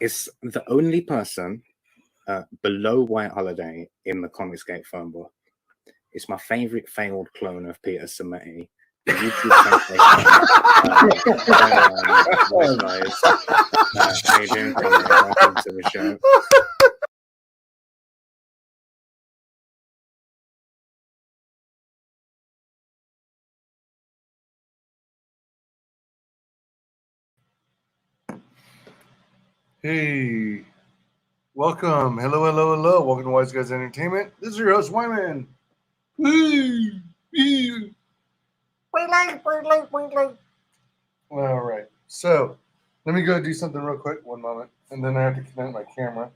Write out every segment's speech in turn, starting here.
It's the only person below White Holiday in the Comicsgate phone book. It's my favorite failed clone of Peter Sammetti. The YouTube WyzGyz. How you doing, Conrad? Welcome to the show. Hey, welcome. Hello. Welcome to WyzGyz Entertainment. This is your host, Wyman. All right. So, let me go do something real quick. One moment. And then I have to connect my camera,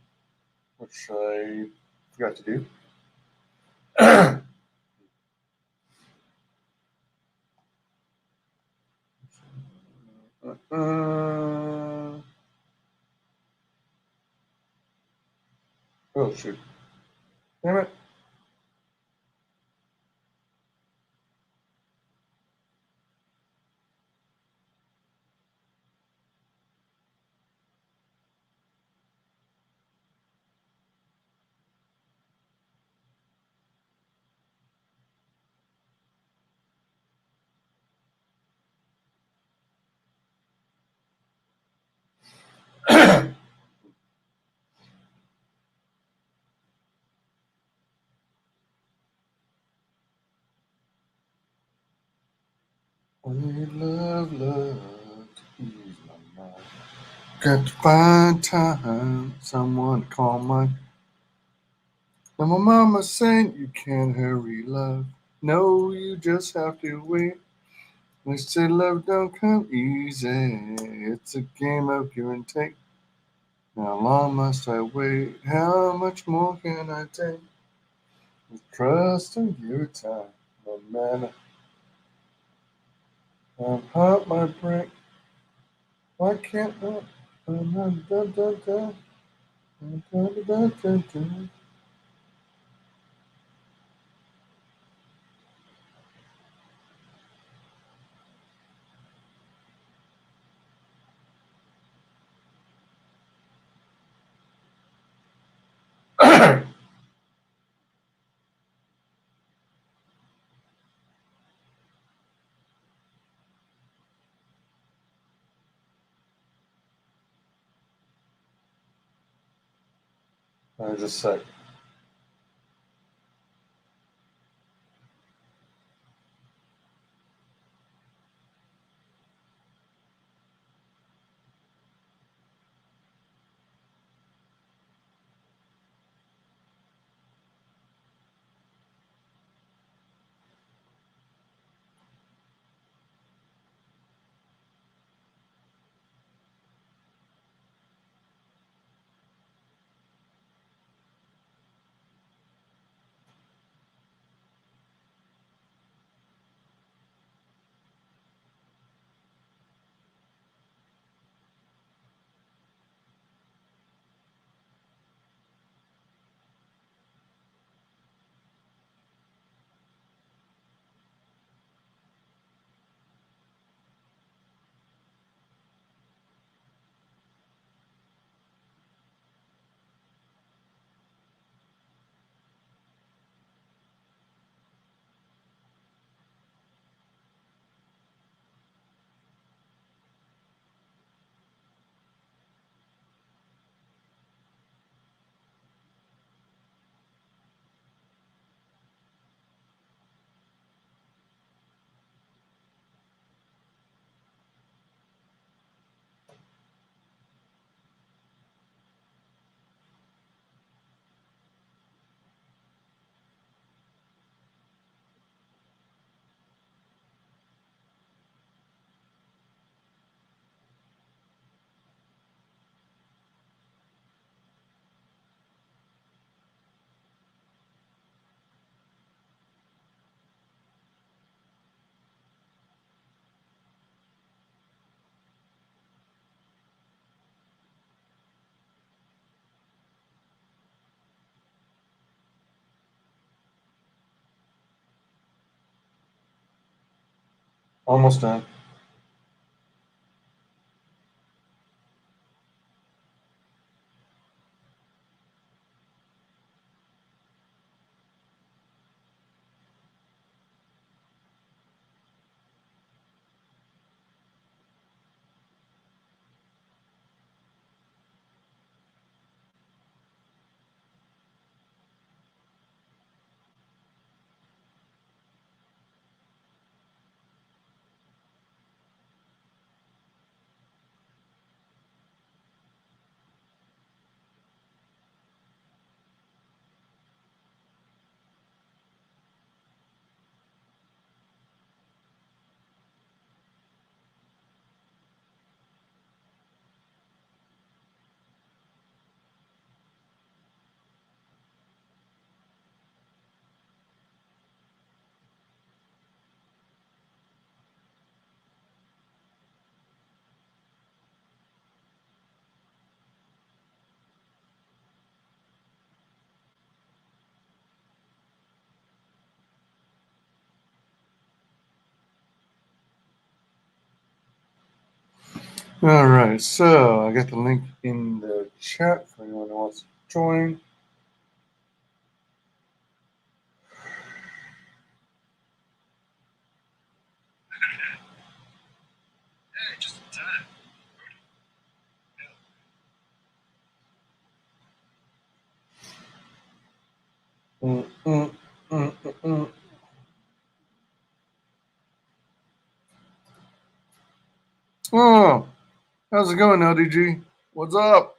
which I forgot to do. Oh, shoot. Damn it. Only love to ease my mind. Got to find time, someone to call mine. Now my mama said you can't hurry love. No, you just have to wait. They say love don't come easy. It's a game of give and take. How long must I wait? How much more can I take? With trust in your time, no matter how hot my break. Why can't I? Just a sec. Almost done. All right, so I got the link in the chat for anyone who wants to join. Hey, just in time. Oh, how's it going, LDG? What's up?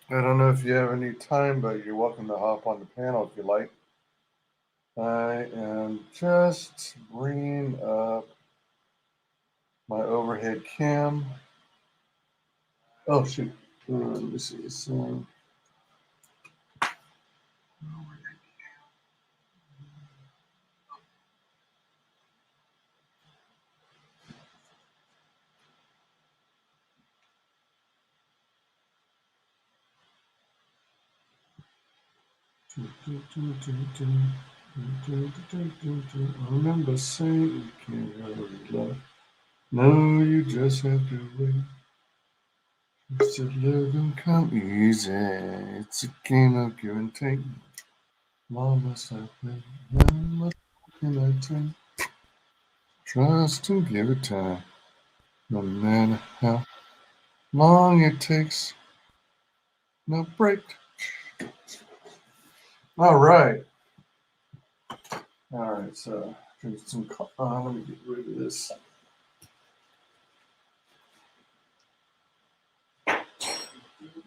I don't know if you have any time, but you're welcome to hop on the panel if you like. I am just bringing up my overhead cam. Oh, shoot. Let me see. So, I remember saying you can't hurry love. No, you just have to wait. It's a love don't come easy. It's a game of give and take. Long must I play? How much can I take? Trust and give it time. No matter how long it takes. No break. All right. All right. So, drink some. Let me get rid of this.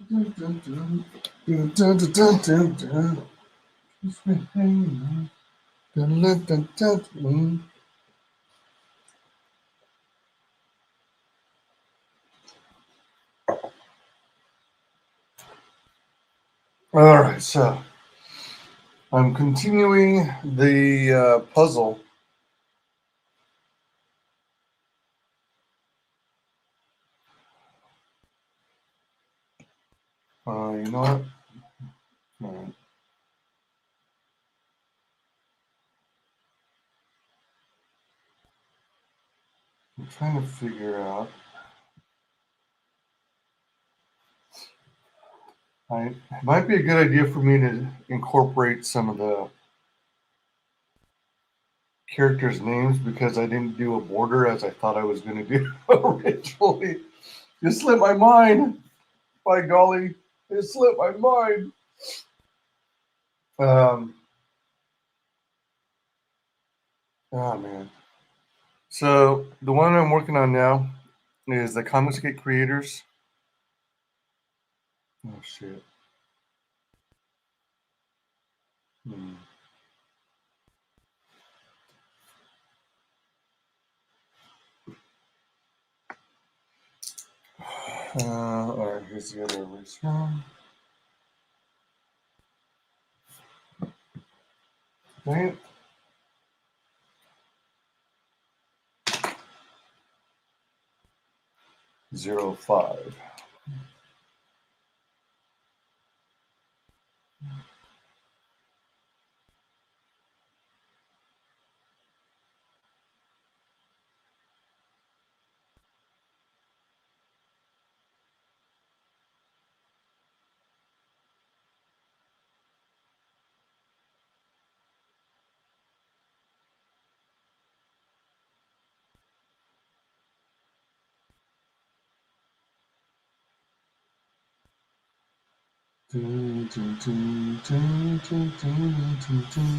Dun, dun, dun. Dun, dun, dun, dun, dun, dun. Keeps me hanging on. Dun, dun, dun, dun, dun. All right. So, I'm continuing the puzzle. You know what? All right. I'm trying to figure out. It might be a good idea for me to incorporate some of the characters' names because I didn't do a border as I thought I was going to do originally. It slipped my mind. By golly, it slipped my mind. Oh man. So the one I'm working on now is the Comicsgate creators. Oh shit. Hmm. All right, here's the other erase one. Dang it. 05. Dun, dun, dun, dun, dun, dun, dun, dun.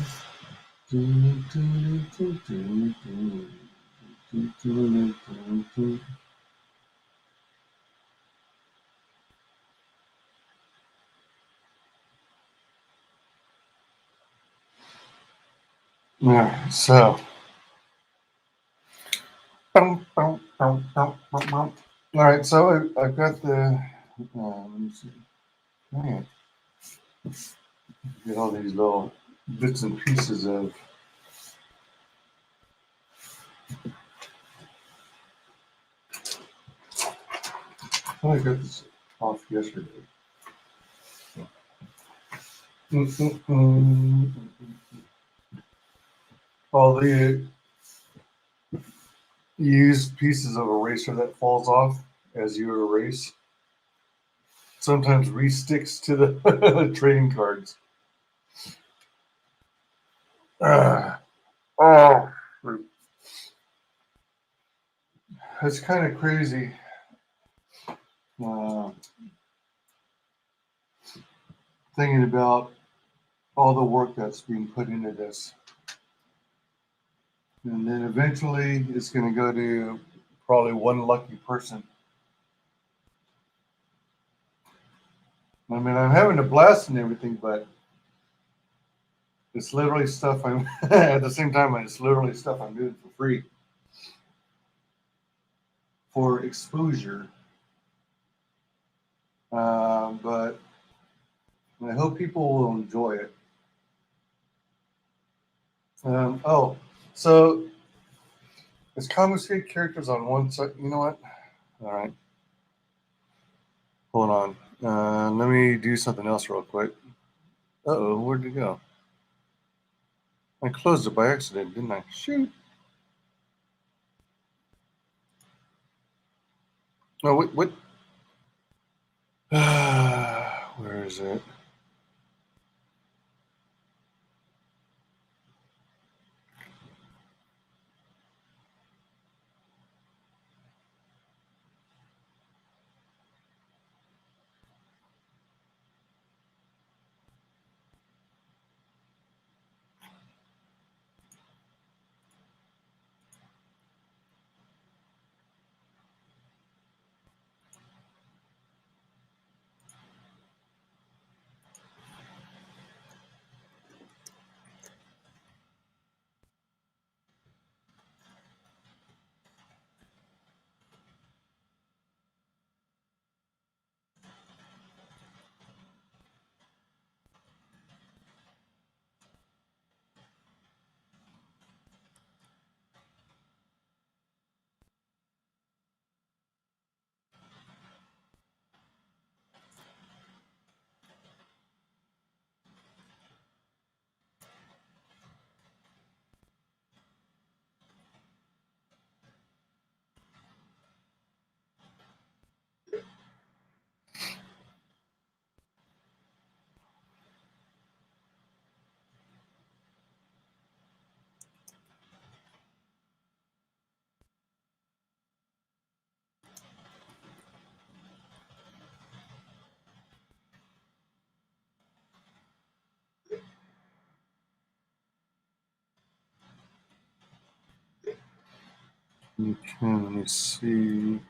Dun, dun, dun, dun, dun. Dun, dun, dun, dun. All right, so. All right, so I've got the. Let me see. Man, get all these little bits and pieces of. Oh, I got this off yesterday. All the use pieces of eraser that falls off as you erase. Sometimes re-sticks to the trading cards. Oh, it's kind of crazy. Thinking about all the work that's being put into this. And then eventually it's going to go to probably one lucky person. I mean, I'm having a blast and everything, but it's literally stuff I'm, at the same time, it's literally stuff I'm doing for free. For exposure. But I hope people will enjoy it. So it's confiscate characters on one side. You know what? All right. Hold on. Let me do something else real quick. Uh-oh, where'd it go? I closed it by accident, didn't I? Shoot. Oh, wait, what? Where is it? Okay, let me see.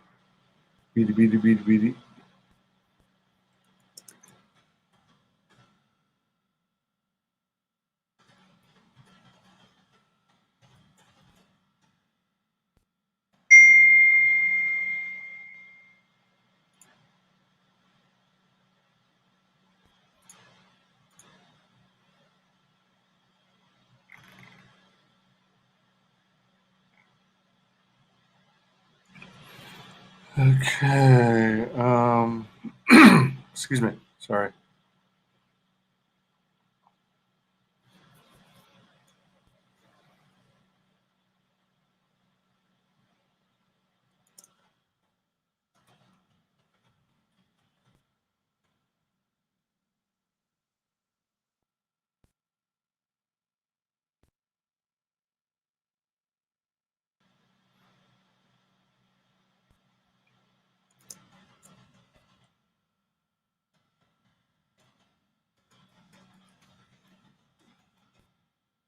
Beady. Okay. Excuse me. Sorry.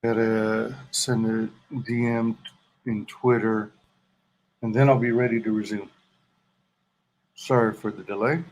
Gotta send a DM in Twitter, and then I'll be ready to resume. Sorry for the delay.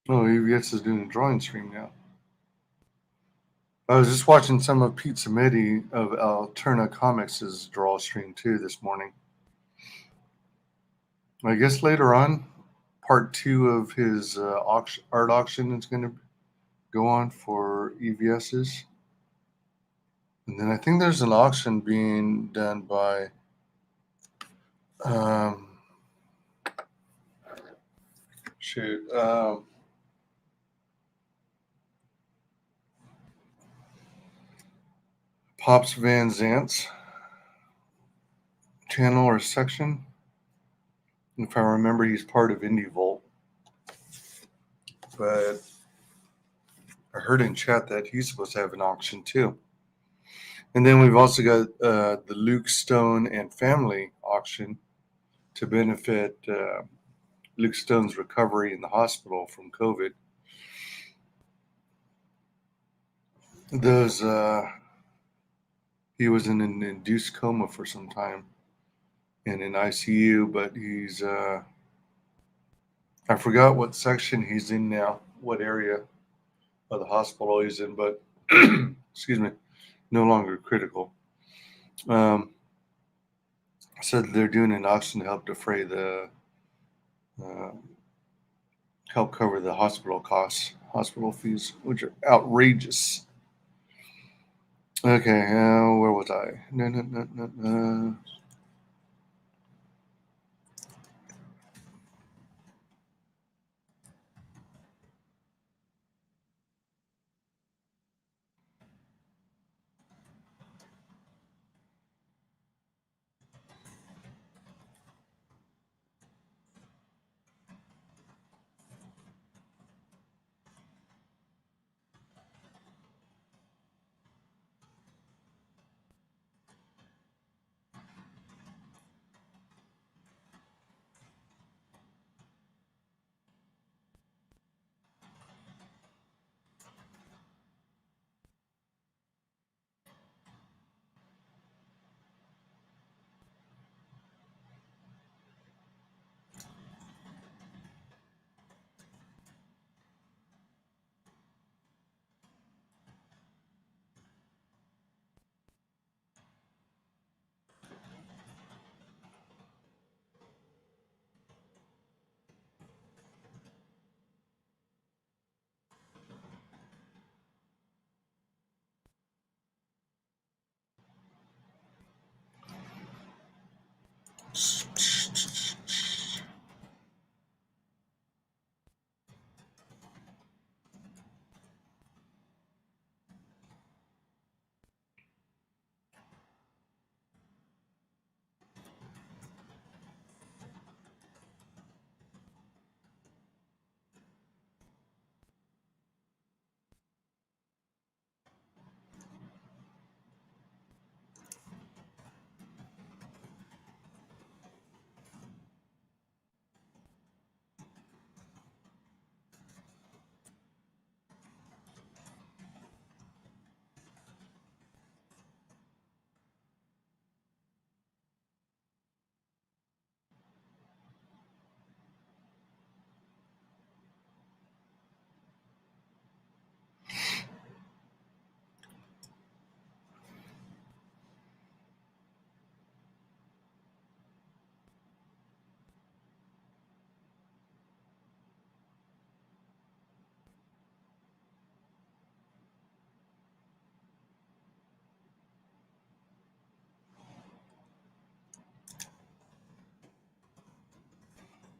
Oh, EVS is doing a drawing stream now. I was just watching some of Pete Samedi of Alterna Comics' draw stream too this morning. I guess later on, part 2 of his art auction is going to go on for EVS's. And then I think there's an auction being done by Pops Van Zant's channel or section. If I remember, he's part of Indie Volt. But I heard in chat that he's supposed to have an auction too. And then we've also got the Luke Stone and family auction to benefit Luke Stone's recovery in the hospital from COVID. He was in an induced coma for some time and in ICU, but he's I forgot what section he's in now, what area of the hospital he's in, but excuse me, no longer critical. Said they're doing an auction to help defray the help cover the hospital costs, hospital fees, which are outrageous. Okay, where was I? No.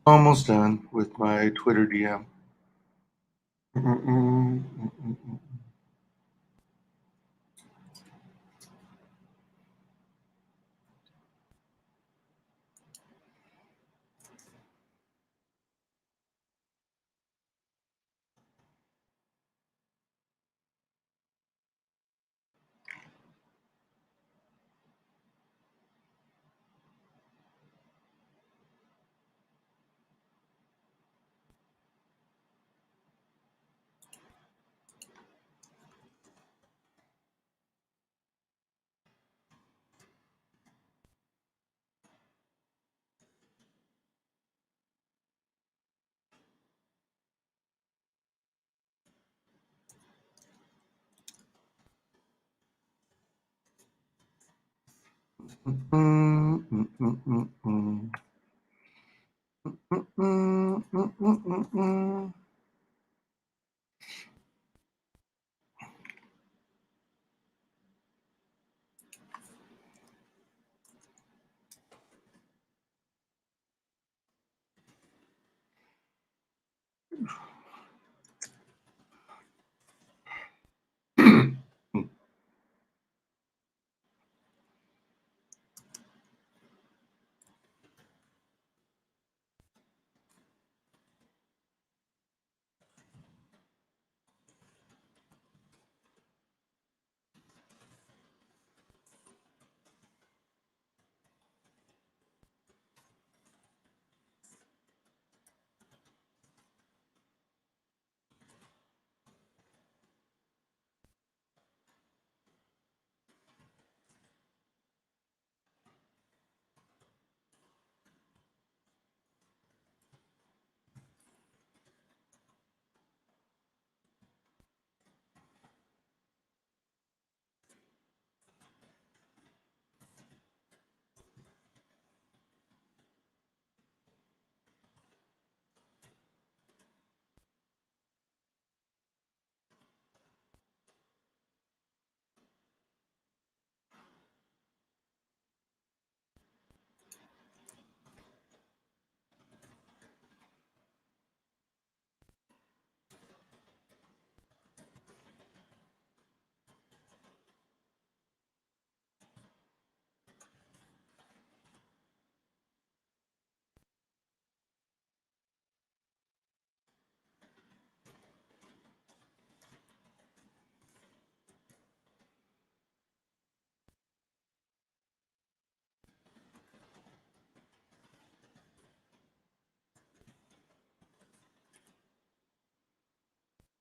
Almost done with my Twitter DM.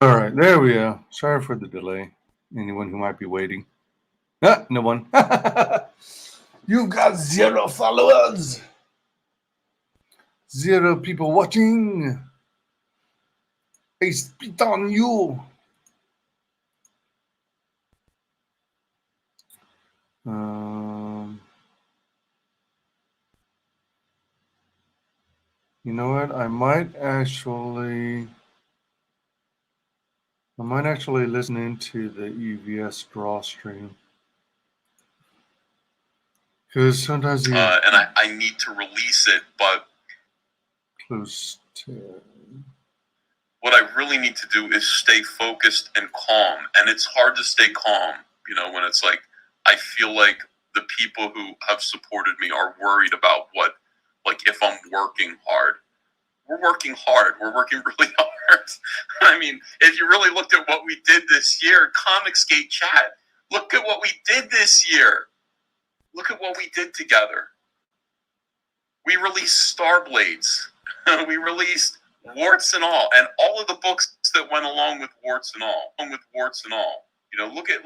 All right, there we are. Sorry for the delay. Anyone who might be waiting. Ah, no one. You got 0 followers. 0 people watching. I spit on you. You know what? I might actually listen into the EVS draw stream. Because sometimes you and I need to release it, but close to. What I really need to do is stay focused and calm. And it's hard to stay calm, when it's like, I feel like the people who have supported me are worried about if I'm working hard. We're working hard. We're working really hard. I mean, if you really looked at what we did this year, Comicsgate chat, look at what we did this year. Look at what we did together. We released Starblades. We released Warts and All, and all of the books that went along with Warts and All. Look at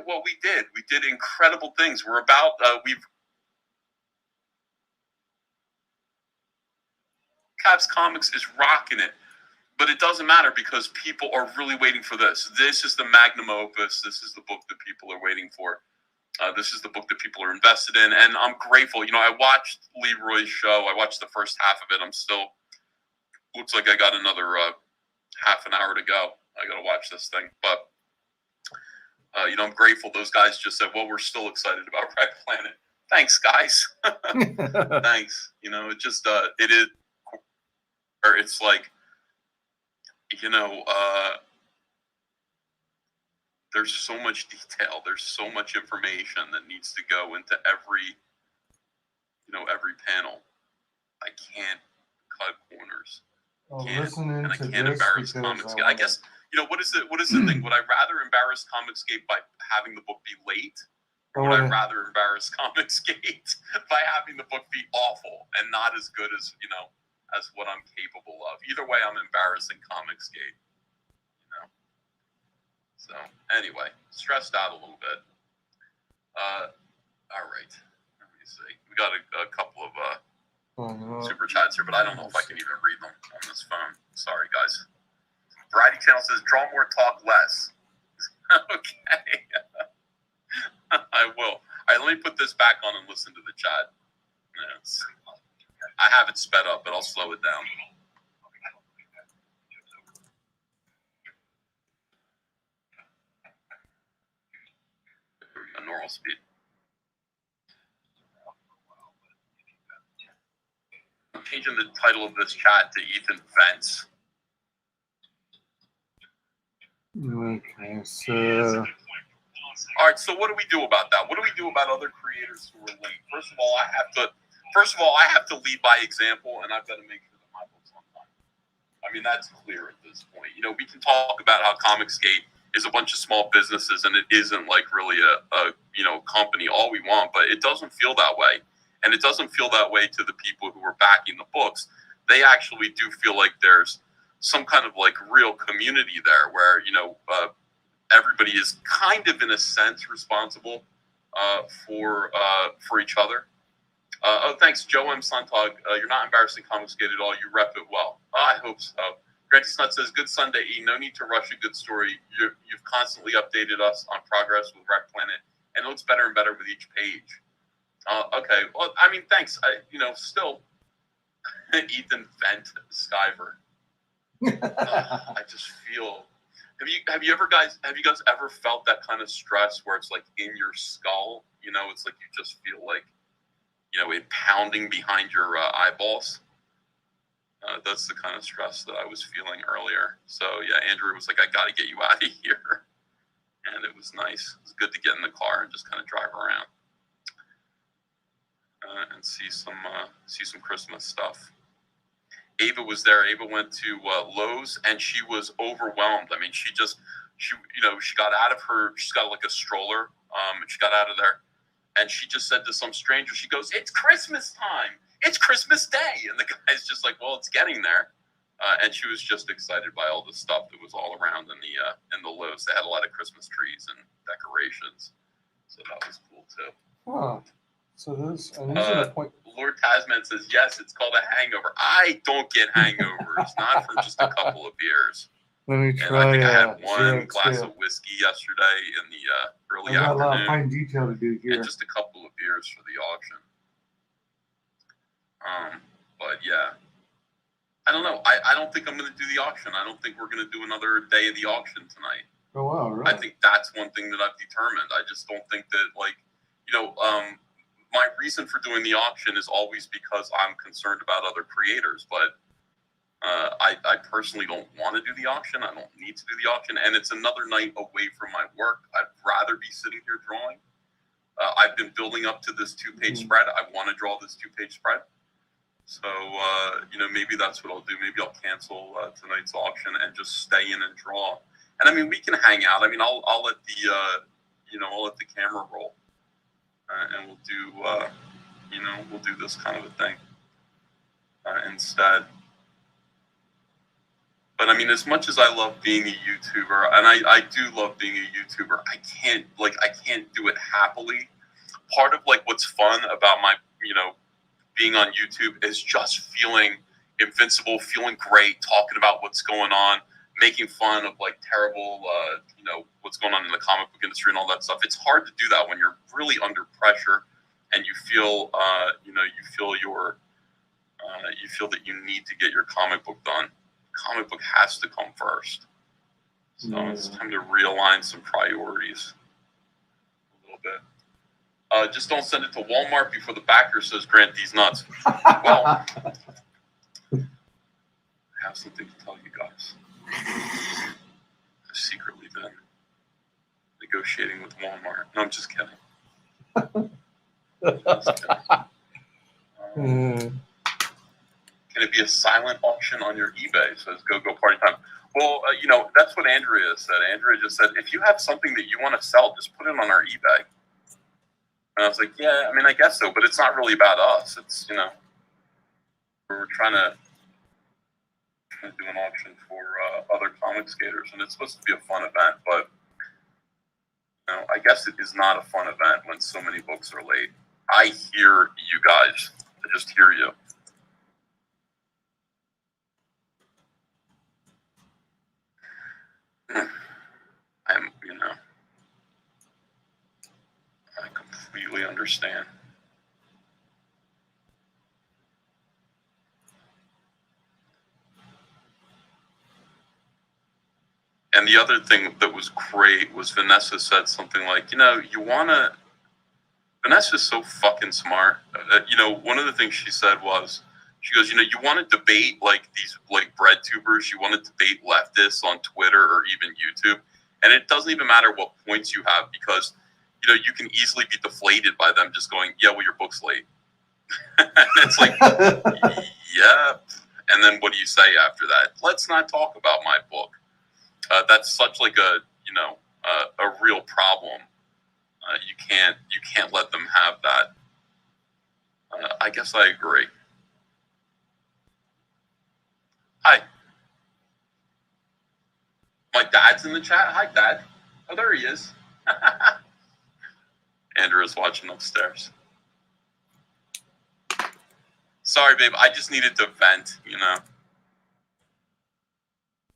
what we did. We did incredible things. Caps Comics is rocking it. But it doesn't matter because people are really waiting for this. This is the magnum opus. This is the book that people are waiting for. This is the book that people are invested in, and I'm grateful. I watched Leroy's show. I watched the first half of it. Looks like I got another half an hour to go. I got to watch this thing. But, I'm grateful. Those guys just said, well, we're still excited about Red Planet. Thanks, guys. Thanks. It is, or it's like, there's so much detail. There's so much information that needs to go into every panel. I can't cut corners. Listening and I to can't this embarrass because Comicsgate. I guess, what is the thing? Would I rather embarrass Comicsgate by having the book be late? Or would I rather embarrass Comicsgate by having the book be awful and not as good as, as what I'm capable of? Either way, I'm embarrassing Comicsgate. So, anyway, stressed out a little bit. All right. Let me see. We got a couple of super chats here, but I don't know if I can even read them on this phone. Sorry, guys. Variety Channel says, draw more, talk less. Okay. I will. All right, let me put this back on and listen to the chat. I have it sped up, but I'll slow it down. A normal speed. I'm changing the title of this chat to Ethan Vents. Okay, so All right, so what do we do about that? What do we do about other creators who are late? First of all, I have to lead by example, and I've got to make sure that my book's on time. I mean, that's clear at this point. You know, we can talk about how Comicsgate is a bunch of small businesses, and it isn't like really a company all we want, but it doesn't feel that way, and it doesn't feel that way to the people who are backing the books. They actually do feel like there's some kind of like real community there, where everybody is kind of in a sense responsible for each other. Thanks, Joe M. Sontag. You're not embarrassing Comicsgate at all. You rep it well. I hope so. Granty Snut says, good Sunday, E. No need to rush a good story. You've constantly updated us on progress with Wreck Planet, and it looks better and better with each page. Okay. Well, I mean, thanks. Still, Ethan Vent Skyver. I just feel. Have you guys ever felt that kind of stress where it's like in your skull? You know, it's like you just feel like, it pounding behind your eyeballs. That's the kind of stress that I was feeling earlier. So yeah, Andrew was like, I got to get you out of here. And it was nice. It was good to get in the car and just kind of drive around and see some Christmas stuff. Ava was there. Ava went to Lowe's, and she was overwhelmed. I mean, she got out of she's got like a stroller, and she got out of there, and she just said to some stranger, she goes, "It's Christmas time. It's Christmas Day." And the guy's just like, "Well, it's getting there." And she was just excited by all the stuff that was all around in the Lowe's. They had a lot of Christmas trees and decorations, so that was cool too. huh. So this and these are the point. Lord Tasman says, yes, it's called a hangover. I don't get hangovers, not from just a couple of beers. Let me And try. I think I had one glass of whiskey yesterday in the early I've got a lot of afternoon, fine detail to do here. and just a couple of beers for the auction. But yeah, I don't know. I don't think I'm going to do the auction. I don't think we're going to do another day of the auction tonight. Oh wow, really? I think that's one thing that I've determined. I just don't think that, my reason for doing the auction is always because I'm concerned about other creators, but I personally don't want to do the auction. I don't need to do the auction, and it's another night away from my work. I'd rather be sitting here drawing. I've been building up to this 2-page spread. I want to draw this 2-page spread. So, maybe that's what I'll do. Maybe I'll cancel tonight's auction and just stay in and draw. And I mean, we can hang out. I mean, I'll let the camera roll. And we'll do this kind of a thing instead. But I mean, as much as I love being a YouTuber, and I do love being a YouTuber, I can't do it happily. Part of like what's fun about my, being on YouTube is just feeling invincible, feeling great, talking about what's going on, making fun of like terrible, what's going on in the comic book industry and all that stuff. It's hard to do that when you're really under pressure and you feel, you feel that you need to get your comic book done. Comic book has to come first. So It's time to realign some priorities a little bit. Just don't send it to Walmart before the backer says Grant these nuts. Well, I have something to tell you guys. I've secretly been negotiating with Walmart. No, I'm just kidding. Can it be a silent auction on your eBay? Says Go Party Time. Well, that's what Andrea said. Andrea just said, if you have something that you want to sell, just put it on our eBay. And I was like, yeah, I mean, I guess so, but it's not really about us. It's, we're trying to do an auction for other comic skaters, and it's supposed to be a fun event, but I guess it is not a fun event when so many books are late. I hear you guys. I just hear you. I completely understand. And the other thing that was great was Vanessa said something like, you know, you want to, Vanessa's so fucking smart. You know, one of the things she said was, she goes, you know, you want to debate like these like bread tubers, you want to debate leftists on Twitter or even YouTube. And it doesn't even matter what points you have because, you know, you can easily be deflated by them just going, yeah, well, your book's late. And it's like, yeah. And then what do you say after that? Let's not talk about my book. That's such like a, you know, a real problem. You can't let them have that. I guess I agree. Hi. My dad's in the chat. Hi, Dad. Oh, there he is. Andrew's watching upstairs. Sorry, babe. I just needed to vent, you know.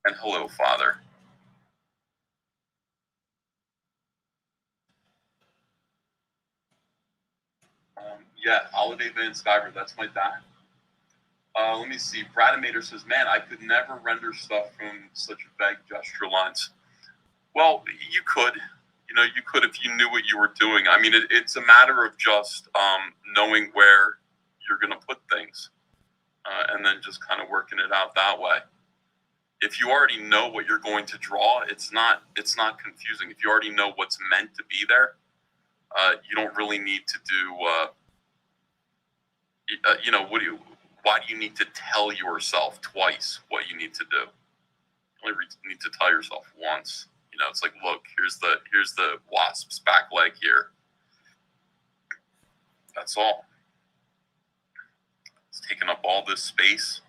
And hello, Father. Yeah, Holiday Van Skyver. That's my dad. Let me see. Bradimator says, man, I could never render stuff from such vague gesture lines. Well, you could. You know, you could if you knew what you were doing. I mean, it's a matter of just knowing where you're going to put things and then just kind of working it out that way. If you already know what you're going to draw, it's not confusing. If you already know what's meant to be there, you don't really need to do, you know, why do you need to tell yourself twice what you need to do? You only need to tell yourself once. You know, it's like, look, here's the wasp's back leg here. That's all. It's taking up all this space.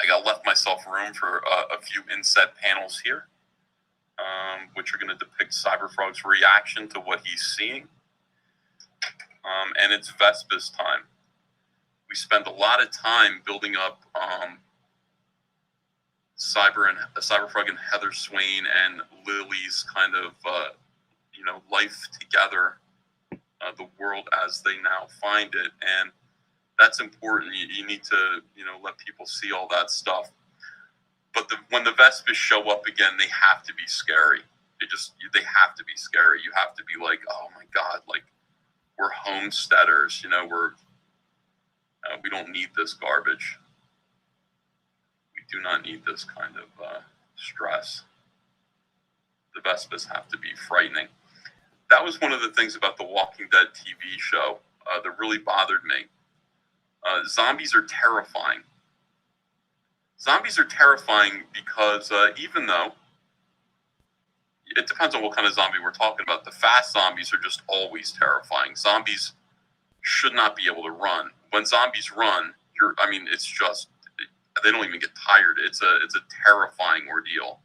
I left myself room for a few inset panels here, which are going to depict Cyberfrog's reaction to what he's seeing. And it's Vespa's time. We spend a lot of time building up Cyberfrog and Heather Swain and Lily's kind of you know, life together, the world as they now find it, and that's important. You need to, you know, let people see all that stuff. But when the Vespas show up again, they have to be scary. They have to be scary. You have to be like, oh my God, like we're homesteaders, you know, we don't need this garbage. We do not need this kind of stress. The Vespas have to be frightening. That was one of the things about the Walking Dead TV show that really bothered me. Zombies are terrifying. Zombies are terrifying because even though it depends on what kind of zombie we're talking about, the fast zombies are just always terrifying. Zombies should not be able to run. When zombies run, it's just, they don't even get tired. It's a terrifying ordeal.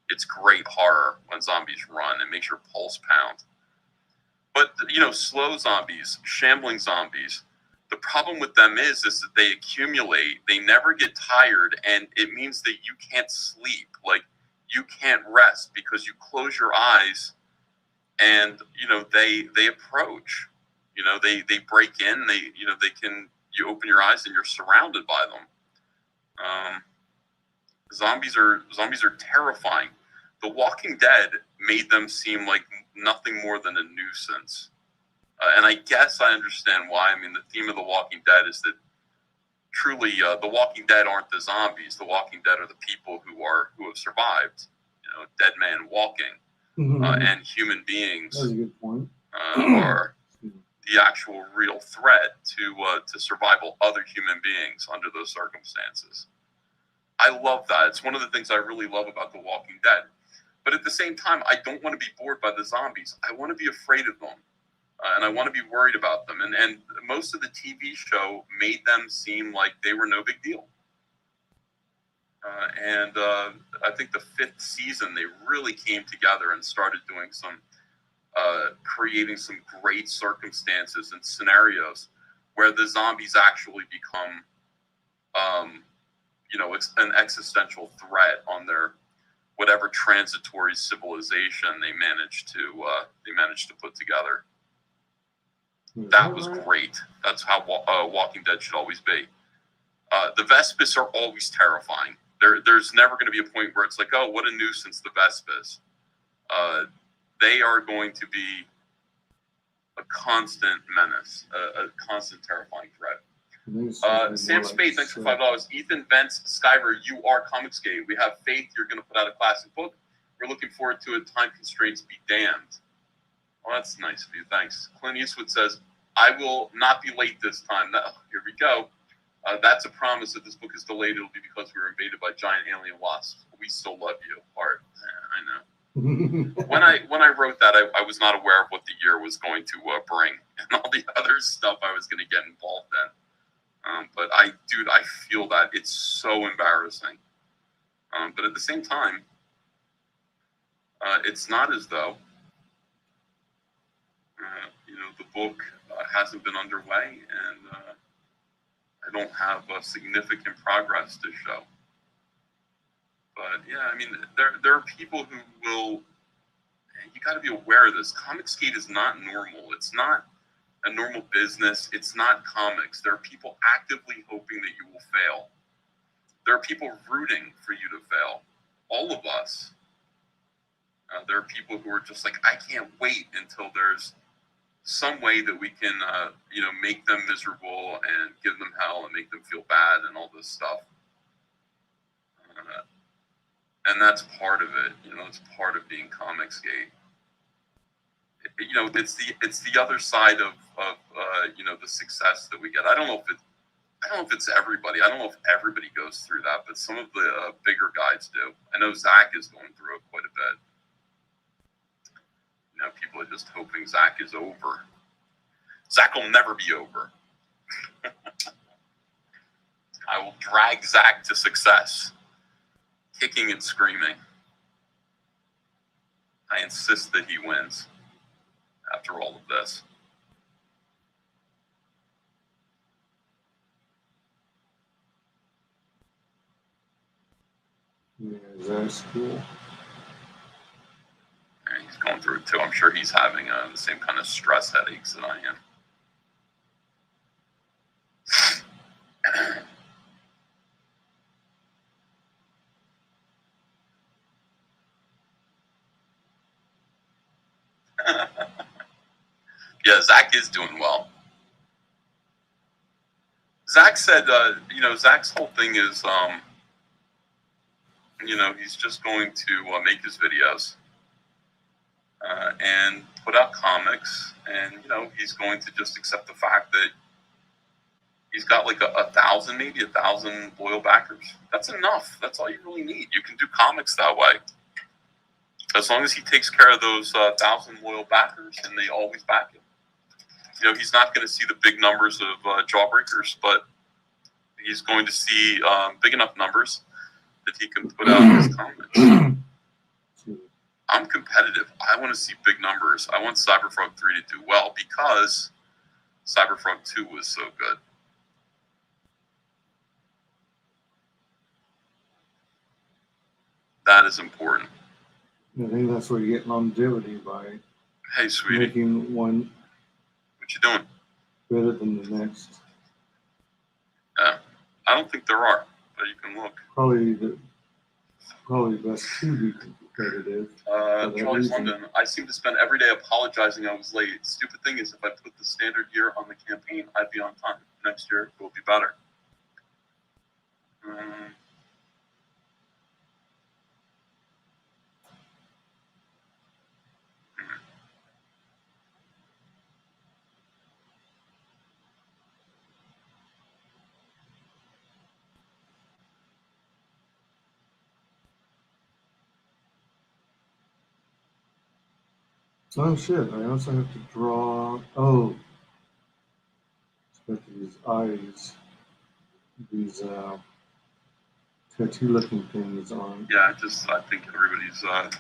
It's great horror when zombies run. It makes your pulse pound. But, you know, slow zombies, shambling zombies, the problem with them is that they accumulate, they never get tired, and it means that you can't sleep. Like, you can't rest because you close your eyes and, you know, they approach. You know, they break in, you open your eyes and you're surrounded by them. Zombies are terrifying. The Walking Dead made them seem like nothing more than a nuisance. And I guess I understand why. I mean, the theme of The Walking Dead is that truly The Walking Dead aren't the zombies. The Walking Dead are the people who have survived. You know, dead man walking. And human beings That's a good point. are the actual real threat to survival, other human beings under those circumstances. I love that. It's one of the things I really love about The Walking Dead. But at the same time, I don't want to be bored by the zombies. I want to be afraid of them. And I want to be worried about them. And most of the TV show made them seem like they were no big deal. And I think the 5th season, they really came together and started doing creating some great circumstances and scenarios where the zombies actually become, you know, it's an existential threat on their whatever transitory civilization they managed to put together. That was great. That's how Walking Dead should always be. The Vespis are always terrifying. There's never going to be a point where it's like, oh, what a nuisance the Vespis. They are going to be a constant menace, a constant terrifying threat. Sam Spade, thanks for $5. Ethan Vance, Skyver, you are Comicsgate. We have faith you're going to put out a classic book. We're looking forward to it. Time constraints be damned. Well, that's nice of you. Thanks. Clint Eastwood says, I will not be late this time. No, here we go. That's a promise. If this book is delayed, it'll be because we were invaded by giant alien wasps. We still love you, Art. I know. when I wrote that, I was not aware of what the year was going to bring and all the other stuff I was going to get involved in. But I feel that it's so embarrassing. But at the same time, it's not as though the book hasn't been underway, and I don't have significant progress to show. But yeah, I mean, there are people who will. You got to be aware of this. Comicsgate is not normal. It's not a normal business. It's not comics. There are people actively hoping that you will fail. There are people rooting for you to fail. All of us. There are people who are just like, I can't wait until there's some way that we can, make them miserable and give them hell and make them feel bad and all this stuff. And that's part of it. It's part of being Comicsgate. It's the other side of the success that we get. I don't know if it's everybody. I don't know if everybody goes through that, but some of the bigger guys do. I know Zach is going through it quite a bit. People are just hoping Zach is over. Zach will never be over. I will drag Zach to success, kicking and screaming. I insist that he wins after all of this. Yeah, that's cool. And he's going through it too. I'm sure he's having the same kind of stress headaches that I am. Yeah, Zach is doing well. Zach said, Zach's whole thing is, he's just going to make his videos and put out comics, and, he's going to just accept the fact that he's got like 1,000, maybe 1,000 loyal backers. That's enough. That's all you really need. You can do comics that way. As long as he takes care of those 1,000 loyal backers and they always back him. He's not going to see the big numbers of Jawbreakers, but he's going to see big enough numbers that he can put out his comics. I'm competitive. I want to see big numbers. I want Cyberfrog 3 to do well because Cyberfrog 2 was so good. That is important. I think that's where you get longevity by sweetie. Making one. What you doing? Better than the next. Yeah, I don't think there are, but you can look. Probably best to be competitive. Charlie's London. I seem to spend every day apologizing I was late. Stupid thing is, if I put the standard year on the campaign, I'd be on time. Next year will be better. Oh shit! I also have to draw. Oh, got these eyes, these tattoo-looking things on. Yeah, I think everybody's. I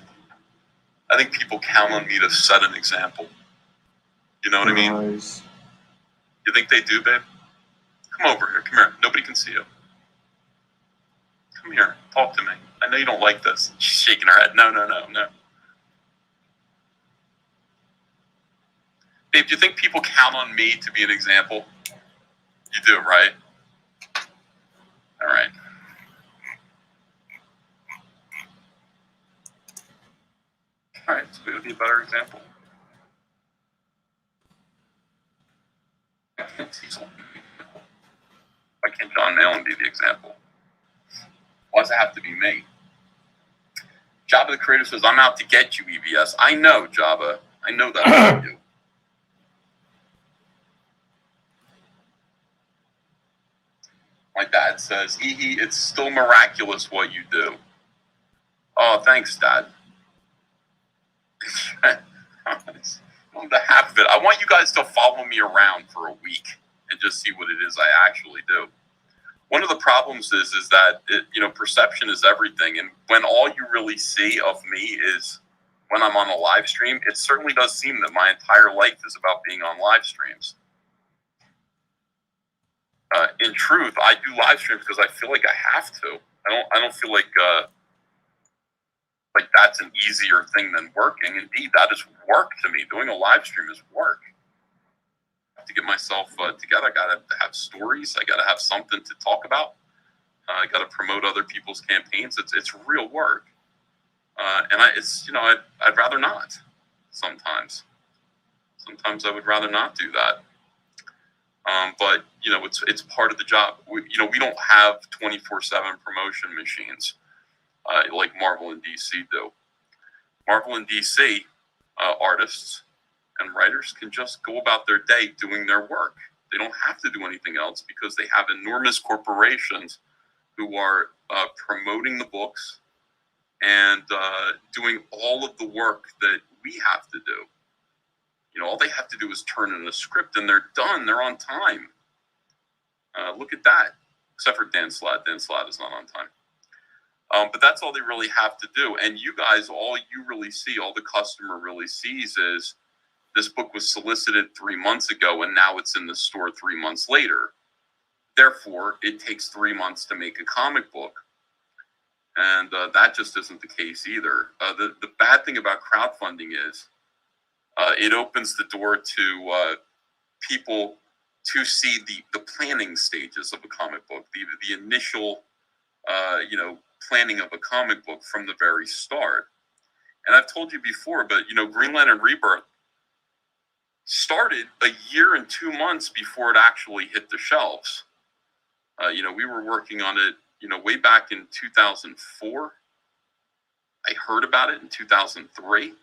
think people count on me to set an example. You know what I mean? Eyes. You think they do, babe? Come over here. Come here. Nobody can see you. Come here. Talk to me. I know you don't like this. She's shaking her head. No. Dave, do you think people count on me to be an example? You do, right? All right. All right, so it would be a better example. Why can't John Malin be the example? Why does it have to be me? Jabba the Creator says, I'm out to get you, EBS. I know, Jabba. I know that about you. My dad says, it's still miraculous what you do. Oh, thanks, Dad. The half of it. I want you guys to follow me around for a week and just see what it is I actually do. One of the problems is that perception is everything, and when all you really see of me is when I'm on a live stream, it certainly does seem that my entire life is about being on live streams. In truth, I do live streams because I feel like I have to. I don't feel like that's an easier thing than working. Indeed, that is work to me. Doing a live stream is work. I have to get myself together. I got to have stories. I got to have something to talk about. I got to promote other people's campaigns. It's real work, and I'd rather not. Sometimes I would rather not do that. But it's part of the job. We don't have 24/7 promotion machines like Marvel and DC do. Marvel and DC artists and writers can just go about their day doing their work. They don't have to do anything else because they have enormous corporations who are promoting the books and doing all of the work that we have to do. All they have to do is turn in a script and they're done. They're on time. Look at that. Except for Dan Slad. Dan Slad is not on time. But that's all they really have to do. And you guys, all you really see, all the customer really sees is this book was solicited 3 months ago and now it's in the store 3 months later. Therefore, it takes 3 months to make a comic book. And that just isn't the case either. The bad thing about crowdfunding is it opens the door to people to see the planning stages of a comic book, the initial, planning of a comic book from the very start. And I've told you before, but, Green Lantern Rebirth started a year and 2 months before it actually hit the shelves. We were working on it, way back in 2004. I heard about it in 2003.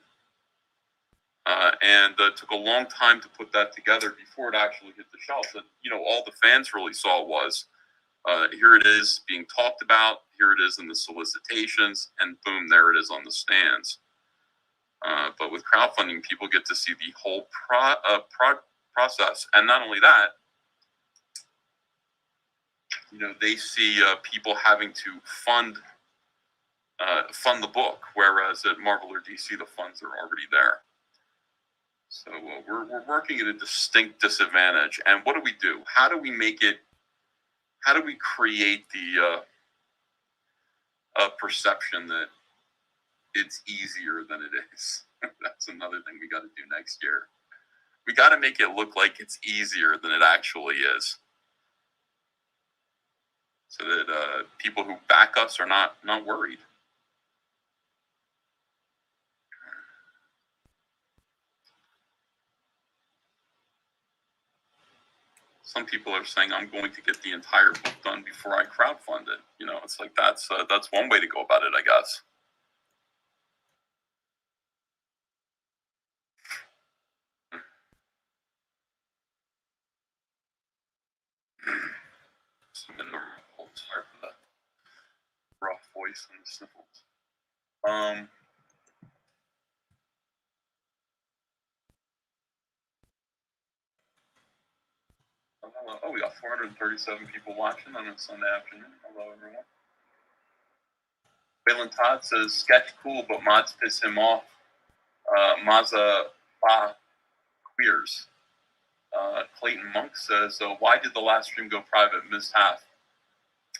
And it took a long time to put that together before it actually hit the shelf. And, all the fans really saw was, here it is being talked about, here it is in the solicitations, and boom, there it is on the stands. But with crowdfunding, people get to see the whole process. And not only that, they see people having to fund the book, whereas at Marvel or DC, the funds are already there. So we're working at a distinct disadvantage. And what do? How do we make it? How do we create the perception that it's easier than it is? That's another thing we got to do next year. We got to make it look like it's easier than it actually is, so that people who back us are not worried. Some people are saying I'm going to get the entire book done before I crowdfund it. It's like that's one way to go about it, I guess. Sorry for the rough voice and the sniffles. Oh, we got 437 people watching on a Sunday afternoon. Hello, everyone. Waylon Todd says, sketch cool, but mods piss him off. Maza Ba queers. Clayton Monk says, why did the last stream go private? Missed half.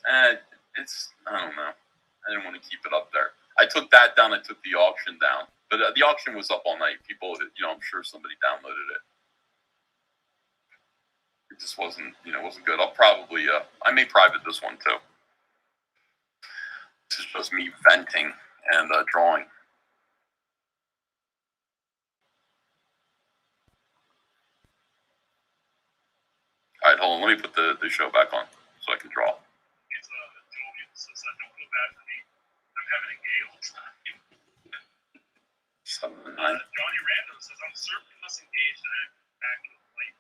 I don't know. I didn't want to keep it up there. I took that down. I took the auction down. But the auction was up all night. People, I'm sure somebody downloaded it. It just wasn't, wasn't good. I'll probably, I may private this one too. This is just me venting and drawing. All right, hold on. Let me put the show back on so I can draw. It's Julian says, don't feel bad for me. I'm having a gay old time. 7 and 9. Johnny Random says, I'm certainly less engaged than I've been back in the light.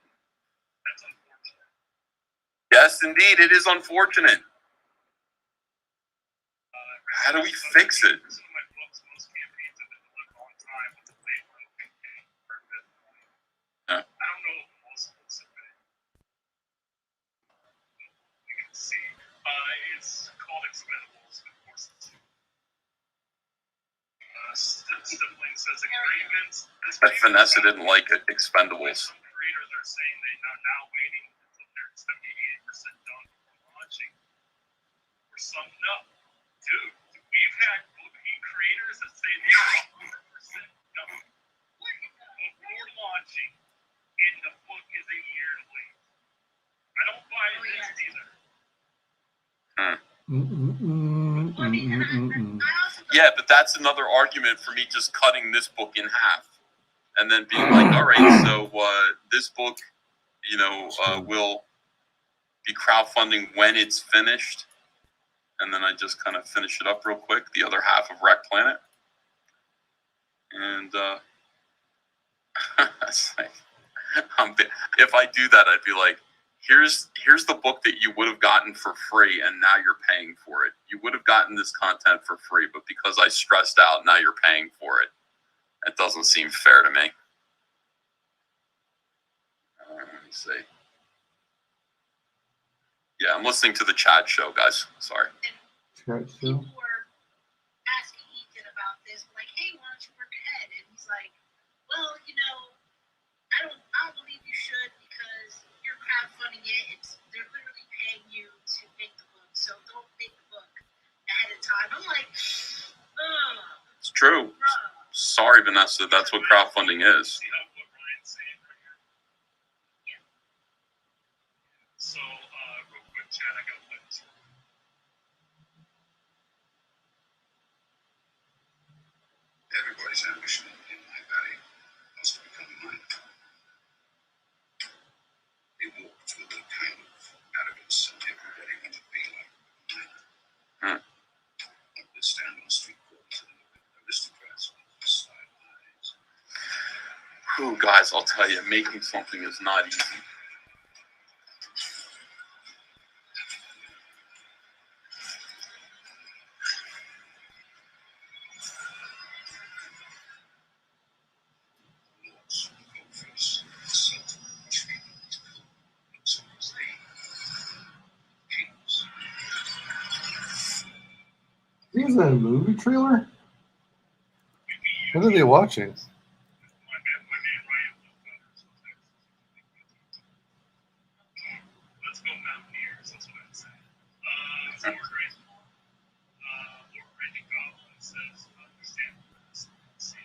That's unfortunate. Yes, indeed. It is unfortunate. How do we fix it? Some of my books, most campaigns have been delivered on time with the late one. Yeah. I don't know if most books have been. You can see. It's called Expendables, of course. Stifling says a grievance. Vanessa didn't like it. Expendables. Some creators are saying they are now waiting until they're 70-80% done before launching. For some, no. Dude, we've had creators that say they are 100% done before launching, and the book is a year late. I don't buy this either. Yeah, but that's another argument for me just cutting this book in half and then being like, all right, so this book, will be crowdfunding when it's finished. And then I just kind of finish it up real quick, the other half of Wreck Planet. And it's like, if I do that, I'd be like, here's the book that you would have gotten for free, and now you're paying for it. You would have gotten this content for free, but because I stressed out, now you're paying for it. It doesn't seem fair to me. Let me see. Yeah, I'm listening to the chat show, guys. Sorry. Chat show? People were asking Ethan about this, like, hey, why don't you work ahead? And he's like, well, I don't believe you should because you're crowdfunding it. They're literally paying you to make the book, so don't make the book ahead of time. I'm like, it's true. Sorry, Vanessa. That's what crowdfunding is. See how what Ryan's saying right here? So, real quick, chat, I got this. Everybody's ambition in my valley must become mine. They walked with a kind of arrogance, and everybody wanted to be like mine. They stand on street corners and look at aristocrats with side eyes. Ooh, guys, I'll tell you, making something is not easy. Is that a movie trailer? What are they watching? My man Ryan will Let's go Mountaineers, that's what I'd say. Lord Randy Goblin says, understand this. I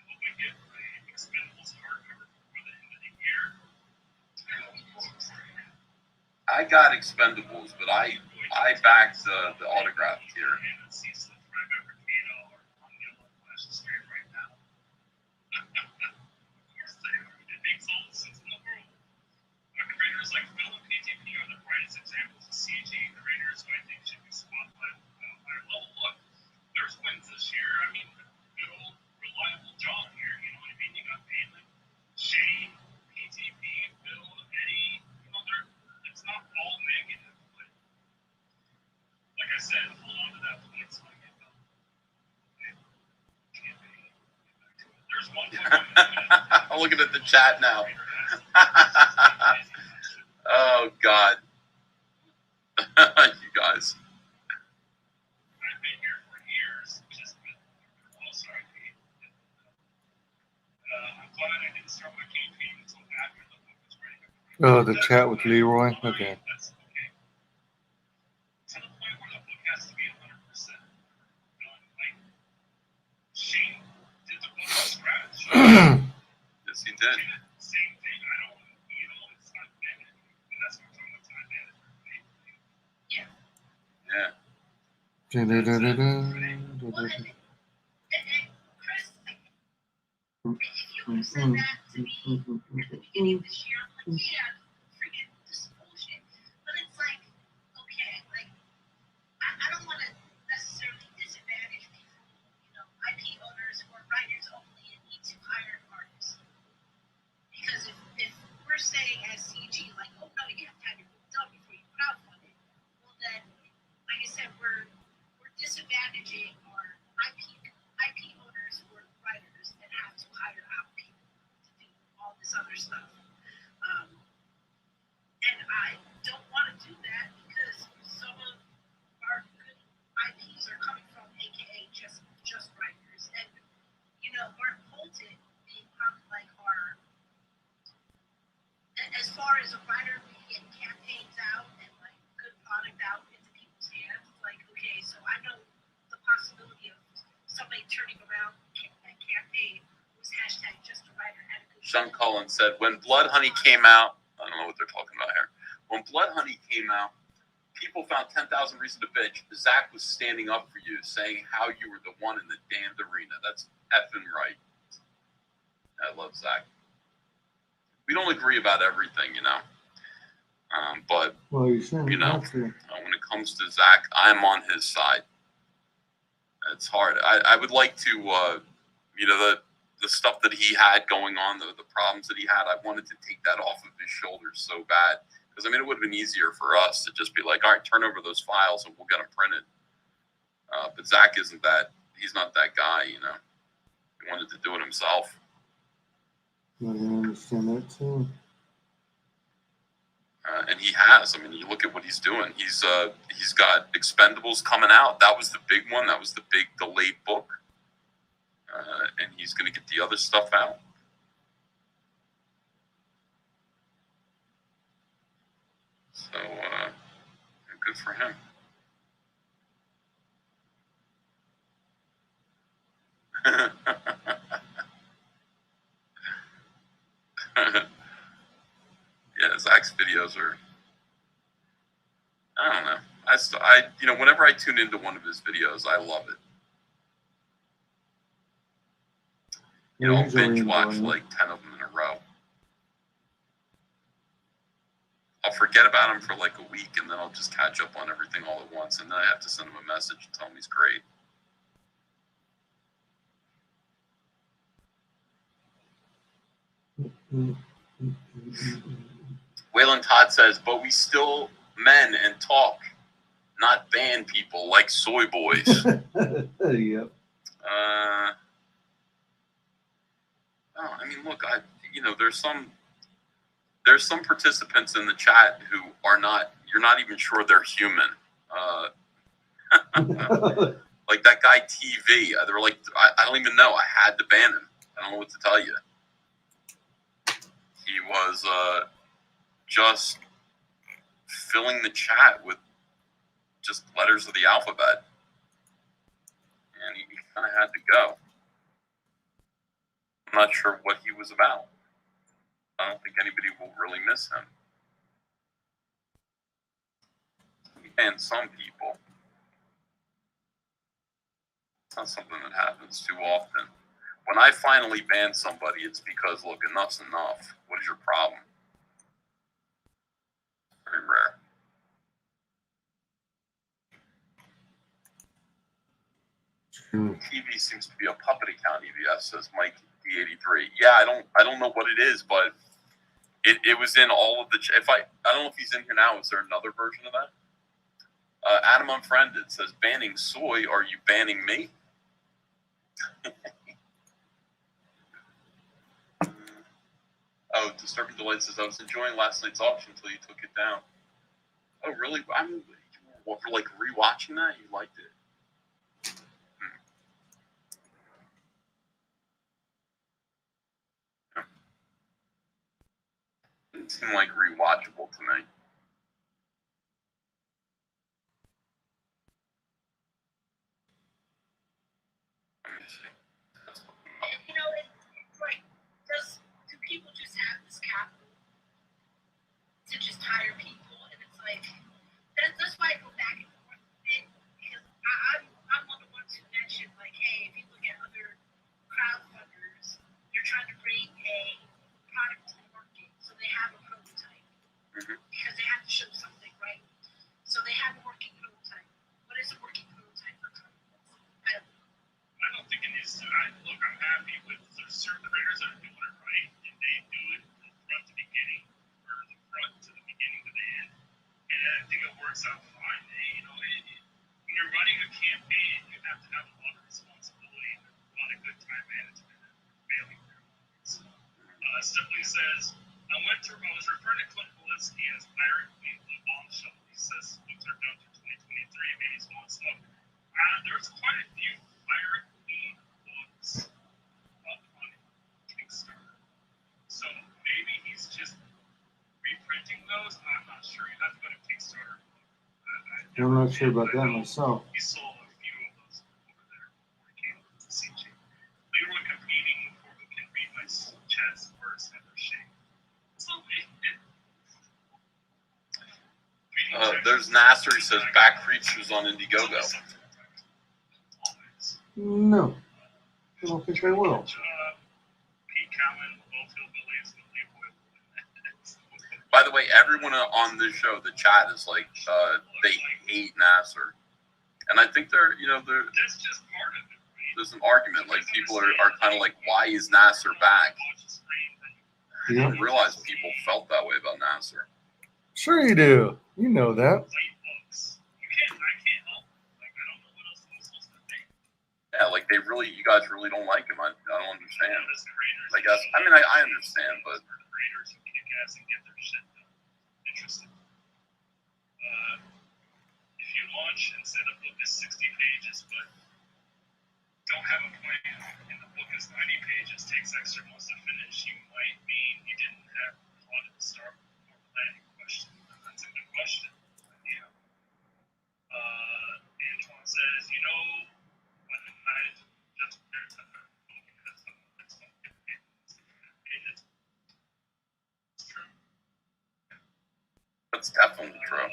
hope I get my Expendables hardcover before the end of the year. I got Expendables, but I backed the autograph tier. Creators like Phil and PTP are the brightest examples of CG creators who I think should be spotlighted at a higher level. Look, there's wins this year. I mean, good old reliable John here. You know what I mean? You got Bailey, Shane, PTP, Phil, Eddie. It's not all negative, but like I said, hold on to that point so I get done. There's one I'm looking at the chat now. Oh, God. You guys. I've been here for years, just been sorry, Pete. I'm glad I didn't start my campaign until after the book was ready. Oh, the chat with Leroy? Okay. That's okay. To the point where the book has to be 100% done. Like, Shane did the book from scratch. Yes, he did. Same thing. I don't, Yeah. Chris, if you would have said that to me at the beginning of this year, I'm like, yeah, freaking this is bullshit. But it's like, okay, like I don't want to necessarily disadvantage people, you know, IP owners who are writers only and need to hire artists. Because if we're saying as CG, like, oh no, you have to have your book done before you crowdfund it, well then, like I said, we're disadvantaging our IP owners who are writers and have to hire out people to do all this other stuff. And I don't want to do that because some of our good IPs are coming from AKA just writers. And you know, Mark Holton being probably like our, as far as a writer, we get campaigns out and like good product out into people's hands. Like, okay, so I know the possibility of somebody turning around a campaign who's hashtag just a writer had a good. Sean Collins said, when Blood Honey came out, I don't know what they're talking about here. When Blood Honey came out, people found 10,000 reasons to bitch. Zach was standing up for you, saying how you were the one in the damned arena. That's effing right. I love Zach. We don't agree about everything, you know. But, well, you know, when it comes to Zach, I'm on his side. It's hard. I would like to, you know, the stuff that he had going on, the problems that he had, I wanted to take that off of his shoulders so bad. Because, I mean, it would have been easier for us to just be like, all right, turn over those files and we'll get them printed. But Zach isn't that. He's not that guy, you know. He wanted to do it himself. I understand that too. And he has. I mean, you look at what he's doing. He's got Expendables coming out. That was the big one. That was the big delayed book. And he's going to get the other stuff out. So, good for him. Yeah, Zach's videos are, I don't know. I you know, whenever I tune into one of his videos, I love it. You know, I'll binge watch like 10 of them in a row. I'll forget about him for like a week, and then I'll just catch up on everything all at once, and then I have to send him a message and tell him he's great. Waylon Todd says, but we still men and talk, not ban people like soy boys. Yep. No, I mean, look, you know, there's some participants in the chat who are not, you're not even sure they're human. Like that guy TV, they were like, I don't even know. I had to ban him. I don't know what to tell you. He was just filling the chat with just letters of the alphabet. And he kind of had to go. I'm not sure what he was about. I don't think anybody will really miss him. And some people. It's not something that happens too often. When I finally ban somebody, it's because, look, enough's enough. What is your problem? Very rare. TV seems to be a puppet account, EVS, says Mike D83. Yeah, I don't know what it is, but it was in all of the, I don't know if he's in here now. Is there another version of that? Adam Unfriended says, banning soy, are you banning me? Oh, Disturbing Delight says, I was enjoying last night's auction until you took it down. Oh, really? I'm like rewatching that? You liked it? It seemed like rewatchable to me. Let me see. You know, it's like, do people just have this capital to just hire people? And it's like, that's why I go back and forth with works out fine. You know, when you're running a campaign, you have to have a lot of responsibility and a lot of good time management and failing there. So, Simply says, I was referring to Clint Polisky as Pirate Queen of the Bombshell. He says books are done through 2023, maybe he's going slow. There's quite a few Pirate Queen books up on Kickstarter. So maybe he's just reprinting those. I'm not sure. You'd have to go to Kickstarter. I'm not sure about that myself. He sold a few of those over there before he came to CG. We were competing for who can read my chest first and their shape. So there's Nasser. He says back creatures on Indiegogo. No, I don't think they will. By the way, everyone on this show, the chat is like, they hate Nasser. And I think that's just part of it, right? there's an argument. Like, people are kind of like, why is Nasser back? I didn't realize people felt that way about Nasser. Sure you do. You know that. Yeah, like you guys really don't like him. I don't understand. I guess. I mean, I understand, but. If you launch and say the book is 60 pages, but don't have a plan, and the book is 90 pages, takes extra months to finish, you might mean you didn't have thought at the start or planning question. That's a good question. Yeah. Antoine says, when I just it's true. That's definitely true.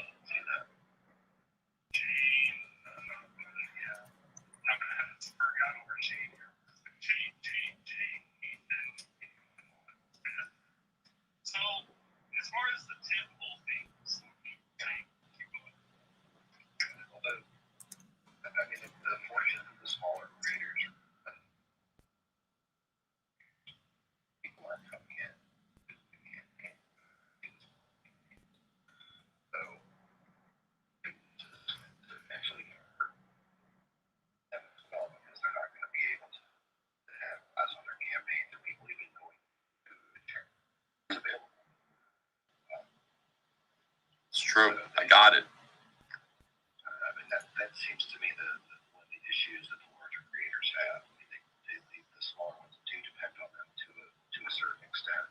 So, as far as the tentpole things, the fortune of the smaller creators, people aren't coming in. So, to actually hurt them as well, because they're not going to be able to have us on their campaigns or people even going to the charity. It's available. It's true. I got it. I mean, that seems to me one of the issues that the larger creators have. I mean, the smaller ones do depend on them to a certain extent.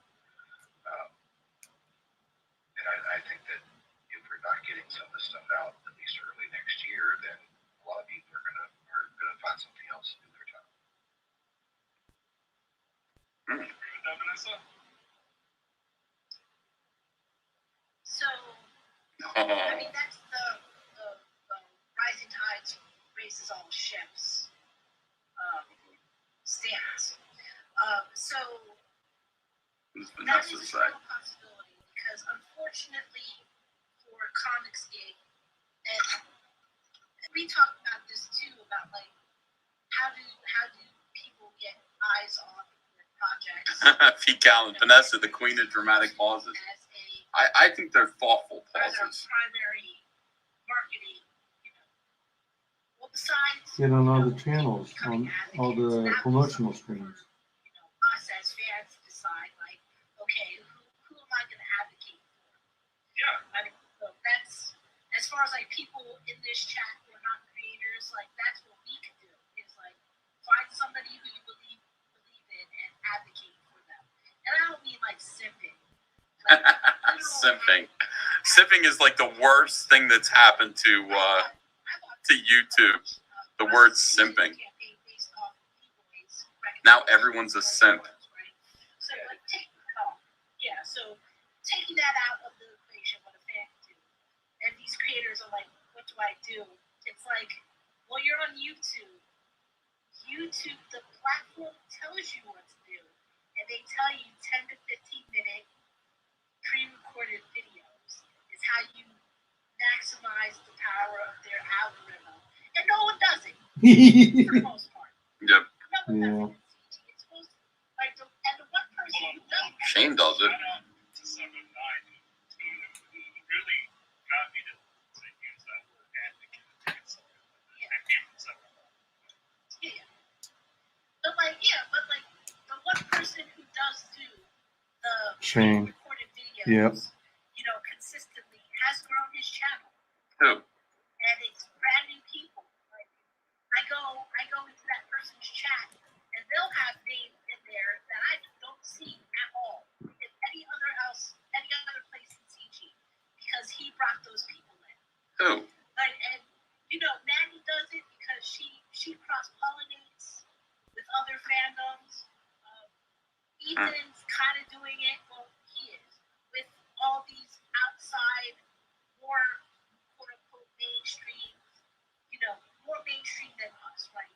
And I think that if we're not getting some of this stuff out at least early next year, then a lot of people are gonna find something else to do their time. agree with that, Vanessa? So, I mean, that's the rising tides raises all ships stance. So, Who's that Vanessa is a say? real possibility because, unfortunately, for Comicsgate, and we talked about this too, about like how do people get eyes on their projects? Pete Callan, Vanessa, the queen of dramatic pauses. As I think they're thoughtful as our pauses. primary marketing, well, besides Get on all the channels, on all the promotional screens. Us as fans decide, like, okay, who am I going to advocate for? Yeah. I mean, so that's as far as like people in this chat who are not creators, like that's what we can do is like find somebody who you believe in and advocate for them. And I don't mean like simping. Like, Simping is like the worst thing that's happened to YouTube. The word simping. Now everyone's a simp. So like so taking that out of the equation, what a fan can do, and these creators are like, what do I do? It's like, well, you're on YouTube. YouTube, the platform tells you what to do, and they tell you 10 to 15 minute pre-recorded videos is how you maximize the power of their algorithm. And no one does it, for the most part. Yep. No one does it. It's supposed to, like, and the one person who does it. Shane does it. To 7 of 9, who really got me to Shane. recorded videos, Yep. you know, consistently has grown his channel. Who? And it's brand new people. Like I go into that person's chat and they'll have names in there that I don't see at all in any other place in CG because he brought those people in. Who? Like, and you know, Maddie does it because she cross pollinates with other fandoms. Ethan's kind of doing it. Well, he is with all these outside, more quote unquote mainstream, you know, more mainstream than us, right?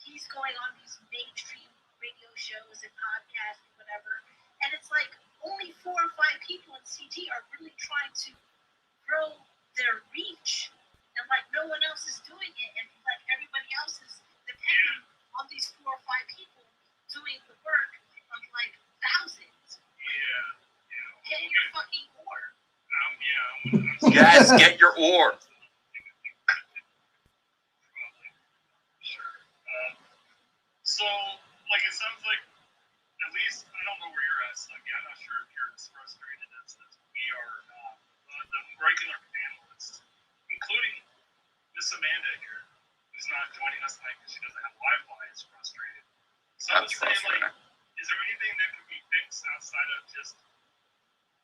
He's going on these mainstream radio shows and podcasts and whatever, and it's like only 4 or 5 people in CG are really trying to grow their reach, and like no one else is doing it, and like everybody else is depending on these 4 or 5 people doing the work of like thousands. Get your fucking oar. Yes, get your oar. So, like, it sounds like, at least, I don't know where you're at, Snuggie. I'm not sure if you're as frustrated as we are. The regular panelists, including Miss Amanda here, who's not joining us tonight because she doesn't have Wi-Fi, is frustrated. So I would That's say, frustrating. like, is there anything that could be fixed outside of just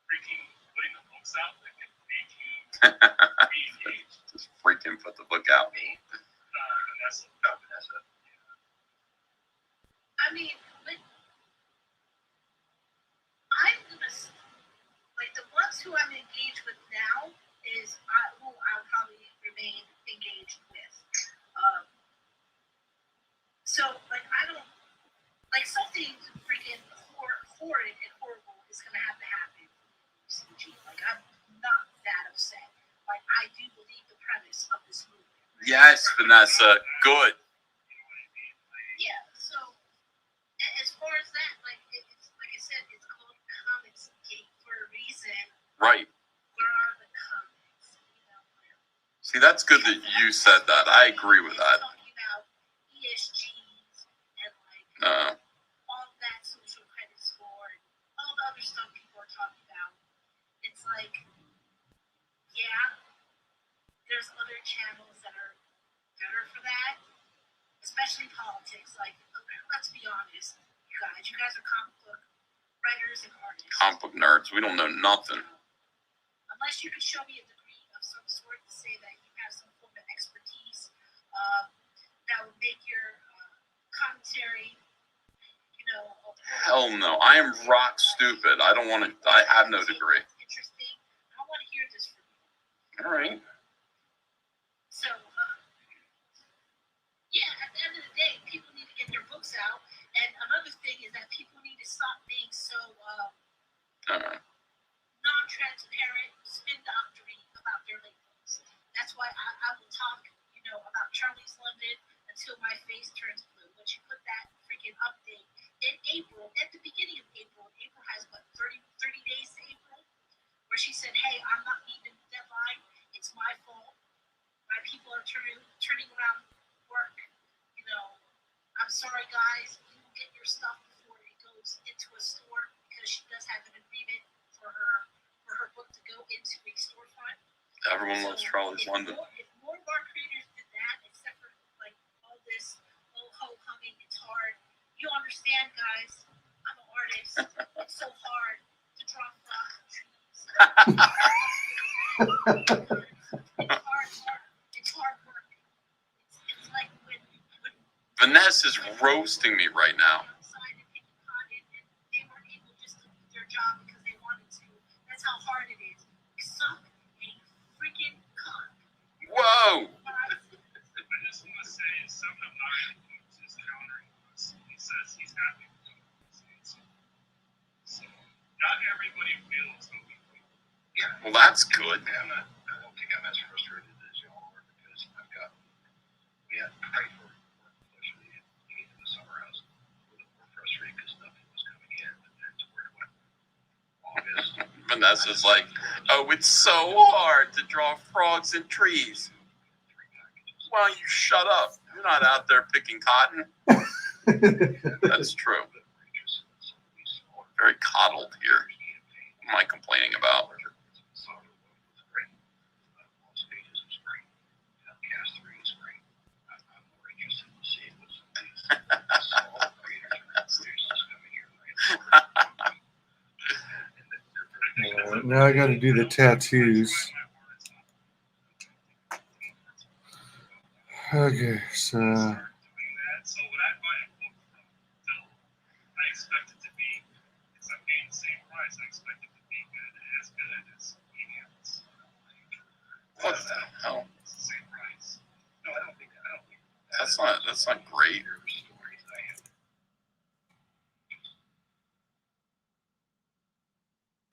freaking putting the books out that could make you be engaged? Just freaking put the book out. Vanessa. I mean, I'm gonna like the ones who I'm engaged with now is who I'll probably remain engaged with. So like I don't like something freaking horrid and horrible is gonna have to happen. CG. Like I'm not that upset. Like I do believe the premise of this movie. Yes, Vanessa. Good. Yeah. So as far as that, like it's like I said, it's called Comics Gate for a reason. Right. Where are the comics? You know, See, that's good that you said that. I agree with that. talking about ESGs and like all that social credit score and all the other stuff people are talking about. It's like, yeah, there's other channels that are better for that, especially politics. Like, let's be honest, you guys are comic book writers and artists. Comic book nerds. We don't know nothing. Unless you can show me a degree of some sort to say that you have some form of expertise that would make your commentary, you know. Hell no. I am rock stupid. I don't want to. I have no degree. Interesting. I want to hear this from you. All right. So, yeah, at the end of the day, people need to get their books out. And another thing is that people need to stop being so non-transparent, spin doctoring about their labels. That's why I will talk, you know, about Charlie's London until my face turns blue. When she put that freaking update in April, at the beginning of April has what, 30 days to April, where she said, hey, I'm not meeting the deadline. It's my fault. My people are turning around work. You know, I'm sorry, guys. You will get your stuff before it goes into a store because she does have an agreement for her book to go into a storefront. Everyone loves Charlie's London. If more of our creators did that, except for like all this ho-humming, it's hard. You understand, guys? I'm an artist. It's so hard to draw flowers and trees. It's hard work. It's like when Vanessa's roasting me right now. outside and picking cotton and they weren't able just to do their job because they wanted to. That's how hard it is. Suck a freaking cock. Whoa! I just want to say, 7 of 9 is countering us. He says he's happy with it. So, not everybody feels how we feel. Yeah. Well, that's good. I don't think I'm as frustrated as y'all are because we had to pray for especially at the beginning of the summer house. We're frustrated because nothing was coming in, and then toward August. Vanessa's like, oh, it's so hard to draw frogs and trees. Why don't you shut up? You're not out there picking cotton. That's true. Very coddled here. am I complaining about? Now I got to do the tattoos. Okay, so So when I buy a book from Phil, I expect it to be, because I'm paying the same price, I expect it to be good, as emails. What the hell? It's the same price. No, I don't think that. That's not great.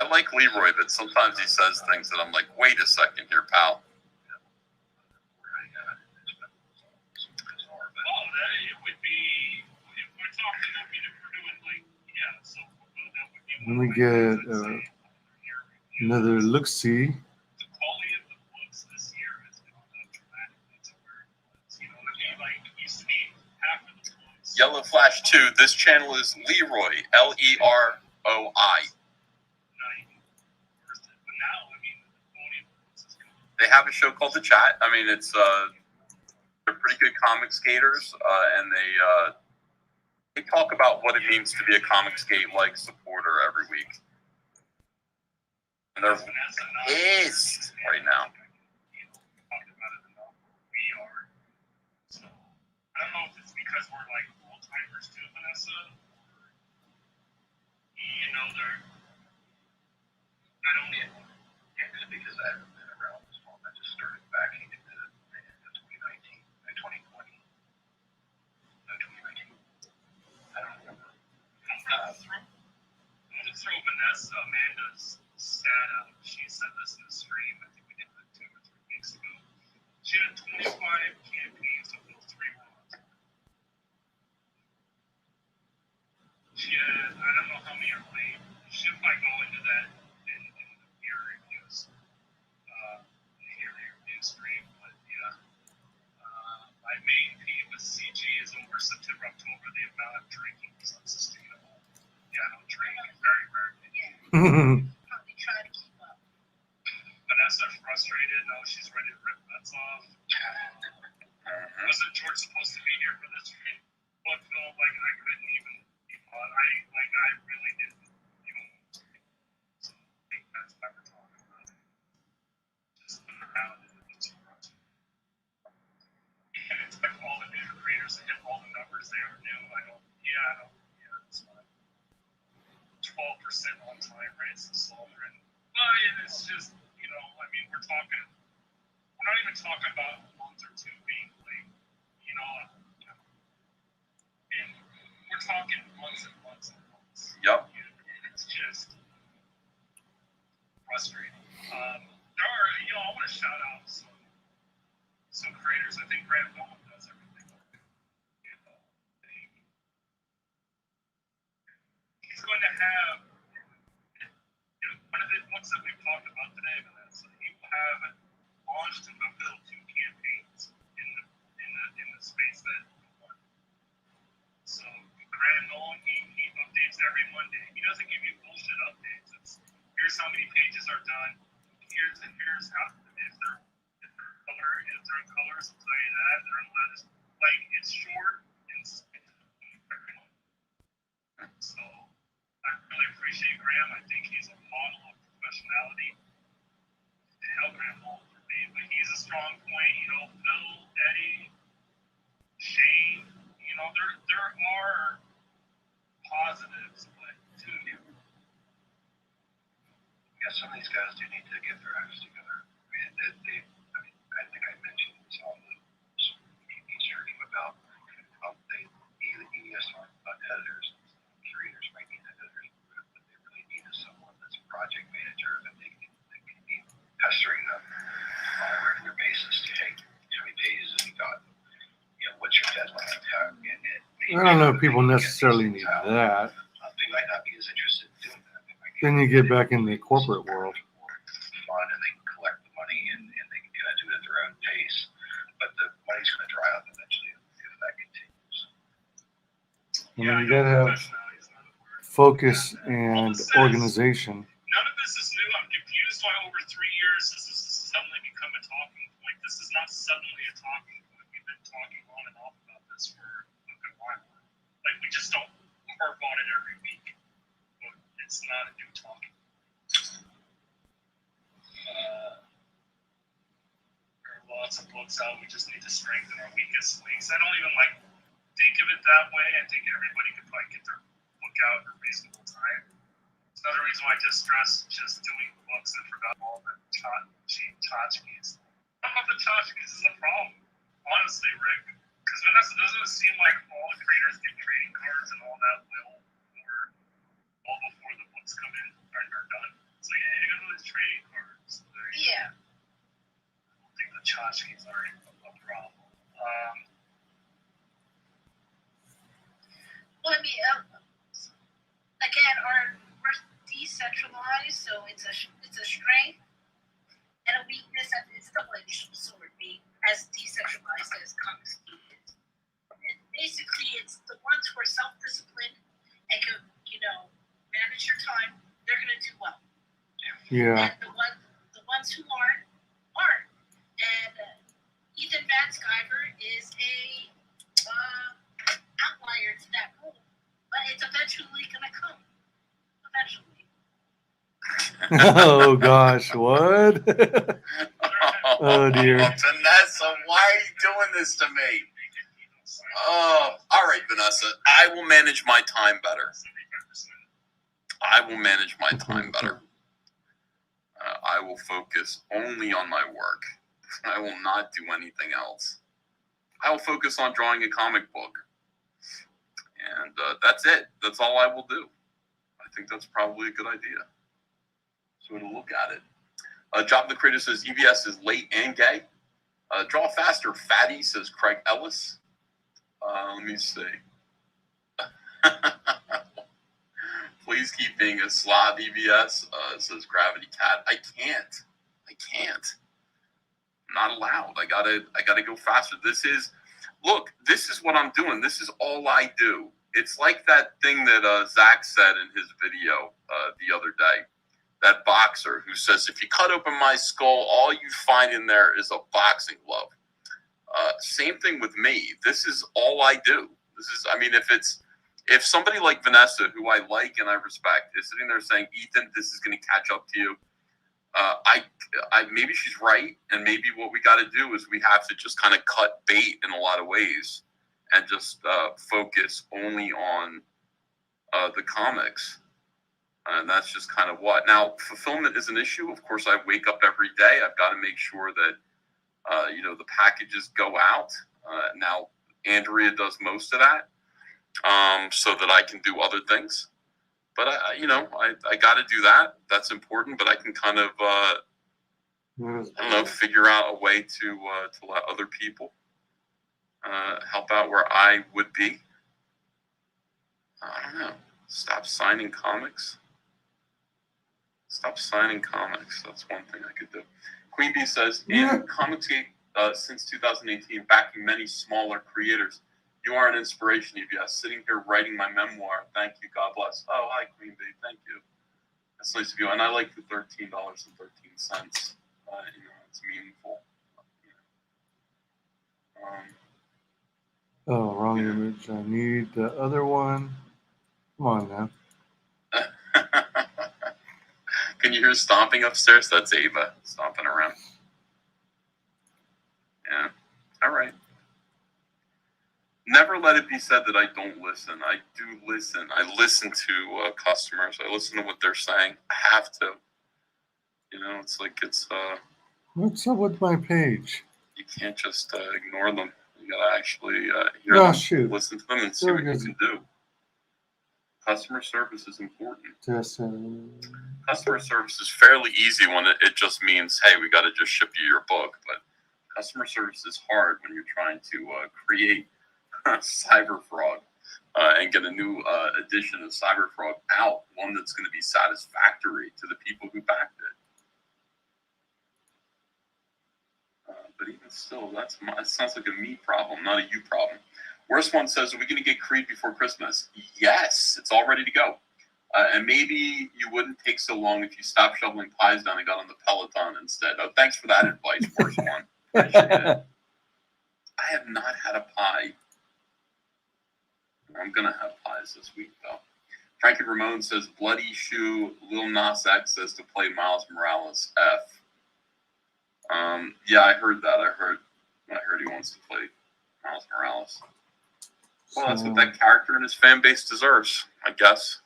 I like Leroy, but sometimes he says things that I'm like, wait a second here, pal. Oh, it would be, if we're talking, I mean, if we're doing like, yeah, so that would be let me get another look-see. The quality of the books this year has gone up dramatically to where it was. You know, like, you used to be half of the books. Yellow Flash 2, this channel is Leroy, Leroi. But now, I mean, the quality of the books is good. They have a show called The Chat. I mean, it's they're pretty good comic skaters, and they talk about what it means to be a comic skate-like supporter every week. And they're pissed right now. So, I don't know if it's because we're like old-timers too, Vanessa, or, you know, I don't know. Yeah, just because I haven't been around this long, I just started backing into 2019, 2020. No, 2019. I don't remember. I'm gonna throw Vanessa, Amanda's stat out. She said this in the stream. I think we did that 2 or 3 weeks ago. She had 25 campaigns of those 3 rounds. She had, I don't know how many are late. She might go into that in the year reviews, stream. But yeah, my main peeve with CG is over September, October. The amount of drinking is unsustainable. Yeah, I don't drink very rarely. Probably try to keep up. Vanessa frustrated. No, she's ready to rip nuts off. Wasn't George supposed to be here for this book film? Like, I couldn't even. I really didn't. So I think that's why we're talking about it. Just around it. And it's like all the new creators that hit all the numbers they are new. Yeah, it's fine. 12% on time rates is slower, and it's just, I mean, we're not even talking about a month or 2 being late, and we're talking months and months and months. Yep. And it's just frustrating. There are, I want to shout out some creators. I think Grant Bowen does everything. He's going to have one of the books that we've talked about today, Vanessa. He will have launched and fulfilled 2 campaigns in the space that we want. So Grant Nolan, he updates every Monday. He doesn't give you bullshit updates. It's here's how many pages are done. Here's how if they're in colors, I'll tell you that. They're in letters. Like, it's short and every month. So I really appreciate Graham. I think he's a model of professionality. Hell, Graham won't for me, but he's a strong point. Phil, Eddie, Shane. There are positives, but too new. Yeah, some of these guys do need to get their acts together. I think I mentioned this on the stream about the ESR editors, curators might need editors, but they really need someone that's a project manager that they can be pestering them on a regular basis to hey, how many pages have you got? What's your deadline? I don't know if people necessarily need that. They might not be as interested in doing that. Then you get back in the corporate world. Fun, and they can collect the money and they can kind of do it at their own pace. But the money's going to dry up eventually if that continues. You gotta have focus and organization. None of this lots of books out. We just need to strengthen our weakest links. I don't even like think of it that way. I think everybody could probably get their book out in a reasonable time. It's another reason why I just stress just doing books and forgot all the tchotchkes. I don't know if the tchotchkes is a problem, honestly, Rick. Because Vanessa, doesn't it seem like all the creators get trading cards and all that will, or all before the books come in are done? It's like, hey, I got all these trading cards. Yeah. I don't think the tchotchkes are a problem. Well, I mean, again, we're decentralized, so it's a strength and a weakness. It's a double-edged sword, being as decentralized as comics is. And basically, it's the ones who are self-disciplined and can, manage your time. They're going to do well. Yeah. And the ones who aren't. And Ethan Van Sciver is a outlier to that rule, but it's eventually going to come. Eventually. Oh gosh, what? Oh dear. Vanessa, why are you doing this to me? Oh, all right, Vanessa. I will manage my time better. I will manage my time better. I will focus only on my work. I will not do anything else. I will focus on drawing a comic book. And that's it. That's all I will do. I think that's probably a good idea. So to look at it. Job of the Creator says EBS is late and gay. Draw faster, fatty, says Craig Ellis. Let me see. Please keep being a slob, EBS, says Gravity Cat. I can't. I'm not allowed. I gotta go faster. This is what I'm doing. This is all I do. It's like that thing that Zach said in his video the other day. That boxer who says, if you cut open my skull, all you find in there is a boxing glove. Same thing with me. This is all I do. If somebody like Vanessa, who I like and I respect, is sitting there saying, Ethan, this is going to catch up to you, maybe she's right, and maybe what we got to do is we have to just kind of cut bait in a lot of ways and just focus only on the comics. And that's just kind of what. Now, fulfillment is an issue. Of course, I wake up every day. I've got to make sure that, the packages go out. Now, Andrea does most of that so that I can do other things. But, I got to do that. That's important. But I can kind of, figure out a way to let other people help out where I would be. I don't know. Stop signing comics. That's one thing I could do. Queen Bee says, in Comicsgate since 2018, backing many smaller creators. You are an inspiration, EBS. Sitting here writing my memoir. Thank you. God bless. Oh, hi, Queen Bee. Thank you. That's nice of you. And I like the $13.13. It's meaningful. Oh, wrong image. I need the other one. Come on now. Can you hear stomping upstairs? That's Ava stomping around. Yeah. All right. Never let it be said that I don't listen. I do listen. I listen to customers. I listen to what they're saying. I have to. It's like What's up with my page? You can't just ignore them. You gotta actually hear them, shoot. Listen to them, and see what you can do. Customer service is important. Customer service is fairly easy when it just means, hey, we got to just ship you your book. But customer service is hard when you're trying to create Cyberfrog and get a new edition of Cyberfrog out, one that's going to be satisfactory to the people who backed it. But even still, it sounds like a me problem, not a you problem. Worst one says, are we going to get Creed before Christmas? Yes, it's all ready to go. And maybe you wouldn't take so long if you stopped shoveling pies down and got on the Peloton instead. Oh, thanks for that advice, worst one. Appreciate it. I have not had a pie. I'm going to have pies this week, though. Frankie Ramon says, Bloody Shoe, Lil Nas X says to play Miles Morales. F. Yeah, I heard that. I heard he wants to play Miles Morales. Well, that's what that character and his fan base deserves, I guess.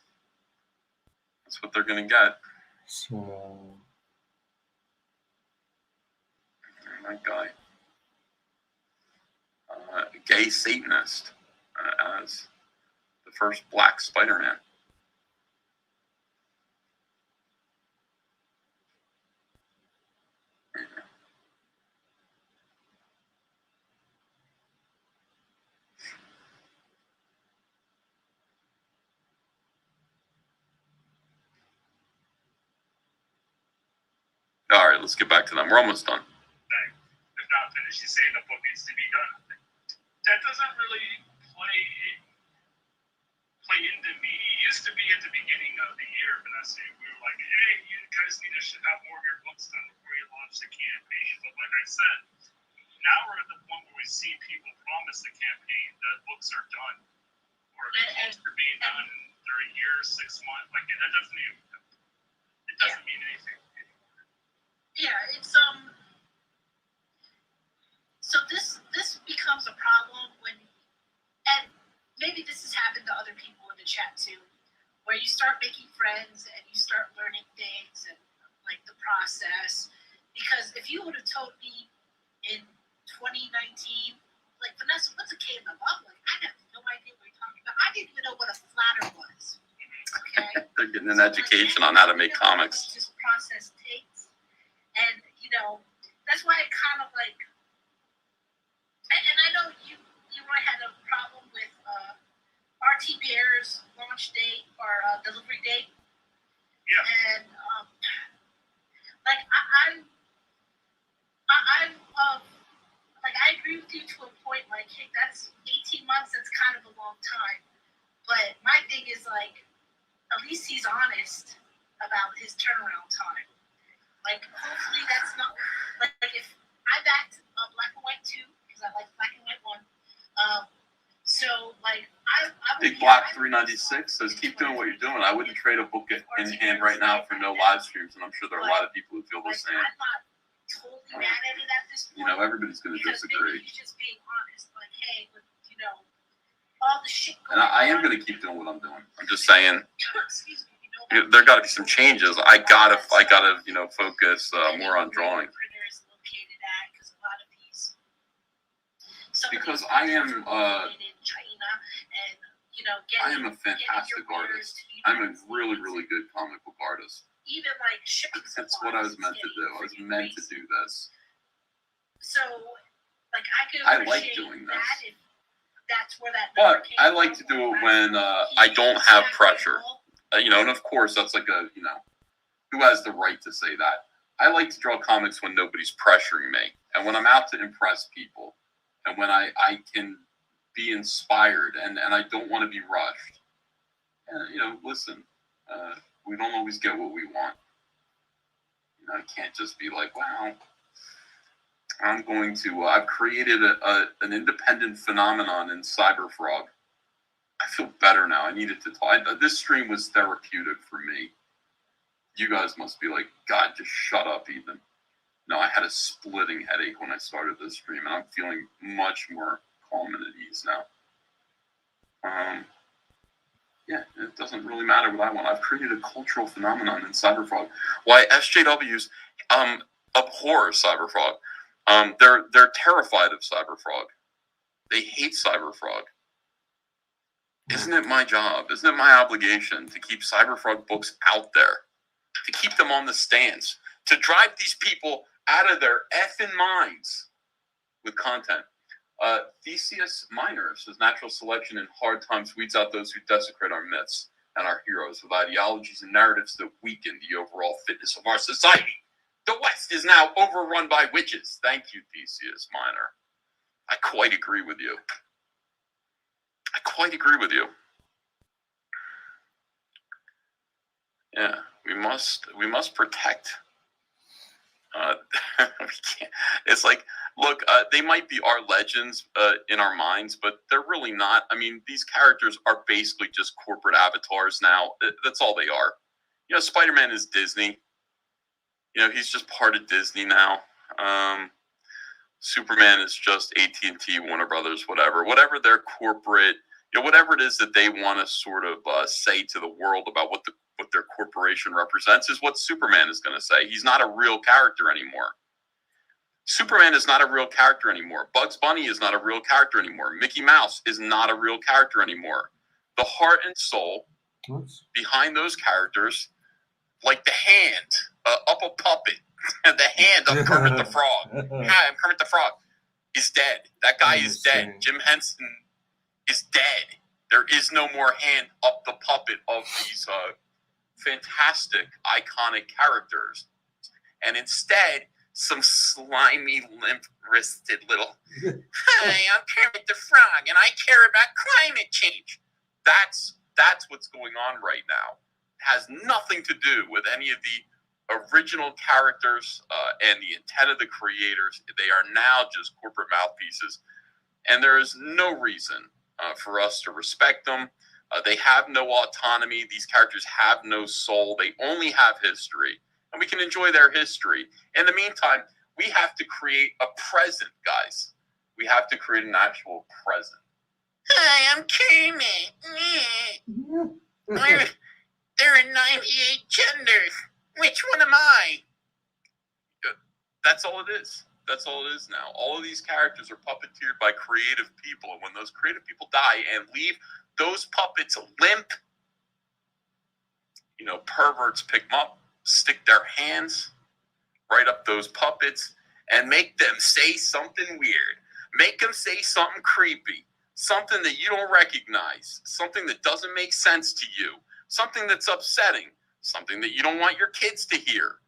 That's what they're gonna get. So That guy, gay Satanist, as the first Black Spider-Man. All right, let's get back to them. We're almost done. If not finished, you say the book needs to be done. That doesn't really play into me. It used to be at the beginning of the year, Vanessa. We were like, hey, you guys need to have more of your books done before you launch the campaign. But like I said, now we're at the point where we see people promise the campaign that books are done, or books are being done in 30 years, 6 months. Like that doesn't even, it doesn't mean anything anymore. Yeah, it's so this becomes a problem when, and maybe this has happened to other people in the chat too, where you start making friends and you start learning things and like the process. Because if you would have told me in 2019, like, Vanessa, what's a KML? I'm like, I have no idea what you're talking about. I didn't even know what a flatter was. Okay. They're getting an education on how to make comics. This process takes, and that's why it kind of like. And I know Leroy had a problem with RT Bear's launch date or delivery date. Yeah. And like I'm like I agree with you to a point. Like, hey, that's 18 months. That's kind of a long time. But my thing is like, at least he's honest about his turnaround time. Like, hopefully that's not like if I backed Black and White 2. I like Black and White 1. So like I Big Black 396 says, keep doing what you're doing. I wouldn't trade a book in hand right now for no live streams, and I'm sure there are a lot of people who feel the same. I'm not totally mad at it at this point. Everybody's going to disagree. Maybe he's just being honest. Like, hey, all the shit going on. And I am going to keep doing what I'm doing. I'm just saying. Excuse me. There got to be some changes. I gotta focus more on drawing. Because I am a fantastic artist. I'm a really, really good comic book artist. Even like shipping supplies. That's what I was meant to do. I was meant to do this. So, like, I like doing this. If that's where that. But I like to do it when I don't have pressure. And of course that's like who has the right to say that? I like to draw comics when nobody's pressuring me, and when I'm out to impress people. And when I can be inspired and I don't want to be rushed. And, listen, we don't always get what we want. I can't just be like, wow, I'm going to, I've created an independent phenomenon in Cyberfrog. I feel better now. I needed to talk. This stream was therapeutic for me. You guys must be like, God, just shut up, Ethan. No, I had a splitting headache when I started this stream, and I'm feeling much more calm and at ease now. Yeah, it doesn't really matter what I want. I've created a cultural phenomenon in Cyberfrog. Why SJWs abhor Cyberfrog. They're terrified of Cyberfrog. They hate Cyberfrog. Isn't it my job? Isn't it my obligation to keep Cyberfrog books out there? To keep them on the stands? To drive these people out of their effing minds with content. Theseus Minor says, natural selection in hard times weeds out those who desecrate our myths and our heroes with ideologies and narratives that weaken the overall fitness of our society. The West is now overrun by witches. Thank you, Theseus Minor. I quite agree with you. Yeah, we must protect. We can't. It's like, look, they might be our legends in our minds, but they're really not. I mean, these characters are basically just corporate avatars now. That's all they are. Spider-Man is Disney. He's just part of Disney now. Superman is just AT&T, Warner Brothers, whatever their corporate, whatever it is that they want to sort of say to the world about what their corporation represents is what Superman is going to say. He's not a real character anymore. Superman is not a real character anymore. Bugs Bunny is not a real character anymore. Mickey Mouse is not a real character anymore. The heart and soul behind those characters, like the hand up a puppet, and the hand of Kermit the Frog. Hi, I'm Kermit the Frog. Is dead. That guy is dead. Jim Henson is dead. There is no more hand up the puppet of these fantastic, iconic characters. And instead, some slimy, limp-wristed little, hi, I'm Kermit the Frog, and I care about climate change. That's what's going on right now. It has nothing to do with any of the original characters and the intent of the creators. They are now just corporate mouthpieces, and there is no reason for us to respect them. They have no autonomy. These characters have no soul. They only have history, and we can enjoy their history. In the meantime, we have to create a present, guys. We have to create an actual present. Hi, I'm Kermit. There are 98 genders. Which one am I? That's all it is. That's all it is now. All of these characters are puppeteered by creative people, and when those creative people die and leave those puppets limp, perverts pick them up, stick their hands right up those puppets, and make them say something weird. Make them say something creepy, something that you don't recognize, something that doesn't make sense to you, something that's upsetting, something that you don't want your kids to hear.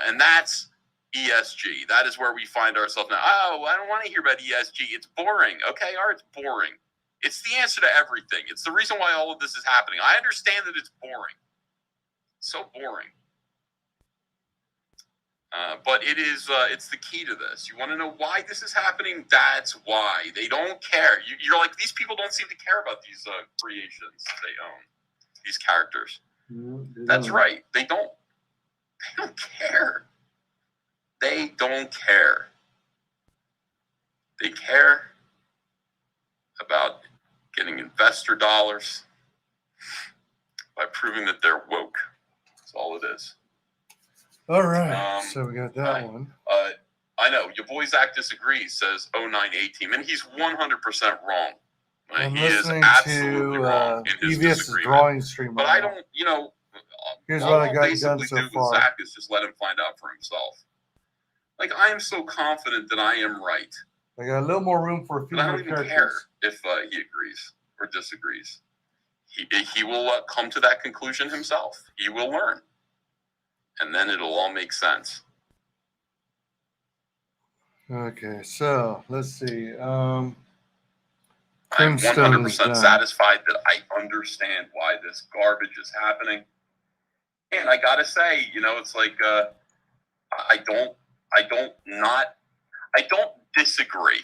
And that's ESG. That is where we find ourselves now. Oh, I don't want to hear about ESG. It's boring. Okay, it's boring. It's the answer to everything. It's the reason why all of this is happening. I understand that it's boring. So boring. But it is. It's the key to this. You want to know why this is happening? That's why. They don't care. You're like, these people don't seem to care about these creations they own. These characters. That's right. They don't. They don't care. They don't care. They care about getting investor dollars by proving that they're woke. That's all it is. All right. So we got that one. I know. Your boy Zach disagrees, says 09A team, and he's 100% wrong. I'm he is listening absolutely to wrong in his EVS's disagreement. drawing stream. But I don't, Here's all what I I'll got basically done so do with far. Zach is just let him find out for himself. Like, I am so confident that I am right. I got a little more room for a few But I more don't even characters. care if he agrees or disagrees. He will come to that conclusion himself. He will learn. And then it'll all make sense. Okay, so let's see. I'm Crimstone is 100% done. satisfied that I understand why this garbage is happening. And I gotta say, it's like I don't disagree.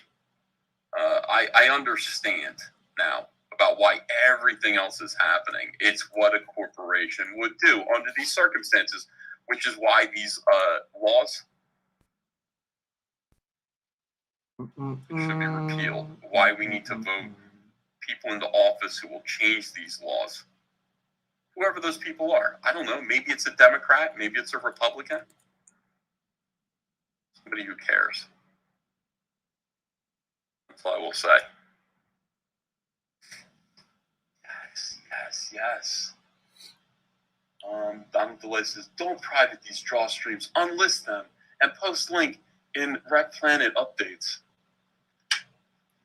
I understand now about why everything else is happening. It's what a corporation would do under these circumstances, which is why these laws should be repealed. Why we need to vote people into office who will change these laws. Whoever those people are. I don't know. Maybe it's a Democrat. Maybe it's a Republican. Somebody who cares. That's all I will say. Yes. Donald DeLay says, don't private these draw streams. Unlist them and post link in Red Planet updates.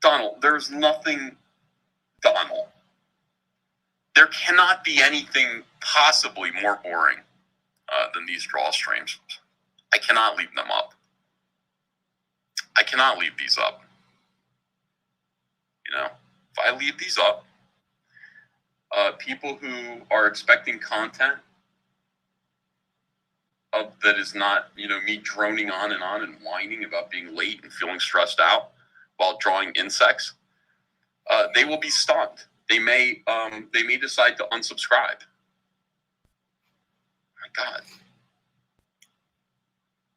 Donald, there's nothing... Donald. There cannot be anything possibly more boring than these draw streams. I cannot leave them up. I cannot leave these up. If I leave these up, people who are expecting content that is not, me droning on and whining about being late and feeling stressed out while drawing insects, they will be stunned. They may decide to unsubscribe. My God.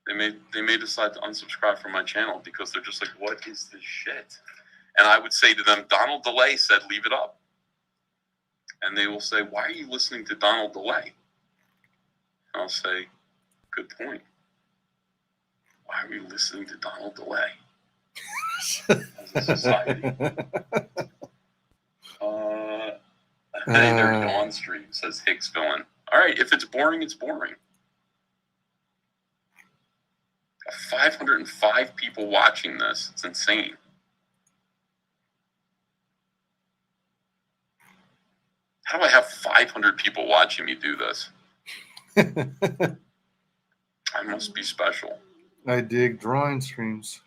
They may decide to unsubscribe from my channel because they're just like, what is this shit? And I would say to them, Donald DeLay said leave it up. And they will say, why are you listening to Donald DeLay? And I'll say, good point. Why are we listening to Donald DeLay as a society? Hey, there's Dawn Street, says Hicks villain. All right, if it's boring, it's boring. 505 people watching this. It's insane. How do I have 500 people watching me do this? I must be special. I dig drawing streams.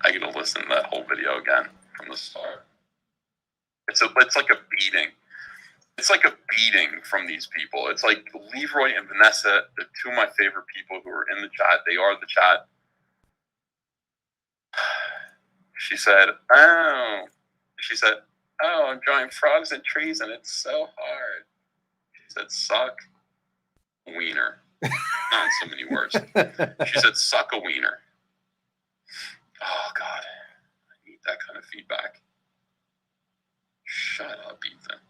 I gotta listen to that whole video again from the start. It's like a beating. It's like a beating from these people. It's like Leroy and Vanessa, the two of my favorite people who are in the chat. They are the chat. She said, oh, I'm drawing frogs and trees and it's so hard. She said, suck wiener. Not in so many words. She said, suck a wiener. Oh, God. I need that kind of feedback. Shut up, Ethan.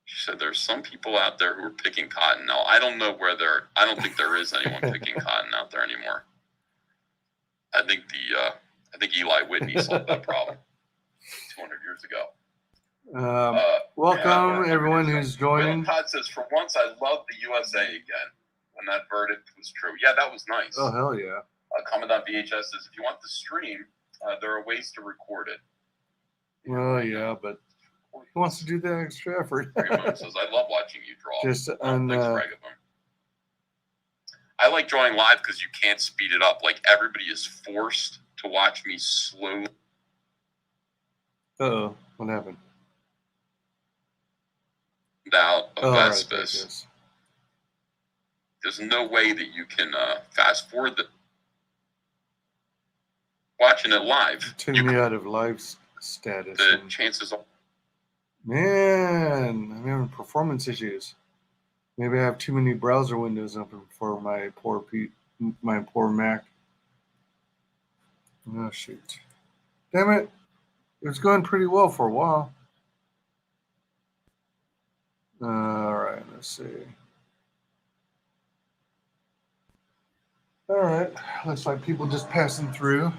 She said, there's some people out there who are picking cotton. No, I don't know where I don't think there is anyone picking cotton out there anymore. I think Eli Whitney solved that problem 200 years ago. Welcome, everyone who's joining. Todd says, for once, I love the USA again when that verdict was true. Yeah, that was nice. Oh, hell yeah. Commandant VHS says, if you want the stream, there are ways to record it. Well, yeah, but who wants to do that extra effort? Says, I love watching you draw. Just on. I like drawing live because you can't speed it up. Like, everybody is forced to watch me slowly. Uh-oh, what happened? Out of Vespis. Right, there's no way that you can fast forward watching it live. Took me out of live status. The chances are. Man, I'm having performance issues. Maybe I have too many browser windows open for my poor Mac. Oh, shoot. Damn it. It was going pretty well for a while. All right, let's see. All right, looks like people just passing through.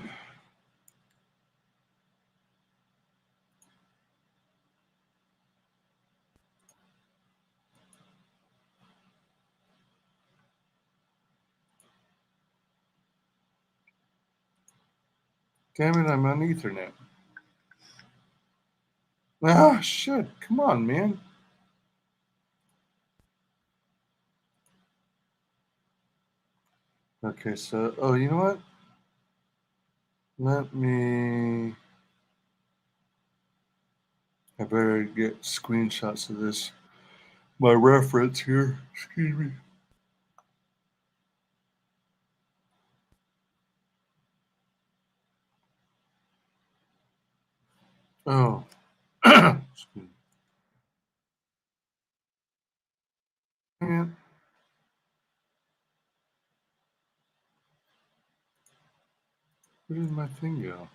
Damn it, I'm on Ethernet. Ah, shit. Come on, man. Okay, so, oh, you know what? I better get screenshots of this. My reference here. Excuse me. Oh. Excuse me. Yeah. Where did my thing go?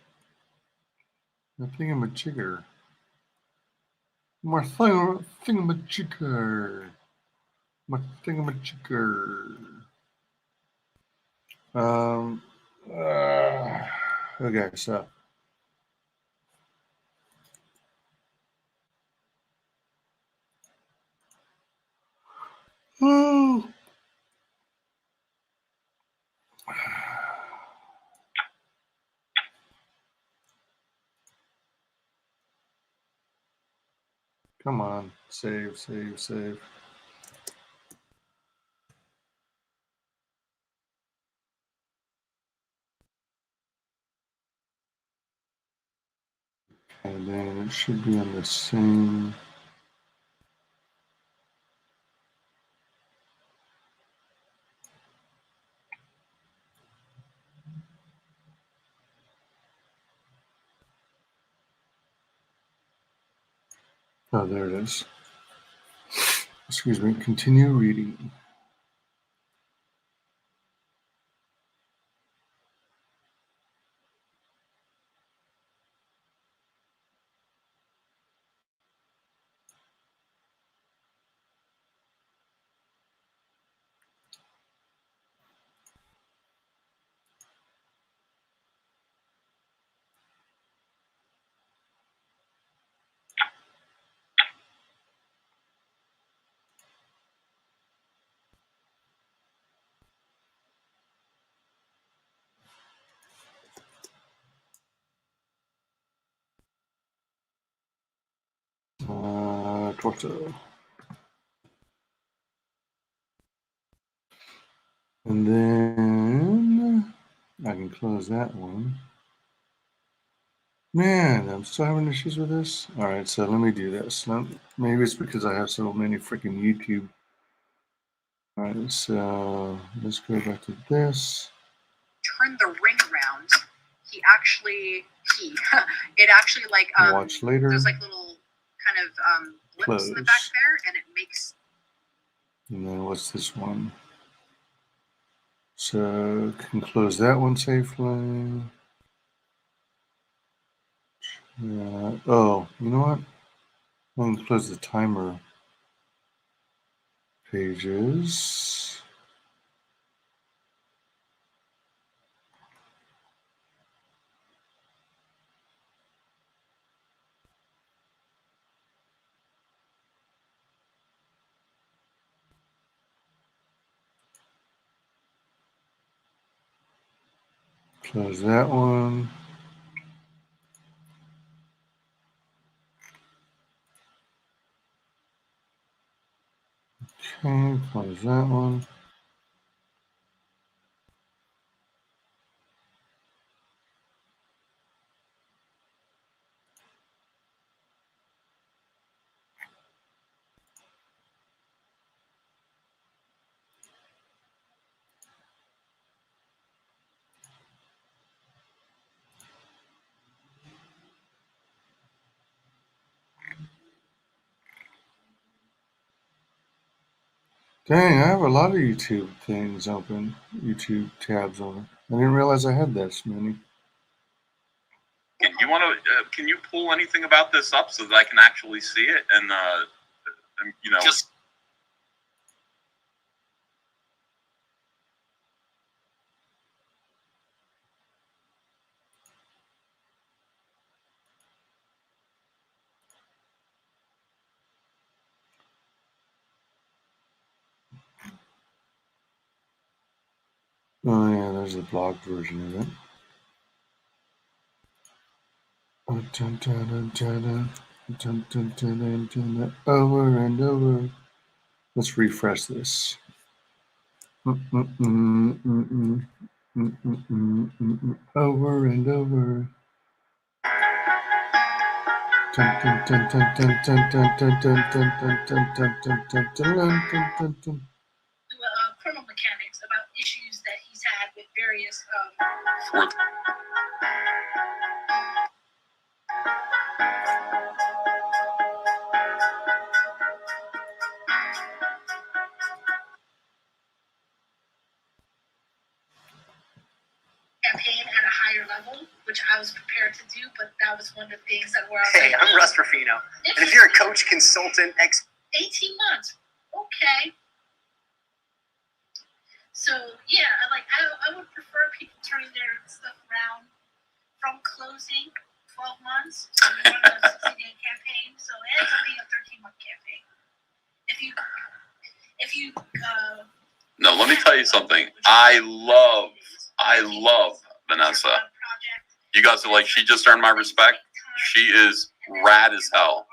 My thingamajigger. My thingamajigger. My thingamajigger. Okay, so. Oh. Come on, save. And then it should be on the same. Oh, there it is. Excuse me. Continue reading. Torso. And then I can close that one. Man, I'm still having issues with this. All right, so let me do this. Maybe it's because I have so many freaking YouTube. All right, so let's go back to this. Turn the ring around. It actually like Watch later. There's like little kind of lips in the back there, and it makes. And then what's this one? So can close that one safely. Oh, you know what? I can close the timer pages. Close that one. Okay, close that one. Dang, I have a lot of YouTube things open, YouTube tabs open. I didn't realize I had that many. You want to? Can you pull anything about this up so that I can actually see it and you know? Just. Oh yeah, there's a blocked version of it. Over and over. Let's refresh this. Over and over. Criminal mechanics about issues that he's had with various. Campaign at a higher level, which I was prepared to do, but that was one of the things that were. Hey, I'm Russ Ruffino, and if you're a coach, consultant, 18 months, okay. So yeah, I would prefer people turning their stuff around from closing 12 months. So we run a 60-day campaign, so it ends up being a 13-month campaign. If you No, let me tell you something. I love Vanessa. You guys are like, she just earned my respect. She is rad as hell.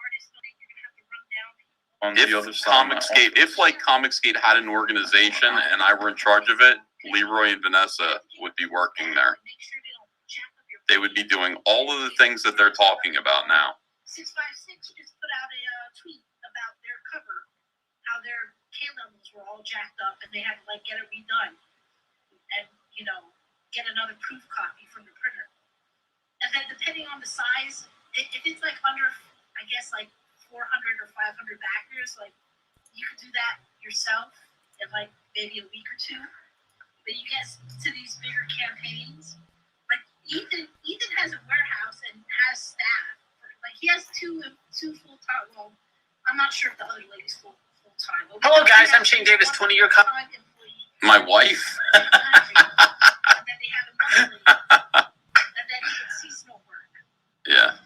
If Comicsgate had an organization and I were in charge of it, Leroy and Vanessa would be working there. They would be doing all of the things that they're talking about now. 656 just put out a tweet about their cover, how their K levels were all jacked up and they had to get it redone and get another proof copy from the printer. And then depending on the size, if it's under, I guess 4 400 or 500 backers, like you could do that yourself in like maybe a week or two. But you get to these bigger campaigns, like Ethan has a warehouse and has staff. Like he has two full time. Well, I'm not sure if the other lady's full time. Hello, guys. I'm Shane Davis, 20-year My wife. And then they have another lady, and then he gets seasonal work. Yeah.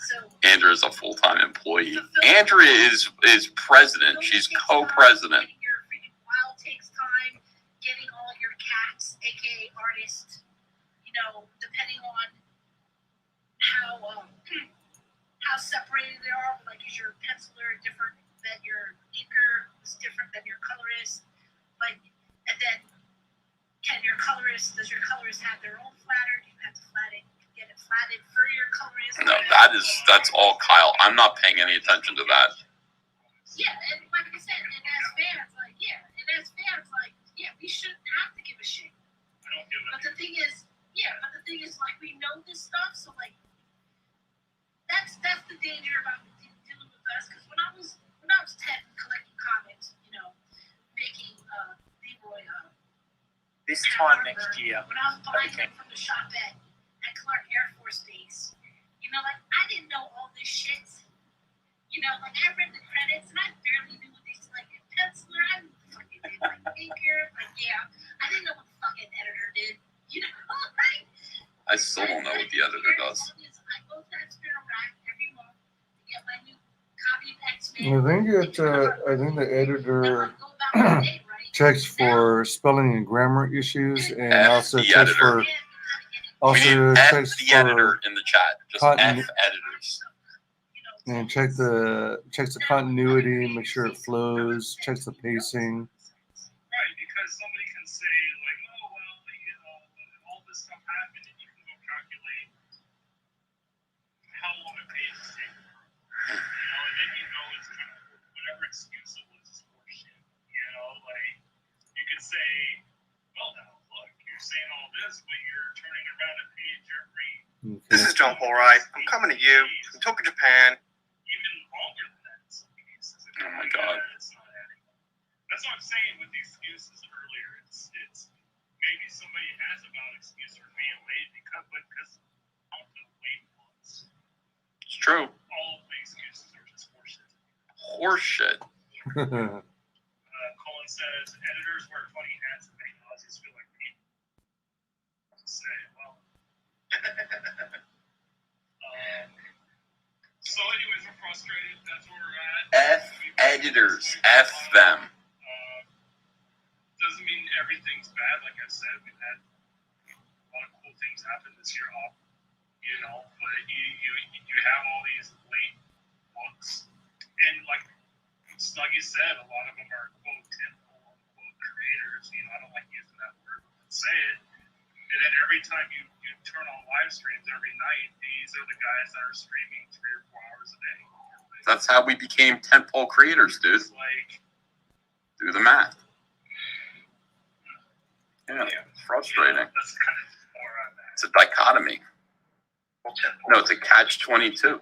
So Andrea is a full-time employee. Andrea is president. She's co-president. Getting your freaking file takes time. Getting all your cats, aka artists, depending on how separated they are. Like, is your penciler different than your inker? Is different than your colorist? Like, and then does your colorist have their own flatter? Do you have to get it flatted for your colorist? No, that's all Kyle. I'm not paying any attention to that. Yeah, and like I said, and as fans, we shouldn't have to give a shit. But the thing is, like, we know this stuff, so like, that's the danger about dealing with us. Because when I was 10, collecting comics, making Leroy. This time next year. When I was buying them from the shop at Clark Air Force Base, like, I didn't know all this shit. Like, I read the credits and I barely knew what they said. Like, penciler, I knew what the fuck they did. Like, maker, like, yeah, I didn't know what the fucking editor did. Like, I still don't know what the editor does. I go to that Sparrow Rack every month to get my new copy of X-Men. I think the editor checks for spelling and grammar issues, and also the checks editor. for We need F checks the for editor in the chat. Just F editors. and checks the continuity, make sure it flows, checks the pacing. Right, because somebody can say, like, oh, well, all this stuff happened, and you can go calculate how long a page is taking. And then it's kind of whatever excuse it was is horseshit. Like, you could say, well, now, look, you're saying all this, but you're turning around a page every... Okay. This is John Polright. I'm coming to you from Tokyo, Japan. Even longer than that in some cases. Oh my God. It's not adding up. That's what I'm saying with the excuses earlier. It's maybe somebody has a valid excuse for being late because I don't know late was. It's true. All of the excuses are just horseshit. Horseshit. Colin says editors wear funny hats and make Aussies feel like people. Say, well. So anyways, we're frustrated. That's where we're at. F editors. F them. Doesn't mean everything's bad. Like I said, we've had a lot of cool things happen this year. But you have all these late books, and like Snuggy said, a lot of them are quote unquote creators. I don't like using that word, but let's say it. And then every time you turn on live streams every night, these are the guys that are streaming 3 or 4 hours a day. That's how we became tentpole creators, dude. It's like, Do the math. Yeah, it's frustrating. That's kind of more on that. It's a dichotomy. No, it's a catch-22.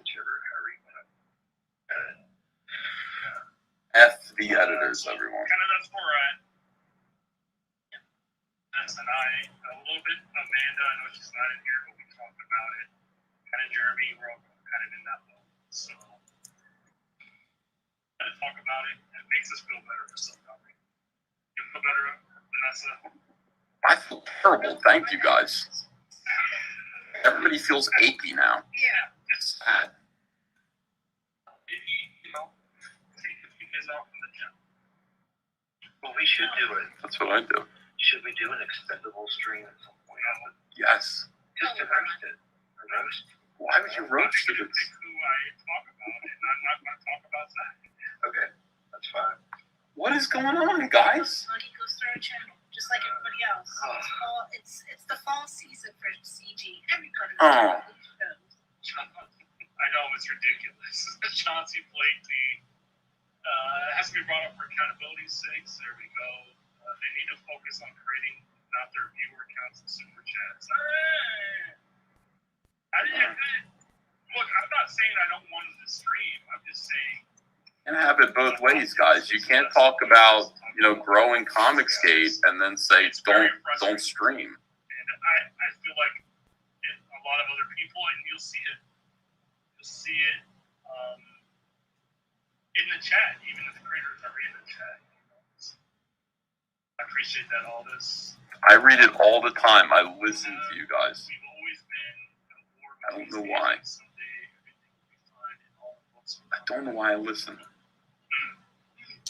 F the editors, everyone. Kind of that's where we're at. And a little bit, Amanda, I know she's not in here, but we talked about it. Kind of Jeremy, we're all kind of in that mode. So, kind of talk about it. It makes us feel better for somebody. You feel better, Vanessa? I feel terrible. Thank you, guys. Everybody feels achy now. Yeah. It's sad. Take a few days off from the gym. Well, we should do it. That's what I do. Should we do an expendable stream at some point? Yes. Just to roast it. A roast? Why would you roast I'm it? going to pick who I talk about, and I'm not going to talk about Zach. Okay, that's fine. What is going on, guys? Snuggy, go start a channel, just like everybody else. It's the fall season for CG. Everybody's Oh. doing these shows. I know, it's ridiculous. Chauncey played it has to be brought up for accountability's sake. There we go. They need to focus on creating not their viewer counts and super chats. How did you fit? Look, I'm not saying I don't want to stream. I'm just saying. And have it both ways, guys. You can't talk about, growing Comicsgate and then say don't stream. And I feel like a lot of other people, and you'll see it. You'll see it in the chat, even if the creators are in the chat. I appreciate that, all this. I read it all the time. I listen to you guys. We've always been I don't know why. I don't know why I listen.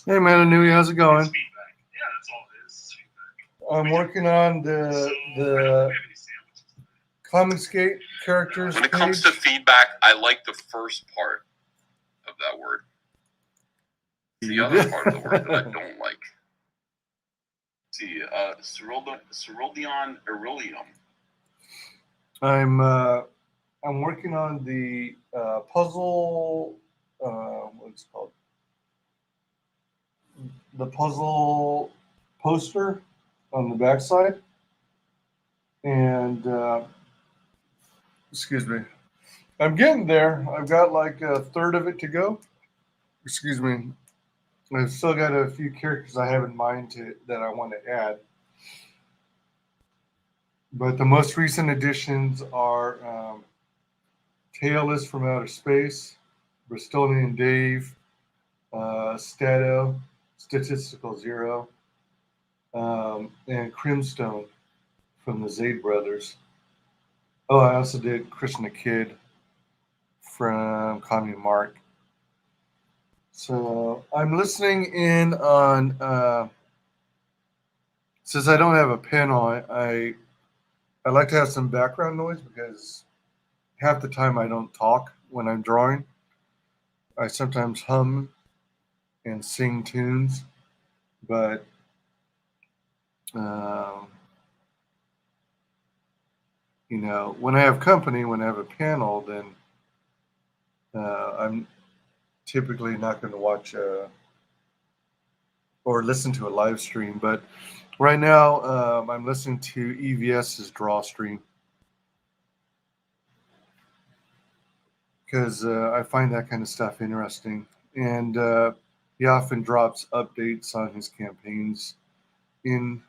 Hey, man, Anui, how's it going? Feedback. Yeah, that's all it is. Feedback. I'm working on the Comicsgate characters. When it comes to feedback, I like the first part of that word. The other part of the word that I don't like. See, Cerulean Aurelium. I'm working on the puzzle. What's it called? The puzzle poster on the backside, and excuse me, I'm getting there. I've got like a third of it to go. Excuse me. I've still got a few characters I have in mind that I want to add. But the most recent additions are Tailless from Outer Space, Bristolian Dave, Stato, Statistical Zero, and Crimstone from the Zayd Brothers. Oh, I also did Krishna Kid from Connie Mark. So I'm listening in on, since I don't have a panel, I like to have some background noise because half the time I don't talk when I'm drawing. I sometimes hum and sing tunes, but when I have company, when I have a panel, then I'm typically not going to watch or listen to a live stream. But right now, I'm listening to EVS's draw stream because I find that kind of stuff interesting. And he often drops updates on his campaigns in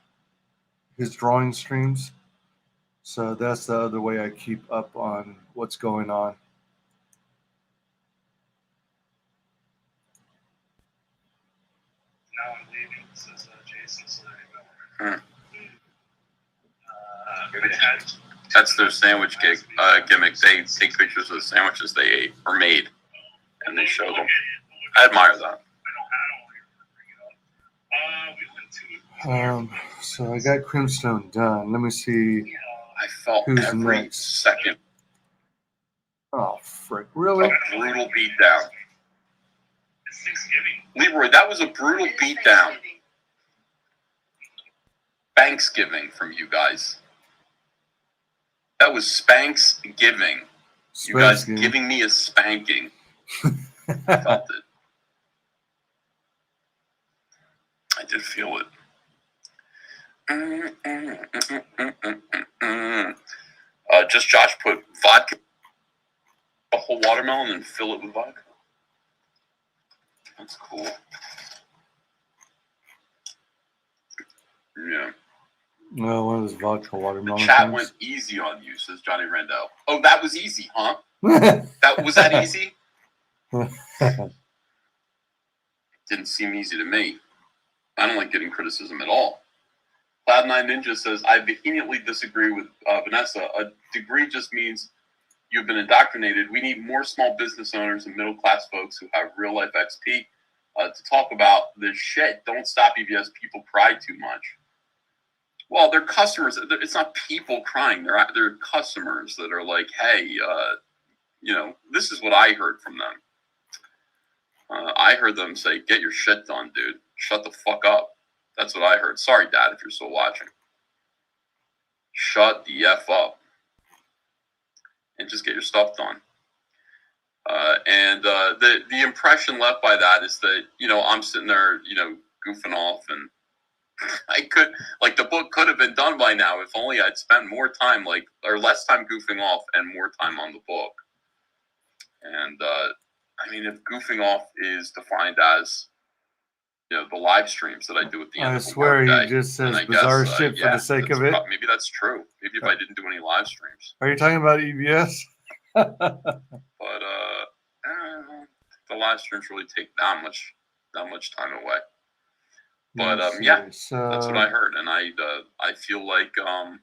his drawing streams. So that's the other way I keep up on what's going on. Now I'm leaving, says Jason, so there you go. That's their sandwich gimmick. They take pictures of the sandwiches they ate or made, and they show them. I admire that. So I got Crimstone done. Let me see. I felt who's every next. second. Oh, frick. Really? A brutal beatdown. It's Thanksgiving. Leroy, that was a brutal beatdown. Thanksgiving from you guys. That was Spanksgiving. You guys giving me a spanking. I felt it. I did feel it. Just Josh put vodka, a whole watermelon, and fill it with vodka. That's cool. Yeah. No, one of those vodka watermelon. The chat things. went easy on you, says Johnny Rendell. Oh, that was easy, huh? that easy? Didn't seem easy to me. I don't like getting criticism at all. Cloud9 Ninja says, I vehemently disagree with Vanessa. A degree just means you've been indoctrinated. We need more small business owners and middle-class folks who have real-life XP to talk about this shit. Don't stop EVS. People cry too much. Well, they're customers. It's not people crying. They're customers that are like, hey, this is what I heard from them. I heard them say, get your shit done, dude. Shut the fuck up. That's what I heard. Sorry, Dad, if you're still watching. Shut the F up. And just get your stuff done. And the impression left by that is that, I'm sitting there, goofing off, and the book could have been done by now if only I'd spent more time, or less time goofing off and more time on the book. And I mean, if goofing off is defined as, you know, the live streams that I do at the end I of a swear workday, he just then says I bizarre guess, shit for yeah, the sake that's of it. maybe that's true. Maybe if I didn't do any live streams. Are you talking about EBS? But the live streams really take that much time away. But yeah, so that's what I heard, and I feel like I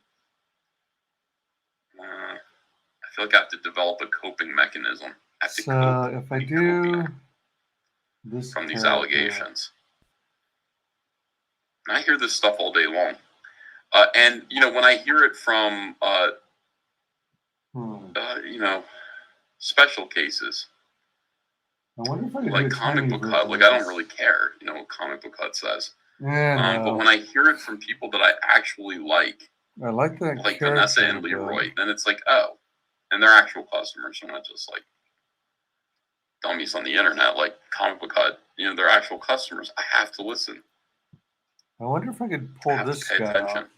feel like I have to develop a coping mechanism. I have to cope if I with do coping this from these character, allegations, and I hear this stuff all day long. And you know, when I hear it from you know, special cases, I wonder if I could like do a comic tiny book version hut, of like I don't this. really care, you know, what comic book hut says. Yeah, But when I hear it from people that I actually like I like that like character, Vanessa and Leroy, then it's like, oh, and they're actual customers, they're not just like dummies on the internet, like comic book hut. You know, they're actual customers. I have to listen. I wonder if I could pull I have this to pay guy attention. out.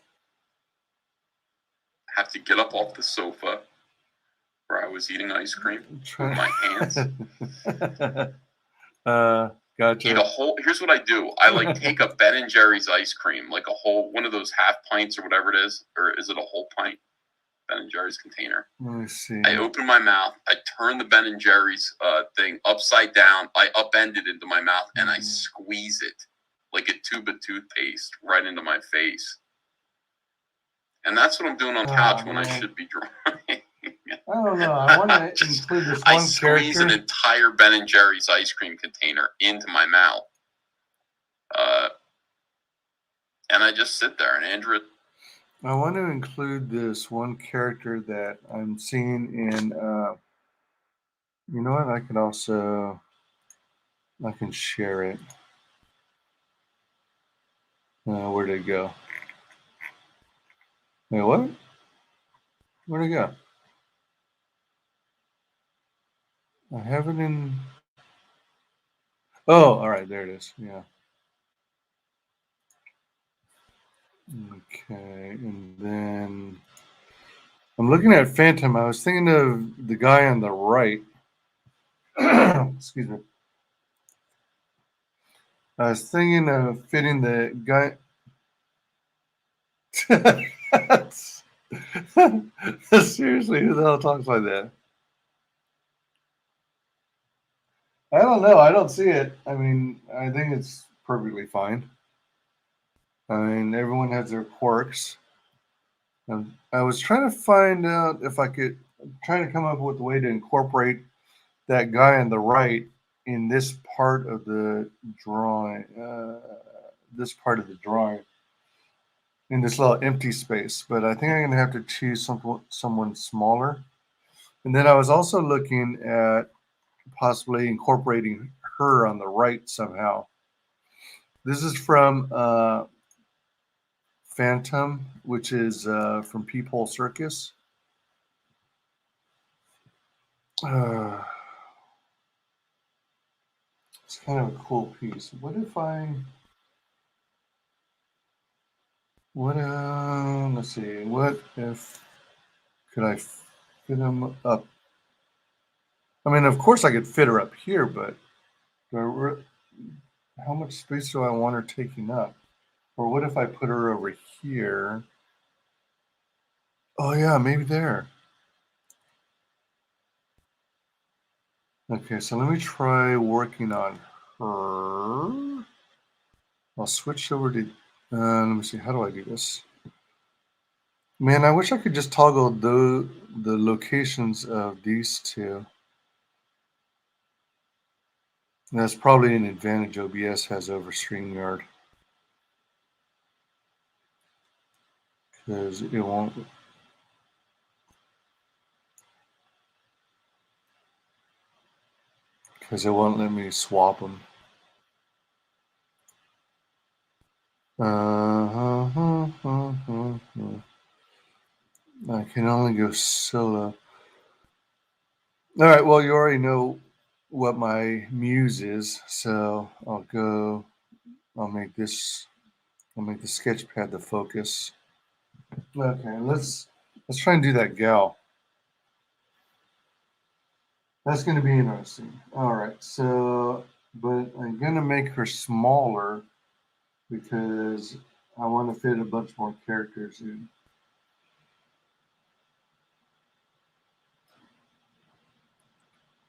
I have to get up off the sofa where I was eating ice cream with my hands. Gotcha. Eat a whole. Here's what I do. I like take a Ben and Jerry's ice cream, like a whole one of those half pints or whatever it is, or is it a whole pint? Ben and Jerry's container. Let me see. I open my mouth. I turn the Ben and Jerry's thing upside down. I upend it into my mouth and I squeeze it like a tube of toothpaste right into my face. And that's what I'm doing on couch when I should be drawing. I don't know. I want to include this I one squeeze character. an entire Ben and Jerry's ice cream container into my mouth. And I just sit there and Andrew. I want to include this one character that I'm seeing in. You know what? I can share it. Where'd it go? Wait, what? Where'd it go? I have it in. Oh, all right, there it is. Yeah. Okay, and then I'm looking at Phantom. I was thinking of the guy on the right. Excuse me. I was thinking of fitting the guy. Seriously, who the hell talks like that? I don't know. I don't see it. I mean, I think it's perfectly fine. I mean, everyone has their quirks. I was trying to find out if I could, trying to come up with a way to incorporate that guy on the right in this part of the drawing. In this little empty space, but I think I'm going to have to choose someone smaller. And then I was also looking at possibly incorporating her on the right somehow. This is from Phantom, which is from Peephole Circus. It's kind of a cool piece. What if I... let's see. What if... Could I fit him up? I mean, of course I could fit her up here, but how much space do I want her taking up? Or what if I put her over here? Oh yeah, maybe there. Okay, so let me try working on her. I'll switch over to, let me see, how do I do this? Man, I wish I could just toggle the locations of these two. That's probably an advantage OBS has over StreamYard. Because it won't. Because it won't let me swap them. I can only go solo. All right, well, you already know what my muse is, so I'll make the sketch pad the focus. Okay, let's try and do that gal. That's going to be interesting. All right, so, but I'm going to make her smaller because I want to fit a bunch more characters in.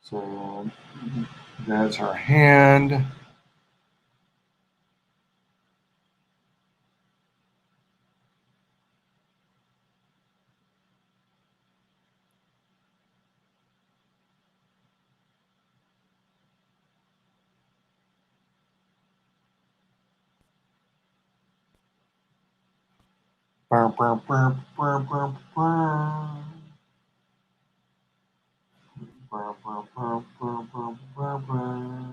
So that's her hand. Burr, burr, burr, burr, burr, burr. Burr, burr, burr, burr, burr, burr, burr.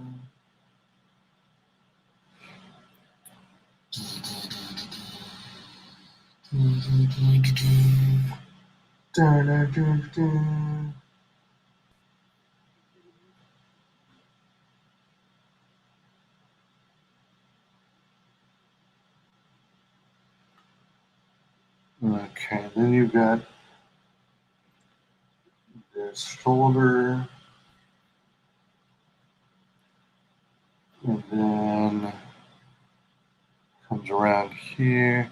Da, da, da, da. Okay, then you've got this shoulder, and then comes around here.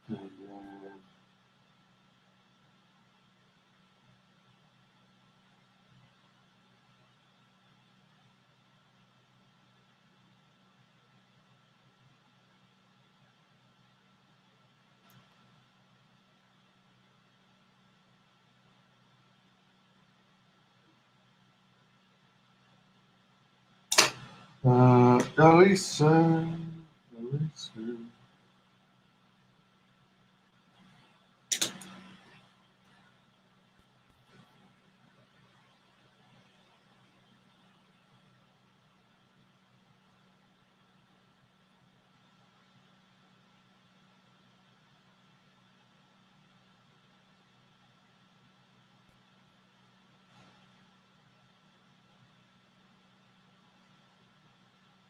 And then Elisa.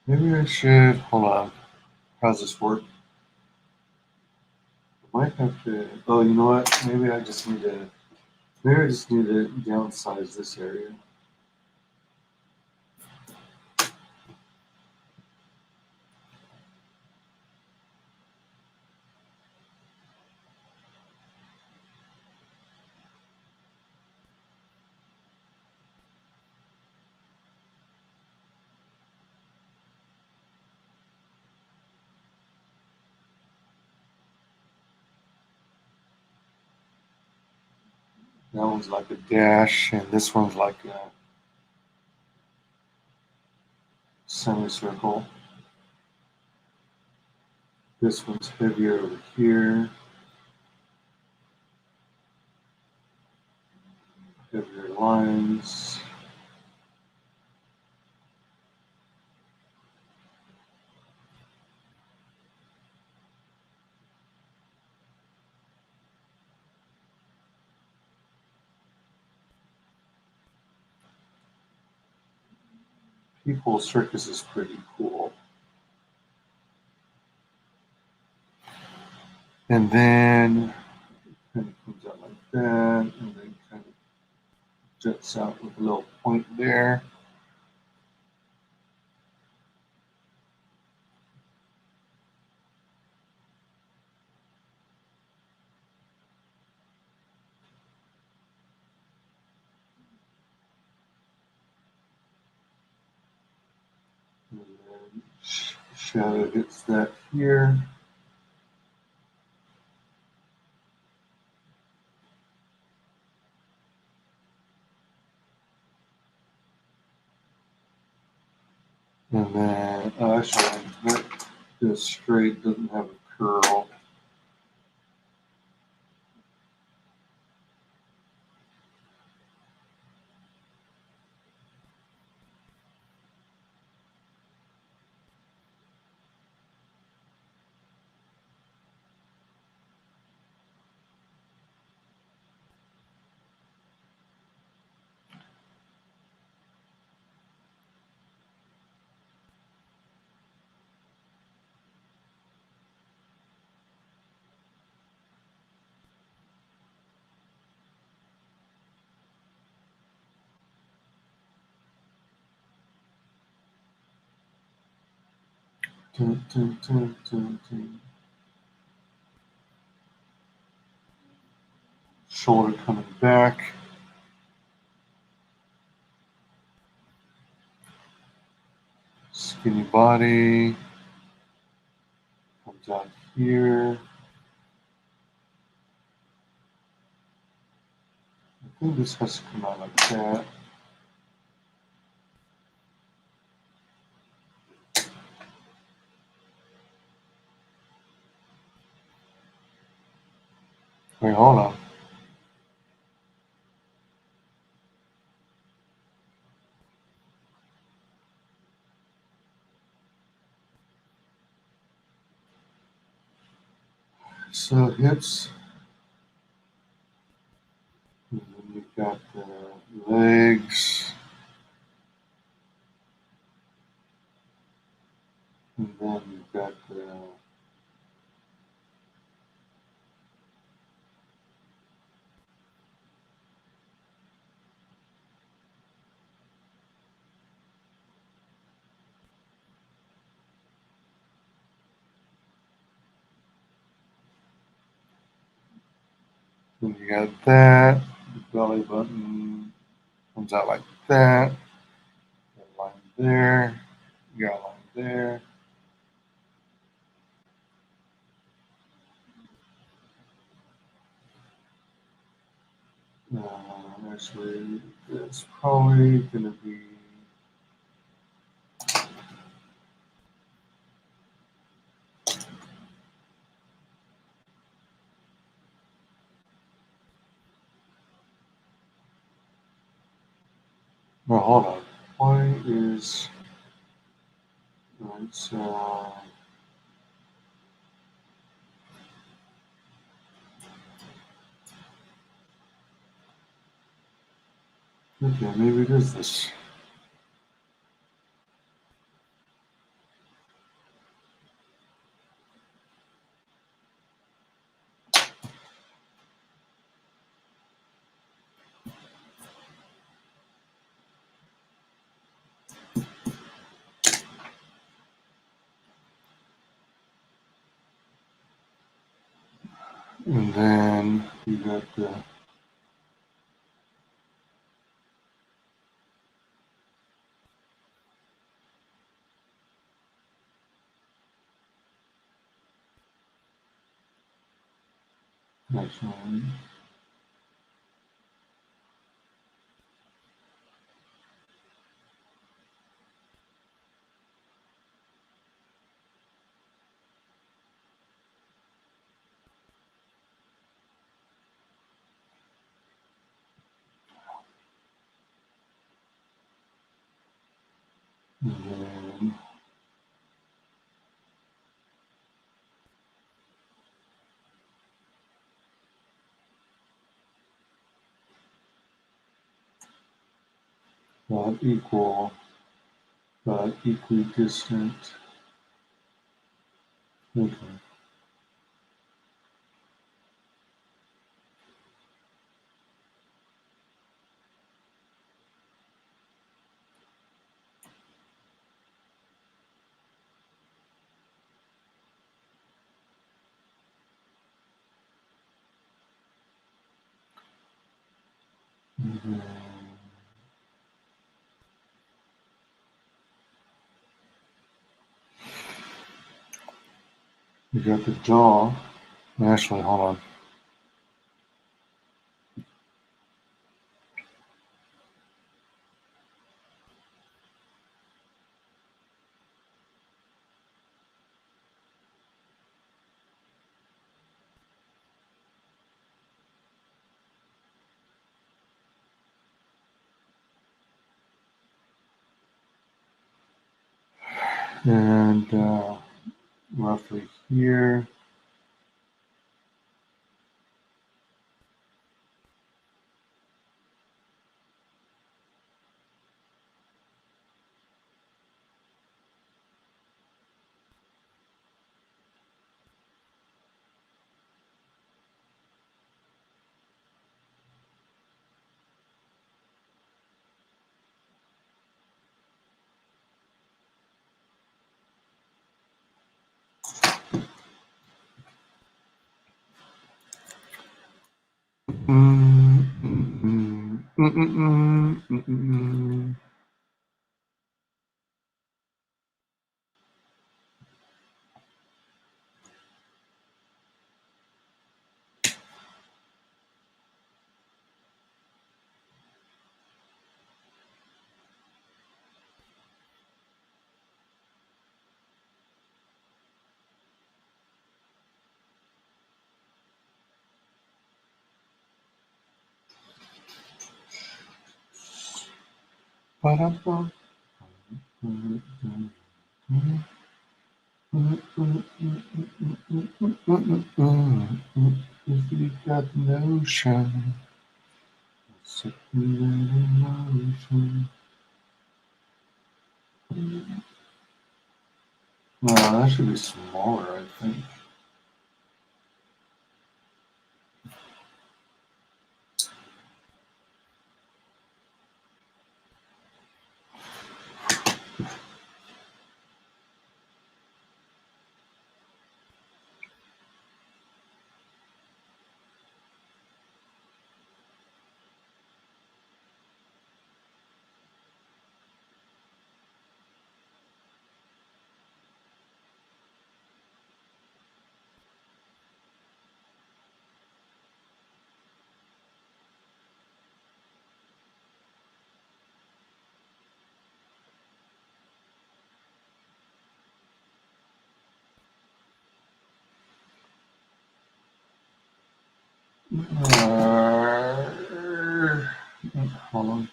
Maybe I should, hold on. How's this work? I might have to, oh, you know what? Maybe I just need to downsize this area. That one's like a dash, and this one's like a semicircle. This one's heavier over here. Heavier lines. People's Circus is pretty cool. And then kind of comes out like that, and then kind of juts out with a little point there. And then shadow hits that here. And then, actually, this straight doesn't have a curl. Dun, dun, dun, dun, dun. Shoulder coming back. Skinny body. Comes out here. I think this has to come out like that. Wait, hold on. So hips. And then you've got the legs. And then you've got the then you got that. The belly button comes out like that. You got a line there. You got a line there. Actually, it's probably going to be no, hold on. Why is it's okay, maybe it is this. And then you got the next one. And then not equal, but equidistant. Okay. And then you got the jaw. Actually, hold on. And roughly here. Ba-da-ba. If you got the notion, emotion. No, that should be smaller, I think. Hold on.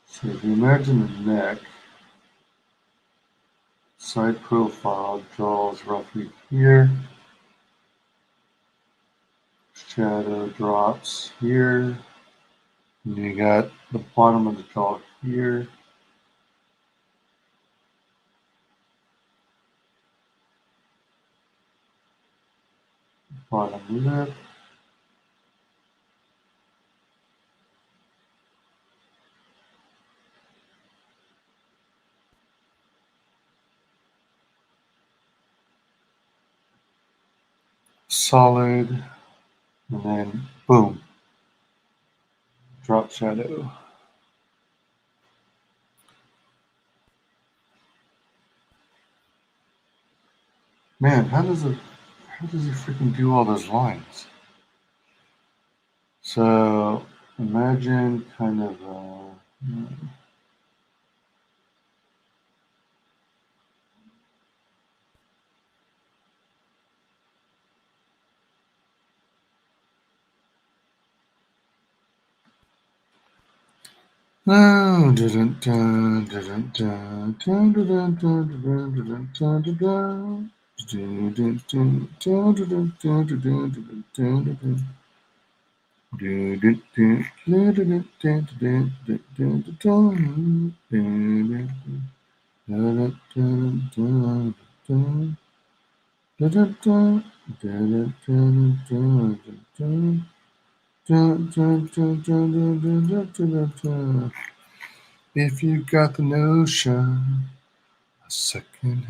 So if you imagine the neck, side profile draws roughly here, shadow drops here, and you got the bottom of the jaw here. Bottom lip. Solid, and then boom, drop shadow. Man, how does he freaking do all those lines? So imagine kind of if you got the notion, a second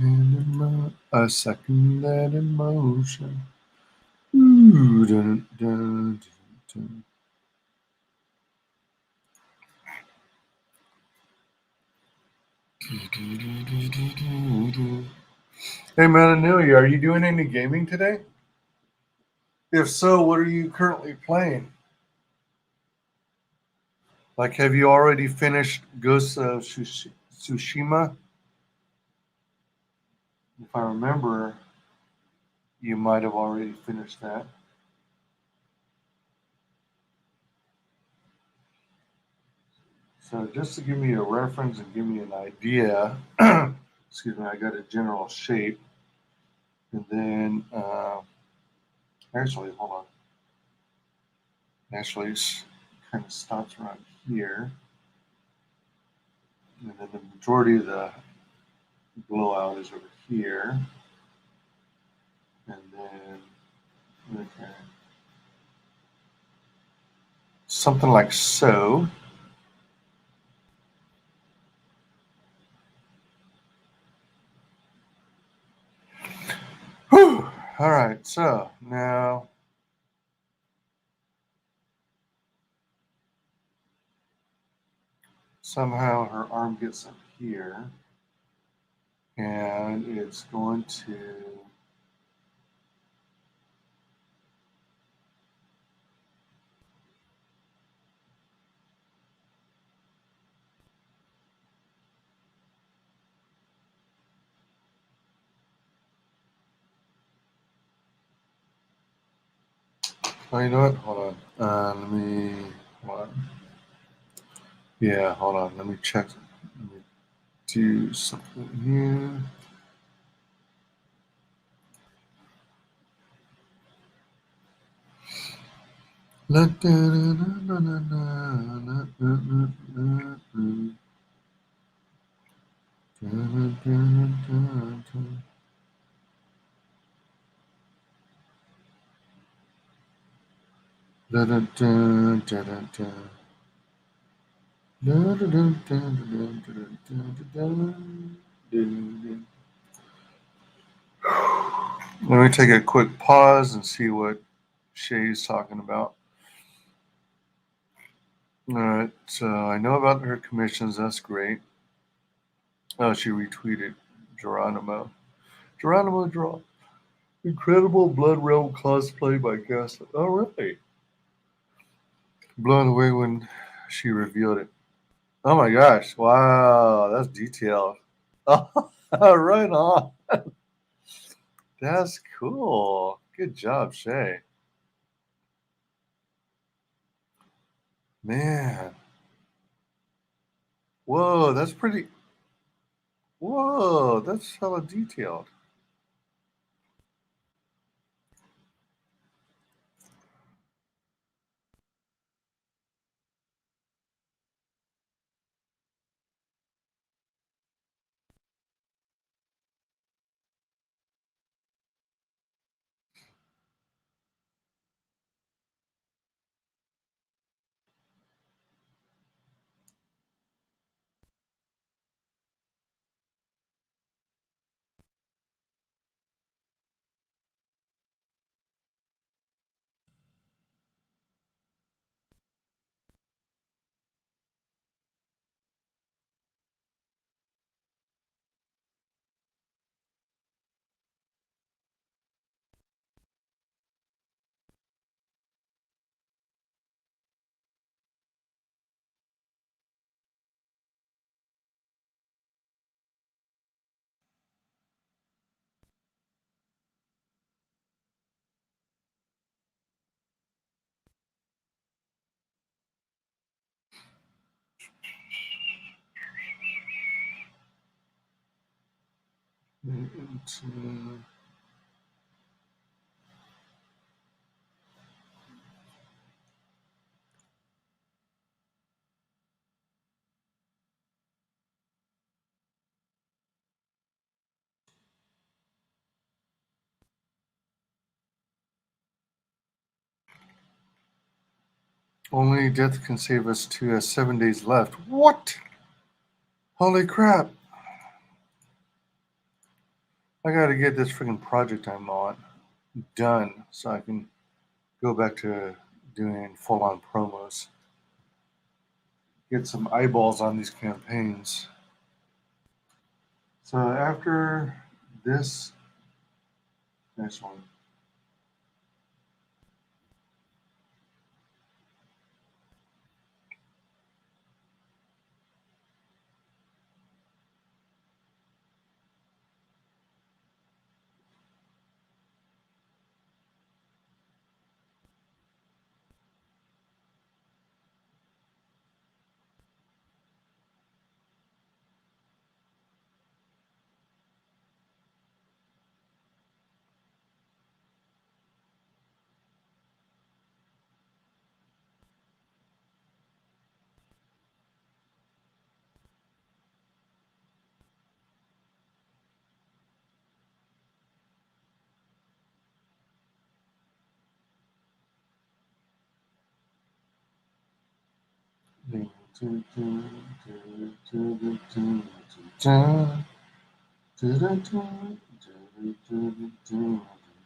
that emotion. Ooh, dun, dun, dun, dun. Hey Mananui, are you doing any gaming today? If so, what are you currently playing? Like, have you already finished Ghost of Tsushima? If I remember, you might have already finished that. So just to give me a reference and give me an idea, excuse me, I got a general shape. And then, actually, hold on. Actually, it kind of stops around here. And then the majority of the blowout is over here. And then, okay. Something like so. All right, so now somehow her arm gets up here, and it's going to oh, you know what? Hold on. Let me. Hold on. Yeah, hold on. Let me check. Let me do something here. La, da, da, da, da, da, da, da, da, da, da, da, da, da. Let me take a quick pause and see what Shay's talking about. All right, so I know about her commissions. That's great. Oh, she retweeted Geronimo. Geronimo draw. Incredible Blood Realm cosplay by Gaslit. Oh, really? Blown away when she revealed it. Oh my gosh. Wow, that's detailed. Oh, right on. That's cool. Good job, Shay. Man. Whoa, that's pretty. Whoa, that's hella detailed. Only death can save us 2 has 7 days left. What? Holy crap. I gotta get this freaking project I'm on done so I can go back to doing full on promos. Get some eyeballs on these campaigns. So after this next one,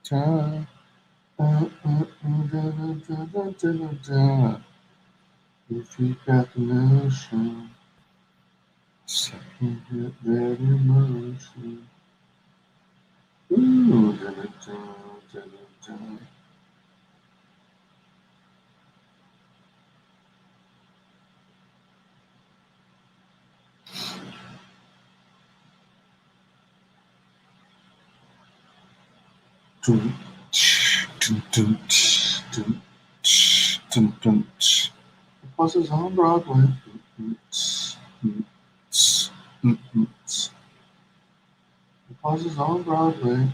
da. If you got the notion, second hit that emotion. Ooh, da da da da da da. Dun, dun, dun, dun, dun, dun. The bus is on Broadway. The bus is on Broadway.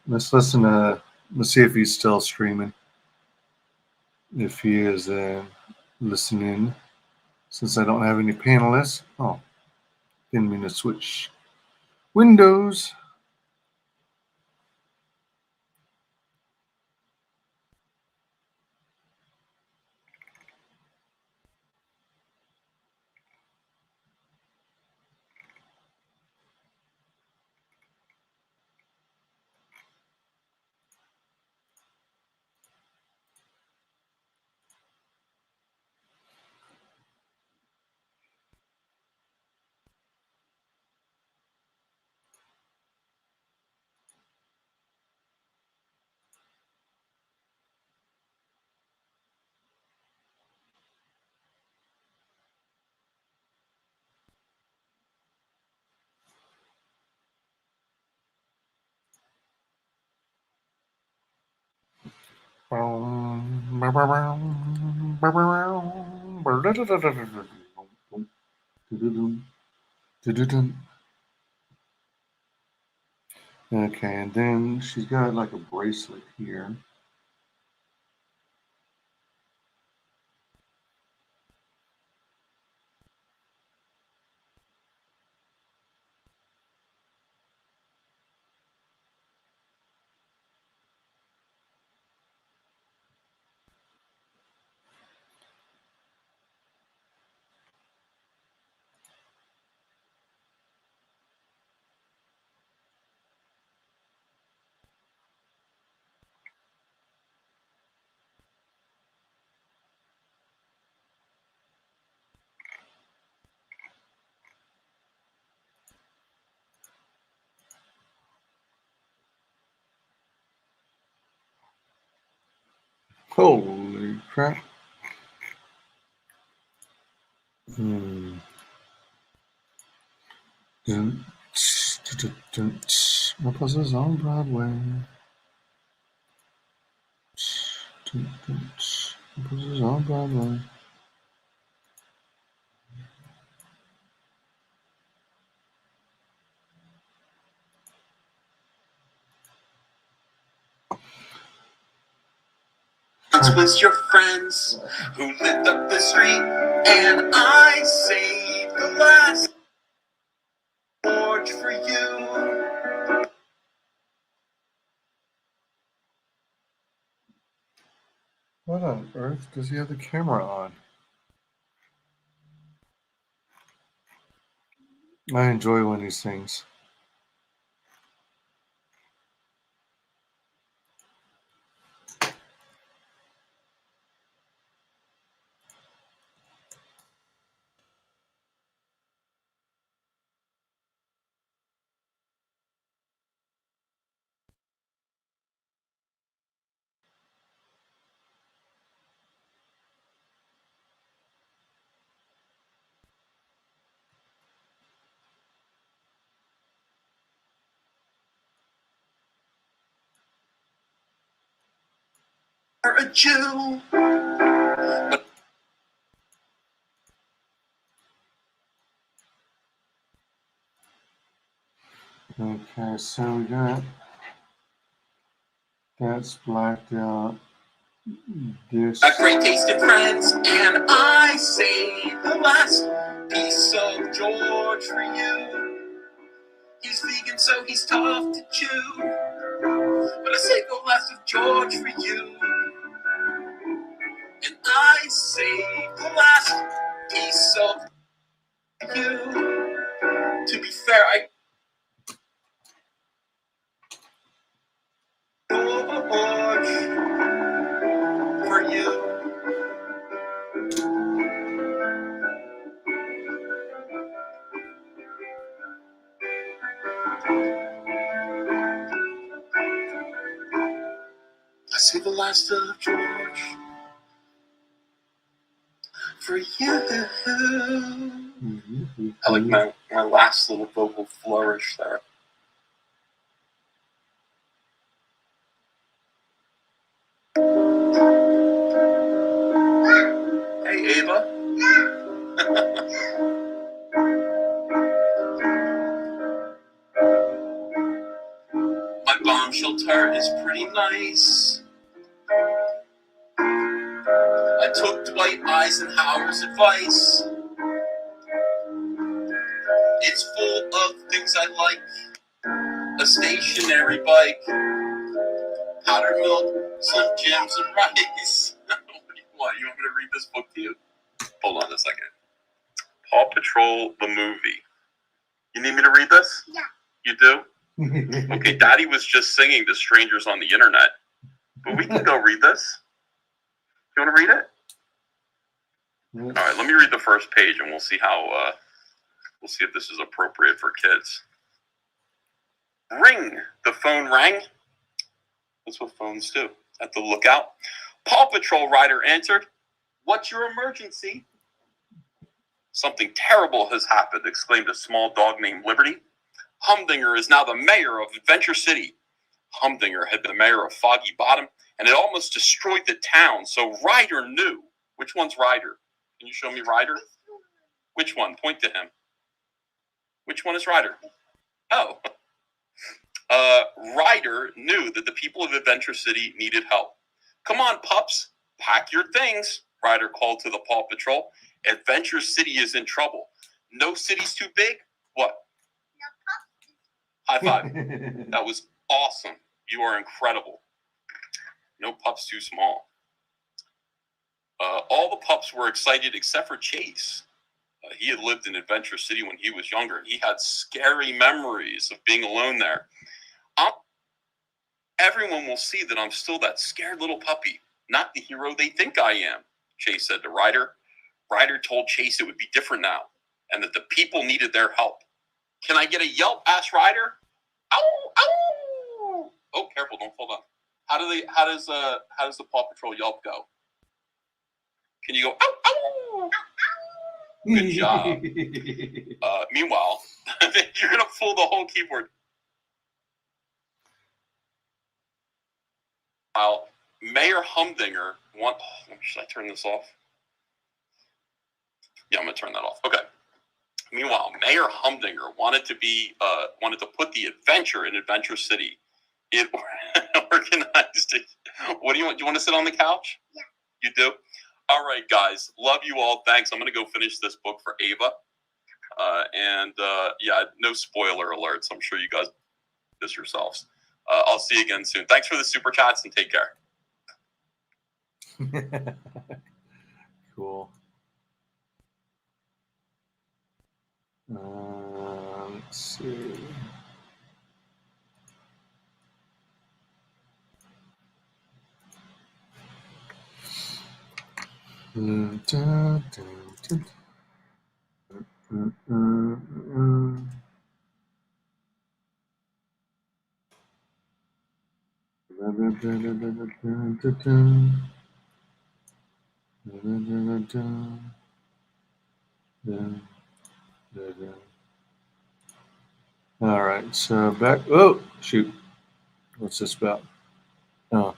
Let's listen to. Let's see if he's still streaming. If he is listening, since I don't have any panelists. Oh, didn't mean to switch windows. Okay, and then she's got like a bracelet here. Holy crap. Hmm. My plus is on Broadway. My plus is on Broadway. With your friends who lived up the street, and I saved the last porch for you. What on earth does he have the camera on? I enjoy when he sings. Or a Jew. Okay, so we got that's blacked out. This. A great taste in friends, and I say the last piece of George for you. He's vegan, so he's tough to chew. But I say the last of George for you. And I say the last piece of you. To be fair, I George for you. I say the last of George for you. I like my last little vocal flourish there. Hey, Ava. My bomb shelter is pretty nice. I took Dwight Eisenhower's advice. It's full of things I like. A stationary bike, powdered milk, some jams and rice. What, you want me to read this book to you? Hold on a second. Paw Patrol, the movie. You need me to read this? Yeah. You do? Okay, Daddy was just singing to strangers on the internet. But we can go read this. You want to read it? All right, let me read the first page and we'll see how, we'll see if this is appropriate for kids. Ring! The phone rang. That's what phones do. At the lookout. Paw Patrol rider answered. What's your emergency? Something terrible has happened, exclaimed a small dog named Liberty. Humdinger is now the mayor of Adventure City. Humdinger had been the mayor of Foggy Bottom and had almost destroyed the town, so Ryder knew. Which one's Ryder? Can you show me Ryder? Which one? Point to him. Which one is Ryder? Oh. Ryder knew that the people of Adventure City needed help. Come on, pups. Pack your things, Ryder called to the Paw Patrol. Adventure City is in trouble. No city's too big? What? High five. That was awesome. You are incredible. No pups too small. All the pups were excited except for Chase. He had lived in Adventure City when he was younger, and he had scary memories of being alone there. Everyone will see that I'm still that scared little puppy, not the hero they think I am, Chase said to Ryder. Ryder told Chase it would be different now, and that the people needed their help. Can I get a yelp? Asked Ryder. Ow! Ow! Oh, careful! Don't fall down. How does the Paw Patrol yelp go? Can you go? Ow! Ow! Good job. Meanwhile, you're gonna fool the whole keyboard. Mayor Humdinger should I turn this off? Yeah, I'm gonna turn that off. Okay. Meanwhile, Mayor Humdinger wanted to put the adventure in Adventure City. It organized it. What do you want? Do you want to sit on the couch? Yeah. You do? All right, guys. Love you all. Thanks. I'm gonna go finish this book for Ava. Yeah, no spoiler alerts. I'm sure you guys do this yourselves. I'll see you again soon. Thanks for the super chats and take care. Cool. Let's see. All right, so back. Oh, shoot. What's this about? Oh.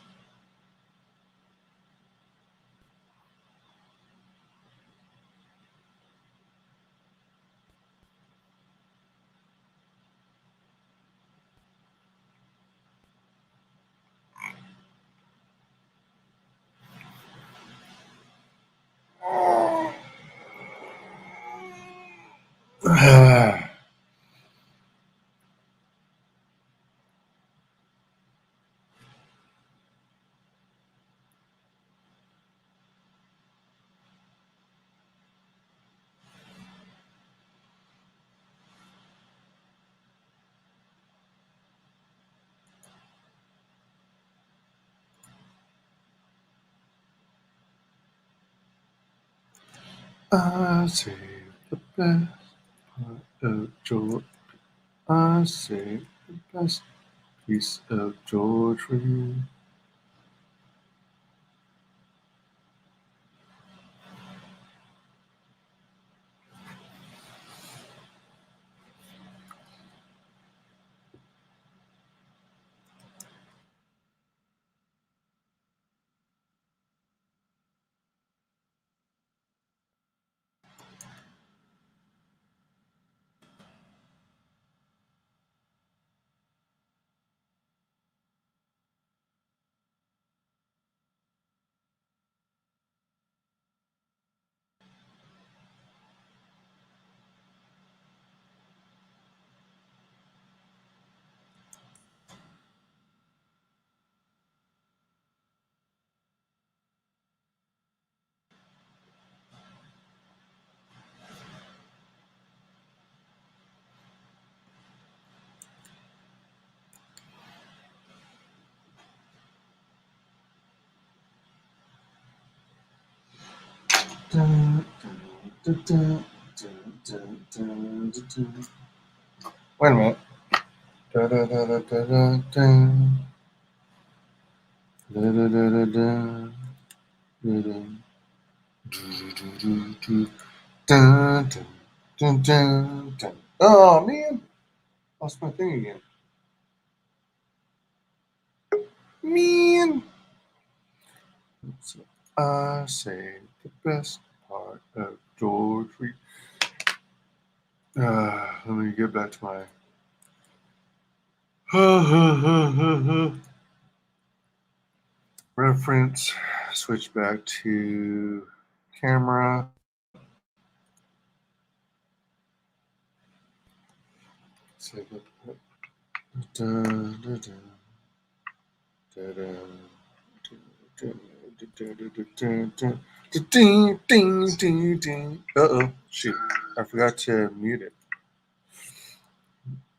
I say the best part of George. I say the best piece of George for you. Dun, dun, dun, dun, dun, dun, dun, dun. Wait a minute. Da, da, da, da, da, da, da. Da, da, da, da, da. Da, da. Do, do, do, do. Dun, dun, dun, dun, dun. Oh man, lost my thing again. Man. So I say the best part of George. Let me get back to my. Reference. Switch back to camera. Say the. Da, da, da, da, da. Ding, ding, ding, ding. Uh-oh, shoot. I forgot to mute it.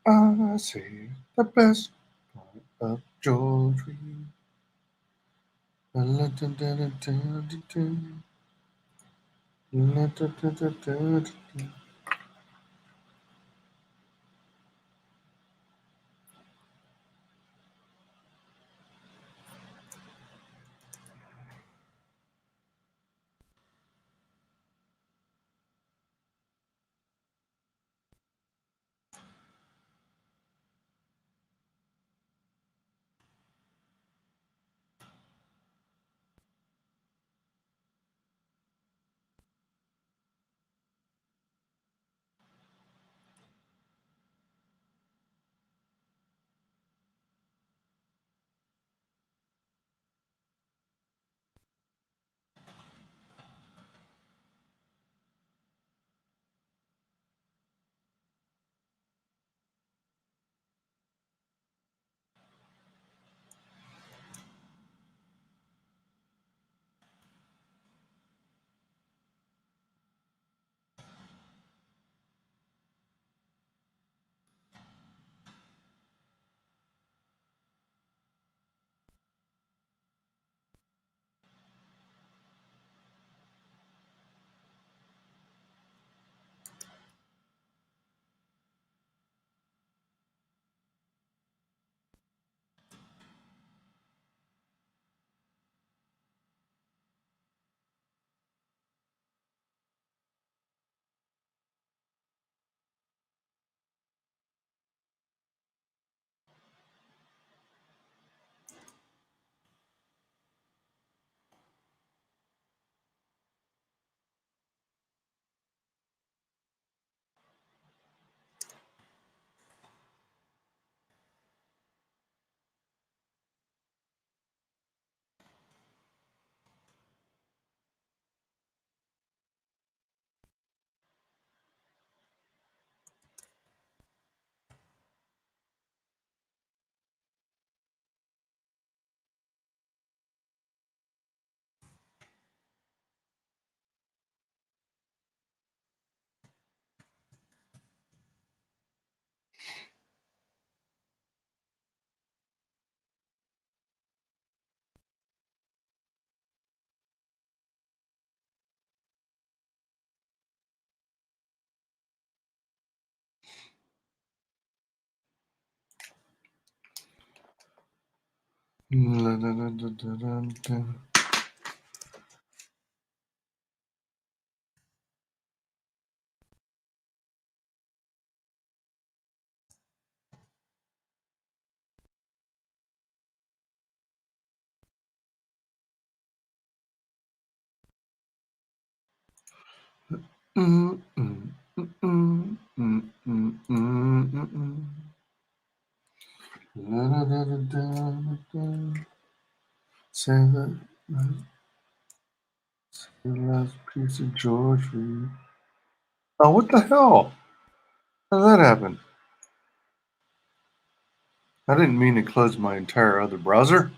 I say the best part of George for you. Say that the last piece of George for you. Oh, what the hell? How did that happen? I didn't mean to close my entire other browser.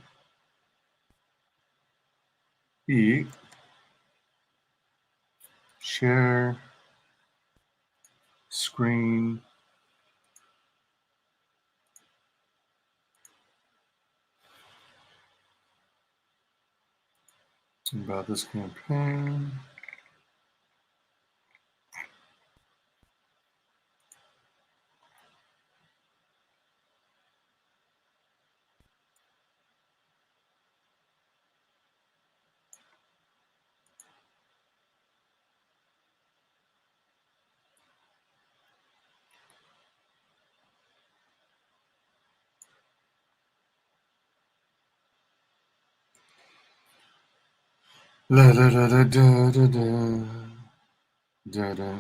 Share screen. About this campaign. La da da da da da da da da.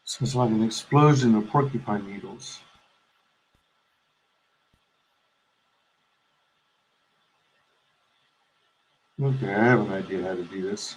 So it's like an explosion of porcupine needles. Okay, I have an idea how to do this.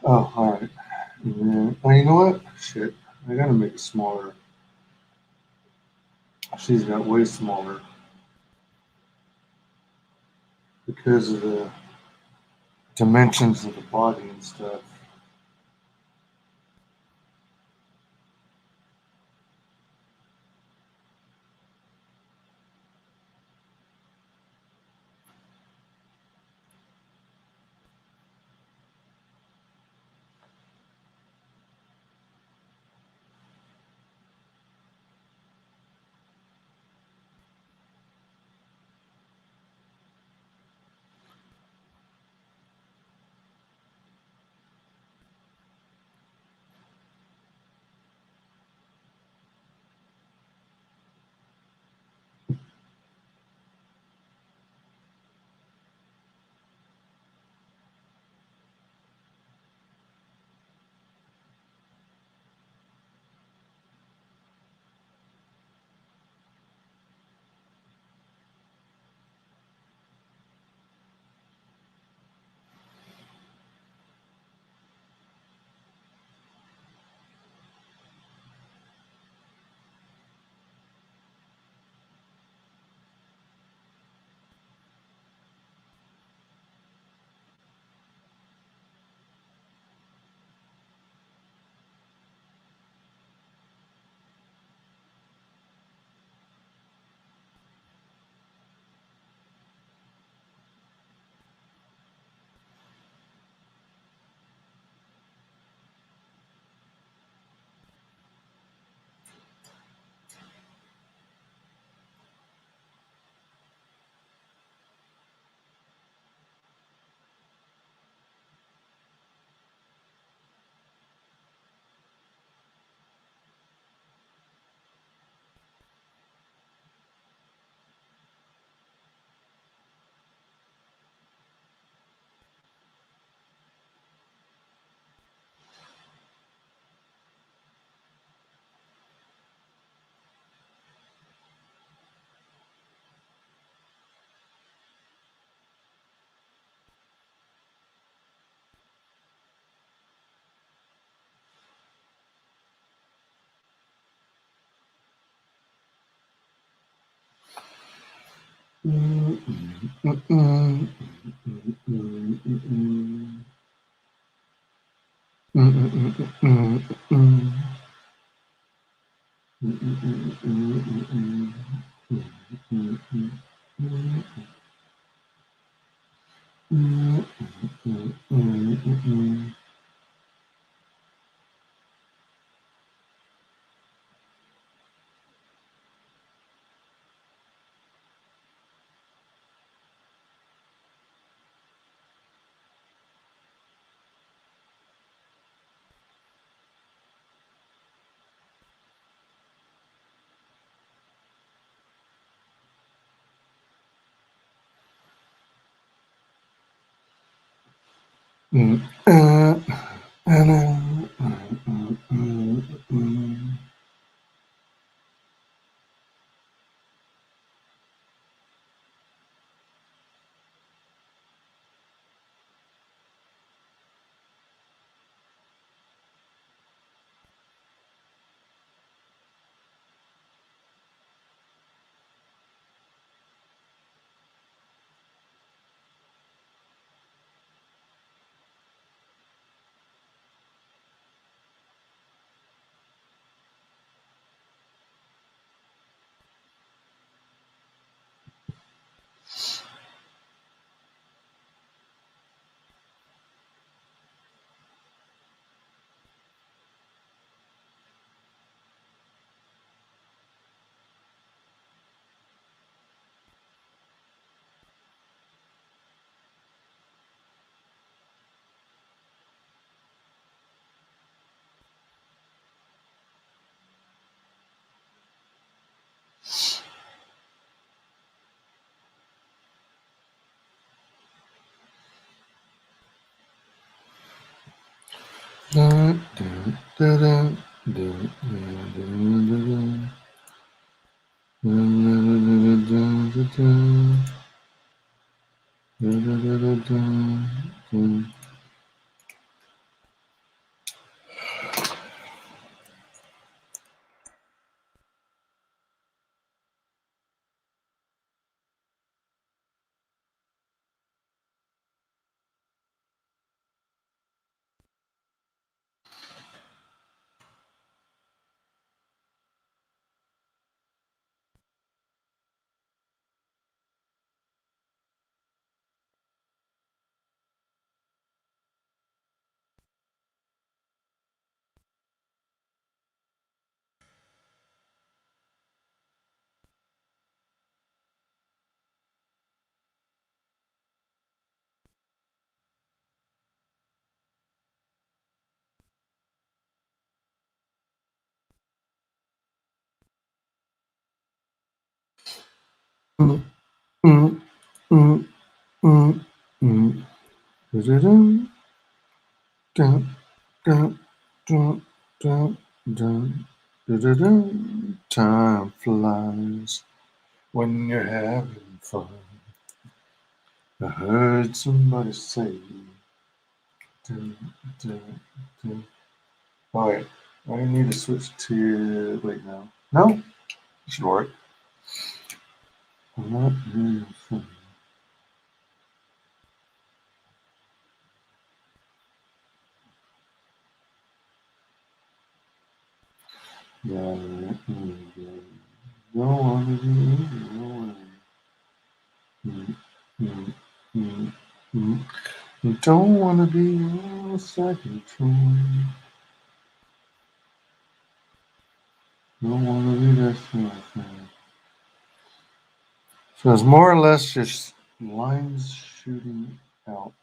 Oh, all right. And then, oh, you know what? Shit, I gotta make it smaller. She's got way smaller because of the dimensions of the body and stuff. Time flies when you're having fun. I heard somebody say. Oh, wait. I need to switch to. Wait, no. No? It should work. I'm not really sure. Don't wanna be don't wanna be your second choice. Don't wanna be that sort of thing. So it's more or less just lines shooting out.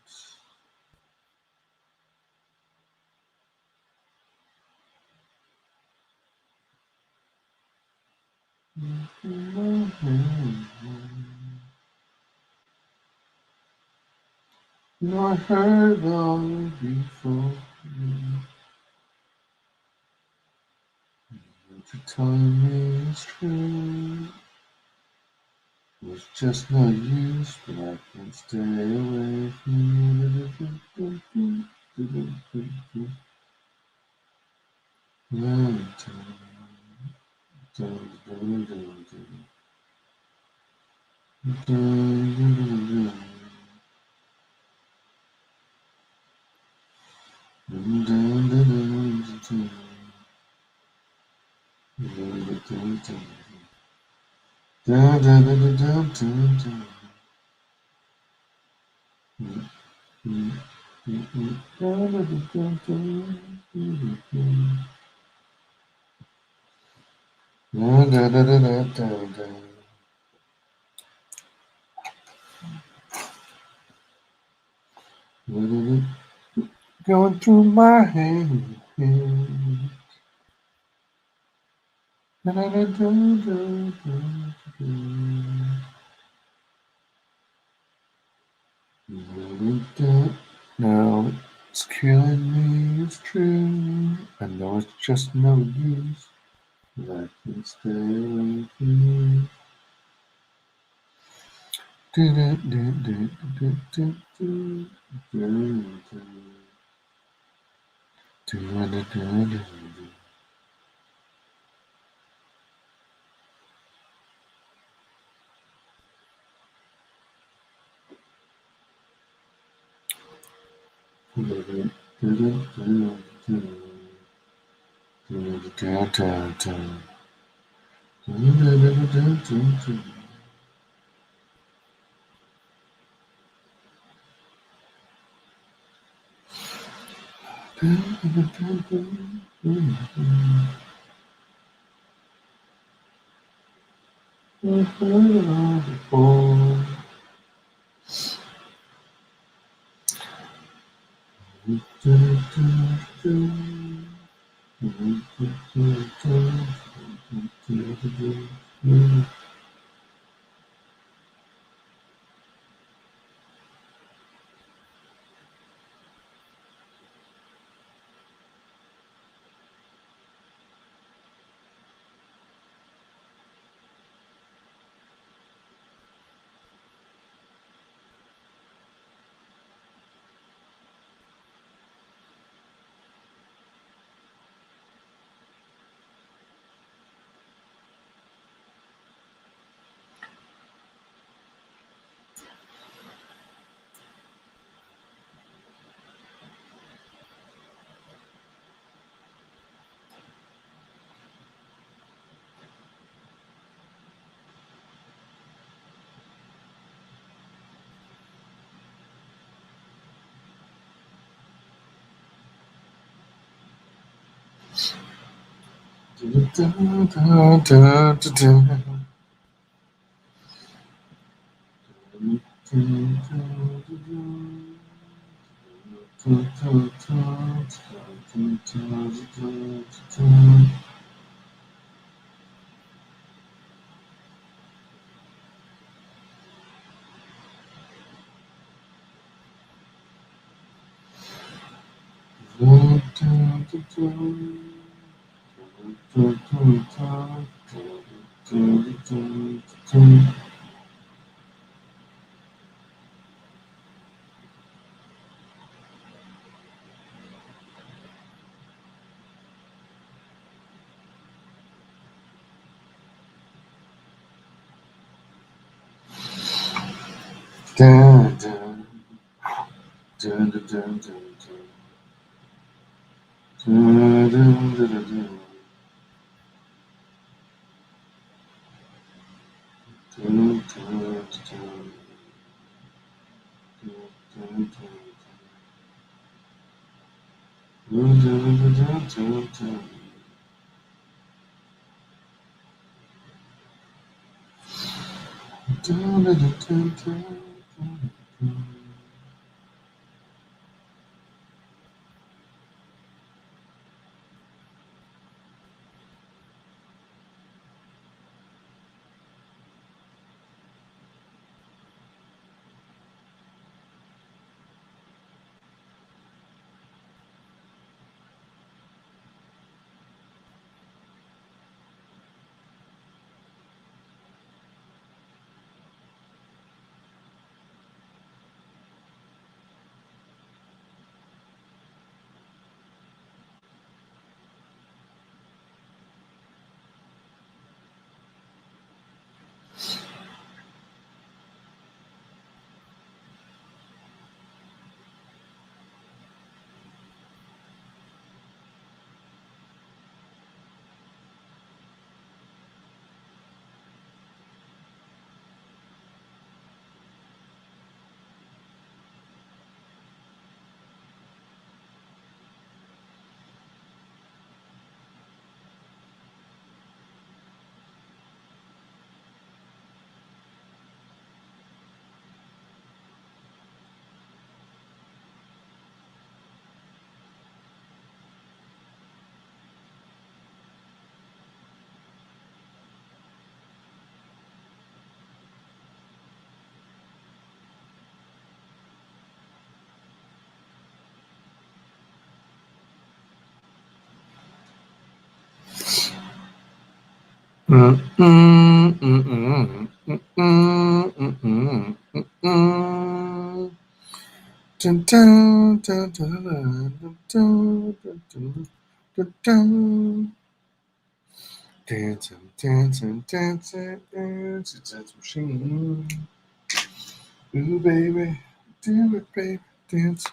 You know, I heard all before. What you're telling me is true. It's just no use, but I can't stay away from going through my head. No, it's killing me, it's true. I know it's just no use, but I can't stay away from you. Dance machine. Ooh, baby, do it, baby, dance.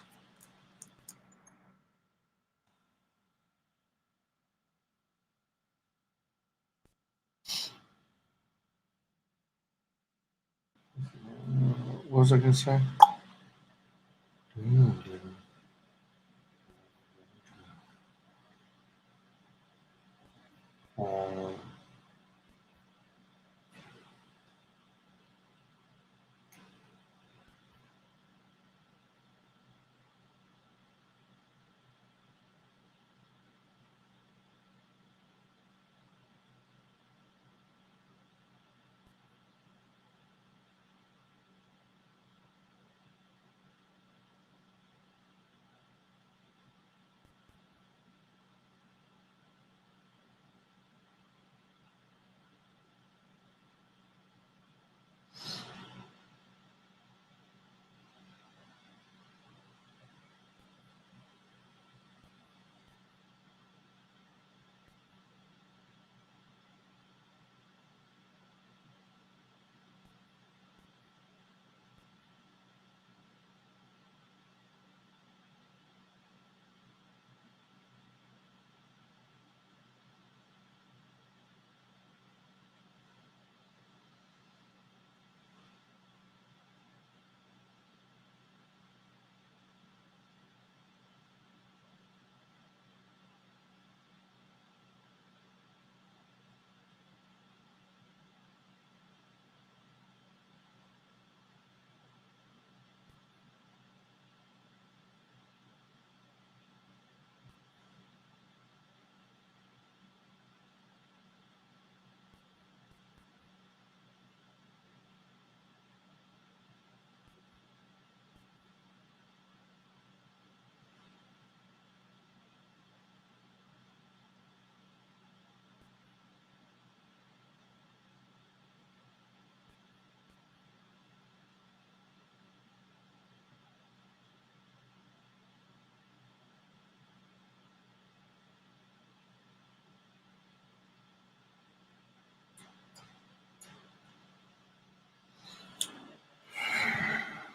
What was I gonna say?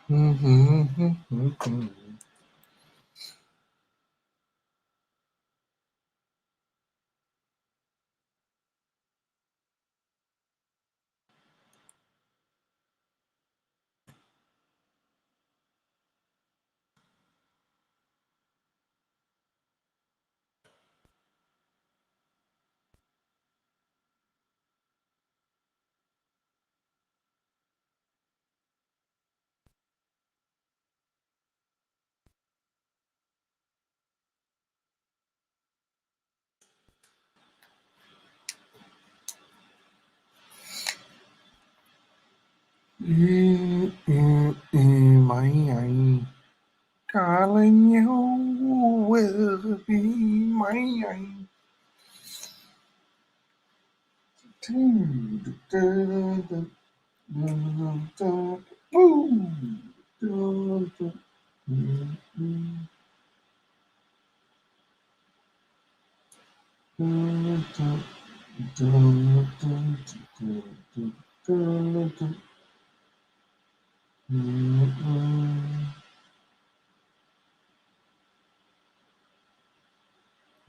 Mm-hmm. My darling, you will be mine.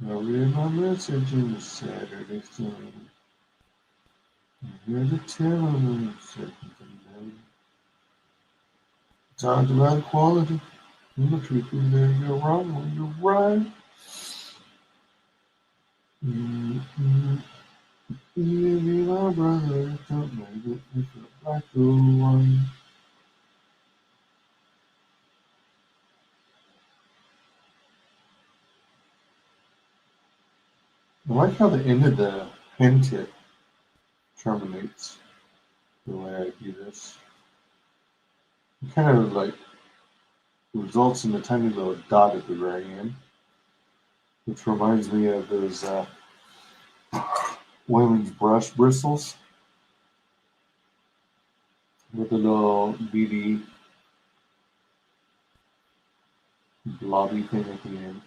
I read my message in the Saturday Sun. I heard the telling of something. Talked about equality. And the truth is that you're wrong when you're right. You be my brother, don't make it if you're black or white. I like how the end of the pen tip terminates the way I do this. It kind of like results in a tiny little dot at the very end, which reminds me of those women's brush bristles with a little beady blobby thing at the end.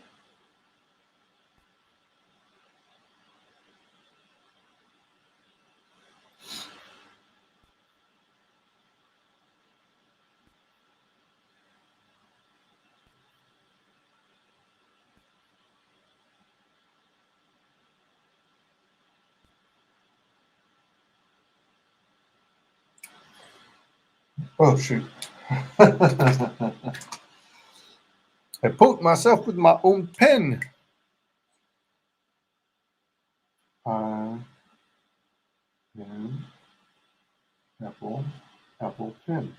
Oh shoot. I poked myself with my own pen. And Apple pen.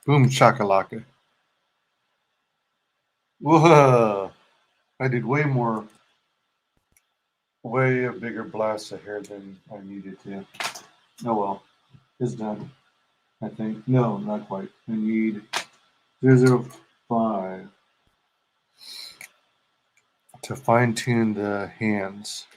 Boom shakalaka. Whoa! I did way a bigger blast of hair than I needed to. Oh well, it's done. I think. No, not quite. I need 0.05 to fine tune the hands.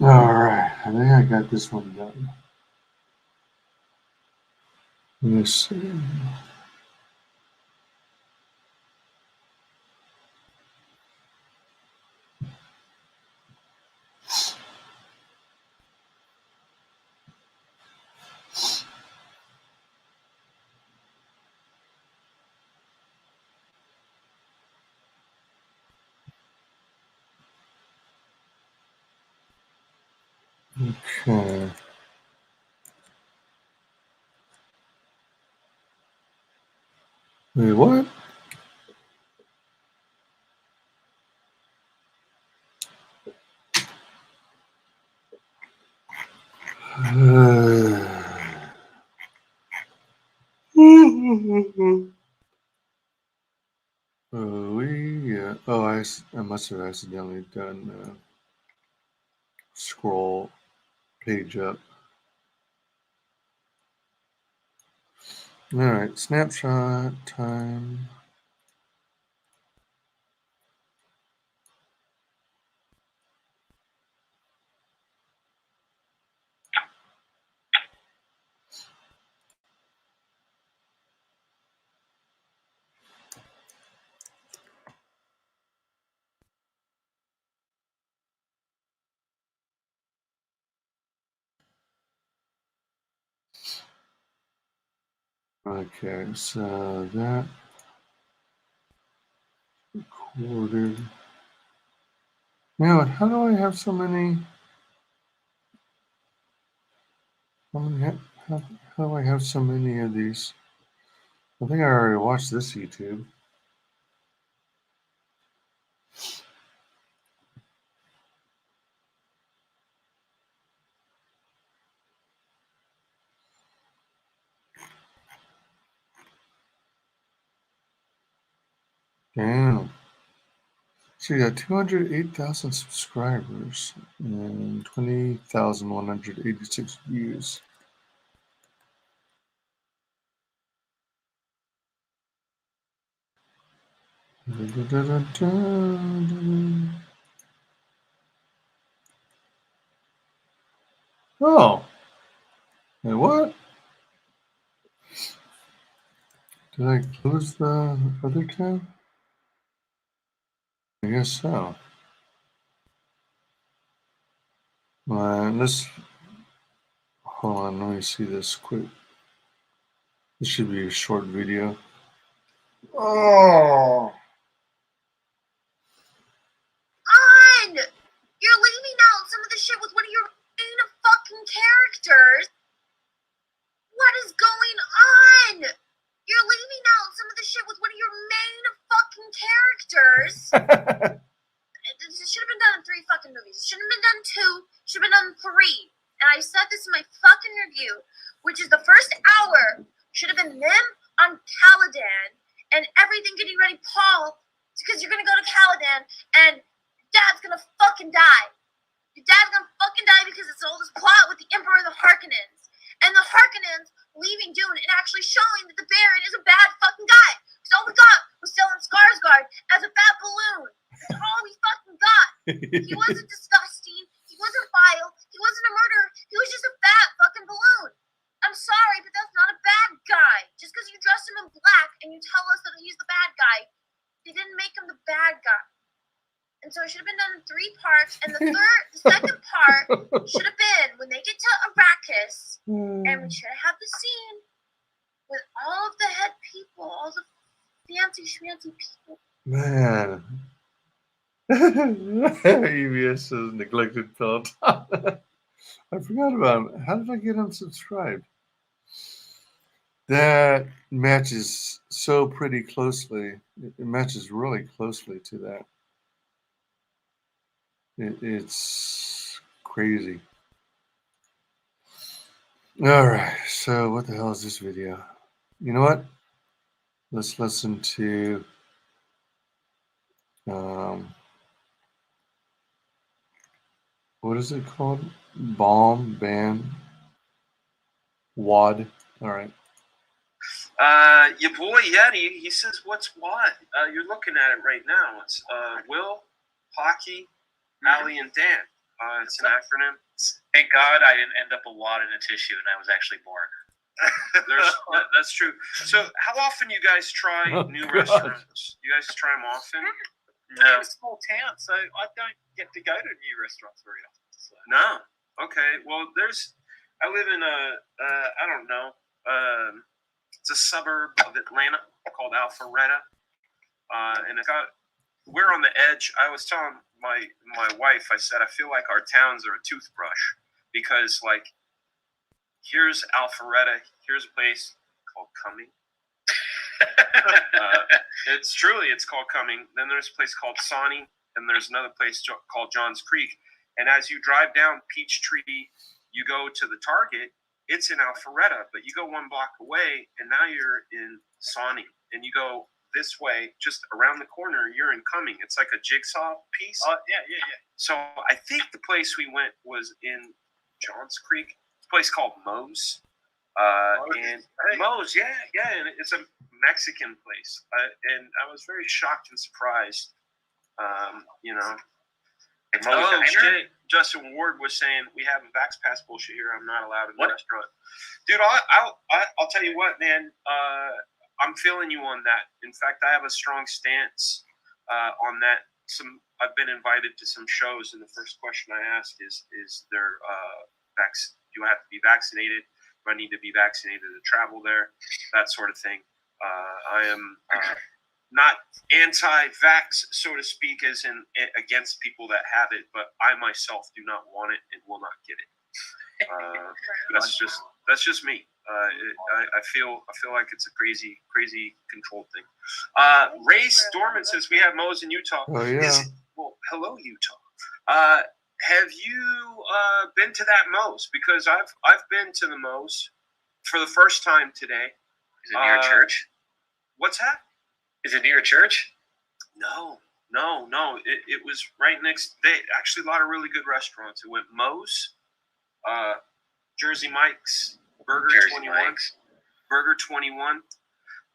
All right, I think I got this one done. Let me see. Okay. Wait, what? I must have accidentally done scroll page up. All right, snapshot time. Okay, so that recorded. Now, how do I have so many? How do I have so many of these? I think I already watched this YouTube. Damn. So you got 208,000 subscribers and 20,186 views. Oh. Wait, what? Did I close the other tab? I guess so. Let's hold on. Let me see this quick. This should be a short video. Oh. On! You're leaving out some of the shit with one of your main fucking characters. What is going on? You're leaving out some of the shit with one of your main fucking characters. It should have been done in 3 fucking movies. It shouldn't have been done 2. Should have been done 3. And I said this in my fucking review, which is the first hour should have been them on Caladan and everything getting ready. Paul, it's because you're gonna go to Caladan and Dad's gonna fucking die. Your dad's gonna fucking die because it's all this plot with the Emperor and the Harkonnens. And the Harkonnens leaving Dune and actually showing that the Baron is a bad fucking guy. Because all we got was Stellan Skarsgård as a fat balloon. That's all we fucking got. He wasn't disgusting. He wasn't vile. He wasn't a murderer. He was just a fat fucking balloon. I'm sorry, but that's not a bad guy. Just because you dress him in black and you tell us that he's the bad guy, they didn't make him the bad guy. And so it should have been done in 3 parts. And the second part should have been when they get to Arrakis. And we should have the scene with all of the head people, all the fancy schmancy people. Man. EBS says neglected Peloton. I forgot about him. How did I get unsubscribed? That matches so pretty closely. It matches really closely to that. It's crazy. All right, so what the hell is this video? You know what? Let's listen to what is it called? Bomb Band Wad. All right. Your boy Yeti, he says, "What's what?" You're looking at it right now. It's Will, Hockey, Allie, and Dan. It's an acronym. Thank God I didn't end up a wad in a tissue and I was actually born. That's true. So, how often you guys try new restaurants? You guys try them often? No. It's a small town, so I don't get to go to new restaurants very often. So. No. Okay. Well, I live in I don't know. It's a suburb of Atlanta called Alpharetta, and we're on the edge. I was telling my wife, I said, I feel like our towns are a toothbrush because, like, here's Alpharetta, here's a place called Cumming. It's called Cumming. Then there's a place called Sawney, and there's another place called Johns Creek. And as you drive down Peachtree, you go to the Target. It's in Alpharetta, but you go 1 block away, and now you're in Sawney. And you go this way, just around the corner, you're in Cumming. It's like a jigsaw piece. Yeah. So I think the place we went was in Johns Creek. It's a place called Moe's. Moe's, yeah, and it's a Mexican place. And I was very shocked and surprised, shit. Justin Ward was saying, we have a Vax Pass bullshit here. I'm not allowed in the restaurant. Dude, I'll tell you what, man. I'm feeling you on that. In fact, I have a strong stance on that. I've been invited to some shows, and the first question I ask is there do I have to be vaccinated? Do I need to be vaccinated to travel there? That sort of thing. I am not anti-vax, so to speak, as in against people that have it, but I myself do not want it and will not get it. That's just me. I feel like it's a crazy controlled thing. Ray Dorman says we have Moe's in Utah. Oh yeah. Well, hello Utah. Have you been to that Moe's? Because I've been to the Moe's for the first time today. Is it near a church? What's that? Is it near a church? No. It was right next. Actually a lot of really good restaurants. It went Moe's, Jersey Mike's, Burger 21.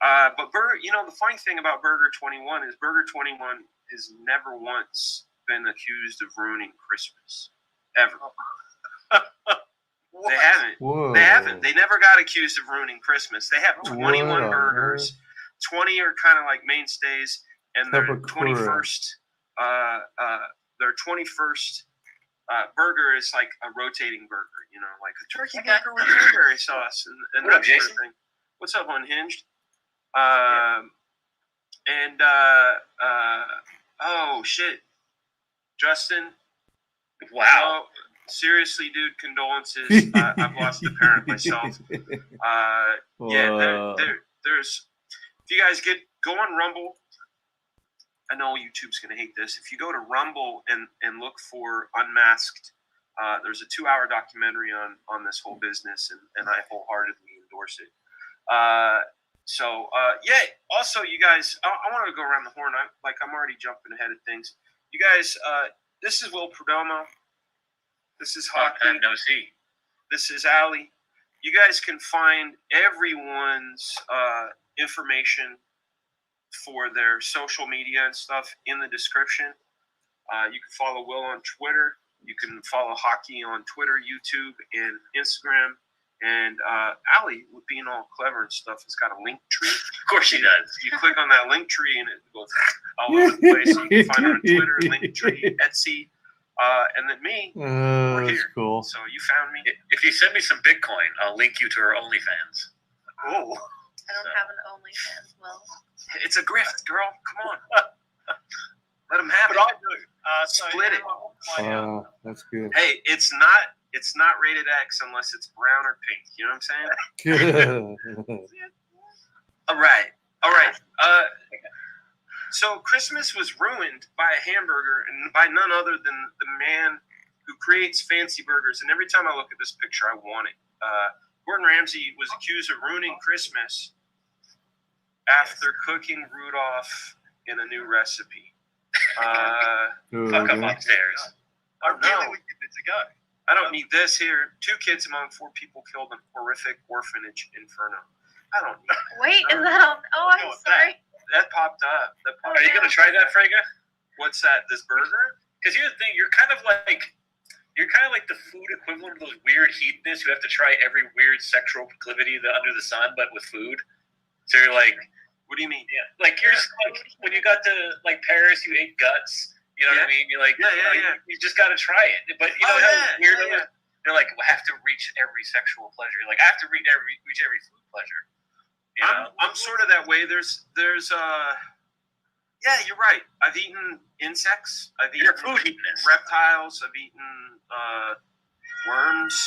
But Burger, the funny thing about Burger 21 is Burger 21 has never once been accused of ruining Christmas, ever. They haven't. Whoa. They haven't. They never got accused of ruining Christmas. They have 21 burgers. 20 are kind of like mainstays, and their 21st, their 21st burger is like a rotating burger, like a turkey burger with cranberry sauce and that sort of thing. What's up, Unhinged? Oh shit, Justin. Wow. Seriously, dude, condolences. I've lost a parent myself. There's. If you guys go on Rumble, I know YouTube's gonna hate this. If you go to Rumble and look for Unmasked, there's a 2-hour documentary on this whole business, and I wholeheartedly endorse it. Also, you guys, I wanted to go around the horn. I'm already jumping ahead of things. You guys, this is Will Perdomo. This is Hockey. No C. This is Ali. You guys can find everyone's information for their social media and stuff in the description. You can follow Will on Twitter. You can follow Hockey on Twitter, YouTube, and Instagram. And Ali, with being all clever and stuff, has got a link tree. Of course she does. You click on that link tree and it goes all over the place. You can find her on Twitter, Linktree, Etsy. And then me, we're That's here. cool. So you found me. If you send me some Bitcoin, I'll link you to her OnlyFans. Oh. I don't have an OnlyFans, Will. It's a grift, girl. Come on. Let them have it. I do. Split it. Wow, that's good. Hey, it's not rated X unless it's brown or pink. You know what I'm saying? All right. So Christmas was ruined by a hamburger and by none other than the man who creates fancy burgers. And every time I look at this picture, I want it. Gordon Ramsay was accused of ruining Christmas after cooking Rudolph in a new recipe. Fuck up upstairs. I really would give it to go. I don't need this here. 2 kids among 4 people killed in horrific orphanage inferno. I don't need that. Wait, is that on? Oh, I'm sorry. That popped up. Are you going to try that, Frega? What's that? This burger? Because here's the thing. You're kind of like You're kind of like the food equivalent of those weird hedonists who have to try every weird sexual proclivity under the sun, but with food. So you're like, what do you mean? Yeah, like you're just like when you got to like Paris, you ate guts. You know what I mean? You're like, you just got to try it. But you know how weird it is? They're like, well, I have to reach every sexual pleasure. You're like, I have to reach every food pleasure. You know? I'm sort of that way. There's yeah, you're right. I've eaten insects. I've eaten food hedonist. Reptiles. I've eaten worms.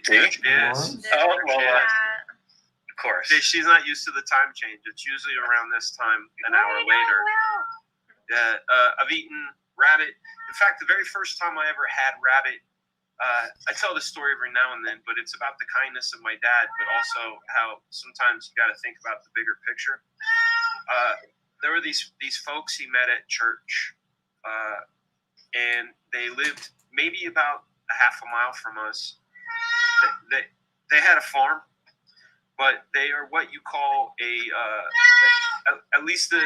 Worms? Oh, well, of course. She's not used to the time change. It's usually around this time, an hour later. Yeah, I've eaten rabbit. In fact, the very first time I ever had rabbit, I tell this story every now and then, but it's about the kindness of my dad, but also how sometimes you got to think about the bigger picture. There were these folks he met at church, and they lived maybe about a half a mile from us. They had a farm, but they are what you call at least the.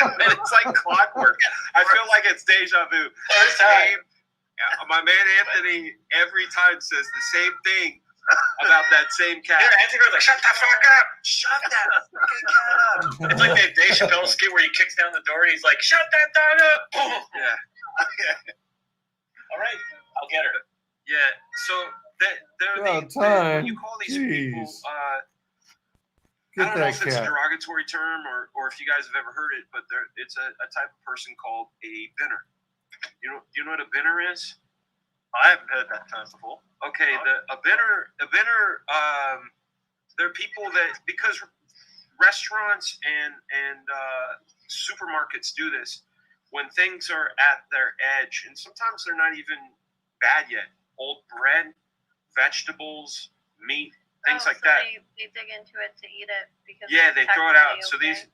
And it's like clockwork. I feel like it's deja vu. My man Anthony every time says the same thing about that same cat. Yeah, Anthony was like, "Shut the fuck up! Shut that fucking cat up!" It's like that Dave Chappelle skit where he kicks down the door and he's like, "Shut that dog up!" Boom. Yeah. All right, I'll get her. Yeah. So you call these people. I don't know if it's a derogatory term or if you guys have ever heard it, but it's a type of person called a binner. You know what a binner is? I haven't heard that term before. Okay, a binner. They're people that, because restaurants and supermarkets do this, when things are at their edge, and sometimes they're not even bad yet. Old bread, vegetables, meat. Things like that. They dig into it to eat it because they throw it out. So these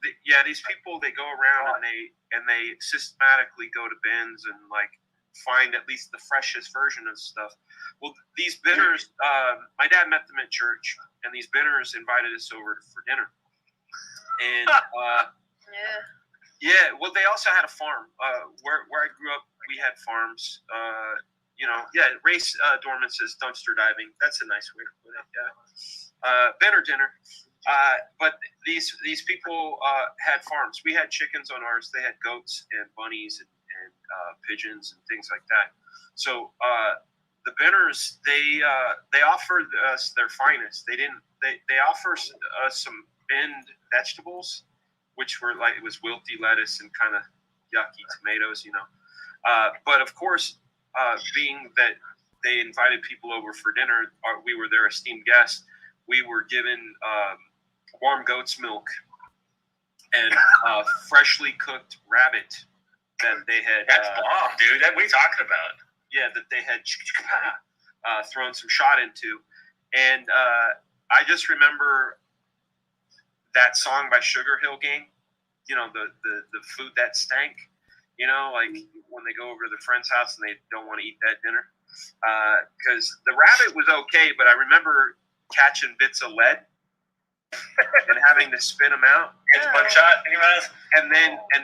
people, they go around and they systematically go to bins and like find at least the freshest version of stuff. Well, these binners, my dad met them at church, and these binners invited us over for dinner. And well, they also had a farm. Where I grew up, we had farms. Race Dorman says dumpster diving. That's a nice way to put it. Yeah. Binner dinner. But these people had farms. We had chickens on ours. They had goats and bunnies and pigeons and things like that. So the binners, they offered us their finest. They offered us some binned vegetables, which were like, it was wilty lettuce and kind of yucky tomatoes, but of course, being that they invited people over for dinner, we were their esteemed guests. We were given warm goat's milk and freshly cooked rabbit that they had. That's bomb, dude. What are you talking about? Yeah, that they had thrown some shot into, and I just remember that song by Sugar Hill Gang. The food that stank. Like when they go over to their friend's house and they don't want to eat that dinner. Because the rabbit was okay, but I remember catching bits of lead and having to spit them out. It's buckshot in your mouth. And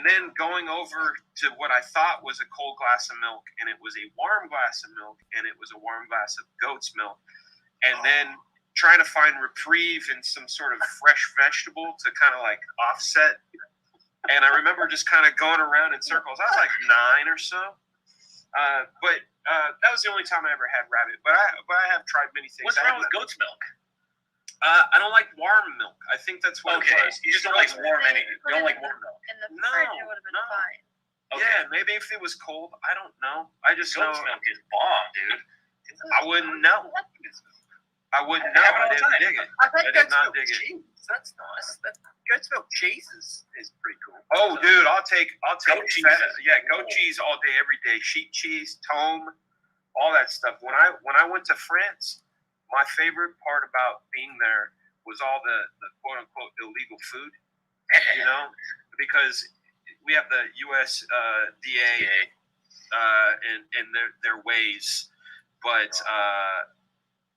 then going over to what I thought was a cold glass of milk, and it was a warm glass of milk, and it was a warm glass of goat's milk. And then trying to find reprieve in some sort of fresh vegetable to kind of like offset. And I remember just kind of going around in circles. I was like 9 or so. But that was the only time I ever had rabbit. But I have tried many things. What's wrong with goat's milk? I don't like warm milk. I think that's what it was. You just don't like warm anything. You don't like warm milk. In the fridge, it would have been fine. Okay. Yeah, maybe if it was cold. I don't know. I just goat's milk is bomb, dude. I wouldn't know. I wouldn't know. I didn't dig it. I've had I did not dig it. cheese. That's nice. Goat's milk cheese is pretty cool. Oh, dude, I'll take goat cheese. Goat cheese all day, every day. Sheep cheese, tome, all that stuff. When I went to France, my favorite part about being there was all the quote unquote illegal food. Because we have the USDA and their ways, but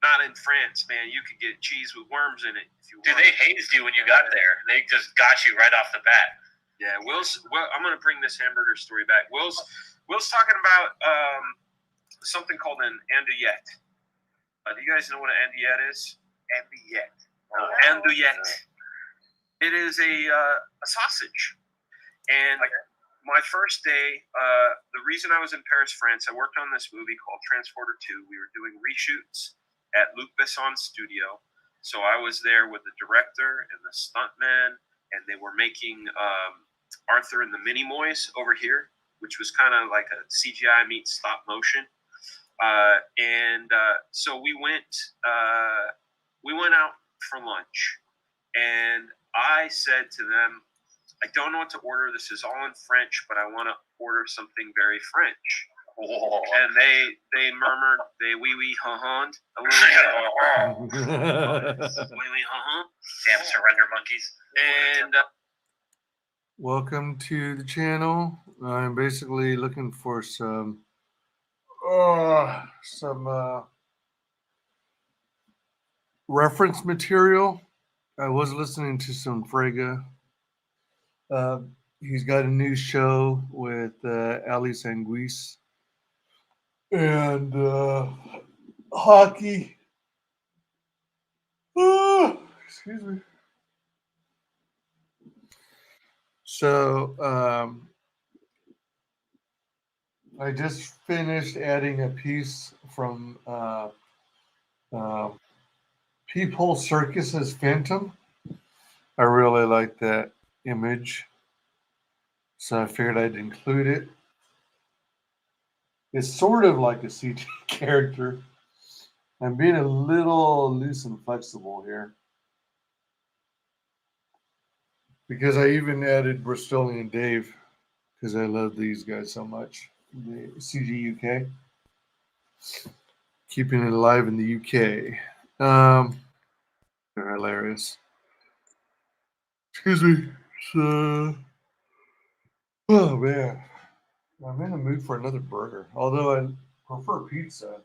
not in France, man. You could get cheese with worms in it if you want. Dude, they hazed you when you got there. They just got you right off the bat. Yeah, I'm gonna bring this hamburger story back. Will's Will's talking about something called an andouillette. Do you guys know what an andouillette is? Andouillette. Andouillette. It is a sausage. And my first day, the reason I was in Paris, France, I worked on this movie called Transporter 2. We were doing reshoots at Luc Besson's studio. So I was there with the director and the stuntman, and they were making Arthur and the Minimoys over here, which was kind of like a CGI meets stop motion. So we went out for lunch, and I said to them, I don't know what to order. This is all in French, but I want to order something very French. Oh. And they murmured, they wee ha-honed a little bit. Wee ha-hon. Damn surrender monkeys. And welcome to the channel. I'm basically looking for some reference material. I was listening to some Frege. He's got a new show with Ali Sanguis and hockey. Excuse me. So I just finished adding a piece from Peephole Circus's Phantom. I really like that image, so I figured I'd include it. It's sort of like a CG character. I'm being a little loose and flexible here, because I even added Bristolian Dave, because I love these guys so much. The CG UK, keeping it alive in the UK. They're hilarious. Excuse me. So, oh man, I'm in the mood for another burger. Although I prefer pizza,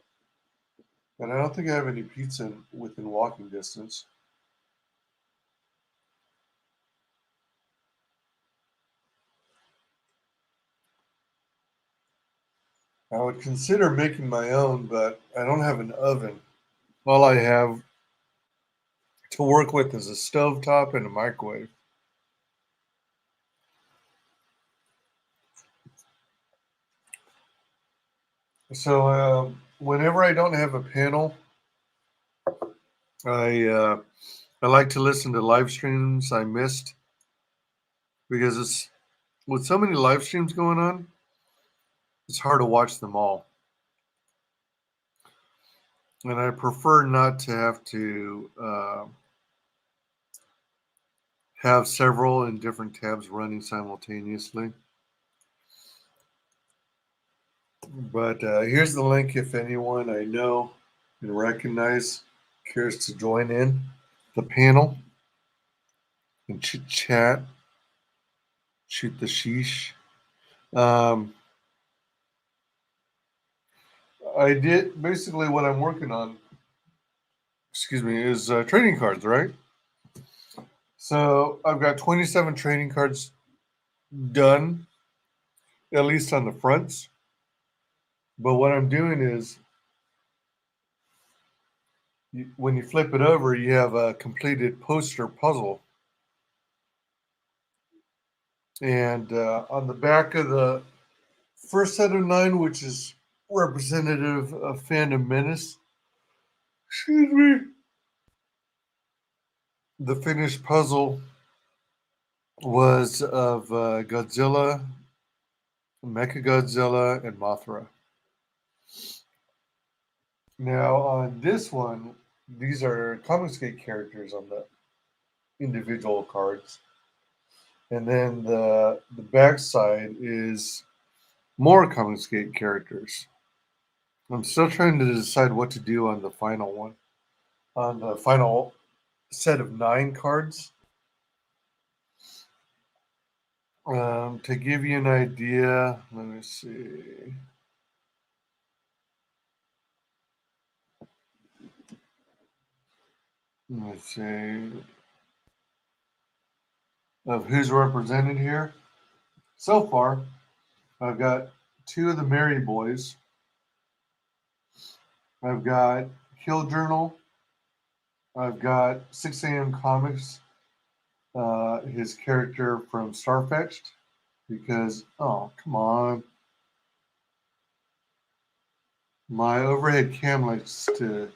and I don't think I have any pizza within walking distance. I would consider making my own, but I don't have an oven. All I have to work with is a stovetop and a microwave. So whenever I don't have a panel, I like to listen to live streams I missed, because it's with so many live streams going on, it's hard to watch them all. And I prefer not to have to have several in different tabs running simultaneously. But here's the link if anyone I know and recognize cares to join in the panel and chit chat, shoot the sheesh. I did basically what I'm working on, excuse me, is trading cards, right? So I've got 27 trading cards done, at least on the fronts. But what I'm doing is, when you flip it over, you have a completed poster puzzle. And on the back of the first set of 9, which is representative of Phantom Menace, excuse me, the finished puzzle was of Godzilla, Mechagodzilla, and Mothra. Now on this one, these are Comicsgate characters on the individual cards. And then the back side is more Comicsgate characters. I'm still trying to decide what to do on the final one. On the final set of 9 cards. To give you an idea, let me see. Let's see. Of who's represented here. So far, I've got two of the Merry Boys. I've got Kill Journal. I've got 6 a.m. Comics, his character from Starfetched, because, oh, come on. My overhead cam likes to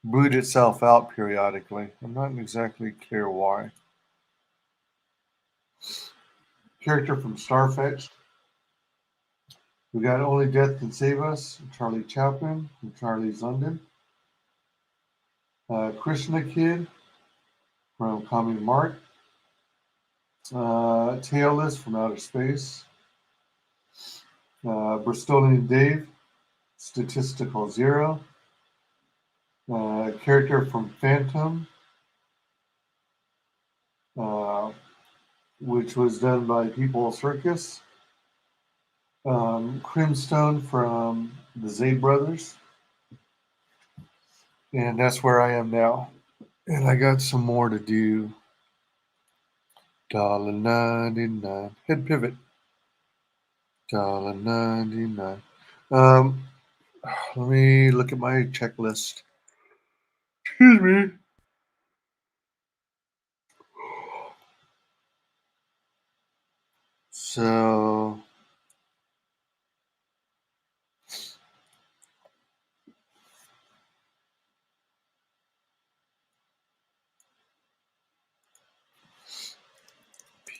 boot itself out periodically. I'm not exactly clear why. Character from Starfetched. We got Only Death Can Save Us, Charlie Chaplin from Charlie's London. Krishna Kid from Comic Mart. Tailless from Outer Space. Bristolian Dave, Statistical Zero. Character from Phantom, which was done by People Circus. Crimstone from the Zayd Brothers. And that's where I am now. And I got some more to do. $1.99. Head pivot. $1.99. Let me look at my checklist. Excuse me. So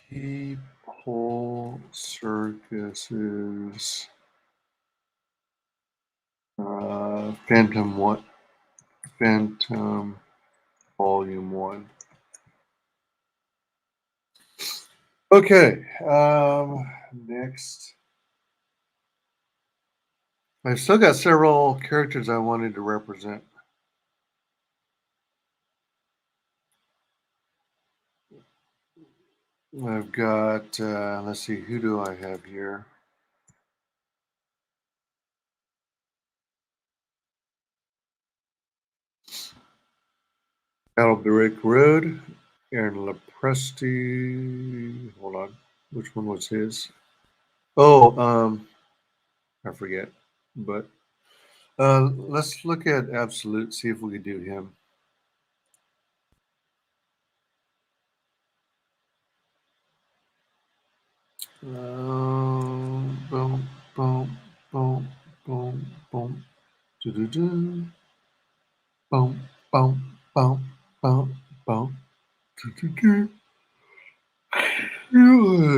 People Circuses. Phantom what? Phantom Volume 1. Okay. Next. I've still got several characters I wanted to represent. I've got, let's see, who do I have here? Battle Brick Road, Aaron Lepresti. Hold on. Which one was his? Oh, I forget. But let's look at Absolute, see if we can do him. Boom, boom, boom, boom, boom. Do-do-do. Boom, boom, boom, boom, boom. Do-do-do.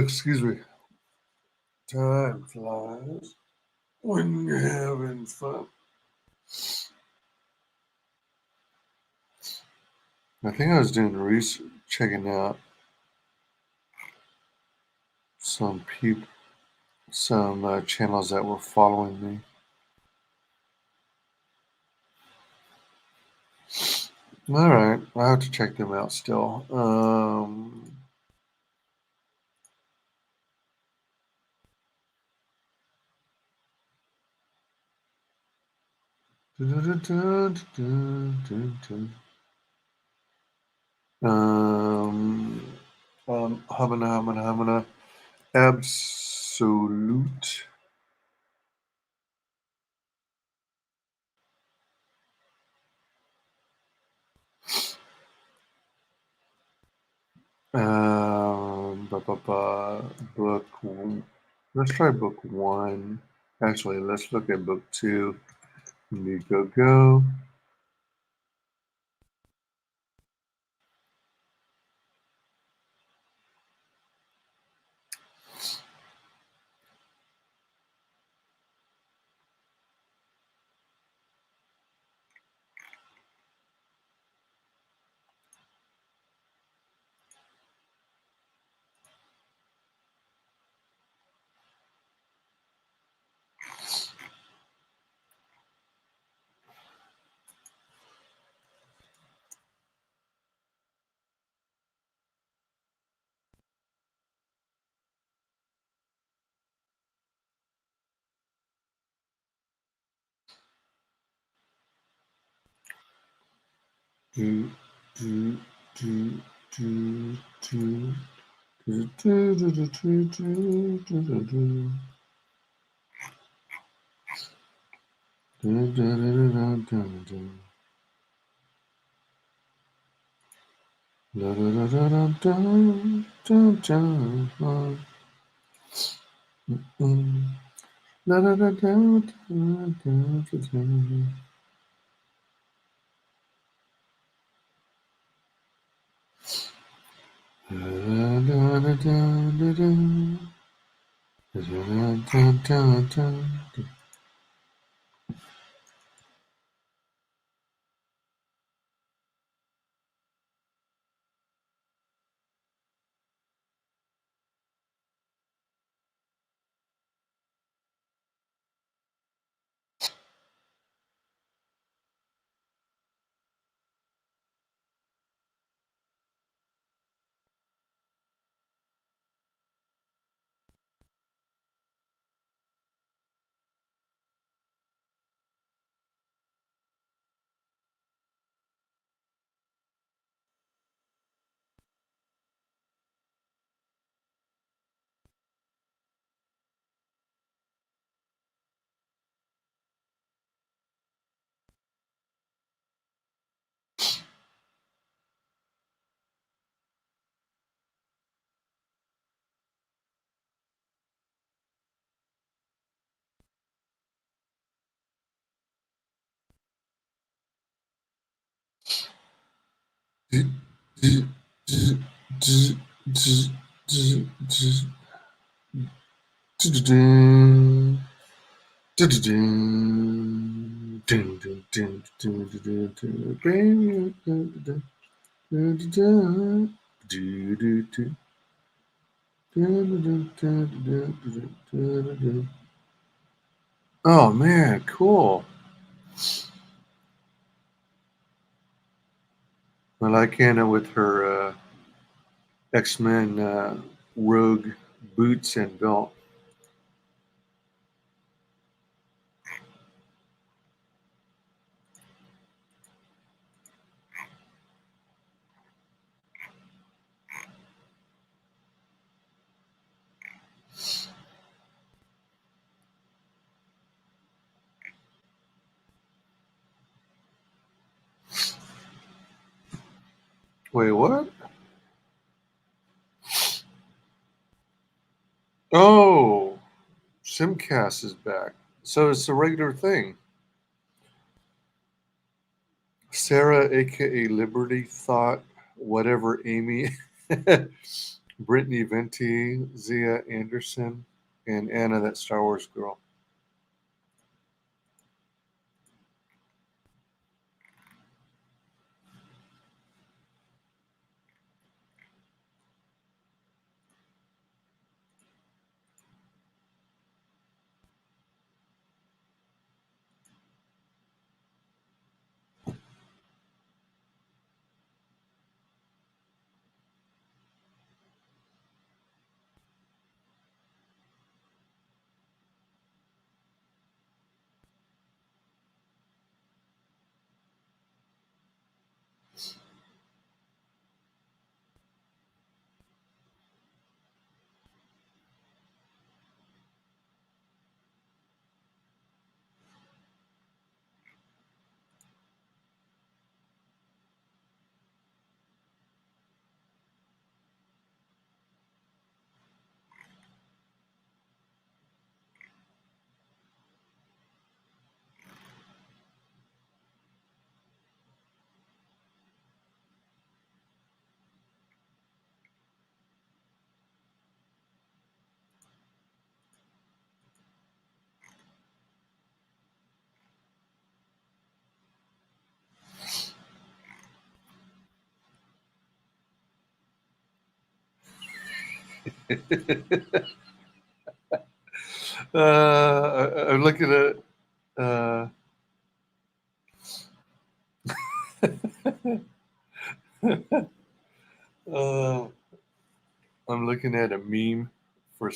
Excuse me. Time flies when you're having fun. I think I was doing research, checking out some people, some channels that were following me. All right, I have to check them out still. Humana, Absolute. Book. Let's try book 1. Actually, let's look at book 2. Go. Do. Oh man, cool. I like Anna with her X-Men rogue boots and belt. Wait, what? Oh, Simcast is back. So it's a regular thing. Sarah, aka Liberty, thought whatever Amy, Brittany Venti, Zia Anderson, and Anna, that Star Wars girl. I'm looking at. I'm looking at a meme for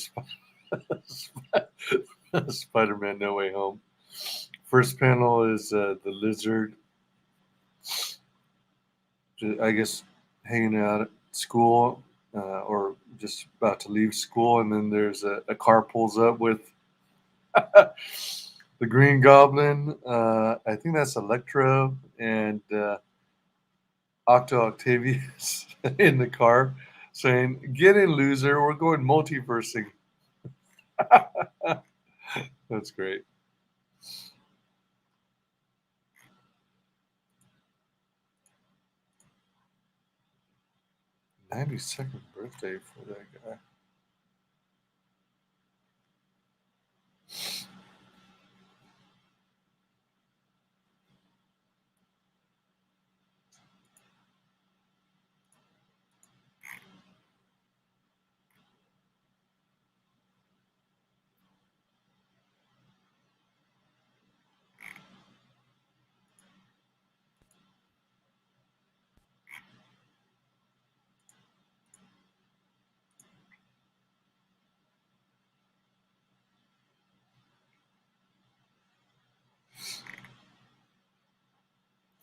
Spider-Man: No Way Home. First panel is the lizard, I guess, hanging out at school or just about to leave school, and then there's a car pulls up with The Green Goblin. I think that's Electro and Octo Octavius in the car saying, "Get in, loser. We're going multiversing." That's great. "92nd birthday for that guy."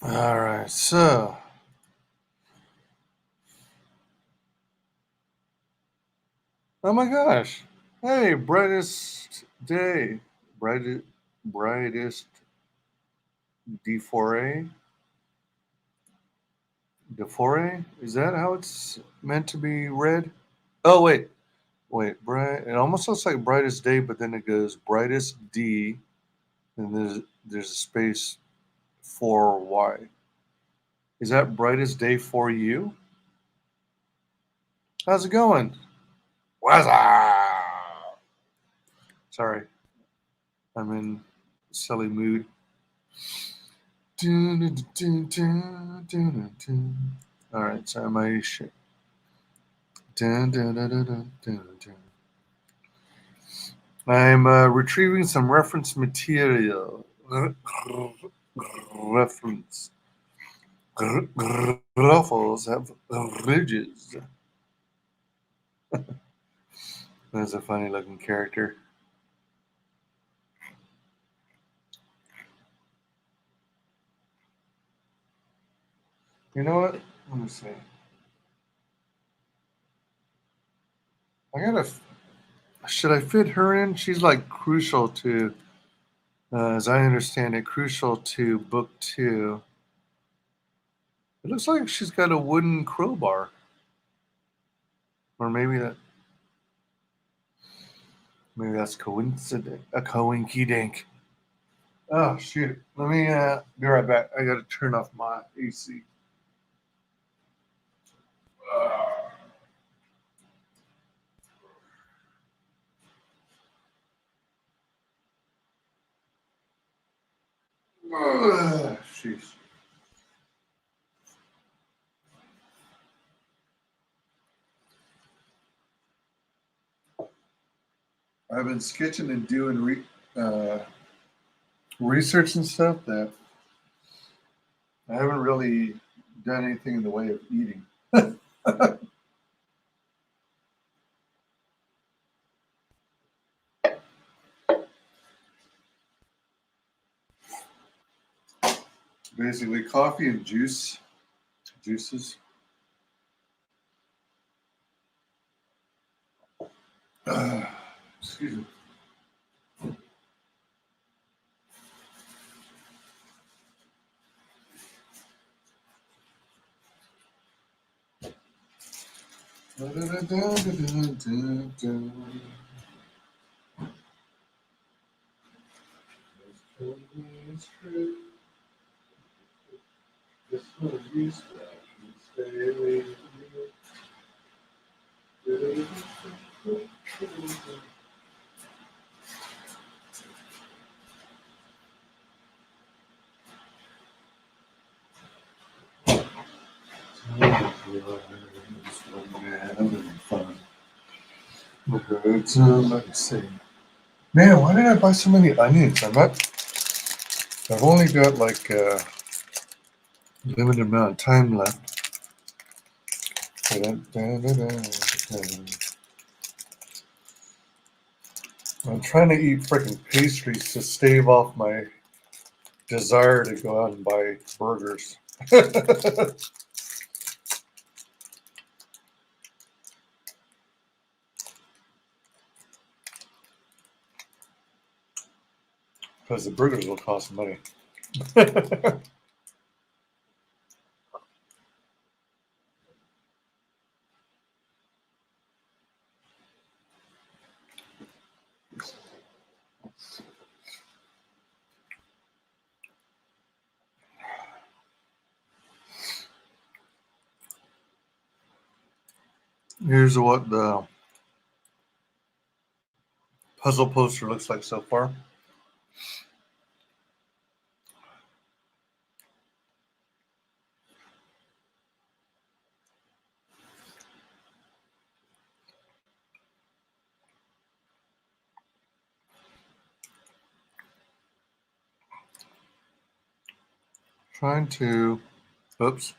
All right, so oh my gosh! Hey, brightest day, brightest D4A. D4A, is that how it's meant to be read? Oh wait, bright. It almost looks like brightest day, but then it goes brightest D, and there's a space for Y. Is that brightest day for you? How's it going? What's up? Sorry, I'm in silly mood. All right, so my shit. I'm retrieving some reference material. Reference. Ruffles have ridges. That's a funny looking character. You know what? Let me see. Should I fit her in? She's like crucial to, as I understand it, crucial to book 2. It looks like she's got a wooden crowbar. Or maybe that's coincident. A coinky dink. Oh shoot. Let me be right back. I gotta turn off my AC. Jeez. I've been sketching and doing research and stuff that I haven't really done anything in the way of eating. Basically, coffee and juices. Excuse me. Let's see. Man, why did I buy so many onions? I've only got like a limited amount of time left. I'm trying to eat freaking pastries to stave off my desire to go out and buy burgers. Because the burgers will cost money. Here's what the puzzle poster looks like so far. Trying to, oops.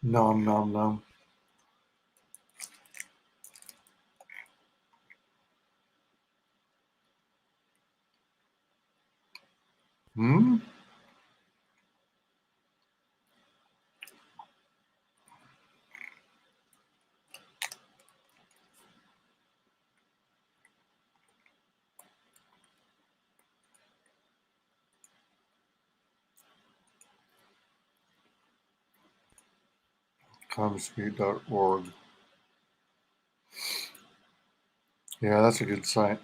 Nom, nom, nom. Hmm? Comspeed.org. Yeah, that's a good site.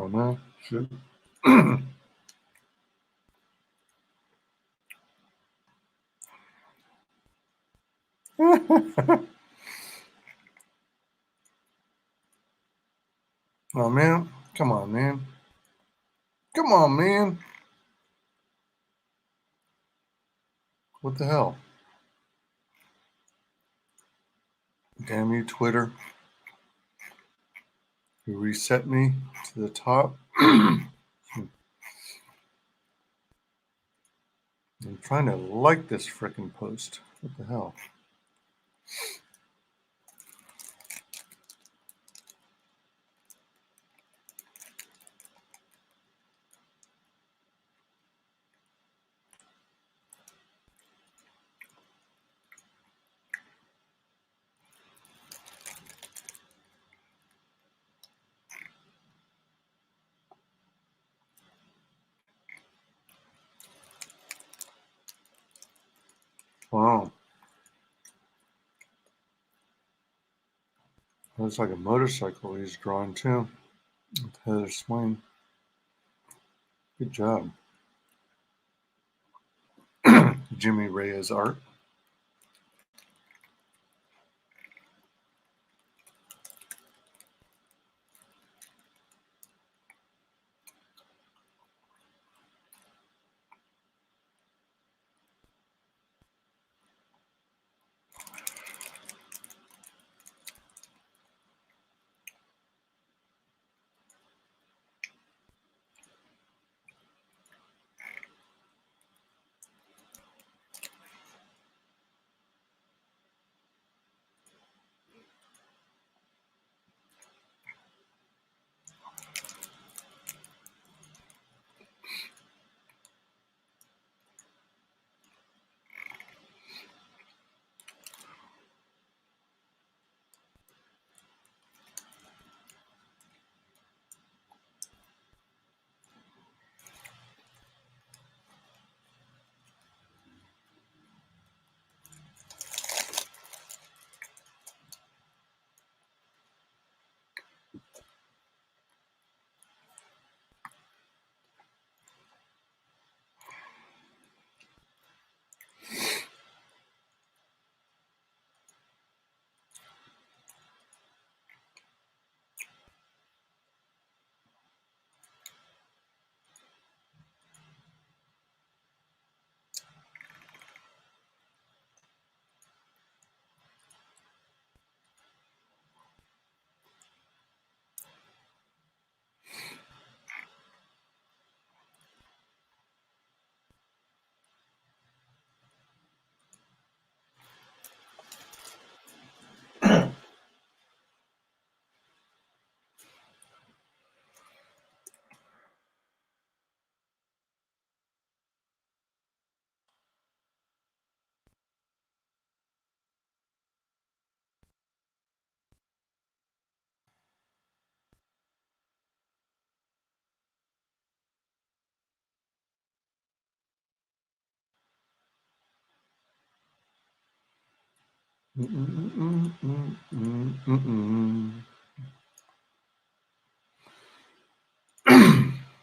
Oh no, shit. Oh man, come on, man. Come on, man. What the hell? Damn you, Twitter. You reset me to the top. I'm trying to like this frickin' post. What the hell? Looks like a motorcycle he's drawn too. With Heather Swain. Good job. Jimmy Reyes art.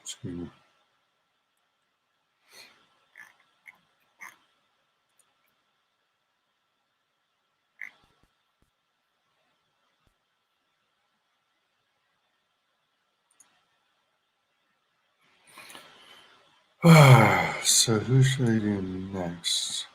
Excuse me. So who should I do next?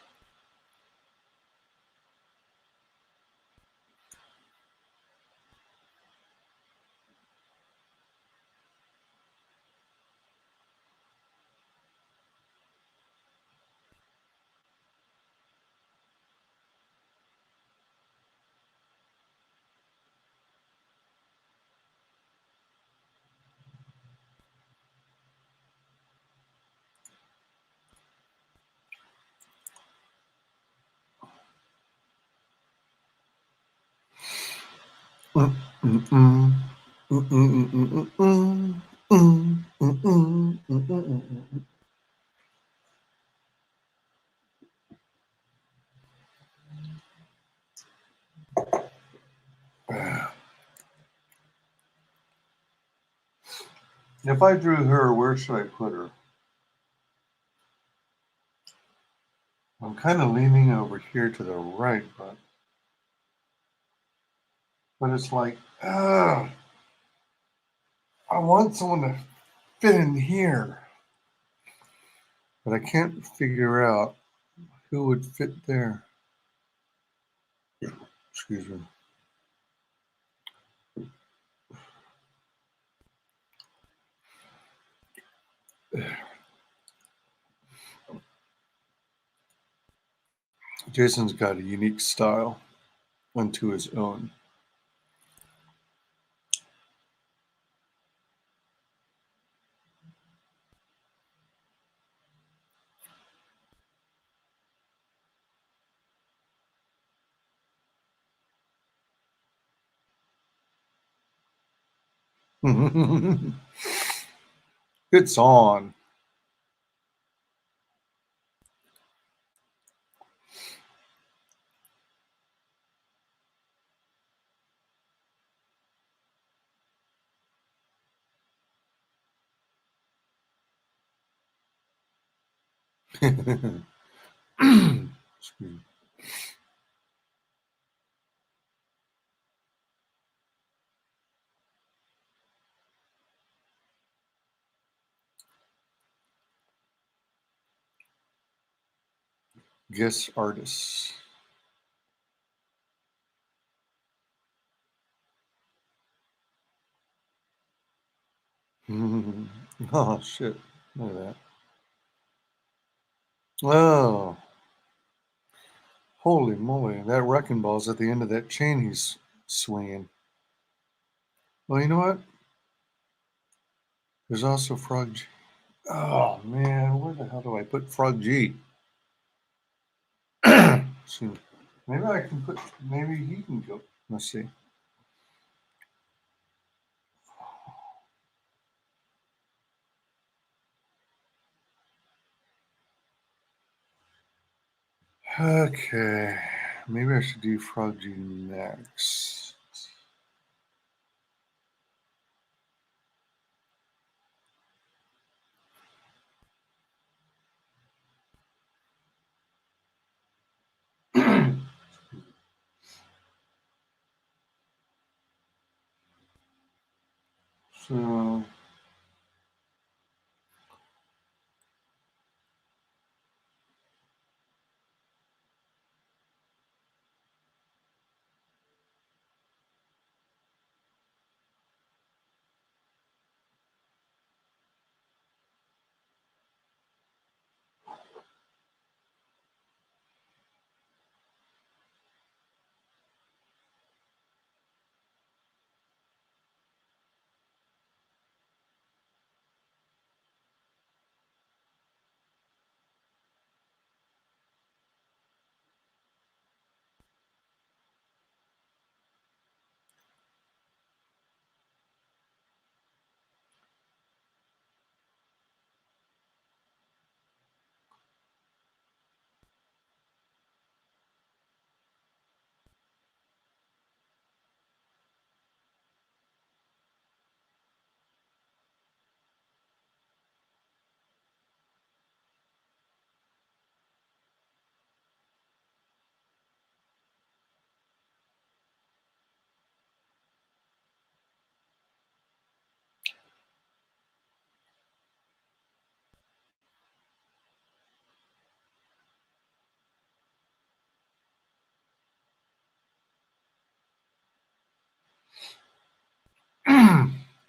If I drew her, where should I put her? I'm kind of leaning over here to the right, but it's like, I want someone to fit in here, but I can't figure out who would fit there. Excuse me. Jason's got a unique style unto his own. Good song. Excuse me. Guest artists. Oh shit! Look at that. Oh, holy moly! That wrecking ball's at the end of that chain he's swinging. Well, you know what? There's also Frog G. Oh man, where the hell do I put Frog G? See, maybe I can put. Maybe he can go. Let's see. Okay, maybe I should do Frog G next. So.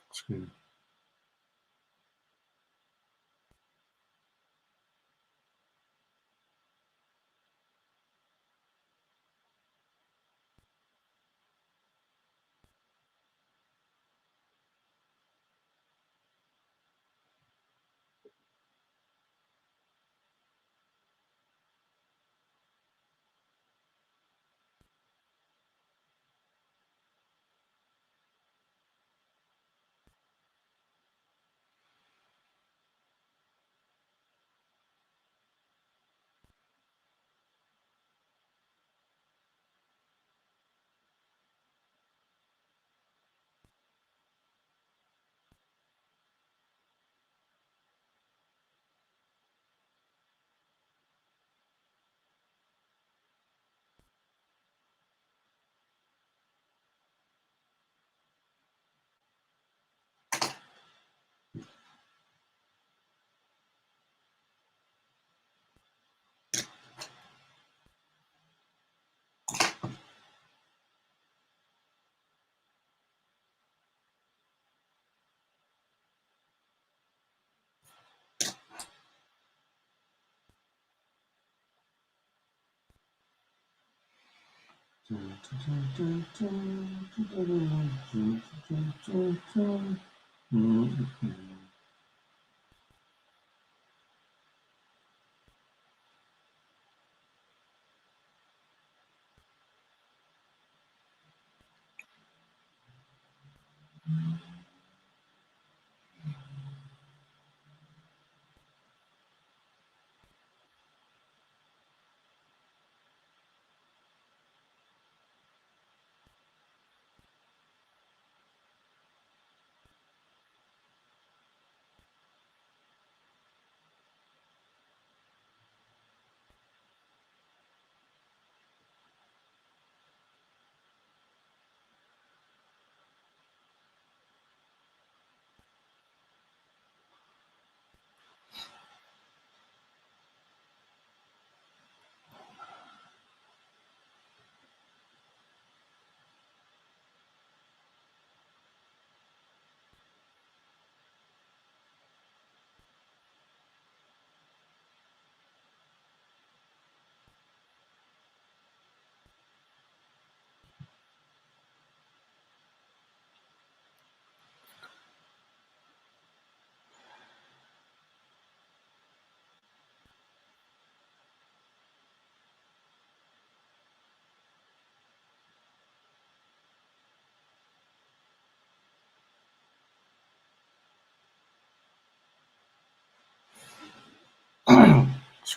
Excuse me.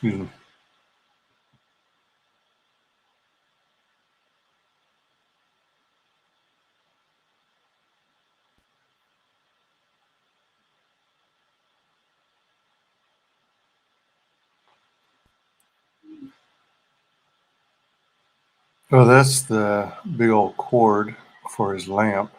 Excuse me. Oh, that's the big old cord for his lamp.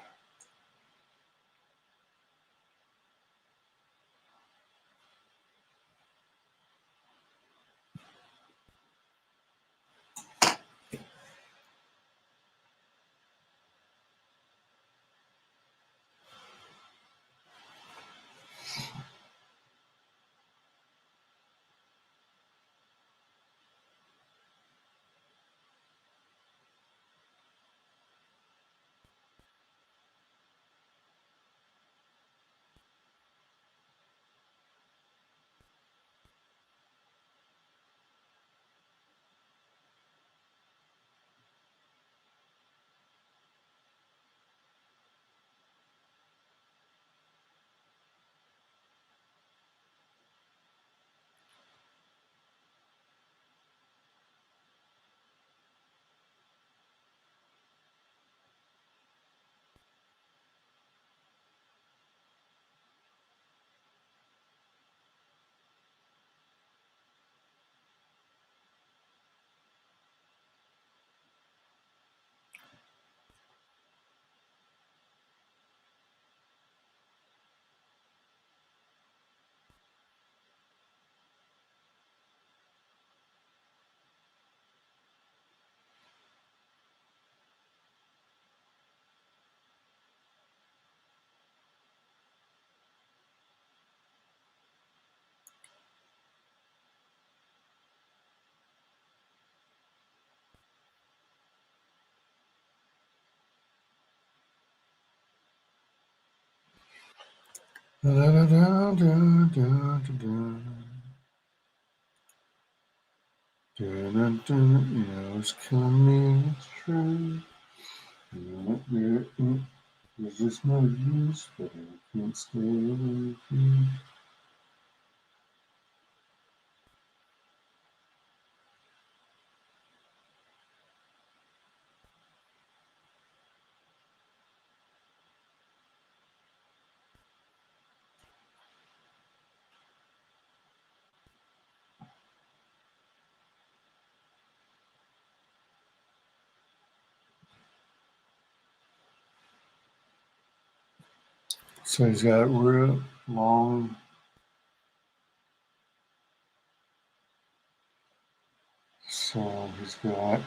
Da, da, da, da, da, da. You know it's killing me, it's true. There's just no use, but I can't stay away from you. So he's got real long, so he's got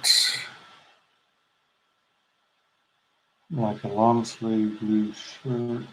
like a long sleeve blue shirt.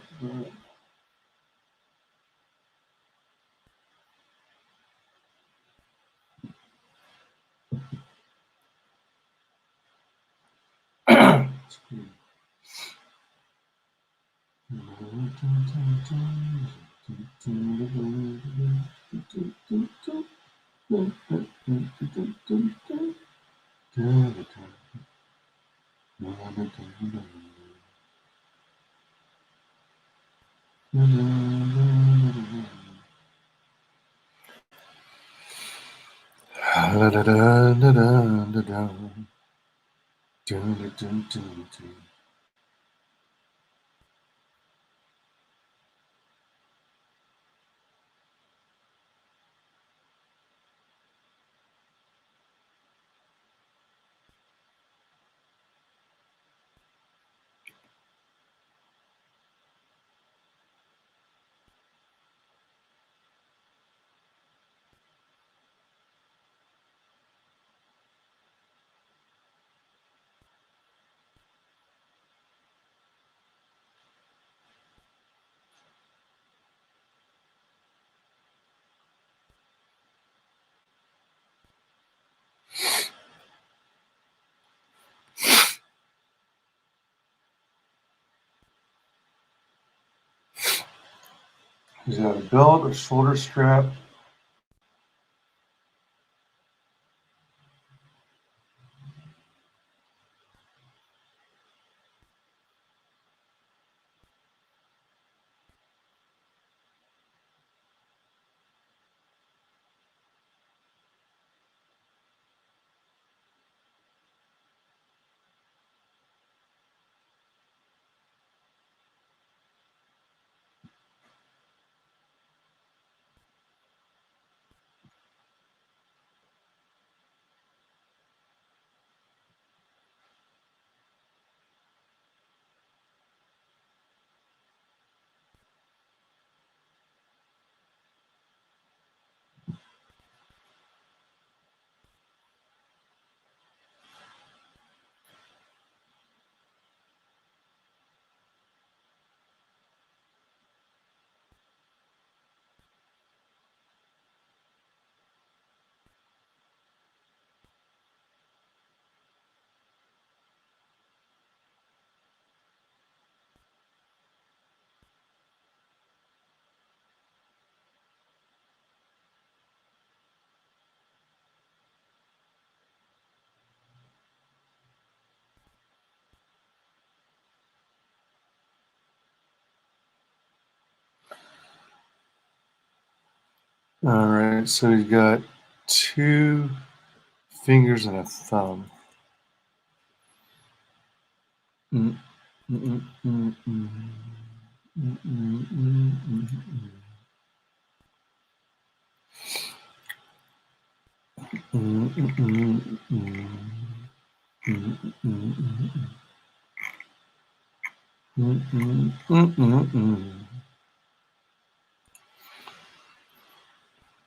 He's got a belt, a shoulder strap. All right, so you got 2 fingers and a thumb. Mm, mm, mm, mm, mm, mm, mm, mm, mm, mm.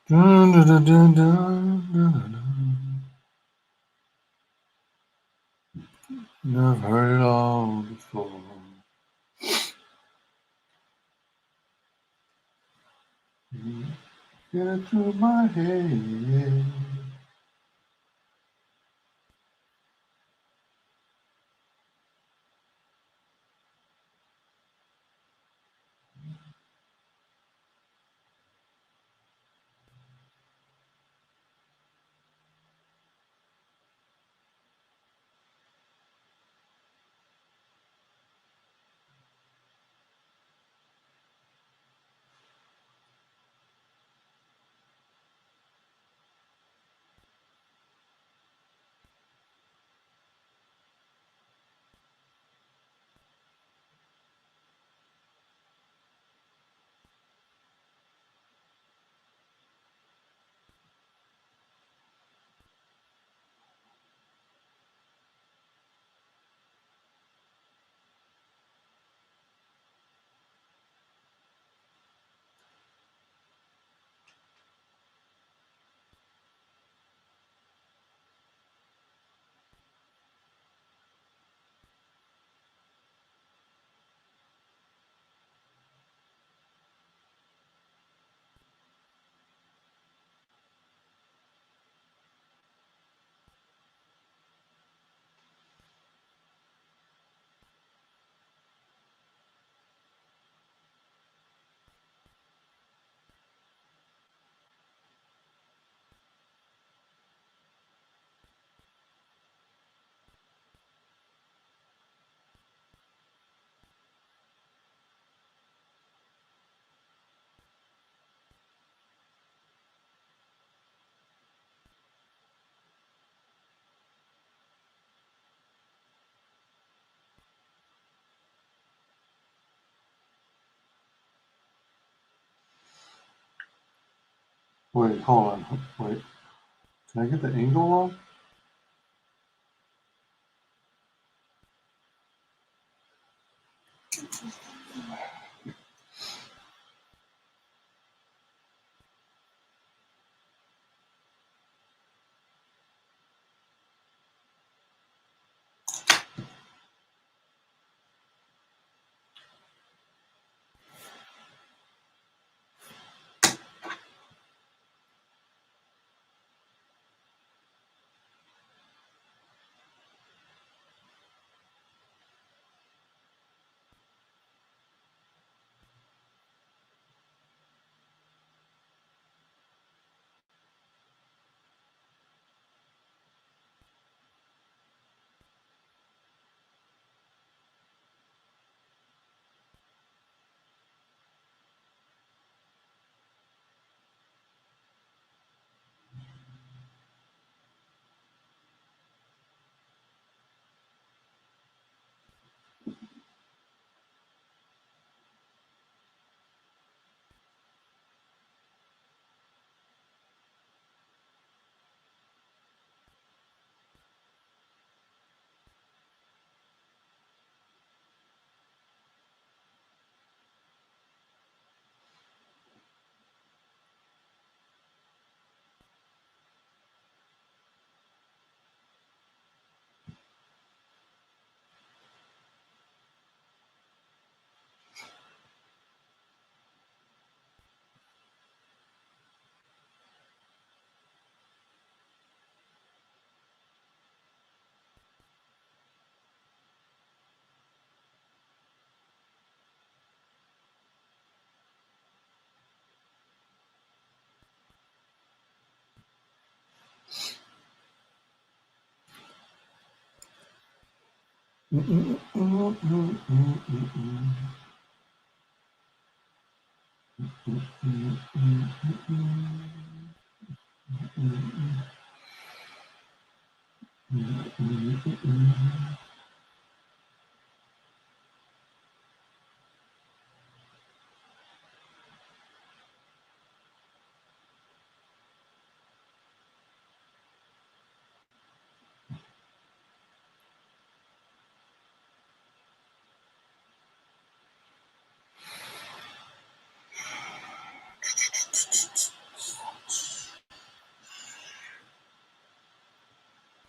Dun, dun, dun, dun, dun, dun, dun. I've heard it all before. Get it through my head. Wait, hold on. Wait. Can I get the angle wrong?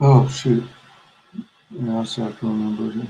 Oh shoot. Yeah, I still have to remember it.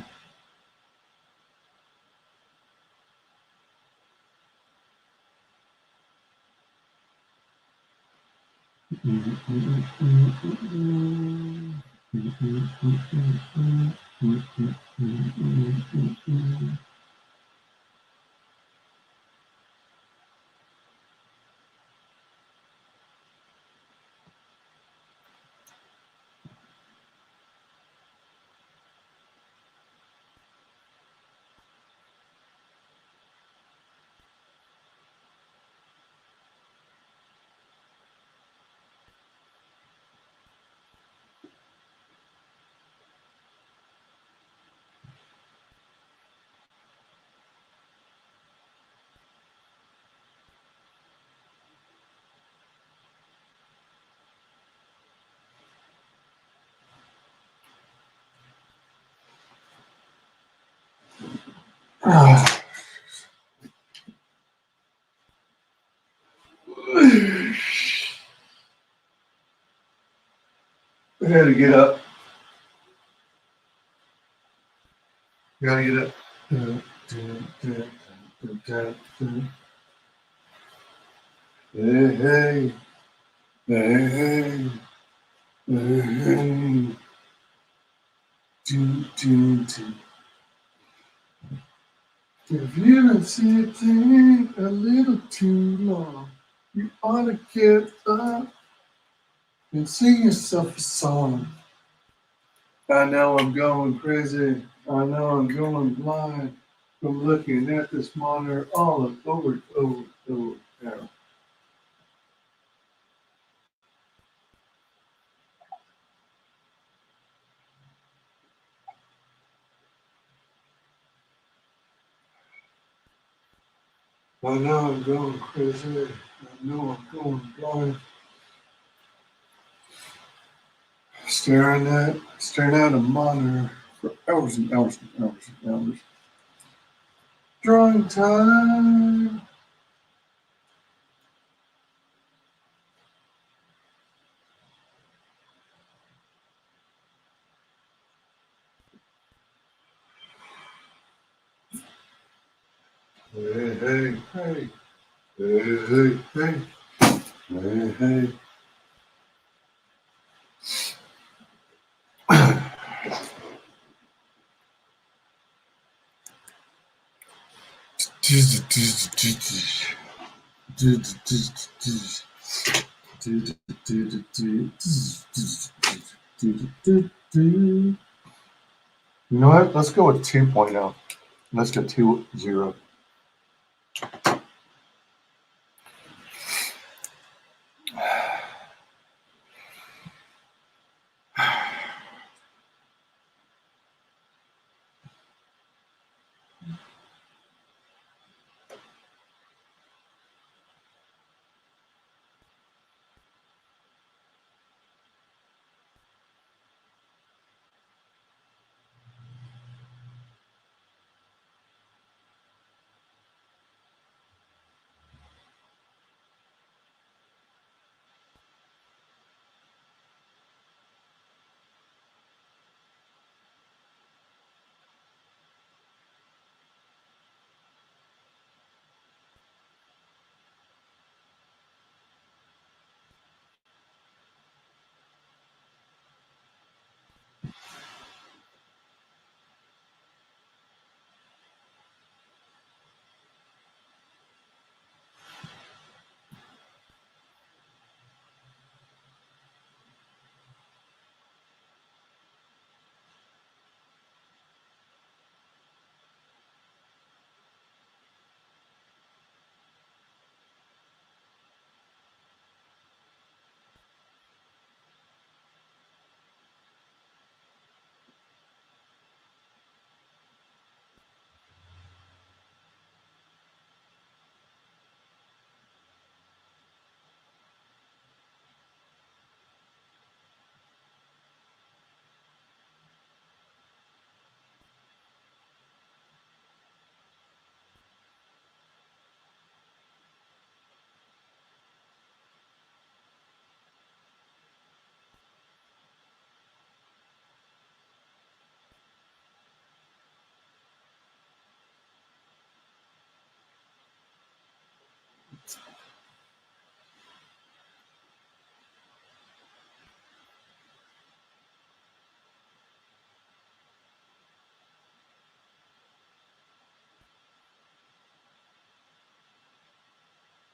I gotta get up. Gotta get up. Hey, hey. Hey, hey. Hey, hey. If you've been sitting a little too long, you ought to get up and sing yourself a song. I know I'm going crazy. I know I'm going blind from looking at this monitor all over. Now. I know I'm going crazy. I know I'm going blind. Staring at a monitor for hours and hours and hours and hours. Drawing time. Hey, hey, hey. Hey, hey, hey. Hey, hey. You know what? Let's go with 2.0. Let's go 2.0.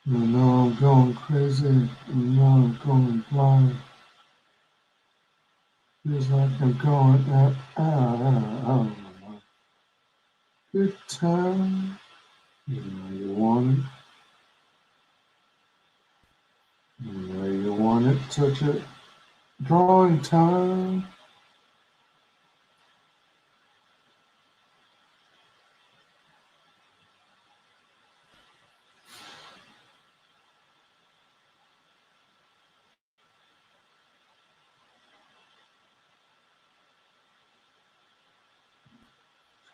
I know I'm going crazy. I know I'm going blind. Feels like I'm going out. Good time. You know you want it. You know you want it. Touch it. Drawing time.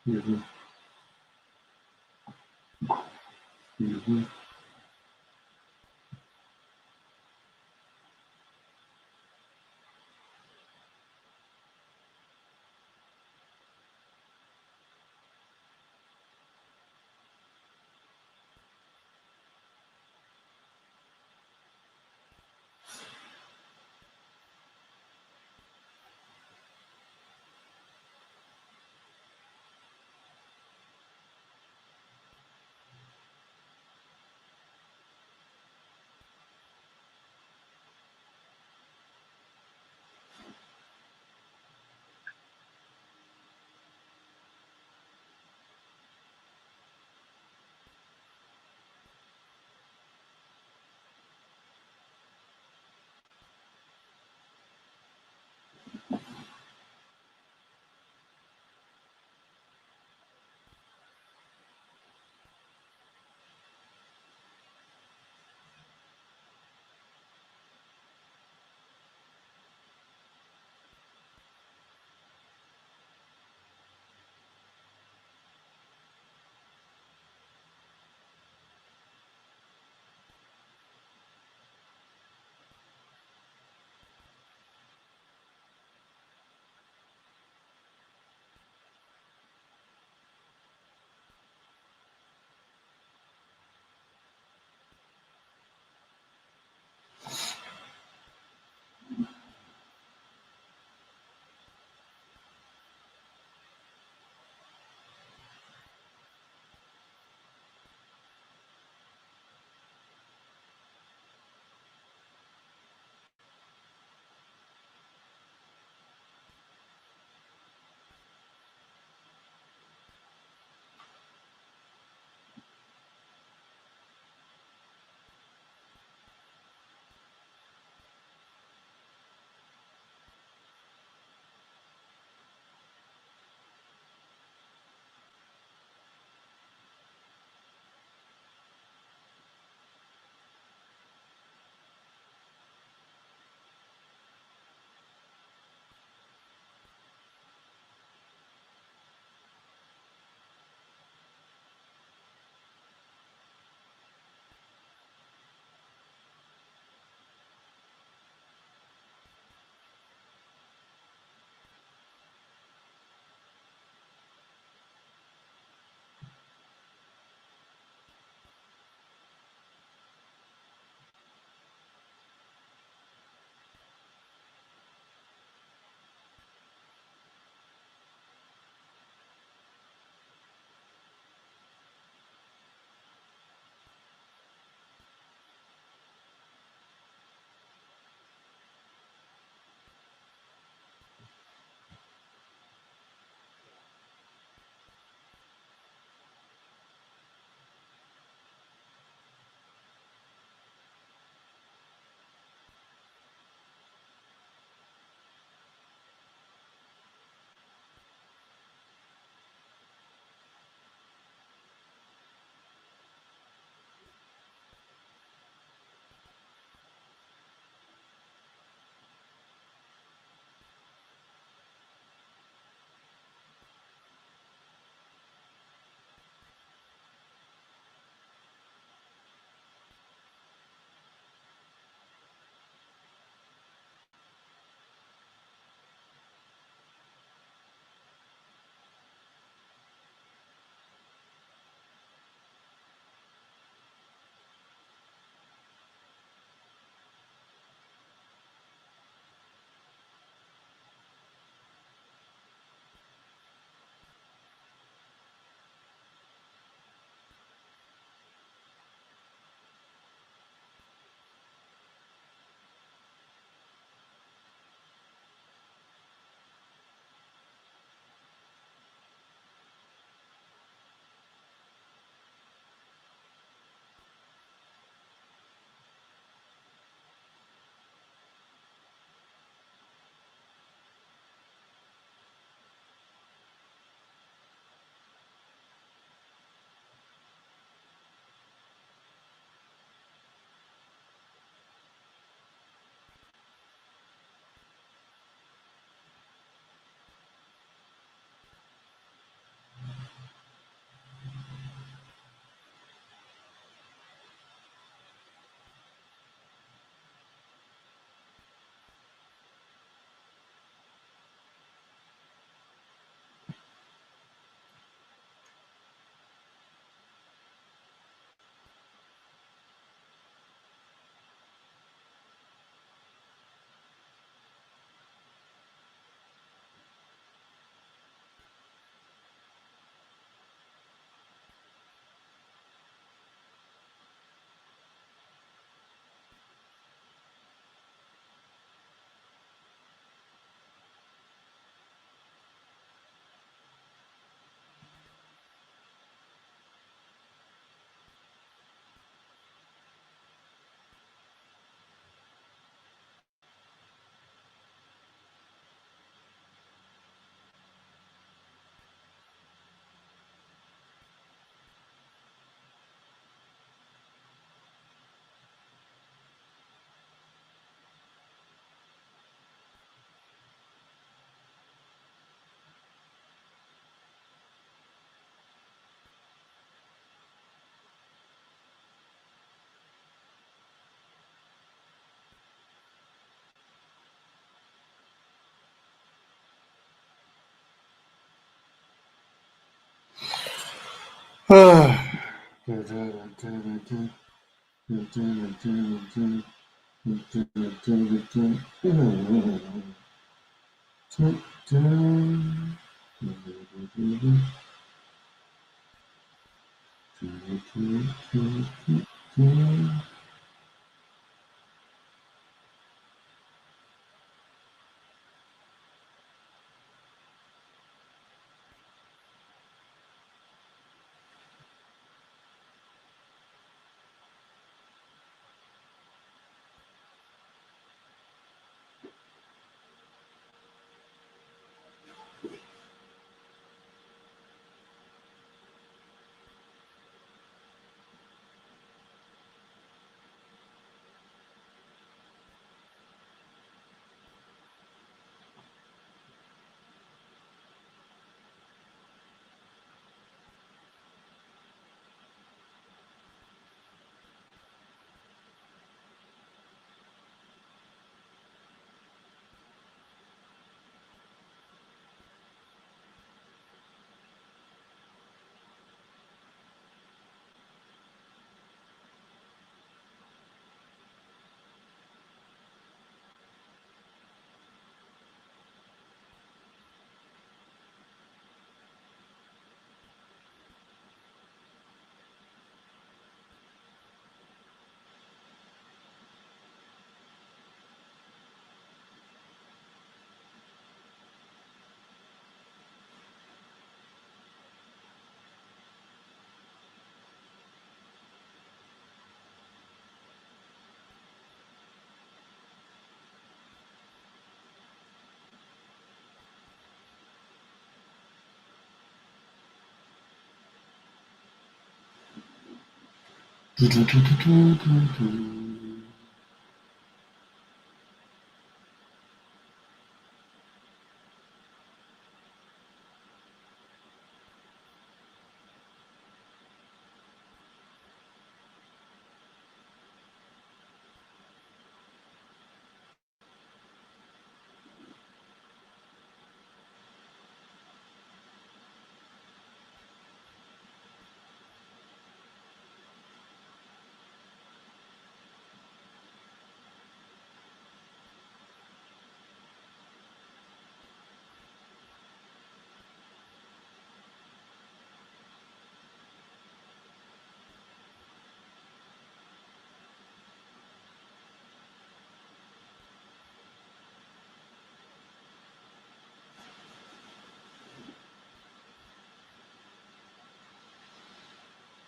Excuse me. Excuse me.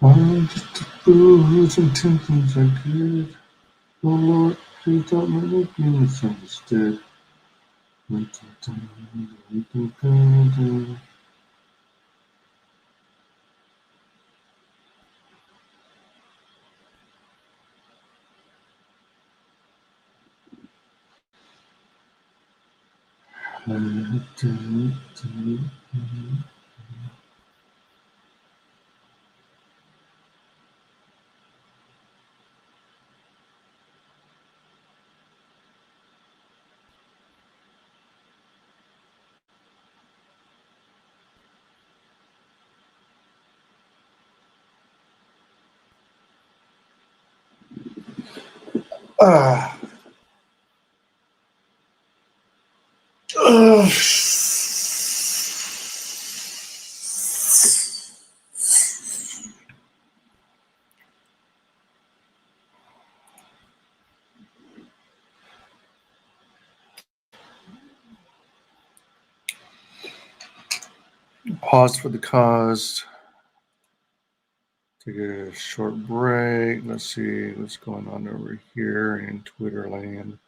I'm just a fool whose intentions are good. Oh Lord, please don't make me misunderstood. Ah. Ugh. Pause for the cause. Take a short break. Let's see what's going on over here in Twitter land.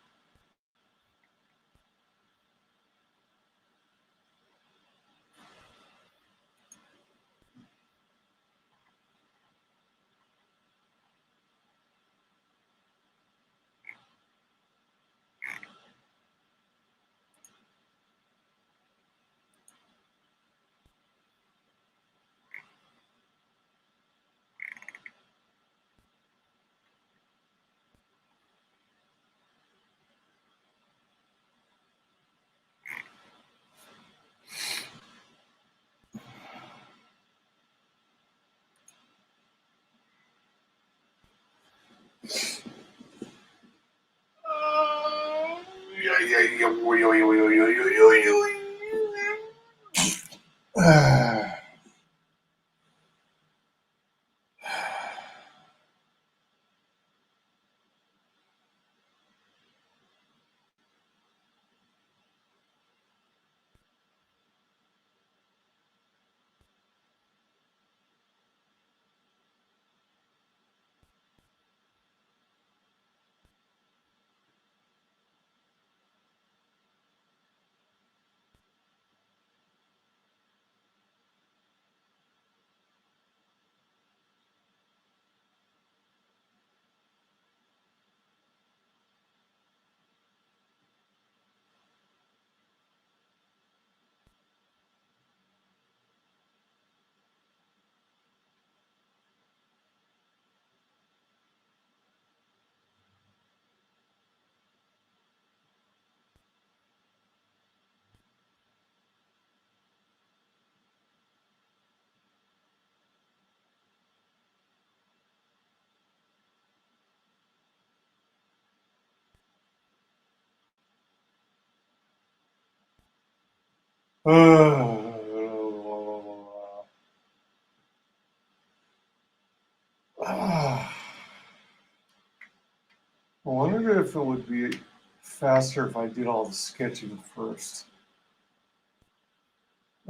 I wondered if it would be faster if I did all the sketching first.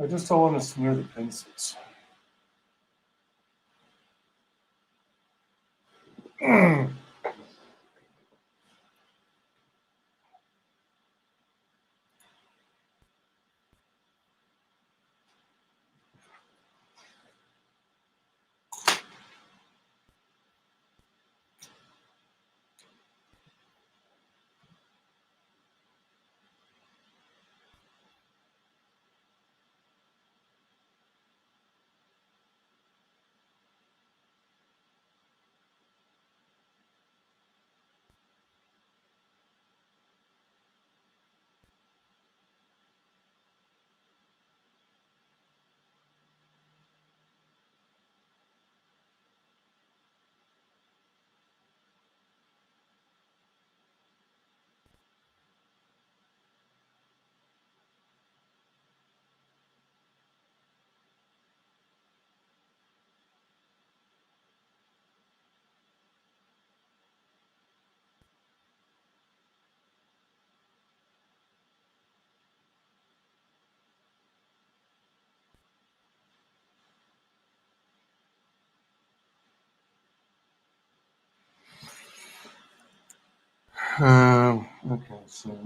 I just don't want to smear the pencils. Okay, so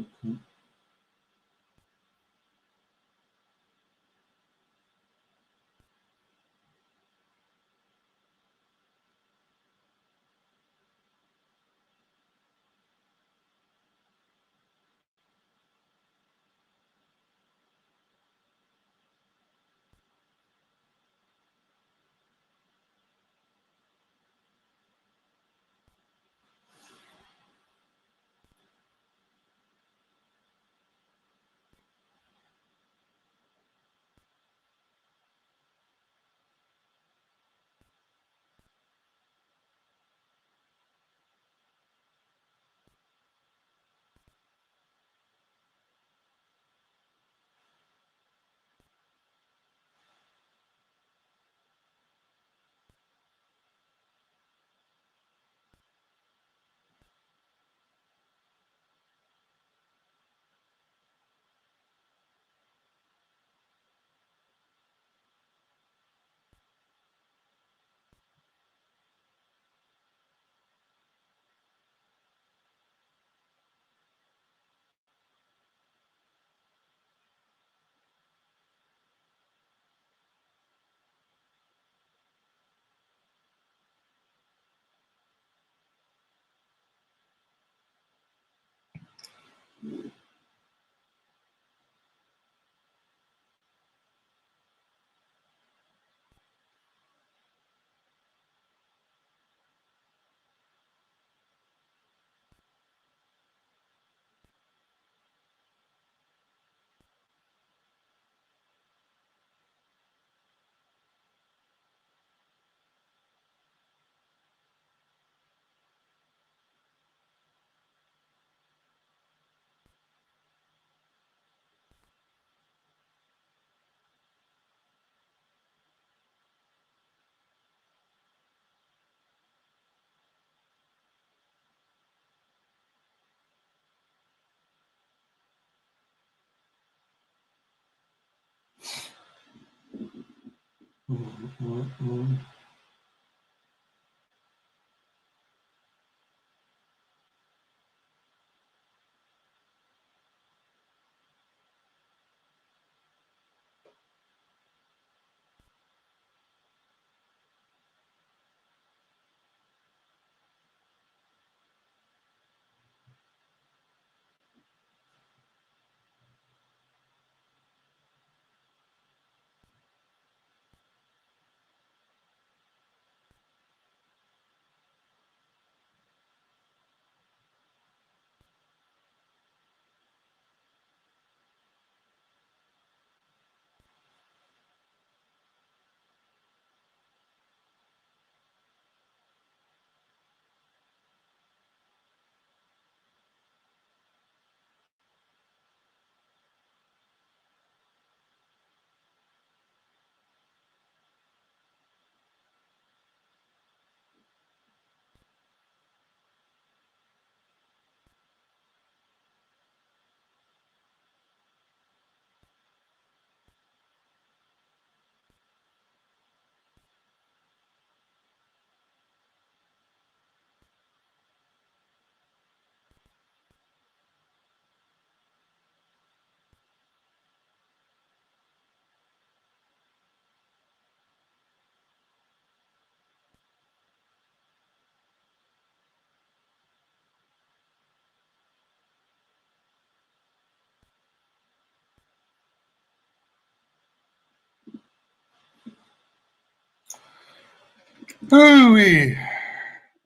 Ooh-wee.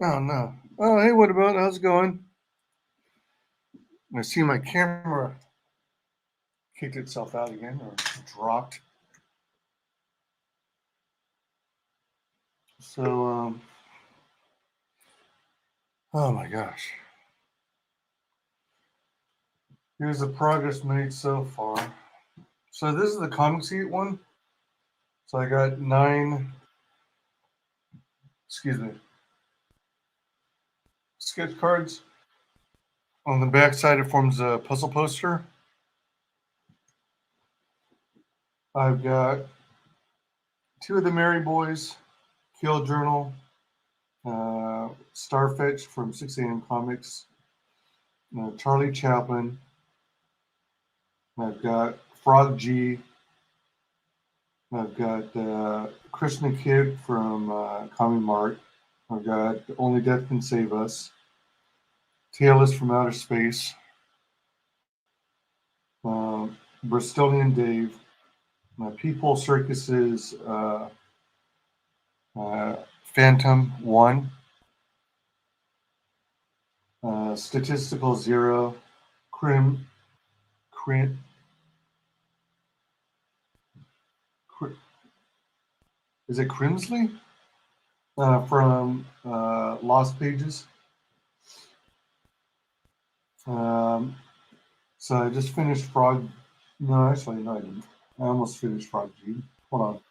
Oh no. Oh hey, what about? How's it going? I see my camera kicked itself out again or dropped. So oh my gosh. Here's the progress made so far. So this is the comic sheet one. So I got 9 sketch cards. On the back side, it forms a puzzle poster. I've got 2 of the Merry Boys, Kill Journal, Starfetch from 6 a.m. Comics, Charlie Chaplin. I've got Frog G. I've got Krishna Kid from Comic Mart. I've got Only Death Can Save Us. Taylor's from Outer Space. Bristolian Dave. People Circus's Phantom 1. Statistical Zero. Is it Crimsley? From Lost Pages. So I just finished Frog. No, actually, no, I didn't. I almost finished Frog G. Hold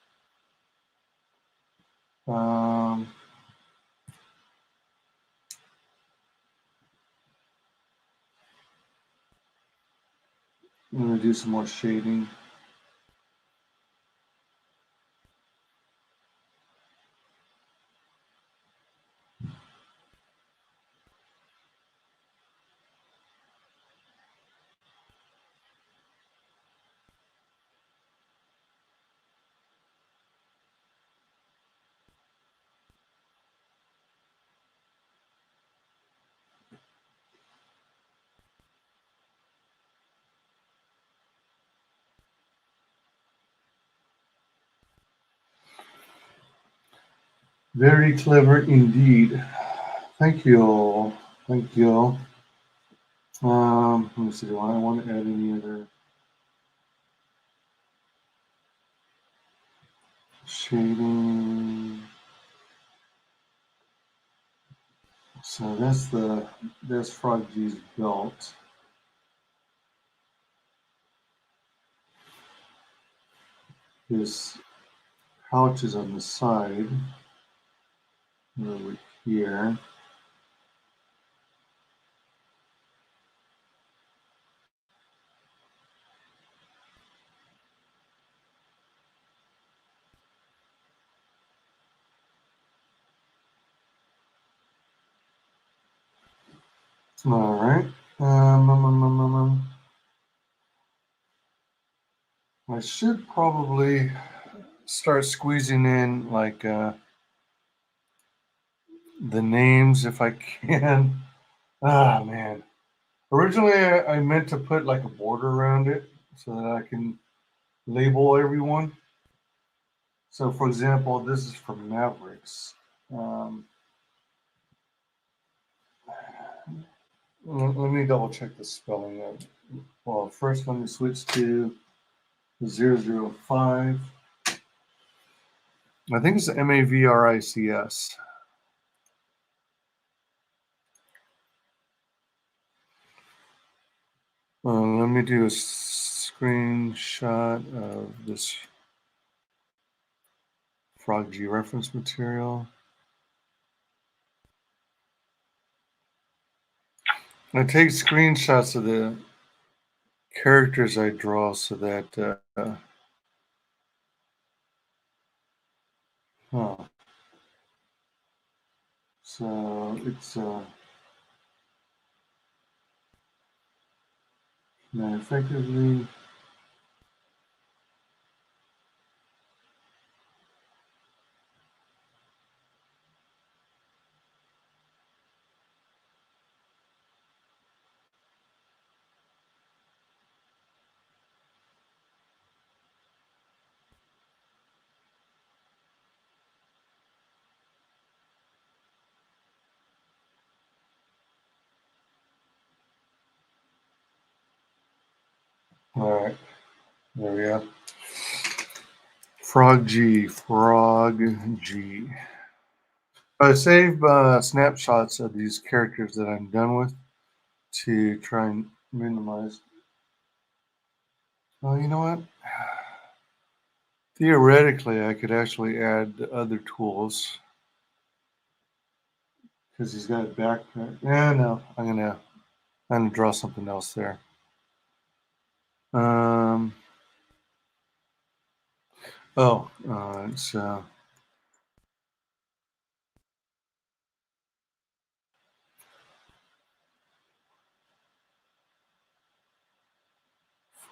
on. I'm going to do some more shading. Very clever indeed. Thank you. Thank you. Let me see. Do I want to add any other shading? So that's Frog G's belt. His pouch is on the side over here. All right. I should probably start squeezing in like the names if I can. Ah, man. Originally, I meant to put like a border around it so that I can label everyone. So, for example, this is from Mavericks. Let me double check the spelling of it. Well, first let me switch to 005. I think it's Mavrics. Let me do a screenshot of this Frog G reference material. I take screenshots of the characters I draw so that so it's now effectively all right. There we go. Frog G. I save snapshots of these characters that I'm done with to try and minimize. Well, you know what? Theoretically, I could actually add the other tools because he's got a backpack. Yeah, no, I'm gonna draw something else there. It's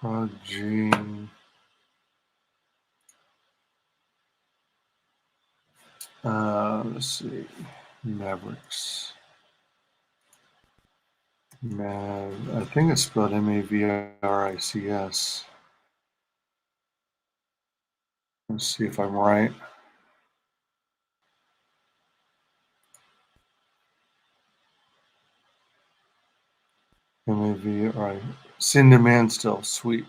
Frog G. Let's see, Mavericks. I think it's spelled Mavrics. Let's see if I'm right. Mavrics. Cindy Mansell, sweet.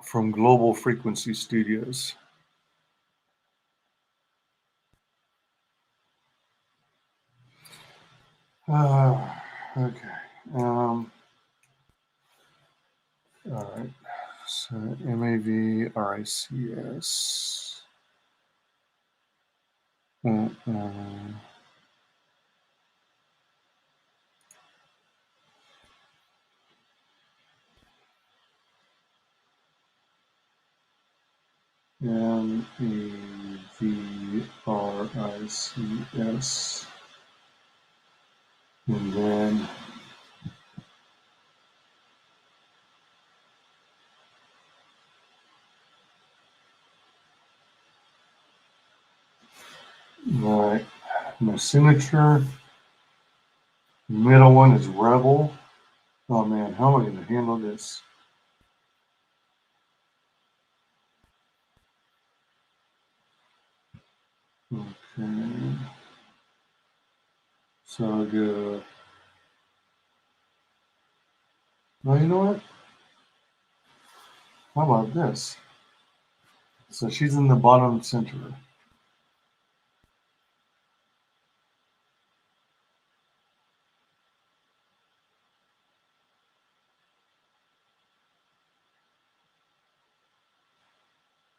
From Global Frequency Studios. Okay. All right. So Mavrics. Mavrics. And then my signature. The middle one is Rebel. Oh man, how am I going to handle this? Okay. So I'll go. Well, you know what? How about this? So she's in the bottom center.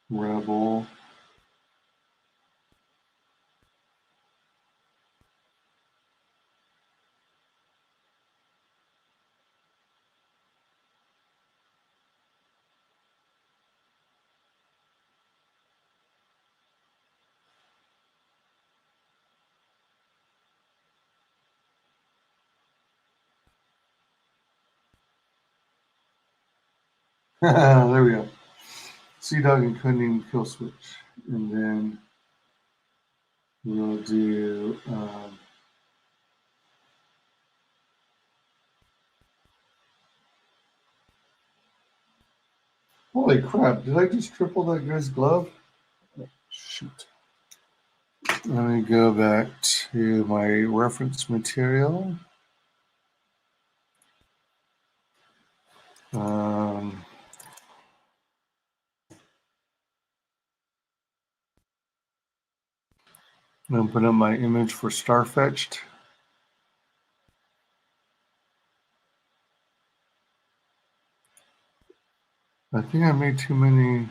Rebel. There we go. Sea Dog and Cunning Kill Switch. And then we'll do holy crap, did I just triple that guy's glove? Shoot. Let me go back to my reference material. I'm going to put in my image for Starfetched. I think I made too many.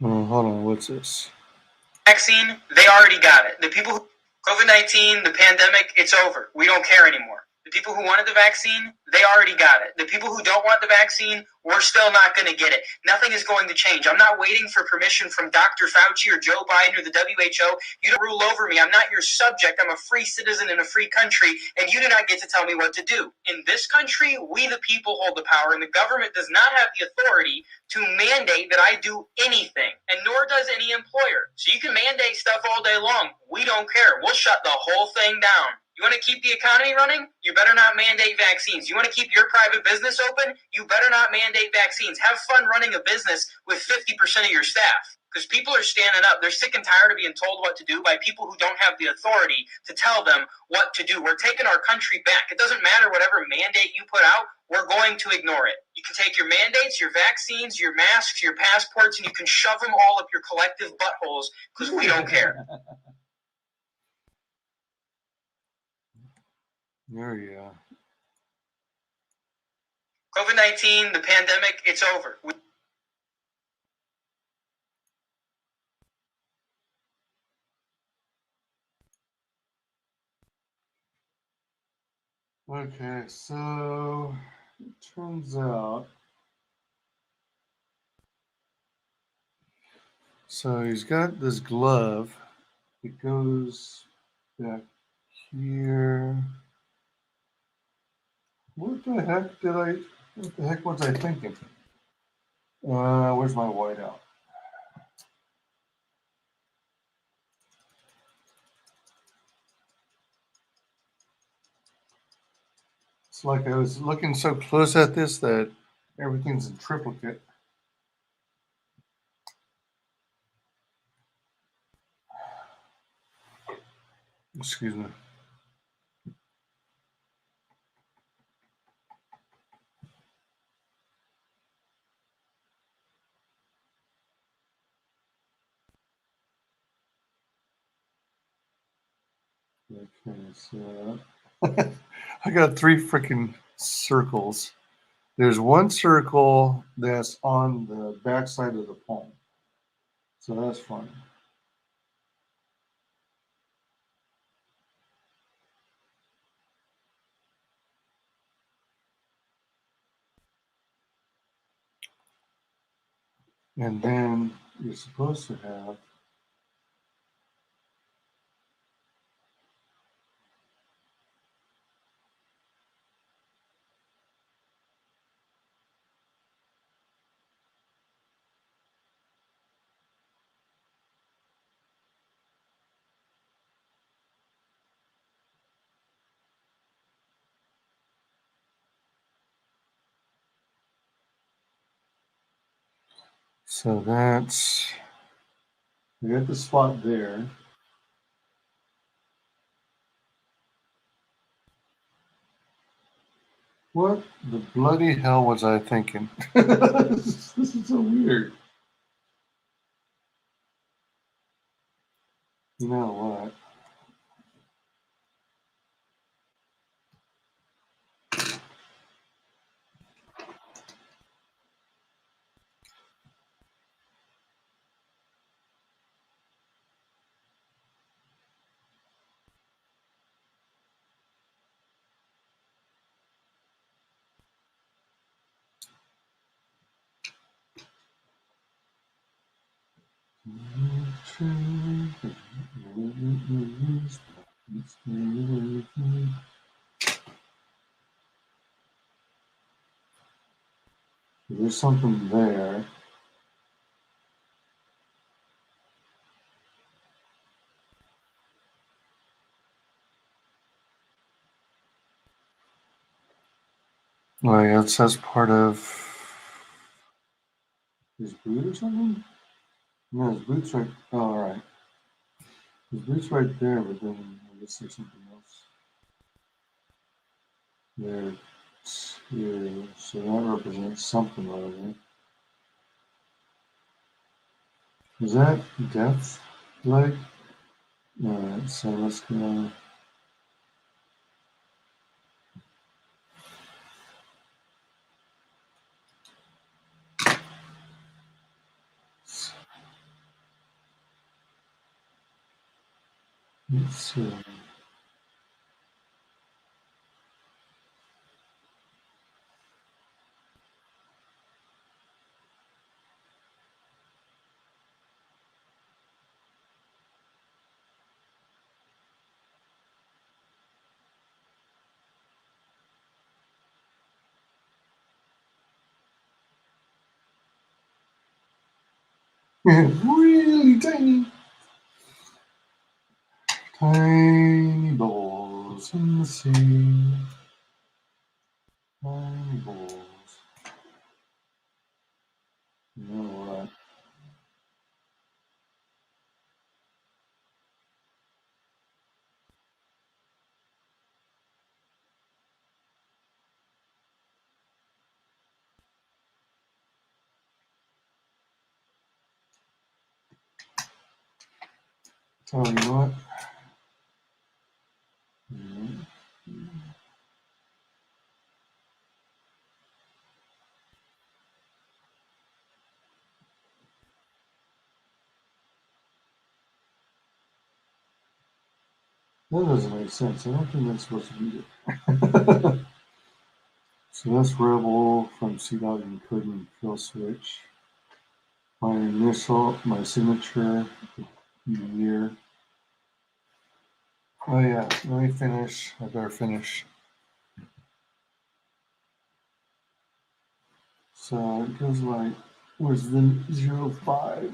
Oh, hold on, what's this? Vaccine, they already got it. The people who COVID-19, the pandemic, it's over. We don't care anymore. The people who wanted the vaccine, they already got it. The people who don't want the vaccine, we're still not going to get it. Nothing is going to change. I'm not waiting for permission from Dr. Fauci or Joe Biden or the WHO. You don't rule over me. I'm not your subject. I'm a free citizen in a free country, and you do not get to tell me what to do. In this country, we the people hold the power, and the government does not have the authority to mandate that I do anything, and nor does any employer. So you can mandate stuff all day long. We don't care. We'll shut the whole thing down. You want to keep the economy running? You better not mandate vaccines. You want to keep your private business open? You better not mandate vaccines. Have fun running a business with 50% of your staff. Because people are standing up. They're sick and tired of being told what to do by people who don't have the authority to tell them what to do. We're taking our country back. It doesn't matter whatever mandate you put out. We're going to ignore it. You can take your mandates, your vaccines, your masks, your passports, and you can shove them all up your collective buttholes because we don't care. There you go. COVID-19, the pandemic, it's over. Okay, so it turns out. So he's got this glove. It goes back here. What the heck was I thinking? Where's my whiteout? It's like I was looking so close at this that everything's in triplicate. Excuse me. Okay, so I got 3 freaking circles. There's one circle that's on the back side of the palm. So that's fun. And then you're supposed to have So that's, we got the spot there. What the bloody hell was I thinking? This is so weird. You know what? There's something there. Oh, yeah, it says part of his boot or something? No, his boot's right. Oh, all right. His boot's right there, but then I guess there's something else. There, here. So that represents something over there. Is that death leg? Alright, so let's go. Let's see. Really tiny. Tiny balls in the sea. Tiny balls. You know what? Tell you what. That doesn't make sense. I don't think that's supposed to be it. So that's Rebel from C-Dot encoding kill switch. My initial, my signature, year. Oh yeah, let me finish. I better finish. So it goes like, where's the 05?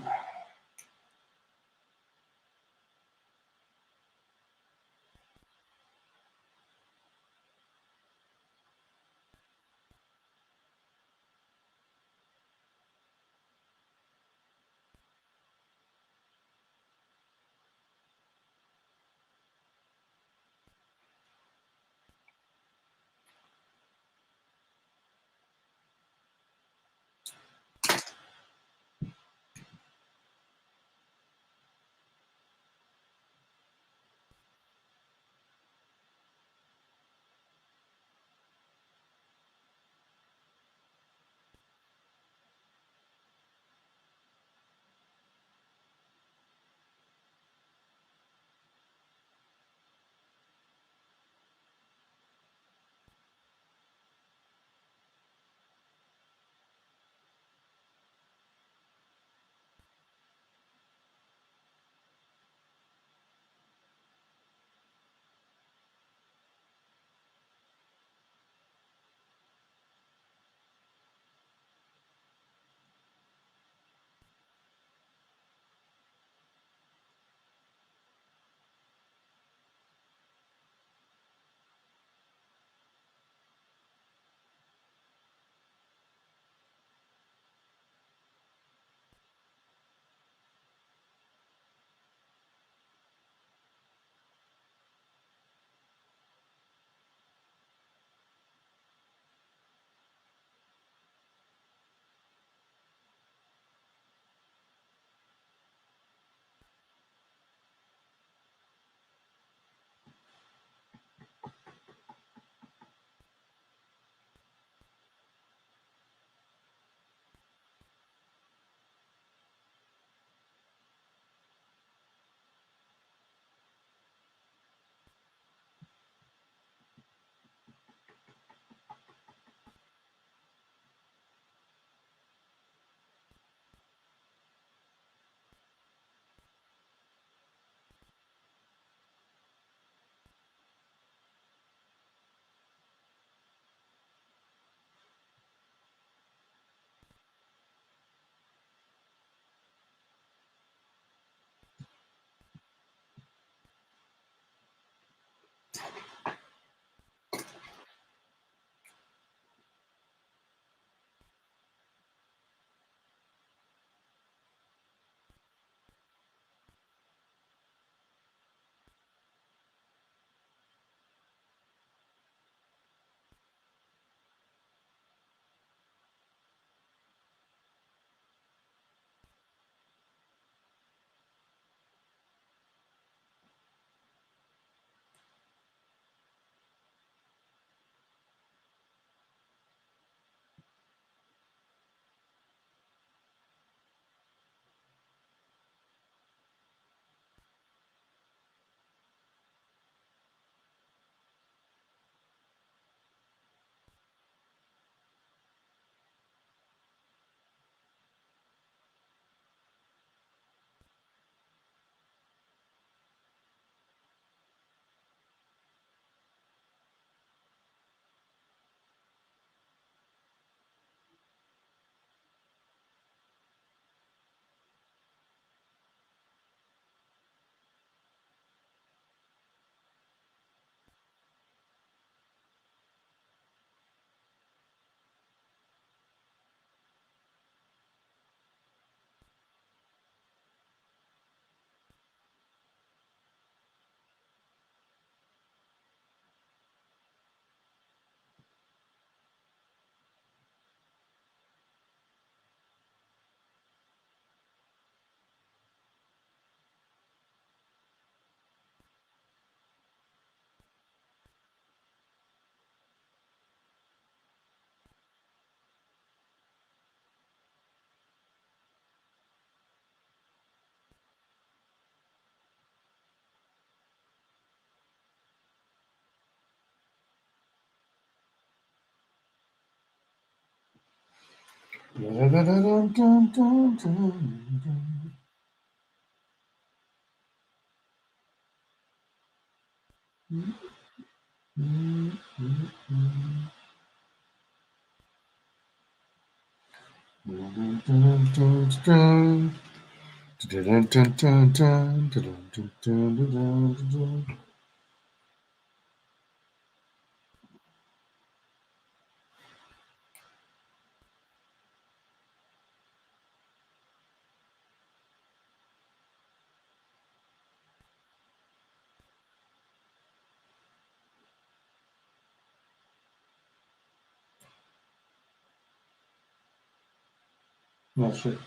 No shit.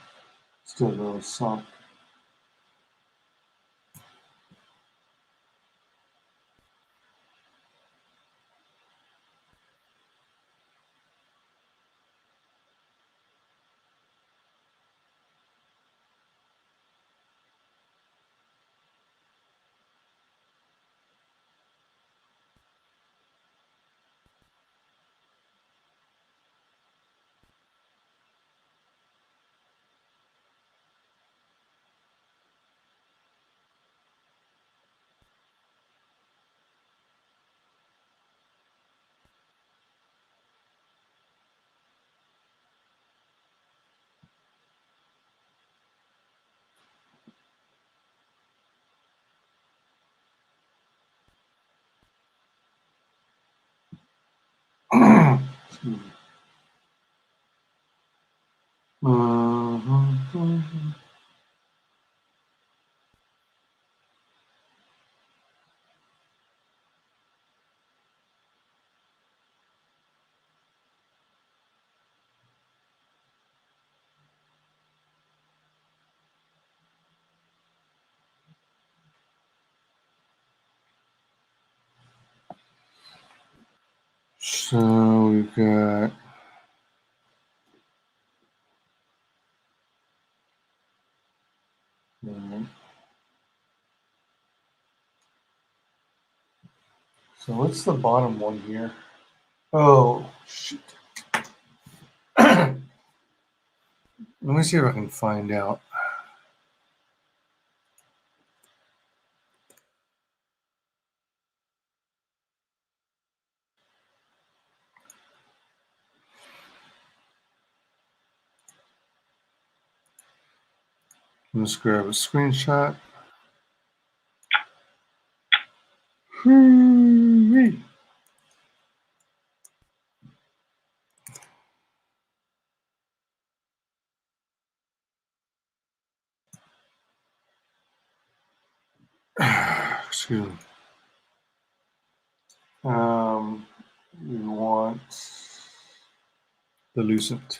Still go with song. So we've got so what's the bottom one here? Oh shit. Let me see if I can find out. Let's grab a screenshot. Excuse me. We want the Lucent.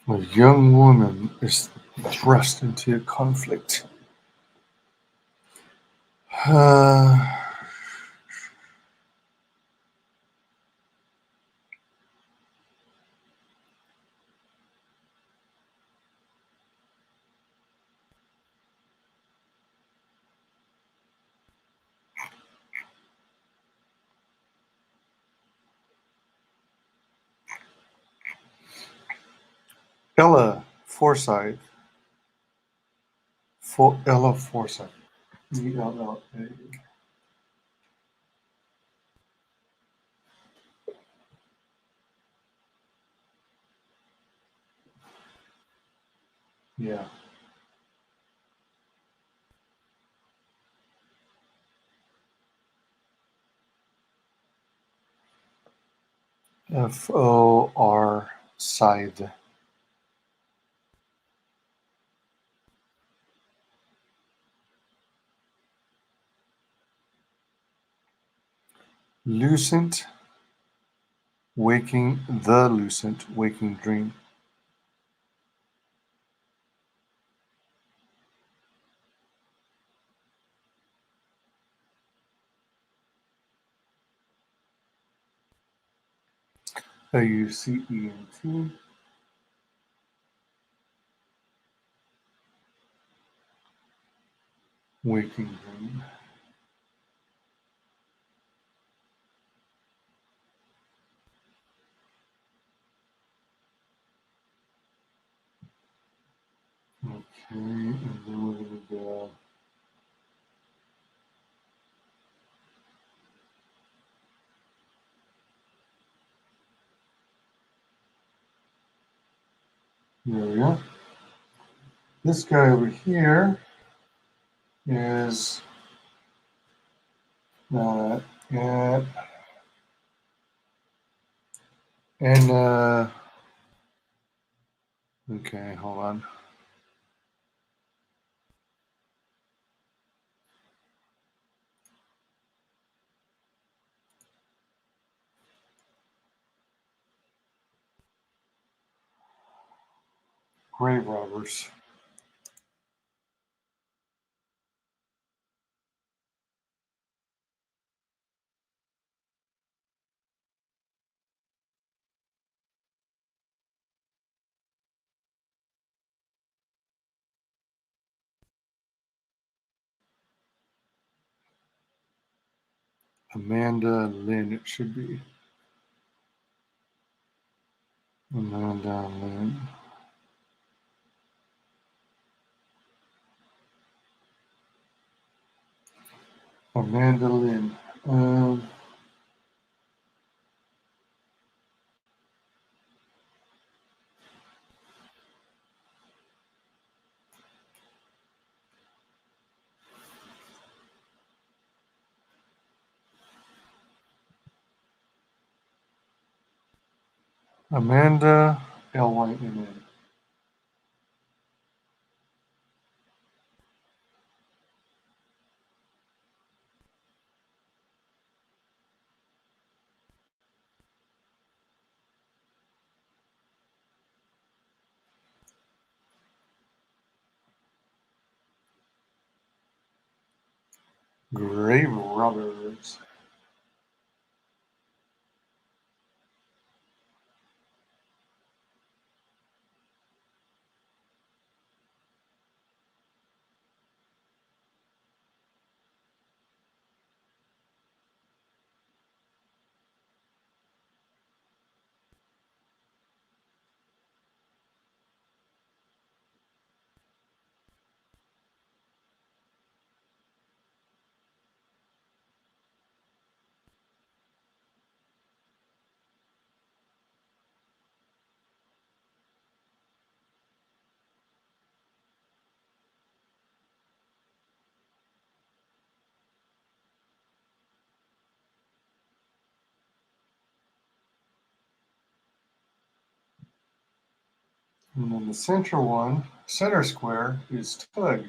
A young woman is thrust into a conflict. Ella Forsyth. Ella Forsyth. E-L-L-A. Yeah. F-O-R Scythe. Lucent Waking Dream. AUCENT. Waking Dream. Okay, and then we're going to go. There we go. This guy over here is and okay, hold on. Grave robbers. Amanda Lynn, it should be. Amanda Lynn. Amanda Lynn. Amanda Lynn. Grave robbers. And then the center square is Tug.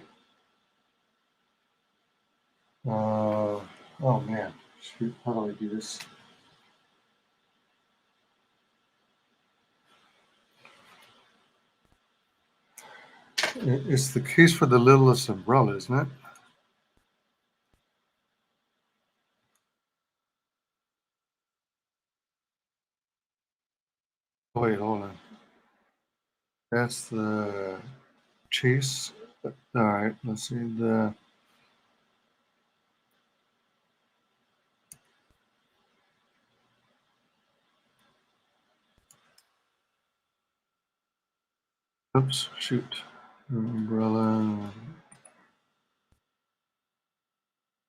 Oh man, shoot, how do I do this? It's the case for the littlest umbrella, isn't it? Wait, hold on. That's the chase. All right, let's see the. Oops, shoot. Umbrella.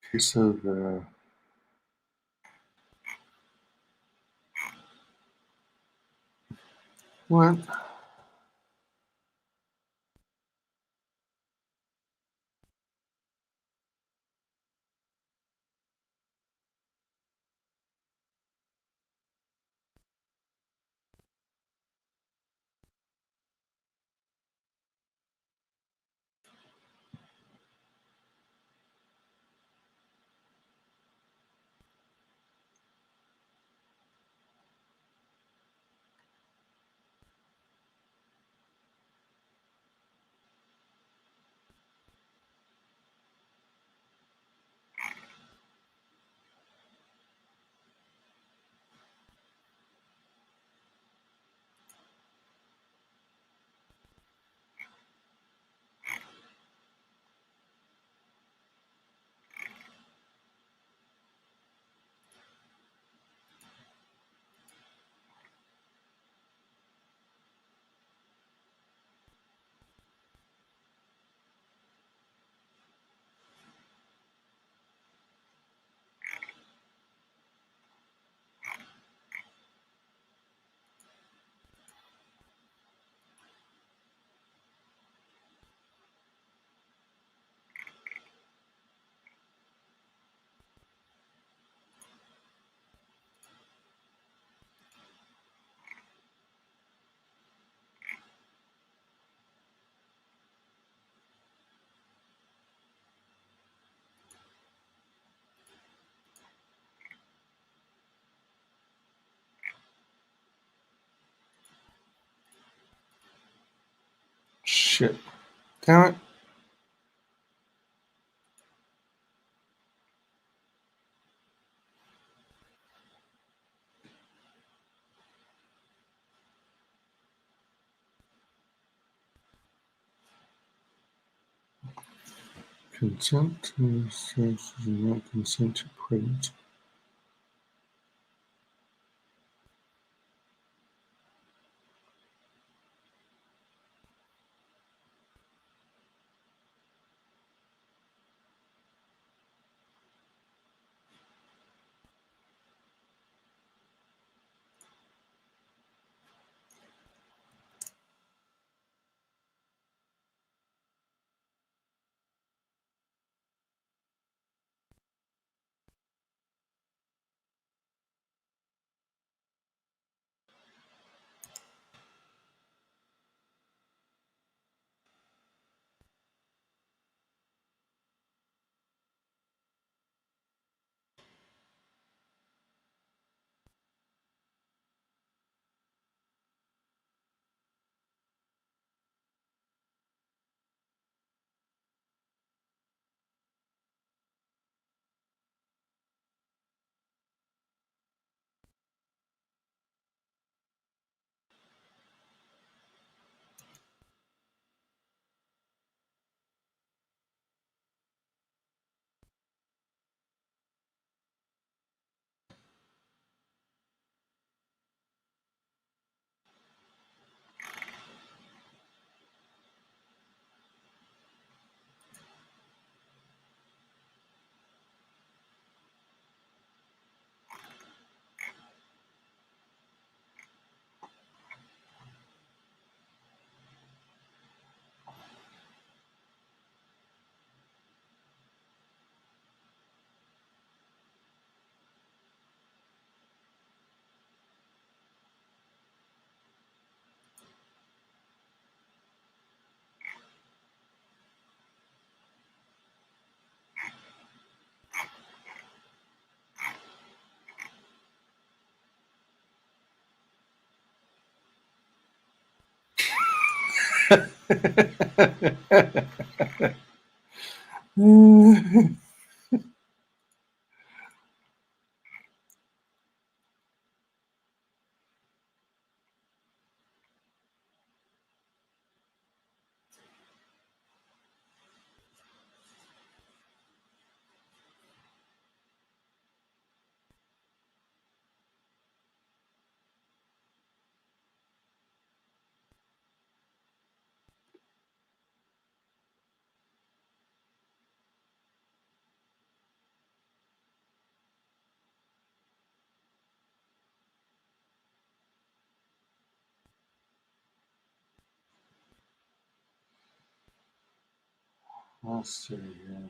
Case of the. What? shit. Damn it. Consent to search is not consent to print. Let's see here.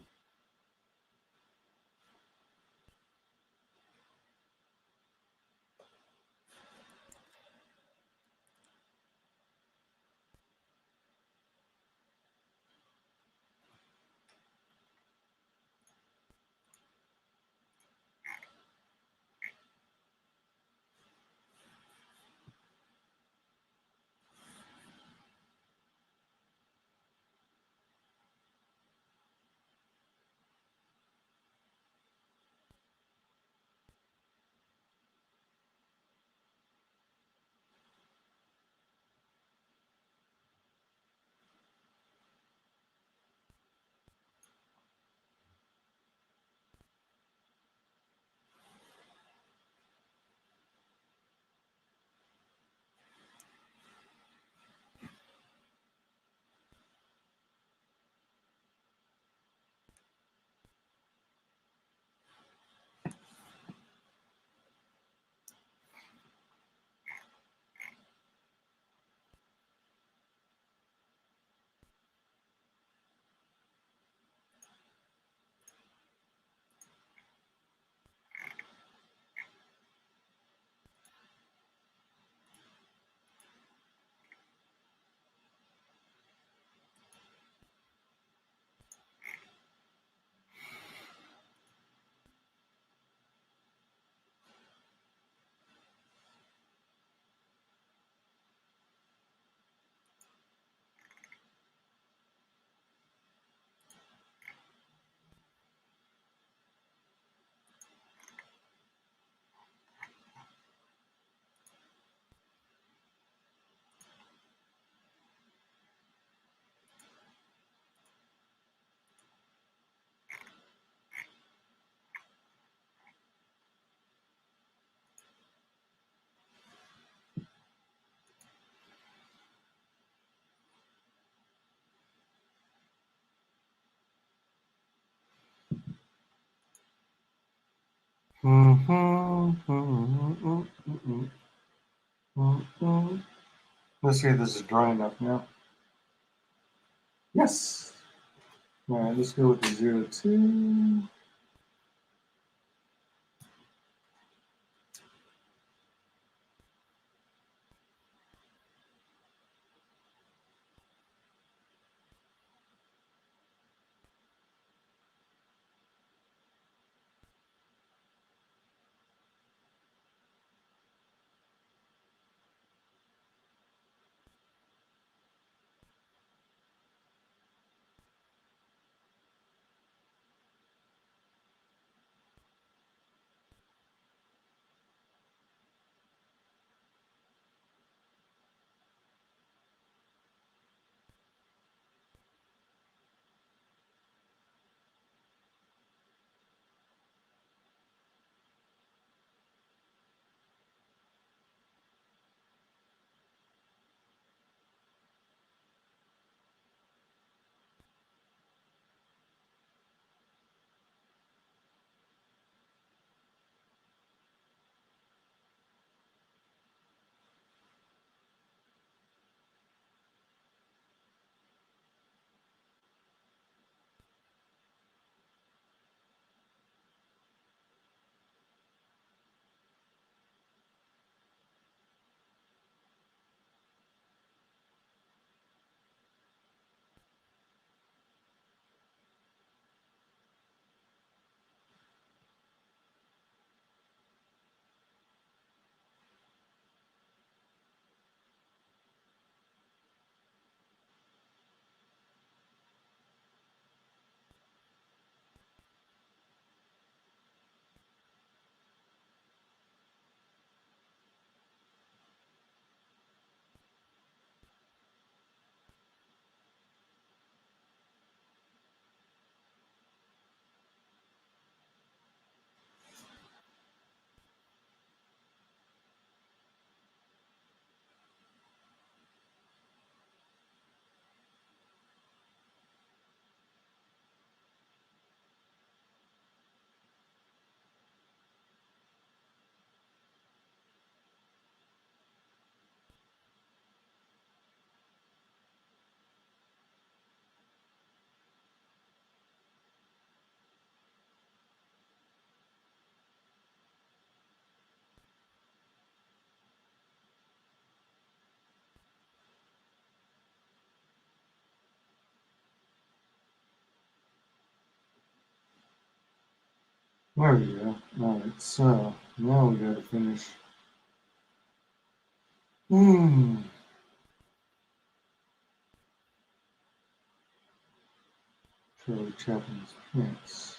Let's see if this is dry enough now. Yes. All right, let's go with the 02. There we go. All right, so now we got to finish. Charlie Chaplin's pants.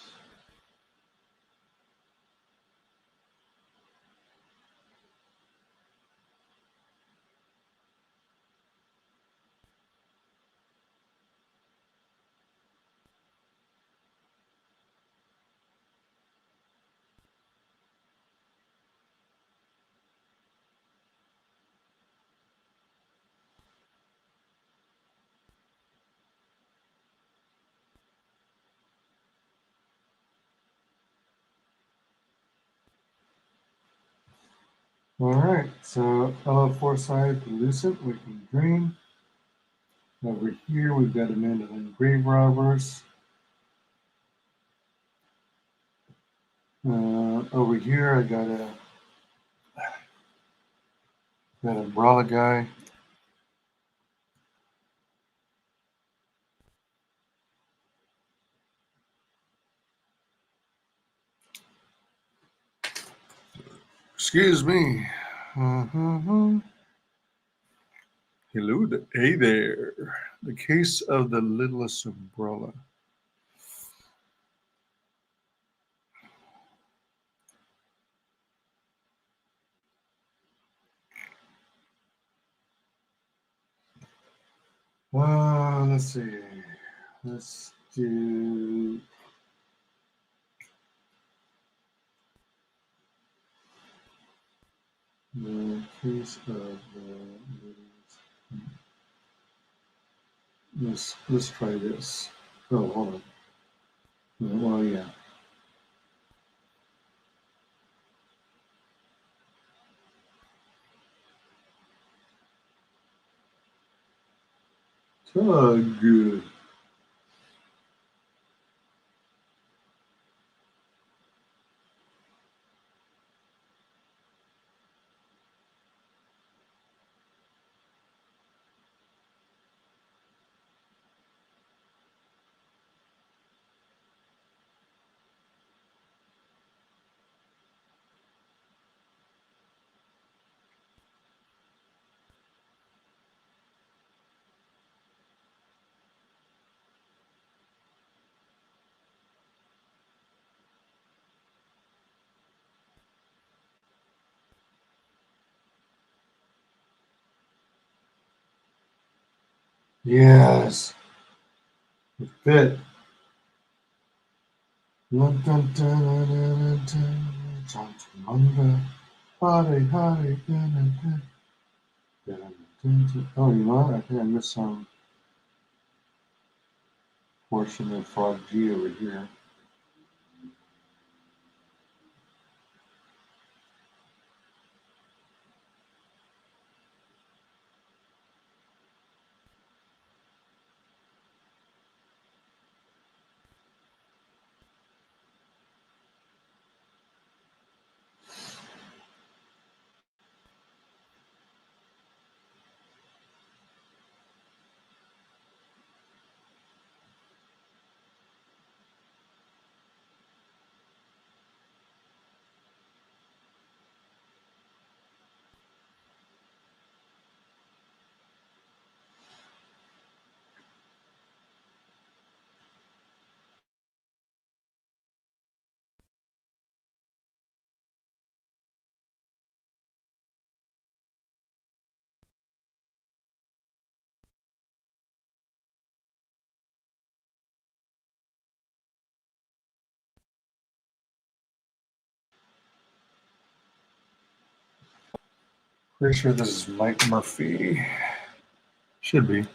All right, so LO4 side Lucent, Waking Dream. Over here, we've got Amanda and Grave Robbers. Over here, I got a Umbrella guy. Excuse me. Hello, hey there. The Case of the Littlest Umbrella. Let's see. Let's do. The Case of the Littlest. Let's try this. Oh, hold on. Well, yeah. Tug. Yes. It fit. Dun, dun, dun, dun, dun, dun, dun, Hare, hare, dun, dun, dun, dun, dun, dun. Oh, you know what? I think I missed some portion of Frog G over here. Pretty sure this is Mike Murphy. Should be.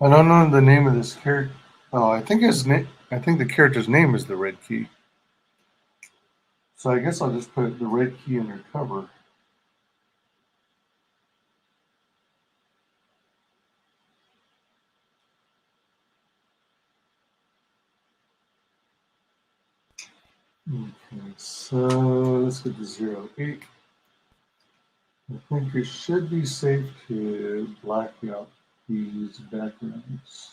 I don't know the name of this character. Oh, I think his name. I think the character's name is the Red Key. So I guess I'll just put the Red Key undercover. Okay, so let's get to 08. I think it should be safe to black out these backgrounds.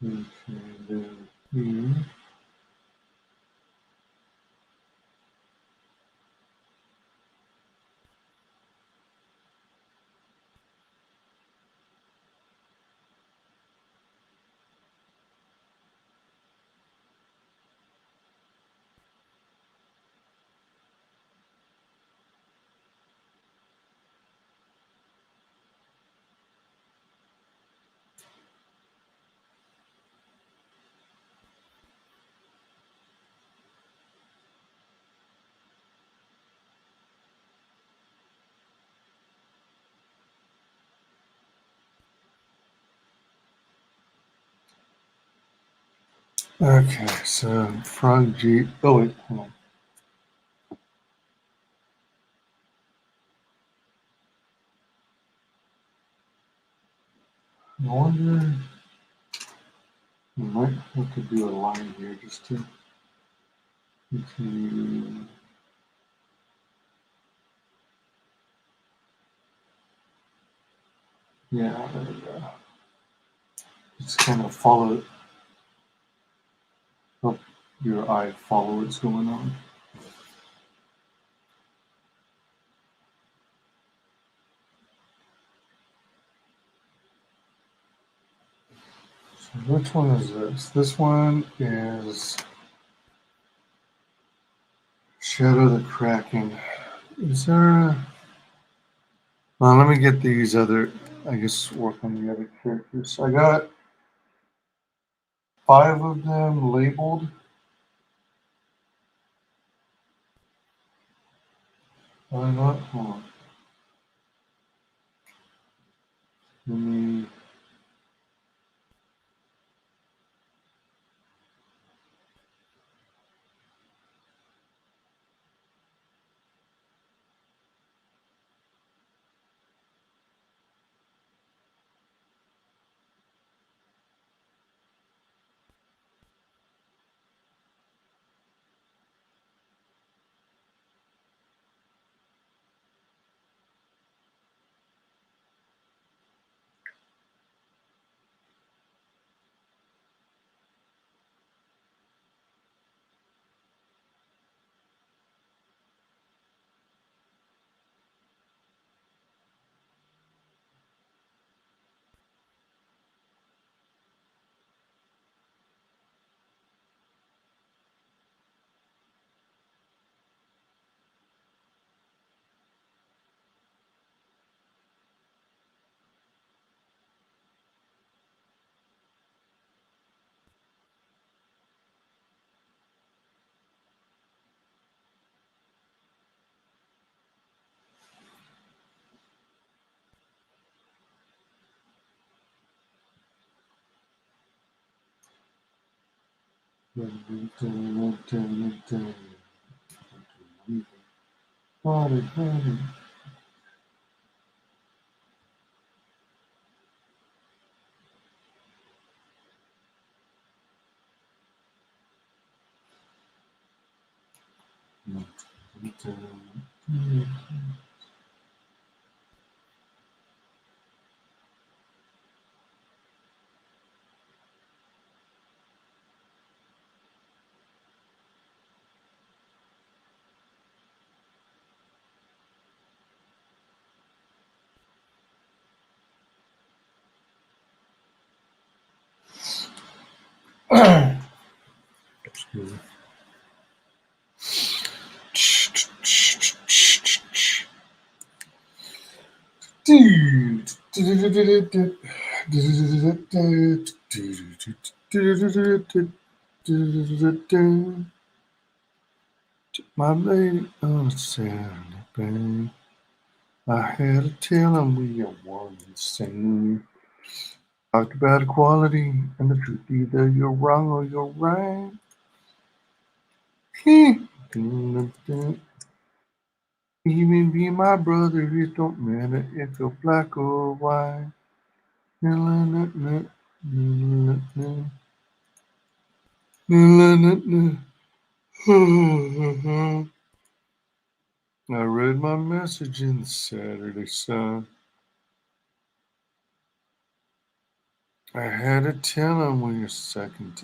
Okay, then here. Okay, so Frog G. Oh, wait, hold on. I wonder. We might have to do a line here just to continue. Yeah, there we go. Just kind of follow it. Help your eye follow what's going on. So which one is this? This one is Shadow the Kraken. Is there a... Well, let me get these other, I guess, work on the other characters. I got 5 of them labeled. Why not? Hold on. Let me... Excuse me. My lady on Saturday, babe. I had to tell him we are one and the same. Talked about equality and the truth. Either you're wrong or you're right. Even be my brother, it don't matter if you're black or white. I read my message in the Saturday Sun. I had to tell him I'm second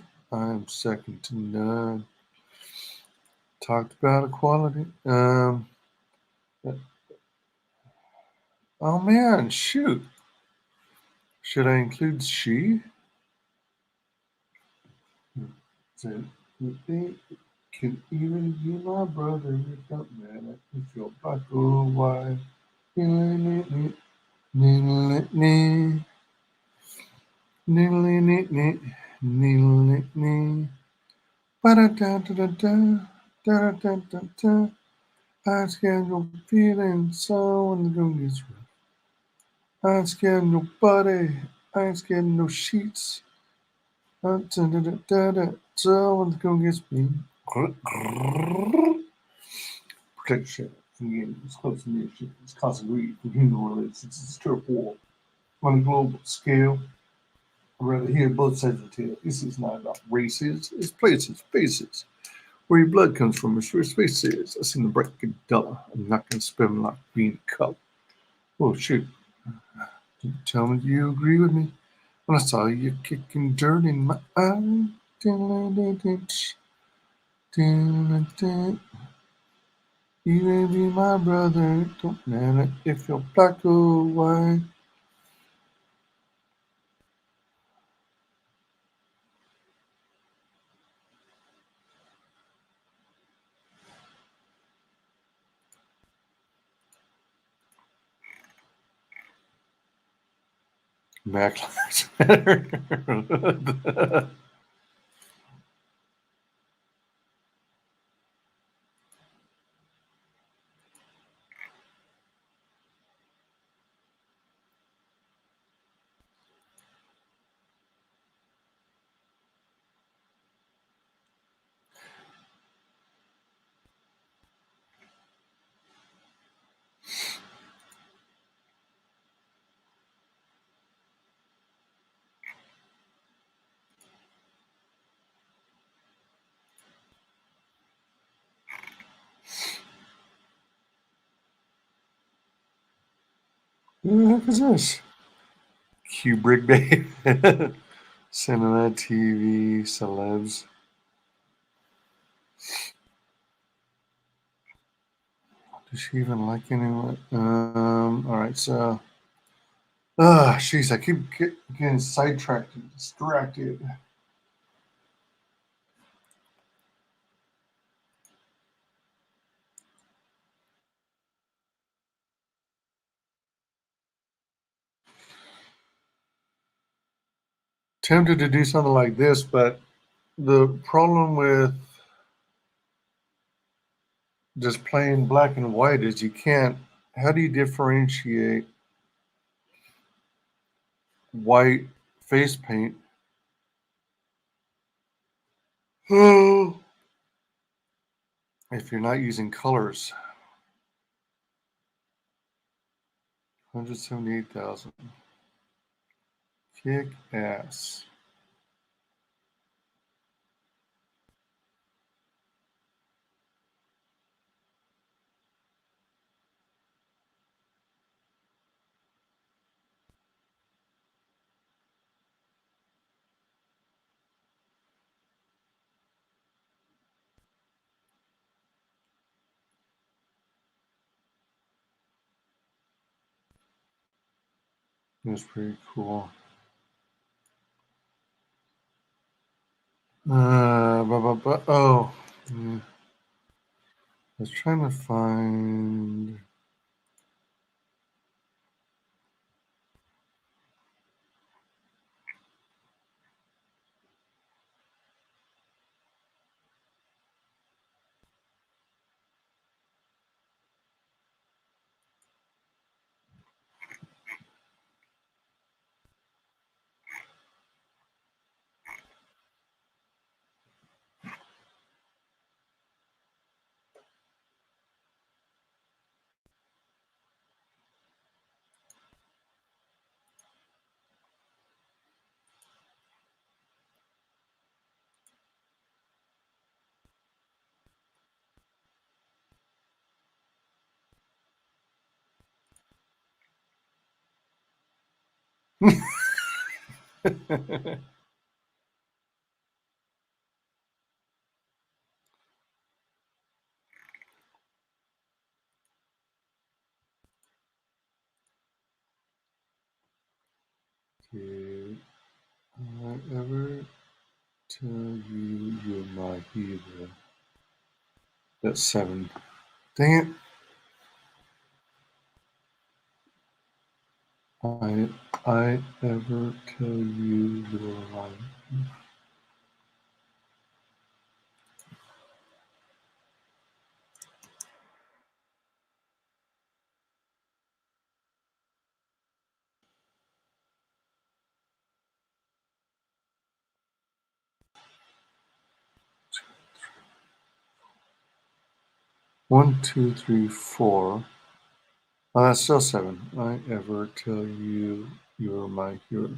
to none. Talked about equality. Oh man, shoot. Should I include she? Said, can even be my brother, it don't matter if you're black or white. I scan your feelings, so when the room gets rough. I scan your body, I scan no sheets. Someone's gonna get me. Protection from games, close nations, constant greed from human relations. It's a turf war on a global scale. I'd rather hear both sides of the tale. This is not about races, it's places, faces. Where your blood comes from is where space is. I seen the bright good dollar. I'm not gonna spend like being a cup. Oh shoot. Tell me you agree with me when I saw you kicking dirt in my eye. You may be my brother, don't matter if you're black or white. Black Lives Matter. Who the heck is this? Kubrick Babe. Cinema, TV, celebs. Does she even like anyone? Alright, so. Jeez, I keep getting sidetracked and distracted. Tempted to do something like this, but the problem with just plain black and white is you can't. How do you differentiate white face paint if you're not using colors? 178,000. Kick ass. That's pretty cool. Oh, yeah. I was trying to find. Did I ever tell you you're my hero? That's 7. Dang it. I ever tell you you're my 1, 2, 3, 4. Oh, that's still 7. I ever tell you you're my hero.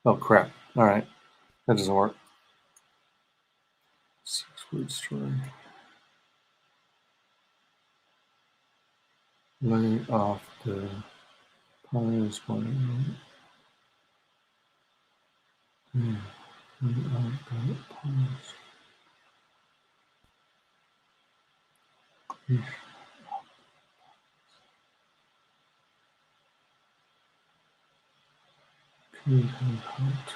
Oh, crap. All right. That doesn't work. 6-word story. Lay off the pies one. Yeah. Lay off the pies. Could have helped.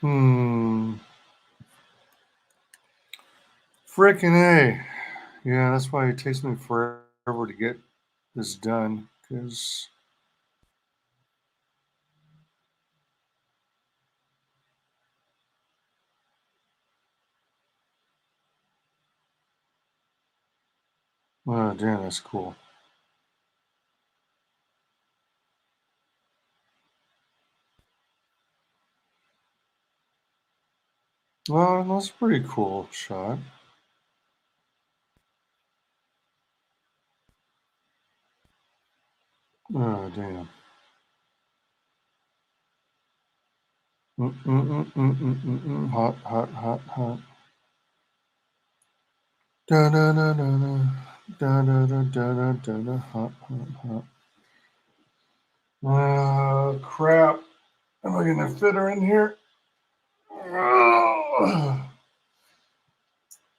Frickin' A. Yeah, that's why it takes me forever to get this done, because oh damn, that's cool. Well, that's a pretty cool shot. Oh damn. Hot, hot, hot, hot. Da da da da da. Da da da da da da da. Hot, hot, hot. Crap. Am I gonna fit her in here?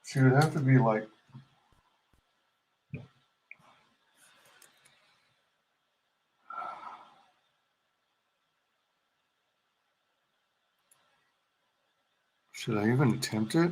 She would have to be like. Should I even attempt it?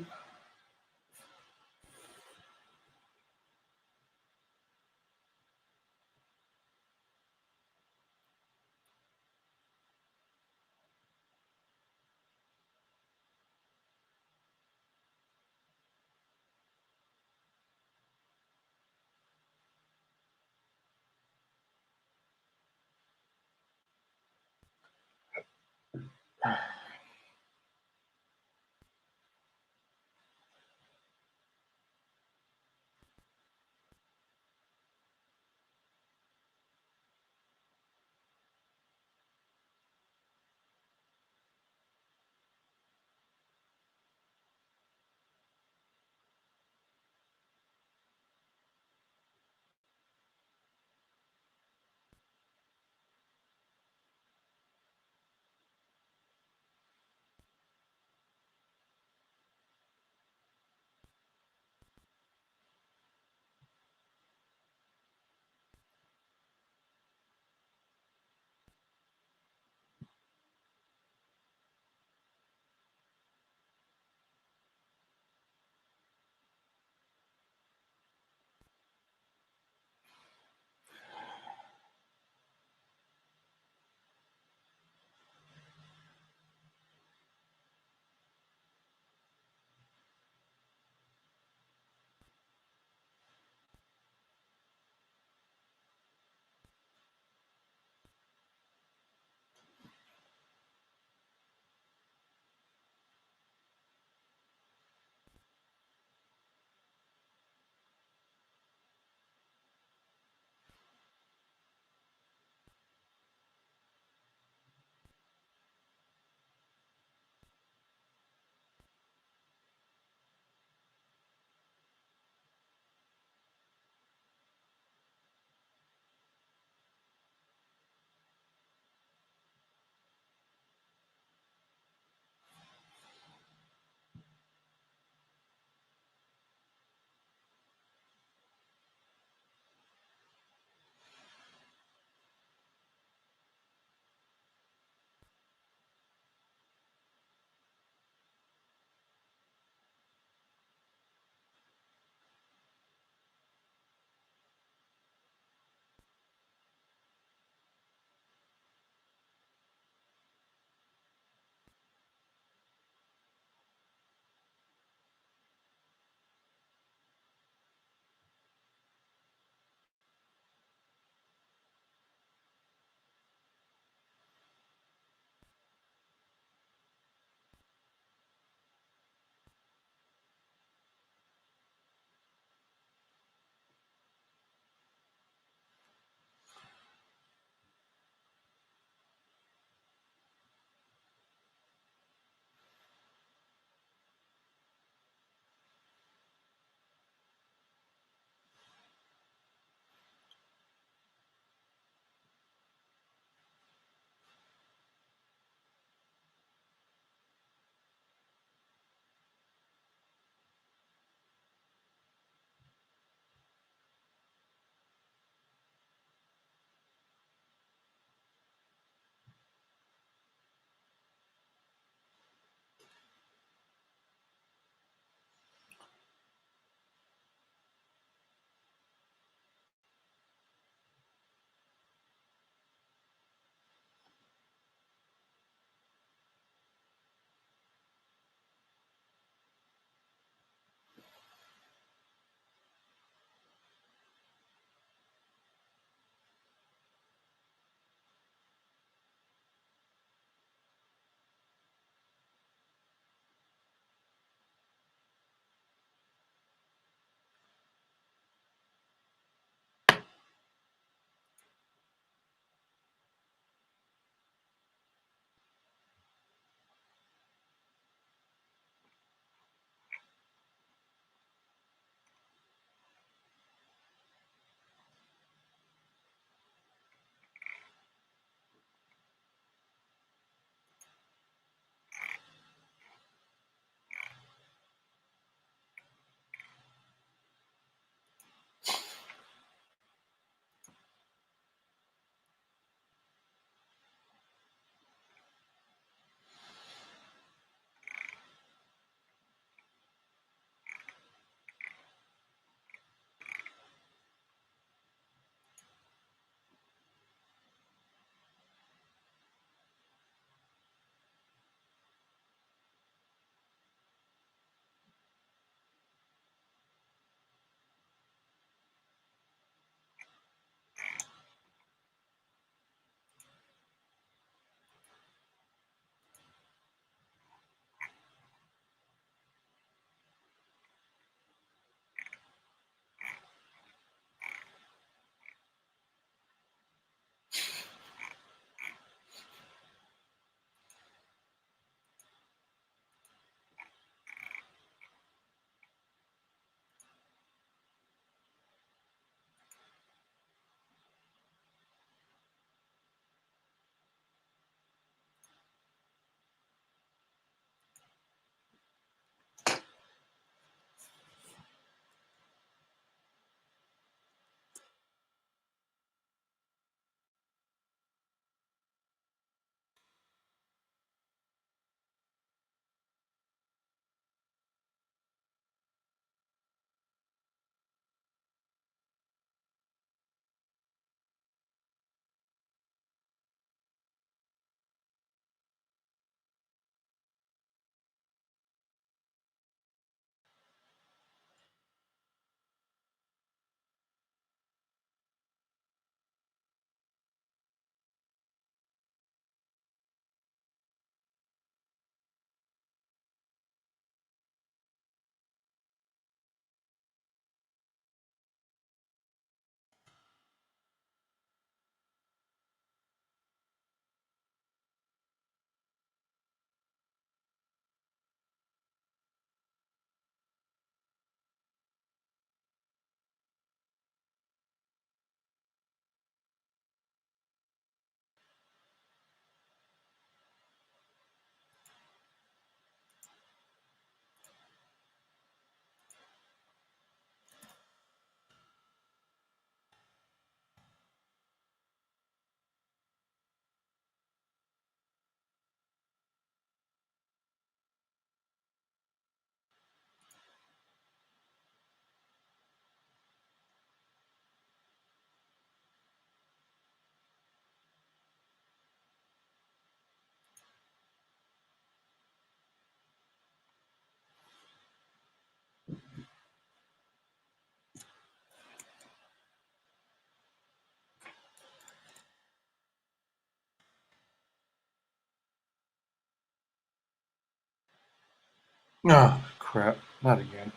Oh, crap. Not again.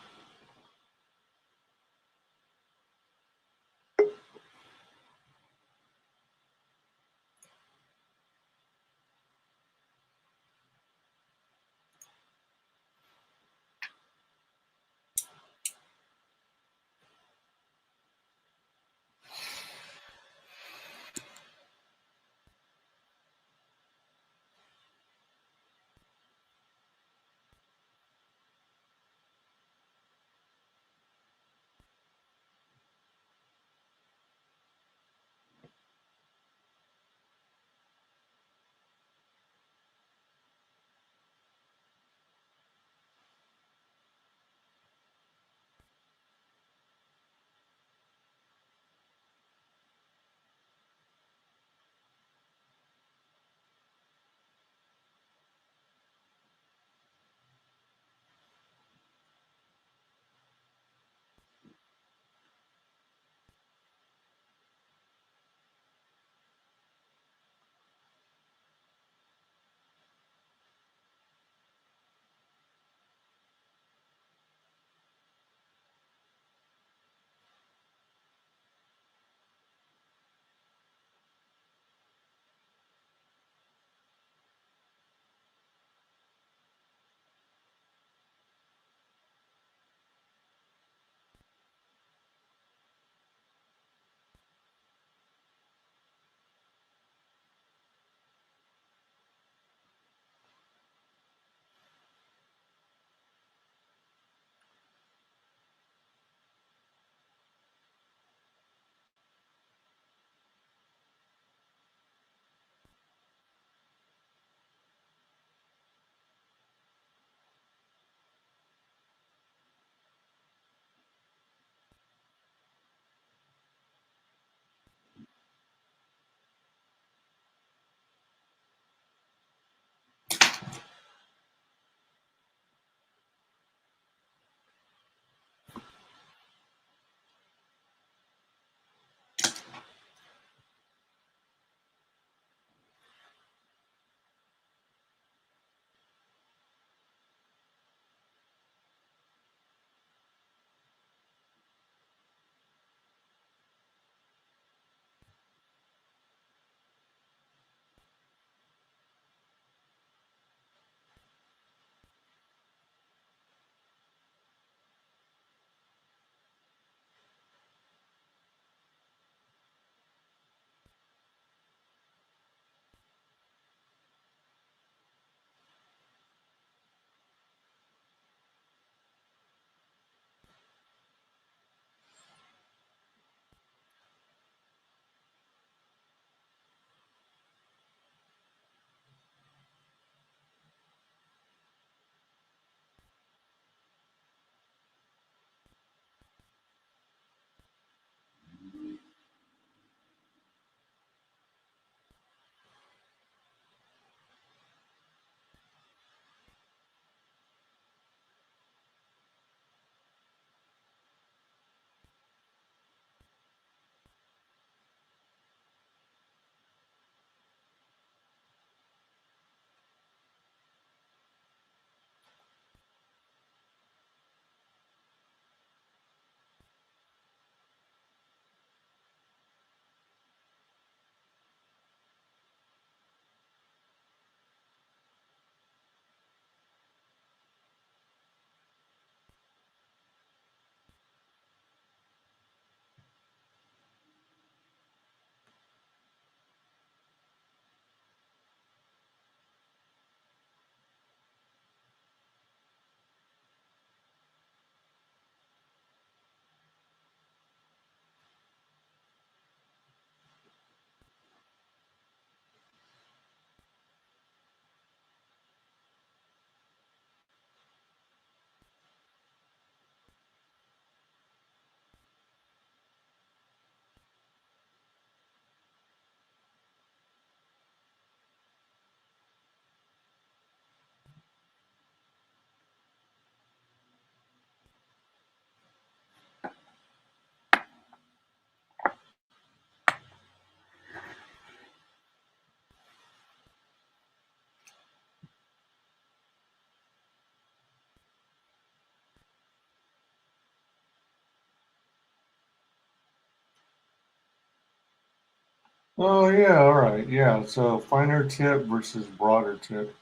Oh yeah, all right, yeah. So finer tip versus broader tip.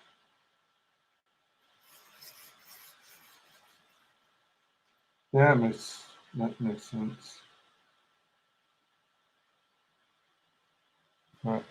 Yeah, that makes sense. Right.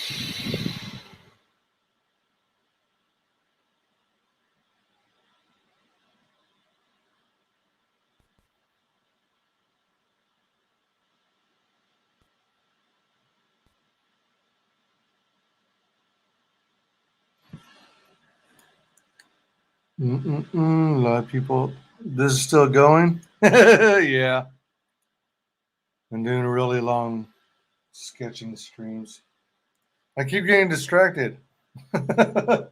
A lot of people. This is still going? Yeah. I'm doing really long sketching streams. I keep getting distracted. I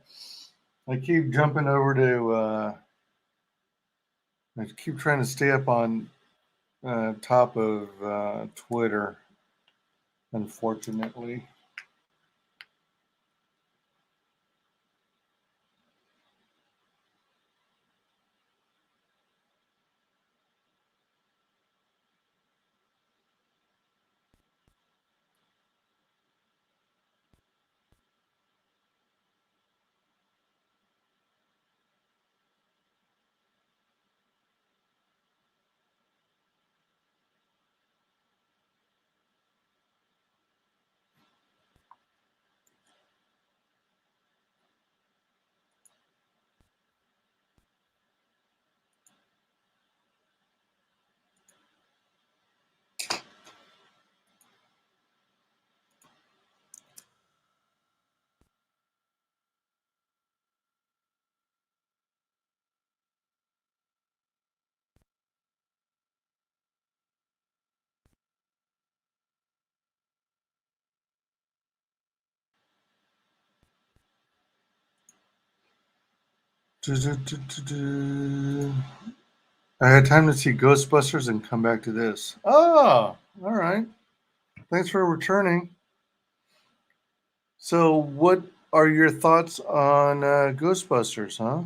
keep jumping over to, I keep trying to stay up on top of Twitter, unfortunately. I had time to see Ghostbusters and come back to this. Oh, all right. Thanks for returning. So, what are your thoughts on Ghostbusters, huh?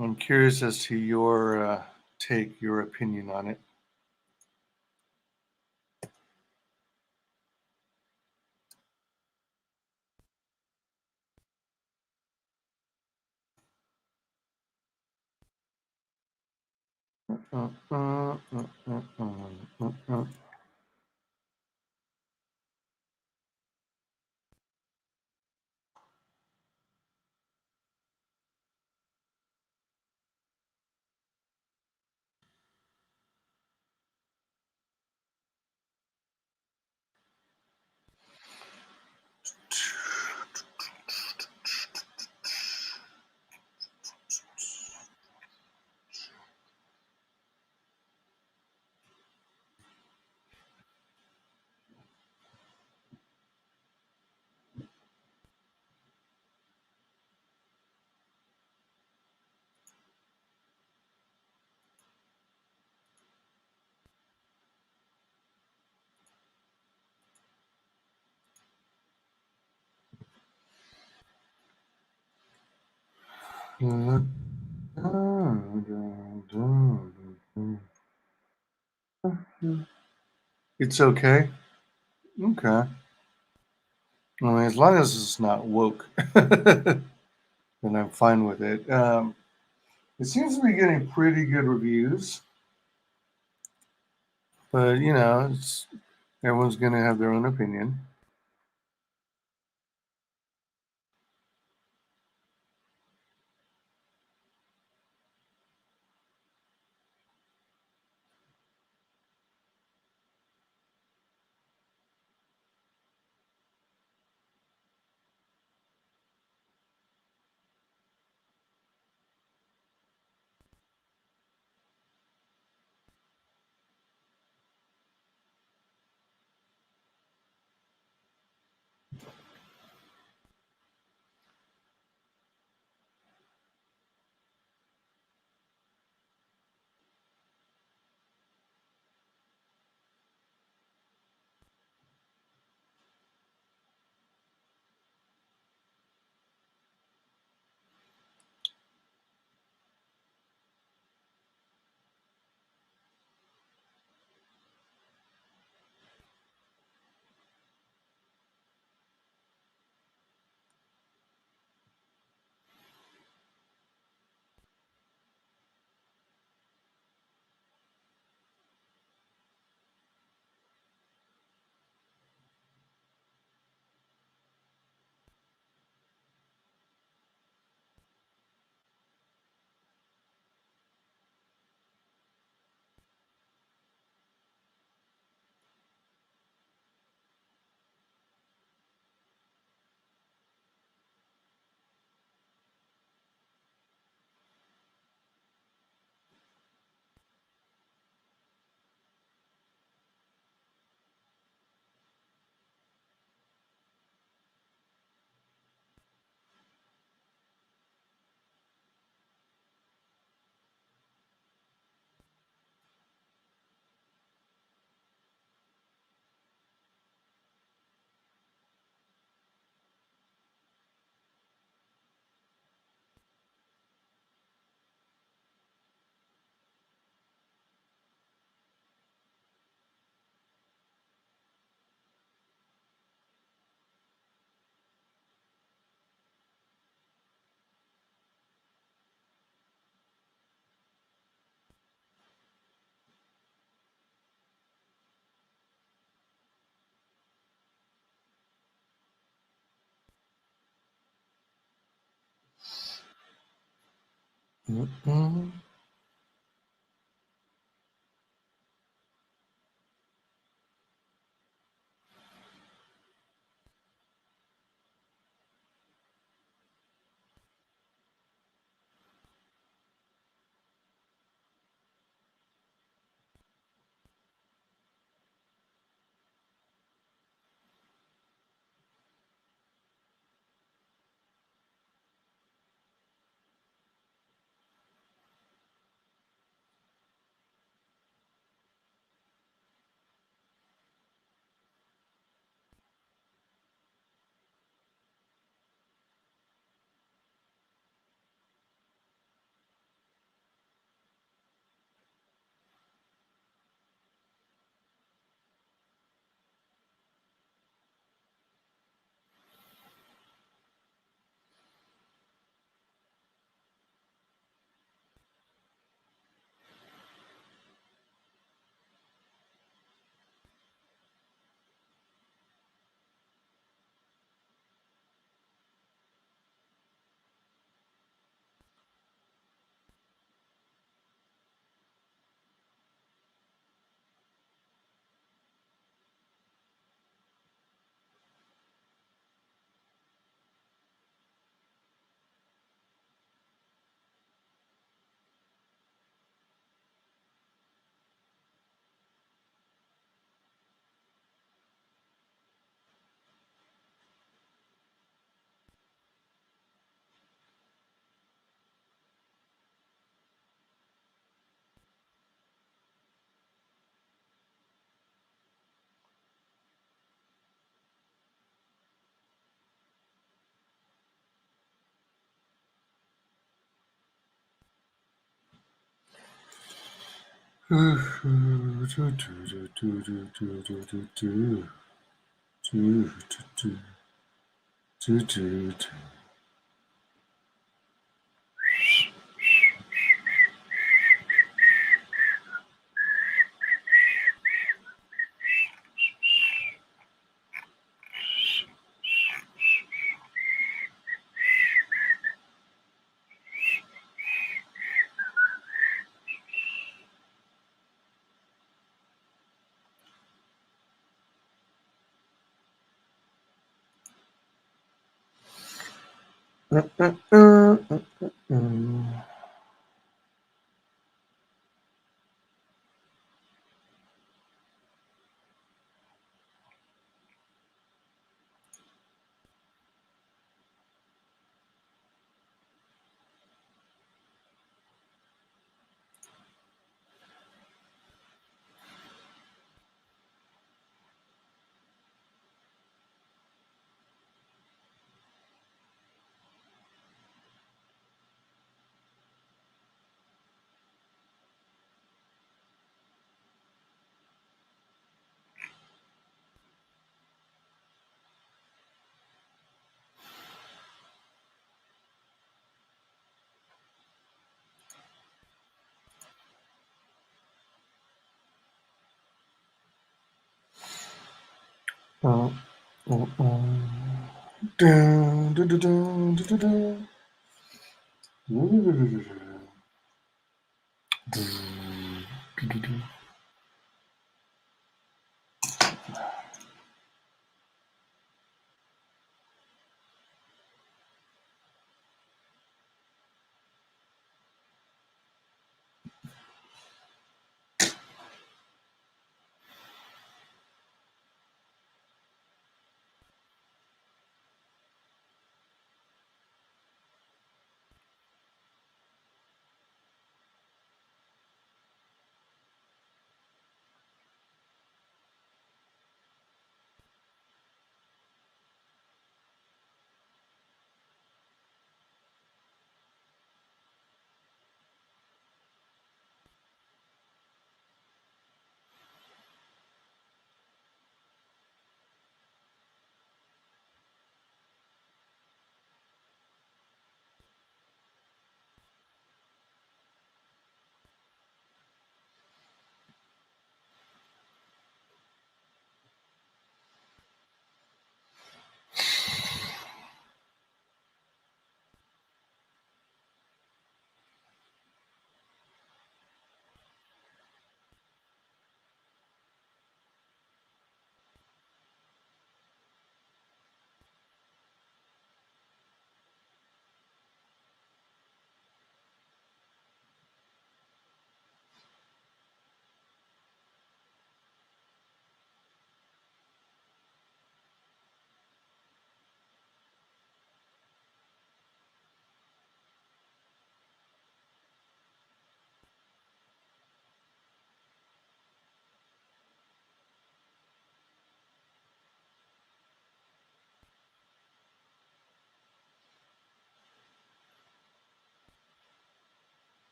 I'm curious as to your take, your opinion on it. It's okay. Okay. I mean, as long as it's not woke, then I'm fine with it. It seems to be getting pretty good reviews, but you know, everyone's going to have their own opinion. Mm-mm.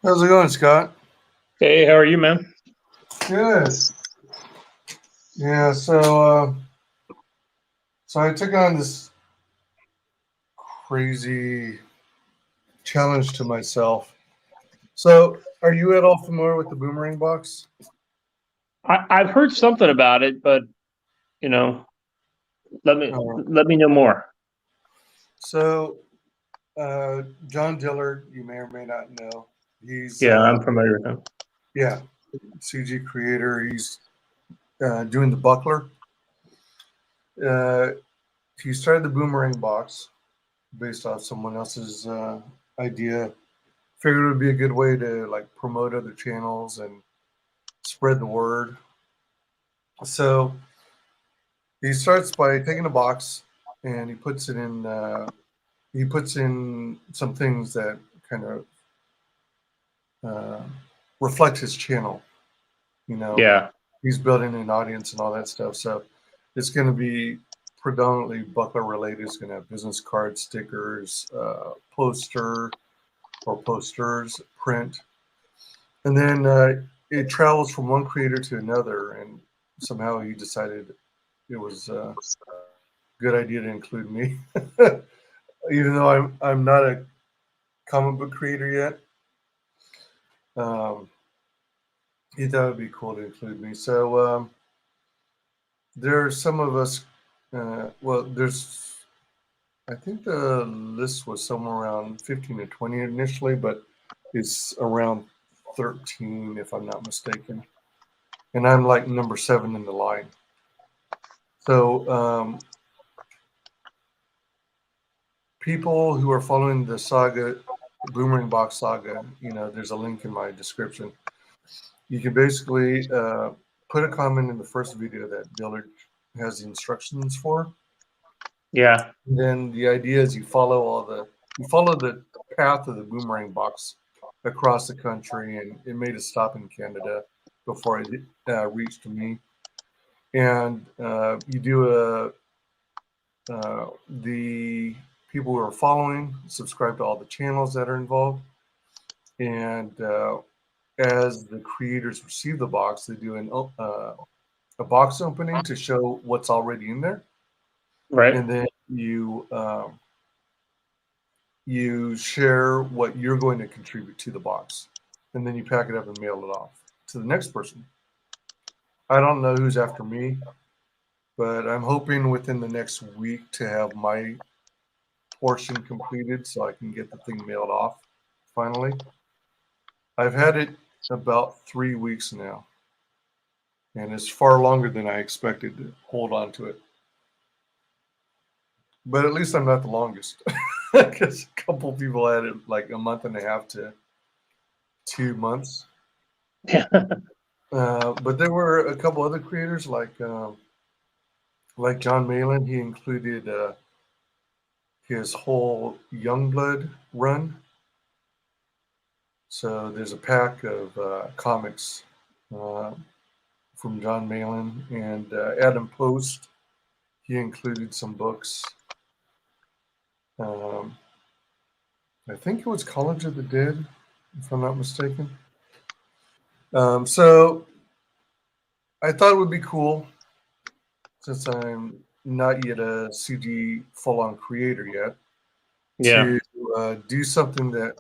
How's it going, Scott? Hey, how are you, man? Good. Yeah, so I took on this crazy challenge to myself. So, are you at all familiar with the Boomerang Box? I've heard something about it, but you know, let me know more. So, John Dillard, you may or may not know. He's I'm familiar with him. Yeah, CG creator. He's doing the buckler. He started the Boomerang Box based off someone else's idea. Figured it would be a good way to like promote other channels and spread the word. So he starts by taking a box and he puts it in. He puts in some things that kind of reflect his channel. You know, Yeah. He's building an audience and all that stuff. So it's going to be predominantly buckler related. It's going to have business cards, stickers, posters, print, and then it travels from one creator to another. And somehow he decided it was a good idea to include me, even though I'm not a comic book creator yet. He thought it'd be cool to include me. So there's some of us. I think the list was somewhere around 15 to 20 initially, but it's around 13 if I'm not mistaken. And I'm like number 7 in the line. So people who are following the saga, Boomerang Box Saga, there's a link in my description. You can basically put a comment in the first video that Dillard has the instructions for. Yeah. And then the idea is you follow the path of the Boomerang Box across the country, and it made a stop in Canada before it reached me. And you do the people who are following subscribe to all the channels that are involved, and as the creators receive the box, they do a box opening to show what's already in there, right? And then you share what you're going to contribute to the box, and then you pack it up and mail it off to the next person. I don't know who's after me, but I'm hoping within the next week to have my portion completed so I can get the thing mailed off finally. I've had it about 3 weeks now, and it's far longer than I expected to hold on to it. But at least I'm not the longest, because a couple people had it like a month and a half to 2 months. Yeah. But there were a couple other creators like John Malin. He included his whole Youngblood run. So there's a pack of comics from John Malin, and Adam Post. He included some books. I think it was College of the Dead, if I'm not mistaken. So I thought it would be cool, since I'm not yet a CG full-on creator yet, to do something that,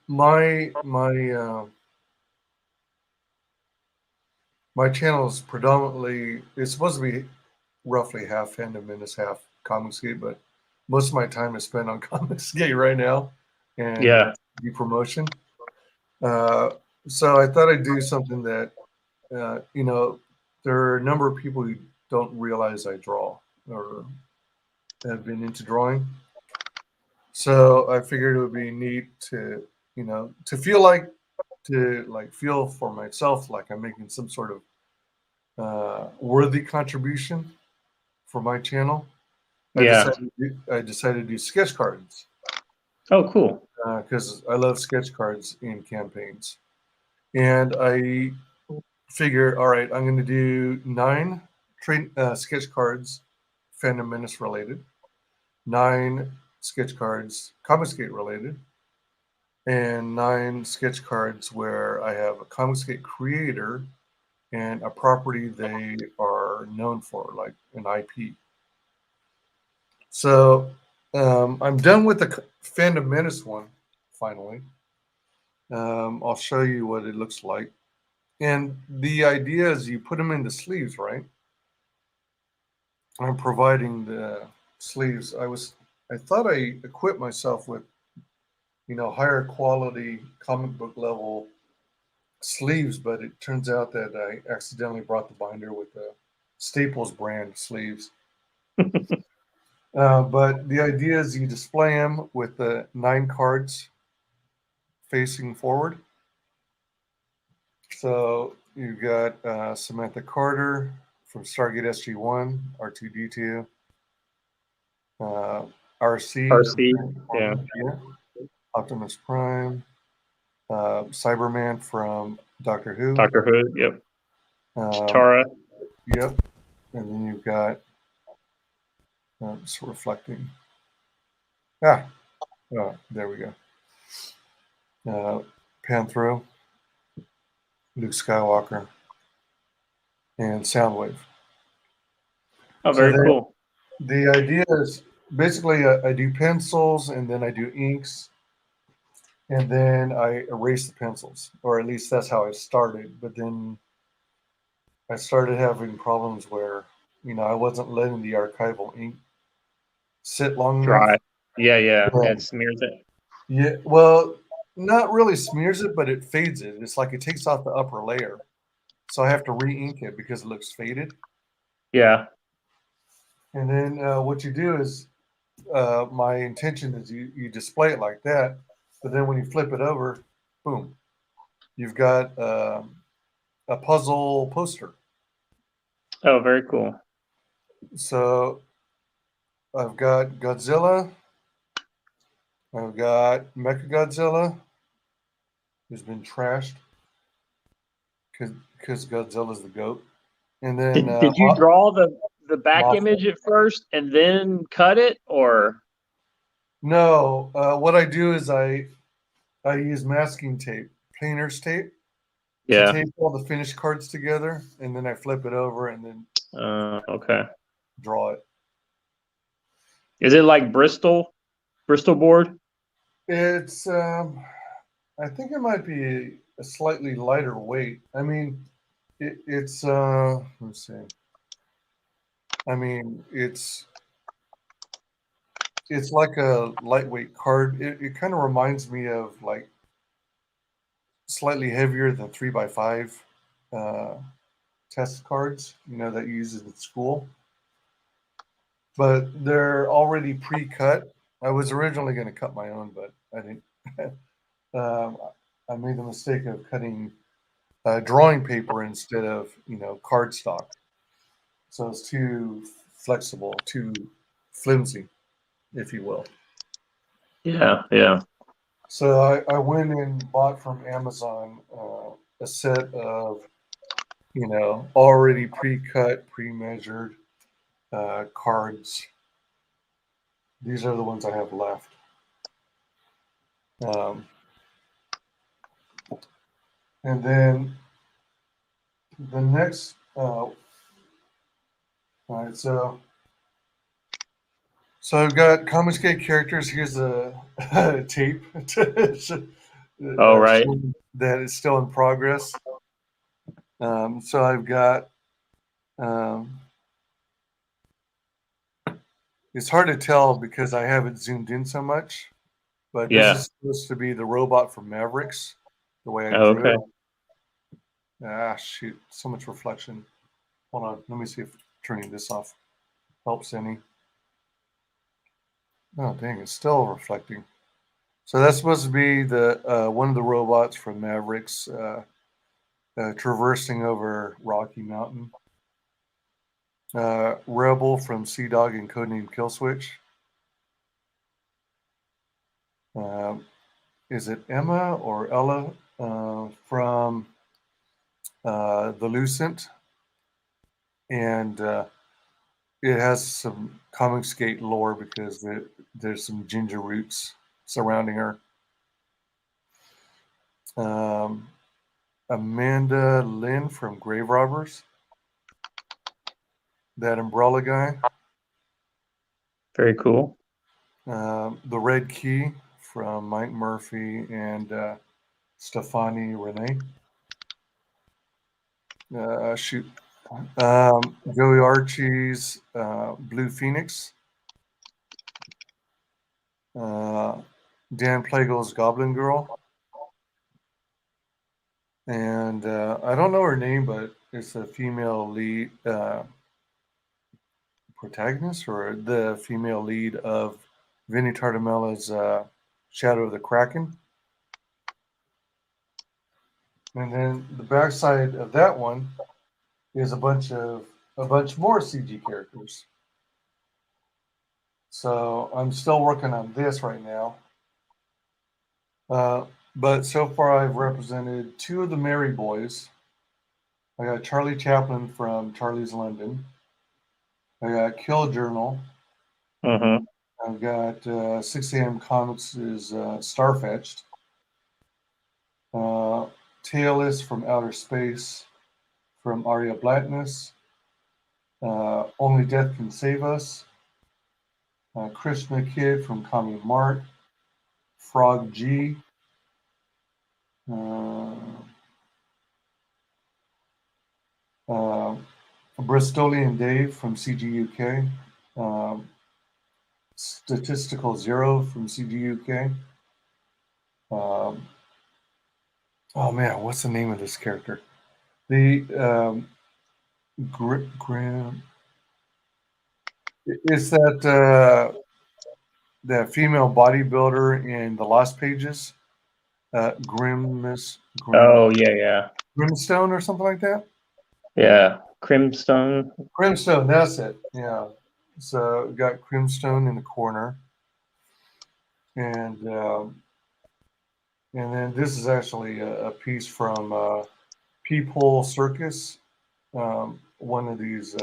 my channel is predominantly, it's supposed to be roughly half Fandom Menace, half Comicsgate, but most of my time is spent on Comicsgate right now and the promotion. So I thought I'd do something that, there are a number of people who don't realize I draw or have been into drawing. So I figured it would be neat to, to feel for myself like I'm making some sort of worthy contribution for my channel. I decided to do sketch cards. Oh, cool. Because I love sketch cards in campaigns. And I figure, all right, I'm going to do 9 sketch cards, Fandom Menace related, 9 sketch cards, Comicsgate related, and 9 sketch cards where I have a Comicsgate creator and a property they are known for, like an IP. So I'm done with the Phantom Menace one, finally. I'll show you what it looks like. And the idea is you put them into sleeves, right? I'm providing the sleeves. I thought I equipped myself with, higher quality comic book level sleeves, but it turns out that I accidentally brought the binder with the Staples brand sleeves. But the idea is you display them with the 9 cards facing forward. So you've got Samantha Carter from Stargate SG-1, R2-D2, RC, yeah. Optimus Prime, Cyberman from Doctor Who. Doctor Who, yep. Chitara. Yep. And then you've got, just reflecting. There we go. Panthro, Luke Skywalker, and Soundwave. Oh, very cool. The idea is basically I do pencils, and then I do inks, and then I erase the pencils, or at least that's how I started. But then I started having problems where, I wasn't letting the archival ink sit long Dry. enough. Yeah. It smears it. Yeah, well, not really smears it, but it fades it. It's like it takes off the upper layer. So I have to re-ink it because it looks faded. Yeah. And then what you do is, my intention is you display it like that, but then when you flip it over, boom, you've got a puzzle poster. Oh, very cool. So I've got Godzilla. I've got Mechagodzilla, who's been trashed because Godzilla's the GOAT. And then did you draw the back image at first and then cut it, or? No, what I do is I use masking tape, painter's tape, to tape all the finished cards together, and then I flip it over and then okay, draw it. Is it like Bristol board? It's I think it might be a slightly lighter weight. I mean, it's let's see. I mean, it's like a lightweight card. It kind of reminds me of like slightly heavier than 3x5 test cards, that you use in school. But they're already pre-cut. I was originally going to cut my own, but I didn't. I made the mistake of cutting drawing paper instead of cardstock. So it's too flexible, too flimsy, if you will. Yeah. So I went and bought from Amazon a set of, already pre-cut, pre-measured cards. These are the ones I have left. And then the next, all right, so I've got Comicsgate characters. Here's a tape. Right. That is still in progress. So I've got, it's hard to tell because I haven't zoomed in so much, but this is supposed to be the robot from Mavericks, the way I drew it. Shoot, so much reflection. Hold on, let me see if turning this off helps any. Oh, dang, it's still reflecting. So that's supposed to be the one of the robots from Mavericks traversing over Rocky Mountain. Rebel from Sea Dog and Codename Killswitch. Is it Emma or Ella from The Lucent? And it has some Comicsgate lore because there's some ginger roots surrounding her. Amanda Lynn from Grave Robbers. That umbrella guy. Very cool. The Red Key from Mike Murphy and Stefani Renee. Joey Archie's Blue Phoenix. Dan Plagle's Goblin Girl. And I don't know her name, but it's a female lead protagonist or the female lead of Vinnie Tartamella's Shadow of the Kraken. And then the backside of that one is a bunch more CG characters. So I'm still working on this right now. But so far I've represented 2 of the Merry Boys. I got Charlie Chaplin from Charlie's London. I got Kill Journal. I've got 6 AM Comics is Starfetched. Tailless from Outer Space from Arya Blackness. Only Death Can Save Us. Krishna Kid from Comic Mart. Frog G. Bristolian Dave from CG UK. Statistical Zero from CG UK. Oh man, what's the name of this character? The Graham. It's that female bodybuilder in the Lost Pages. Oh yeah. Grimstone or something like that. Yeah, Crimstone. Crimstone, that's it. Yeah. So got Crimstone in the corner, and then this is actually a piece from Peephole Circus. One of these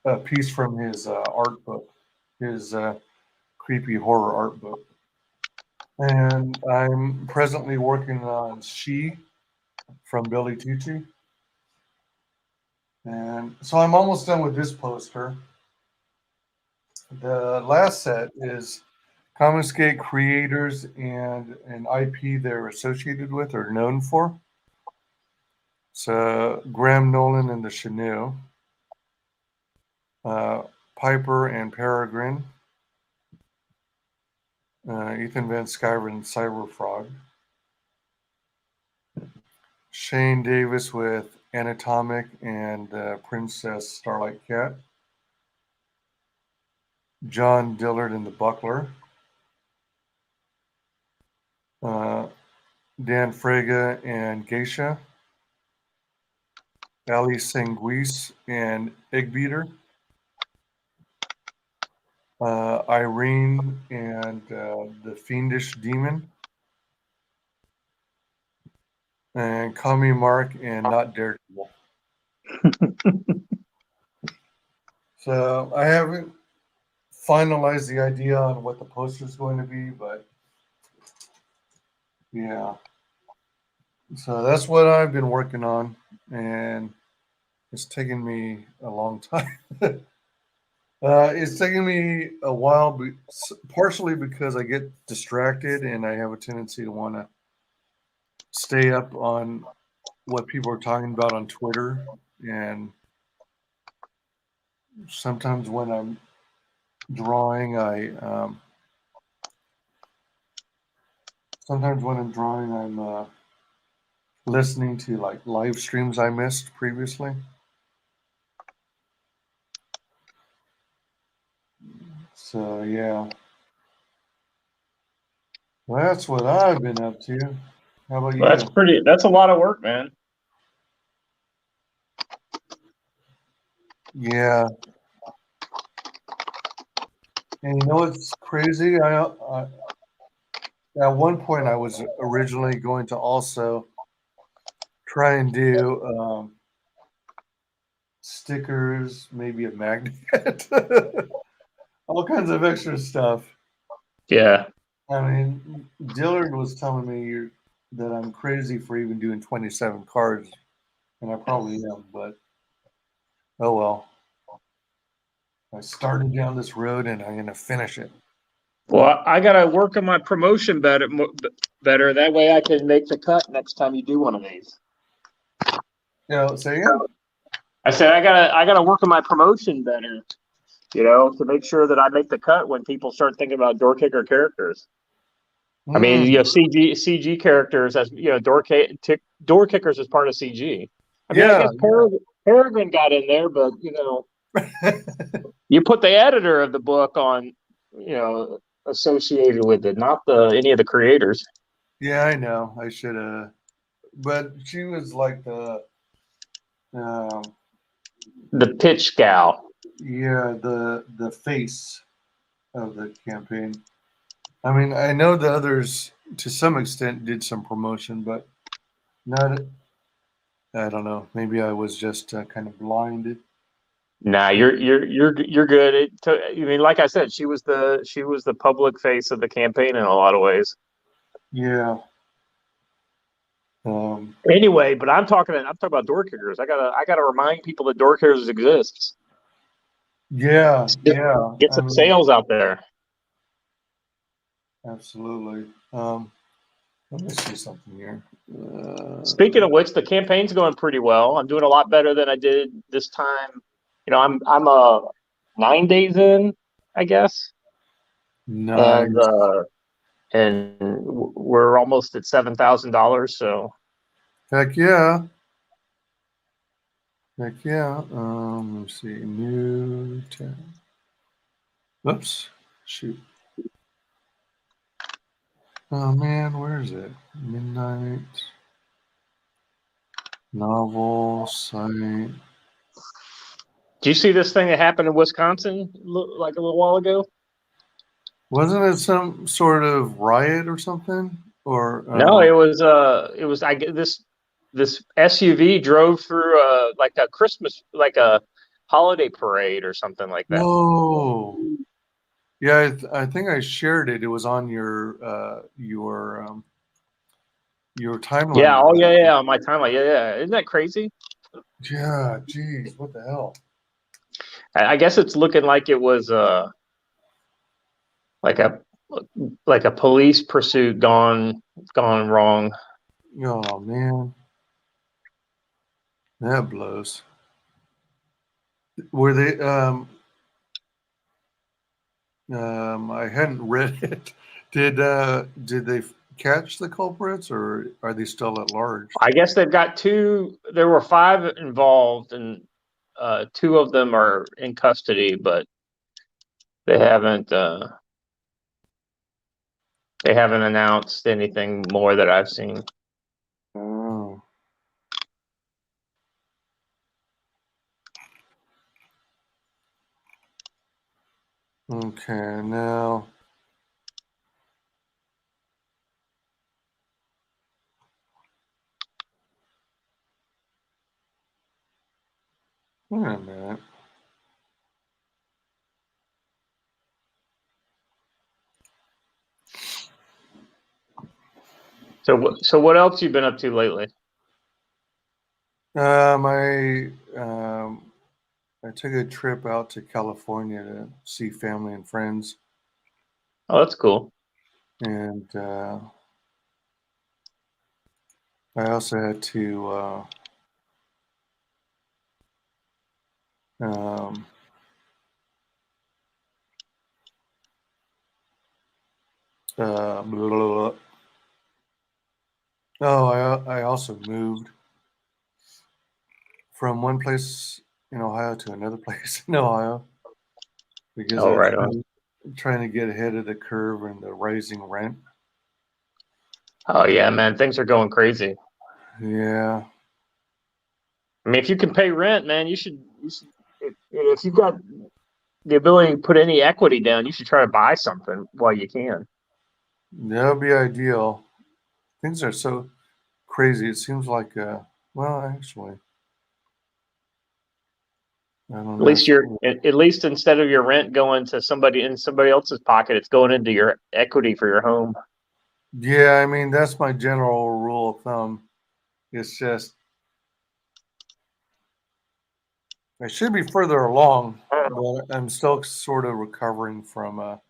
a piece from his art book, his creepy horror art book. And I'm presently working on She from Billy Tucci. And so I'm almost done with this poster. The last set is Comicsgate creators and an IP they're associated with or known for. So Graham Nolan and the Chenille, Piper and Peregrine, Ethan Van Sciver and Cyberfrog, Shane Davis with Anatomic and Princess Starlight Cat, John Dillard and the Buckler, Dan Frege and Geisha, Ali Sanguis and Eggbeater, Irene and the Fiendish Demon, and Kami Mark and Not Daredevil. So I haven't finalized the idea on what the poster is going to be, but yeah. So that's what I've been working on, and it's taken me a long time. It's taken me a while, partially because I get distracted and I have a tendency to want to stay up on what people are talking about on Twitter. And sometimes when I'm drawing, I'm listening to like live streams I missed previously. So yeah, well, that's what I've been up to. How about you? That's a lot of work, man. Yeah. And you know what's crazy? I at one point I was originally going to also try and do stickers, maybe a magnet, all kinds of extra stuff. Yeah. I mean, Dillard was telling me that I'm crazy for even doing 27 cards, and I probably am, but oh well. I started down this road, and I'm gonna finish it. Well, I gotta work on my promotion better. That way, I can make the cut next time you do one of these. Say again. I said I gotta work on my promotion better. To make sure that I make the cut when people start thinking about door kicker characters. I mean, CG characters as door kickers as part of CG. I mean, I guess Peregrine got in there, but you put the editor of the book on, associated with it, not any of the creators. Yeah, I know. I should have, but she was like the pitch gal. Yeah, the face of the campaign. I mean, I know the others to some extent did some promotion, but not. I don't know. Maybe I was just kind of blinded. Nah, you're good. I mean, like I said, she was the public face of the campaign in a lot of ways. Yeah. Anyway, but I'm talking about door kickers. I gotta remind people that door kickers exists. Yeah. Get some sales out there. Absolutely. Let me see something here. Speaking of which, the campaign's going pretty well. I'm doing a lot better than I did this time. I'm 9 days in, I guess. Nice. And we're almost at $7,000. So. Heck yeah. Let's see. New tab. Oops. Shoot. Oh man, where is it? Midnight. Novel site. Do you see this thing that happened in Wisconsin like a little while ago? Wasn't it some sort of riot or something? Or no, it was this SUV drove through like a Christmas, like a holiday parade or something like that. Whoa. Yeah, I think I shared it. It was on your timeline. Yeah. Oh yeah. On my timeline. Yeah. Isn't that crazy? Yeah. Geez, what the hell? I guess it's looking like it was like a police pursuit gone wrong. Oh man, that blows. Were they? I hadn't read it. Did they catch the culprits, or are they still at large? I guess they've got two. There were 5 involved, and 2 of them are in custody, but they haven't announced anything more that I've seen. Oh. Okay, now. Wait a minute. So what else you been up to lately? I took a trip out to California to see family and friends. Oh, that's cool. And I also had to blah, blah, blah. Oh, I also moved from one place in Ohio to another place in Ohio because I'm trying to get ahead of the curve and the rising rent. Oh yeah, man, things are going crazy. Yeah. I mean, if you can pay rent, man, you should if you've got the ability to put any equity down, you should try to buy something while you can. That would be ideal. Things are so crazy. It seems like, well, actually, I don't know. At least instead of your rent going to somebody else's pocket, it's going into your equity for your home. Yeah, I mean, that's my general rule of thumb. It's just, I should be further along, but I'm still sort of recovering from,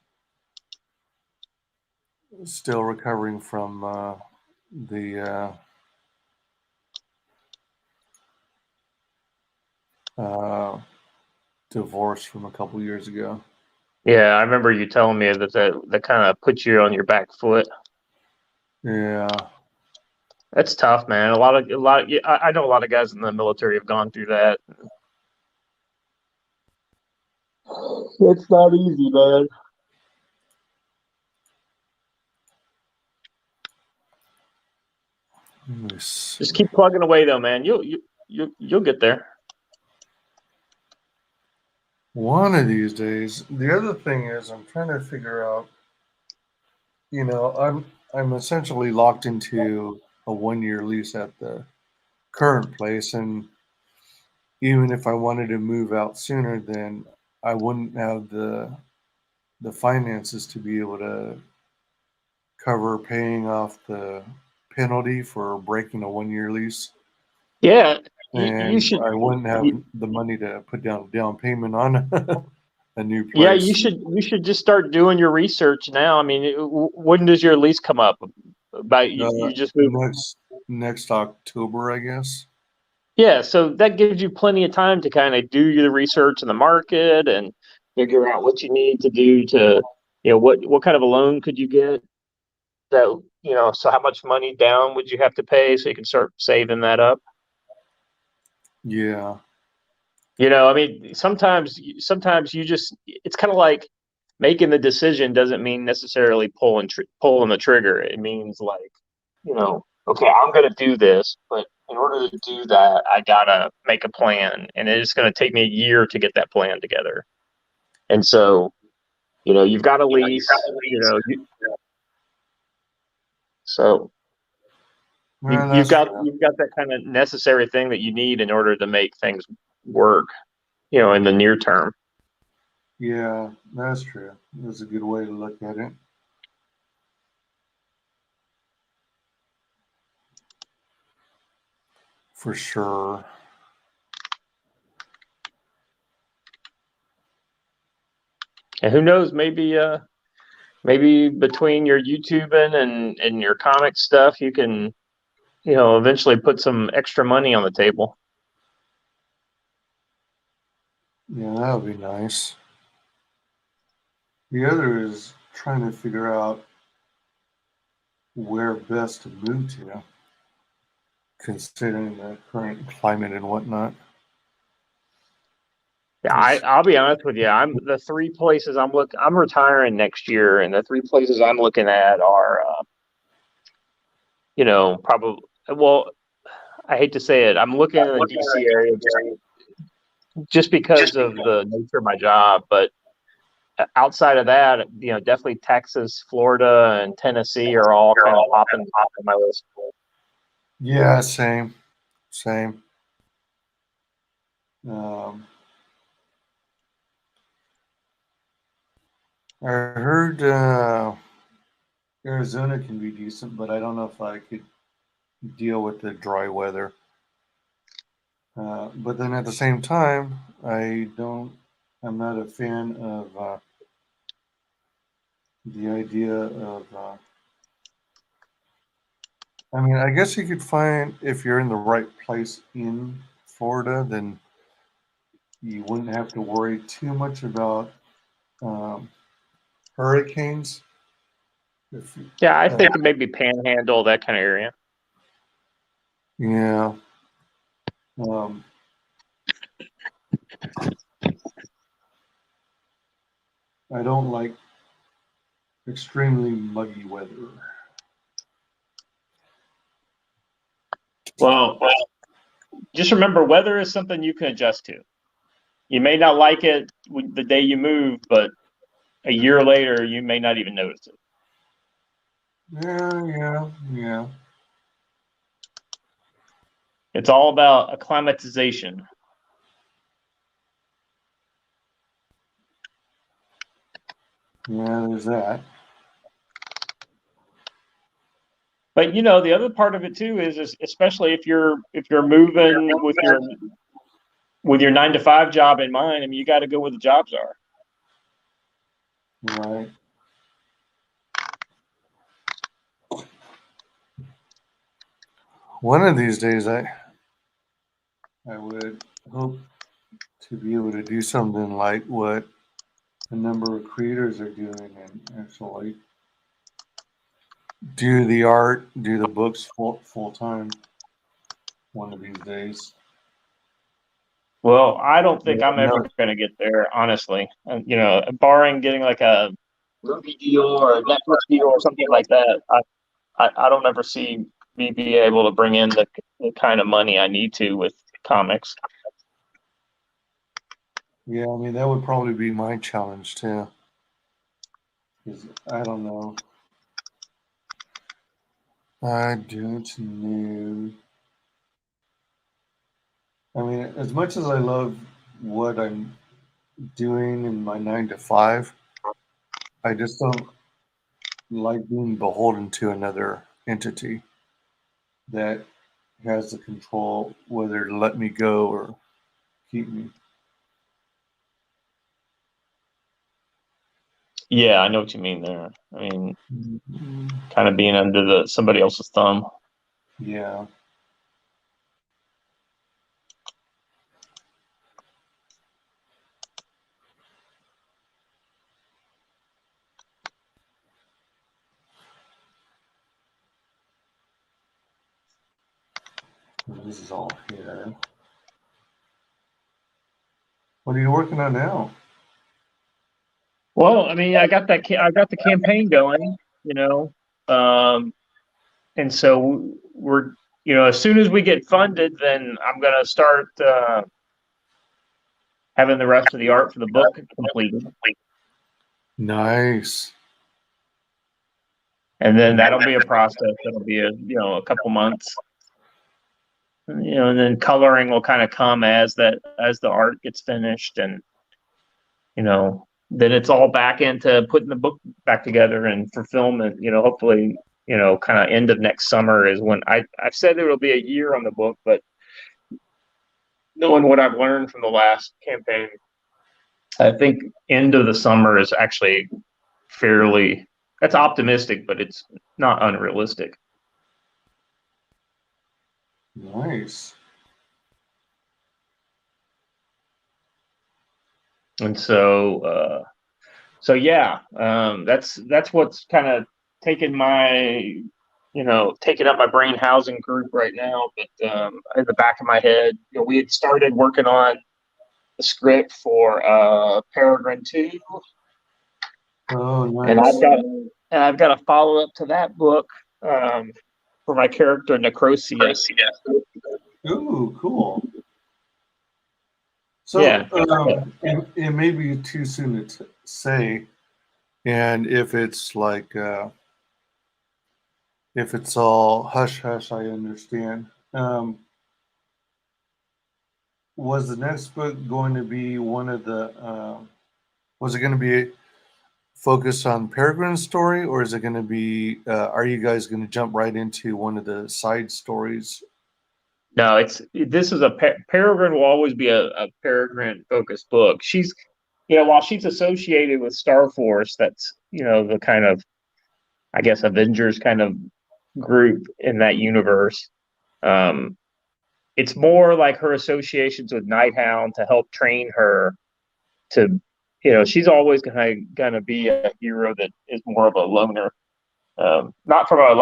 the divorce from a couple years ago. Yeah, I remember you telling me that kind of put you on your back foot. Yeah. That's tough, man. I know a lot of guys in the military have gone through that. It's not easy, man. Just keep plugging away, though, man. You'll get there. One of these days. The other thing is, I'm trying to figure out. I'm essentially locked into a 1-year lease at the current place, and even if I wanted to move out sooner, then I wouldn't have the finances to be able to cover paying off the penalty for breaking a 1-year lease. Yeah, And you should. I wouldn't have the money to put down a down payment on a new place. Yeah, you should just start doing your research now. I mean, when does your lease come up? About you just moved. Next October, I guess. Yeah, so that gives you plenty of time to kind of do your research in the market and figure out what you need to do to, what kind of a loan could you get that, so how much money down would you have to pay so you can start saving that up? Yeah. I mean, sometimes you just, it's kind of like making the decision doesn't mean necessarily pulling the trigger. It means like, okay, I'm going to do this, but in order to do that, I got to make a plan, and it's going to take me a year to get that plan together. And so, you've got a lease, so you've got that kind of necessary thing that you need in order to make things work, in the near term. Yeah, that's true. That's a good way to look at it. For sure. And who knows, maybe between your YouTubing and your comic stuff, you can, eventually put some extra money on the table. Yeah, that would be nice. The other is trying to figure out where best to move to, considering the current climate and whatnot. Yeah, I'll be honest with you. I'm retiring next year, and the 3 places I'm looking at are, probably. Well, I hate to say it, I'm looking in the DC area just because of the nature of my job, but outside of that, definitely Texas, Florida, and Tennessee are all kind of popping top of my list. Yeah, same. I heard Arizona can be decent, but I don't know if I could deal with the dry weather. But then at the same time, I'm not a fan of the idea of. I mean, I guess you could find, if you're in the right place in Florida, then you wouldn't have to worry too much about hurricanes. Yeah, I think maybe Panhandle, that kind of area. Yeah. I don't like extremely muggy weather. Well, just remember, weather is something you can adjust to. You may not like it the day you move, but a year later, you may not even notice it. Yeah. It's all about acclimatization. Yeah, there's that. But the other part of it too is especially if you're moving with your 9-to-5 job in mind. I mean, you got to go where the jobs are. Right. One of these days, I would hope to be able to do something like what a number of creators are doing, and actually do the art, do the books full time. One of these days. Well, I don't think I'm ever No. going to get there, honestly. Barring getting like a movie deal or a Netflix deal or something like that, I don't ever see me be able to bring in the kind of money I need to with comics. Yeah, I mean, that would probably be my challenge too. 'Cause I don't know. I don't know. I mean, as much as I love what I'm doing in my 9-to-5, I just don't like being beholden to another entity that has the control whether to let me go or keep me. Yeah, I know what you mean there. I mean, kind of being under somebody else's thumb. Yeah. This is all here. What are you working on now? Well, I mean, I got the campaign going, and so we're, as soon as we get funded, then I'm gonna start having the rest of the art for the book completed. Nice. And then that'll be a process. That'll be a couple months. And then coloring will kind of come as the art gets finished, and then it's all back into putting the book back together and fulfillment. Hopefully, kind of end of next summer is when I've said it'll be a year on the book, but knowing what I've learned from the last campaign, I think end of the summer is actually that's optimistic, but it's not unrealistic. Nice. And so yeah, that's what's kind of taking taking up my brain housing group right now. But in the back of my head, we had started working on the script for Peregrine 2. Oh, nice. And I've got a follow up to that book for my character Necrosia. Ooh, cool. So Yeah. It may be too soon to say, and if it's like if it's all hush hush, I understand. Was the next book going to be one of the? Was it going to be focused on Peregrine's story, or is it going to be? Are you guys going to jump right into one of the side stories? No, this is Peregrine will always be a Peregrine focused book. She's, while she's associated with Star Force, that's the kind of, I guess, Avengers kind of group in that universe. It's more like her associations with Nighthound to help train her to, she's always gonna be a hero that is more of a loner, not from a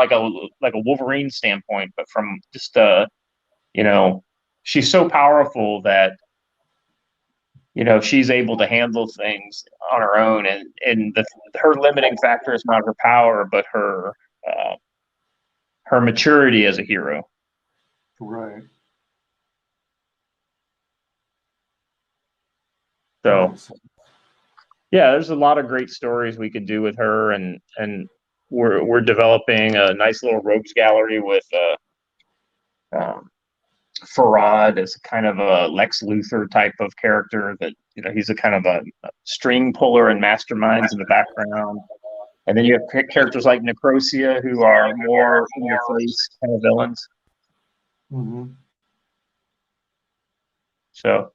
Wolverine standpoint, but from just she's so powerful that she's able to handle things on her own, and her limiting factor is not her power, but her maturity as a hero. Right. So, yeah, there's a lot of great stories we could do with her, and we're developing a nice little rogues gallery with Farad as kind of a Lex Luthor type of character that he's a kind of a string puller and masterminds in the background. And then you have characters like Necrosia, who are more in your face kind of villains. Mm-hmm. So,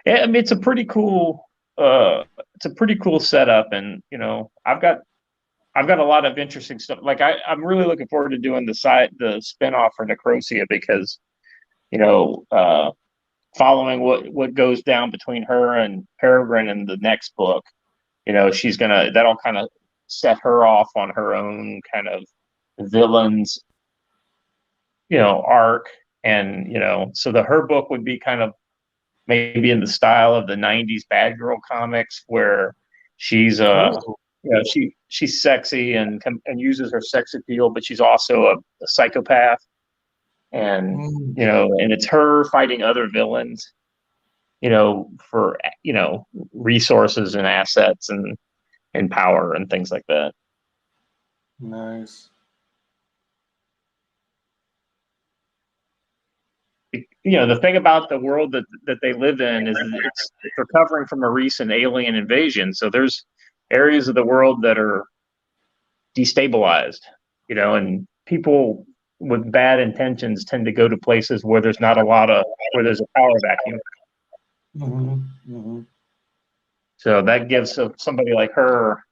yeah, I mean, it's a pretty cool setup, and I've got a lot of interesting stuff. Like I'm really looking forward to doing the spinoff for Necrosia because, following what goes down between her and Peregrine in the next book, that'll kind of set her off on her own kind of villains, arc. And, so her book would be kind of maybe in the style of the 90s Bad Girl comics, where she's she's sexy and uses her sex appeal, but she's also a psychopath. And, and it's her fighting other villains, for, resources and assets and power and things like that. Nice. The thing about the world that they live in is it's recovering from a recent alien invasion. So there's areas of the world that are destabilized, and people with bad intentions tend to go to places where there's not where there's a power vacuum. Mm-hmm. Mm-hmm. So that gives somebody like her,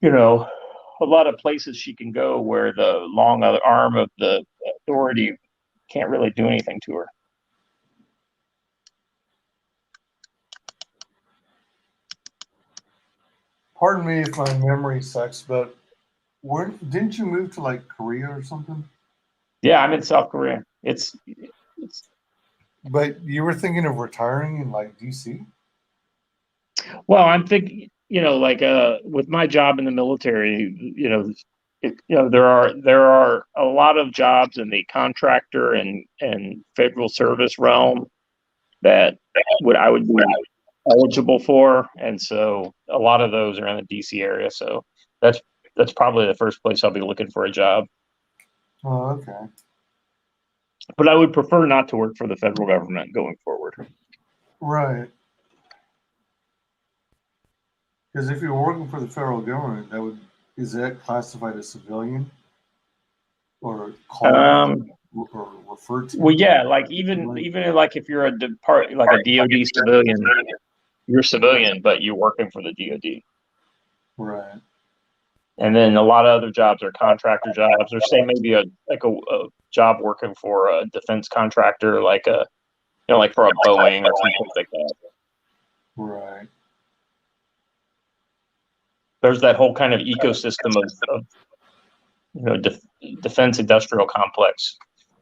a lot of places she can go where the long arm of the authority can't really do anything to her. Pardon me if my memory sucks, but didn't you move to like Korea or something? Yeah, I'm in South Korea. But you were thinking of retiring in like DC? Well, I'm thinking, with my job in the military, there are a lot of jobs in the contractor and federal service realm that I would be eligible for, and so a lot of those are in the DC area. So that's probably the first place I'll be looking for a job. Oh, okay. But I would prefer not to work for the federal government going forward. Right. Because if you're working for the federal government, is that classified as civilian or called or referred to? Well, yeah, like even like if you're a DoD civilian, you're civilian, but you're working for the DoD. Right. And then a lot of other jobs are contractor jobs, or say maybe a job working for a defense contractor, like for a Boeing or something like that. Right. There's that whole kind of ecosystem of defense industrial complex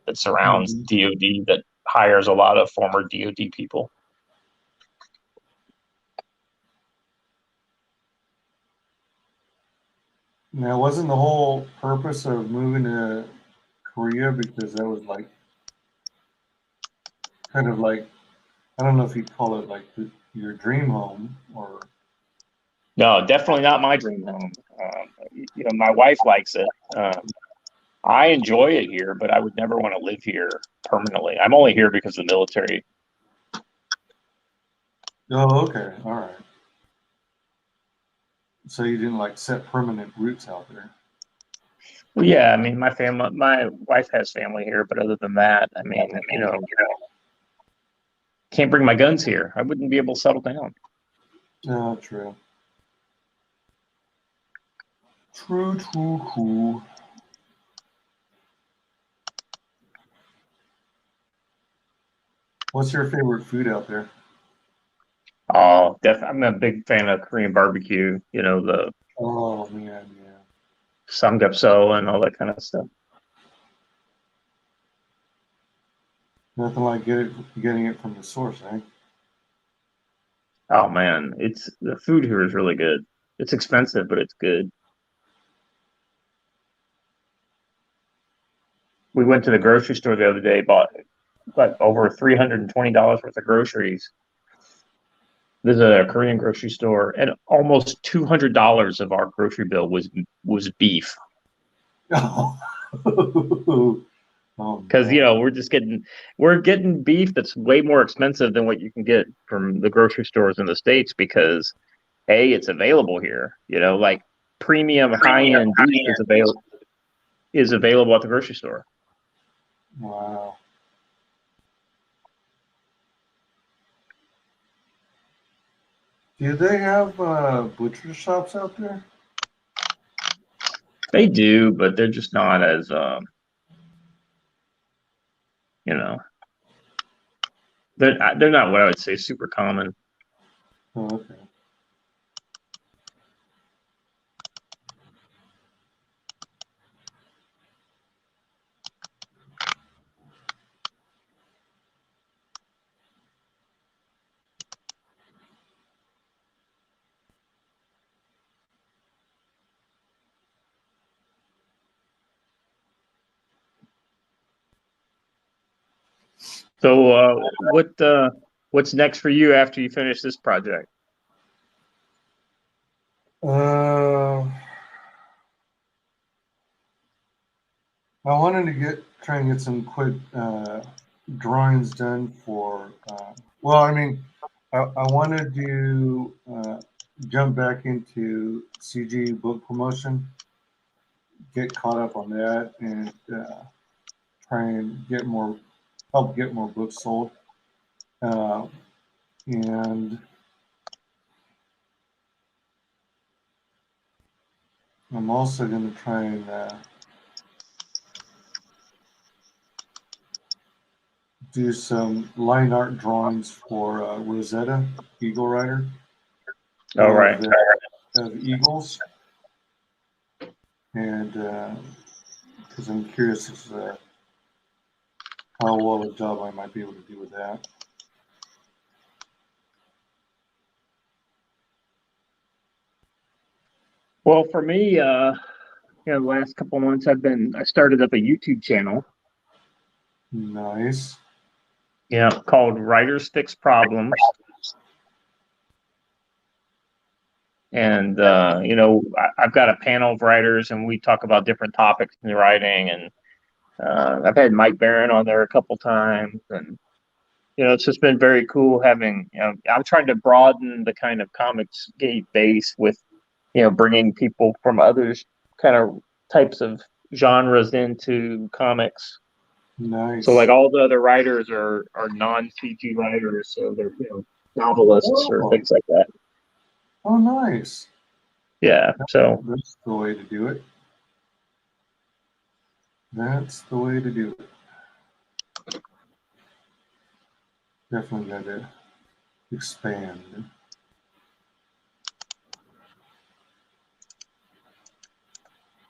that surrounds DoD that hires a lot of former DoD people. Now, wasn't the whole purpose of moving to Korea because that was like kind of like, I don't know if you'd call it like your dream home or? No, definitely not my dream home. My wife likes it. I enjoy it here, but I would never want to live here permanently. I'm only here because of the military. Oh, okay. All right. So you didn't like set permanent roots out there? Well, yeah, I mean, my wife has family here, but other than that, I mean, can't bring my guns here. I wouldn't be able to settle down. Oh, true. True. What's your favorite food out there? Oh, I'm a big fan of Korean barbecue. Oh man, yeah. Samgyeopsal and all that kind of stuff. Nothing like getting it from the source, eh? Oh man, the food here is really good. It's expensive, but it's good. We went to the grocery store the other day, bought over $320 worth of groceries. This is a Korean grocery store, and almost $200 of our grocery bill was beef. Because we're getting beef that's way more expensive than what you can get from the grocery stores in the States, because it's available here. You know, like premium high-end beef is available at the grocery store. Wow. Do they have butcher shops out there? They do, but they're just not as you know, they're not what I would say super common. Oh, okay. So what's next for you after you finish this project? I wanted to try and get some quick drawings done for. Well, I mean, I wanted to jump back into CG book promotion, get caught up on that, and try and help get more books sold. And I'm also going to try and do some line art drawings for Rosetta, Eagle Rider. All right. Of eagles. And because I'm curious as to how well a job I might be able to do with that. Well, for me, the last couple of months I started up a YouTube channel. Nice. Yeah, called Writers Fix Problems. And I've got a panel of writers, and we talk about different topics in the writing. And I've had Mike Barron on there a couple times, and it's just been very cool having. I'm trying to broaden the kind of comics gate base with, bringing people from other kind of types of genres into comics. Nice. So like all the other writers are non-CG writers, so they're novelists or things like that. Oh, nice. Yeah, so that's the way to do it. That's the way to do it. Definitely got to expand.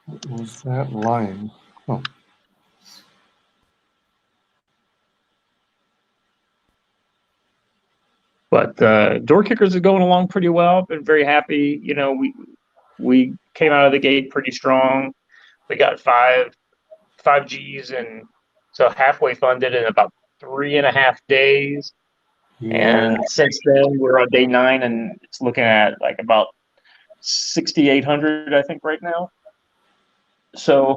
What was that line? Oh. But Door Kickers is going along pretty well. Been very happy. We came out of the gate pretty strong. We got five Gs, and so halfway funded in about 3.5 days. Yeah. And since then, we're on day 9, and it's looking at like about 6,800, I think, right now. So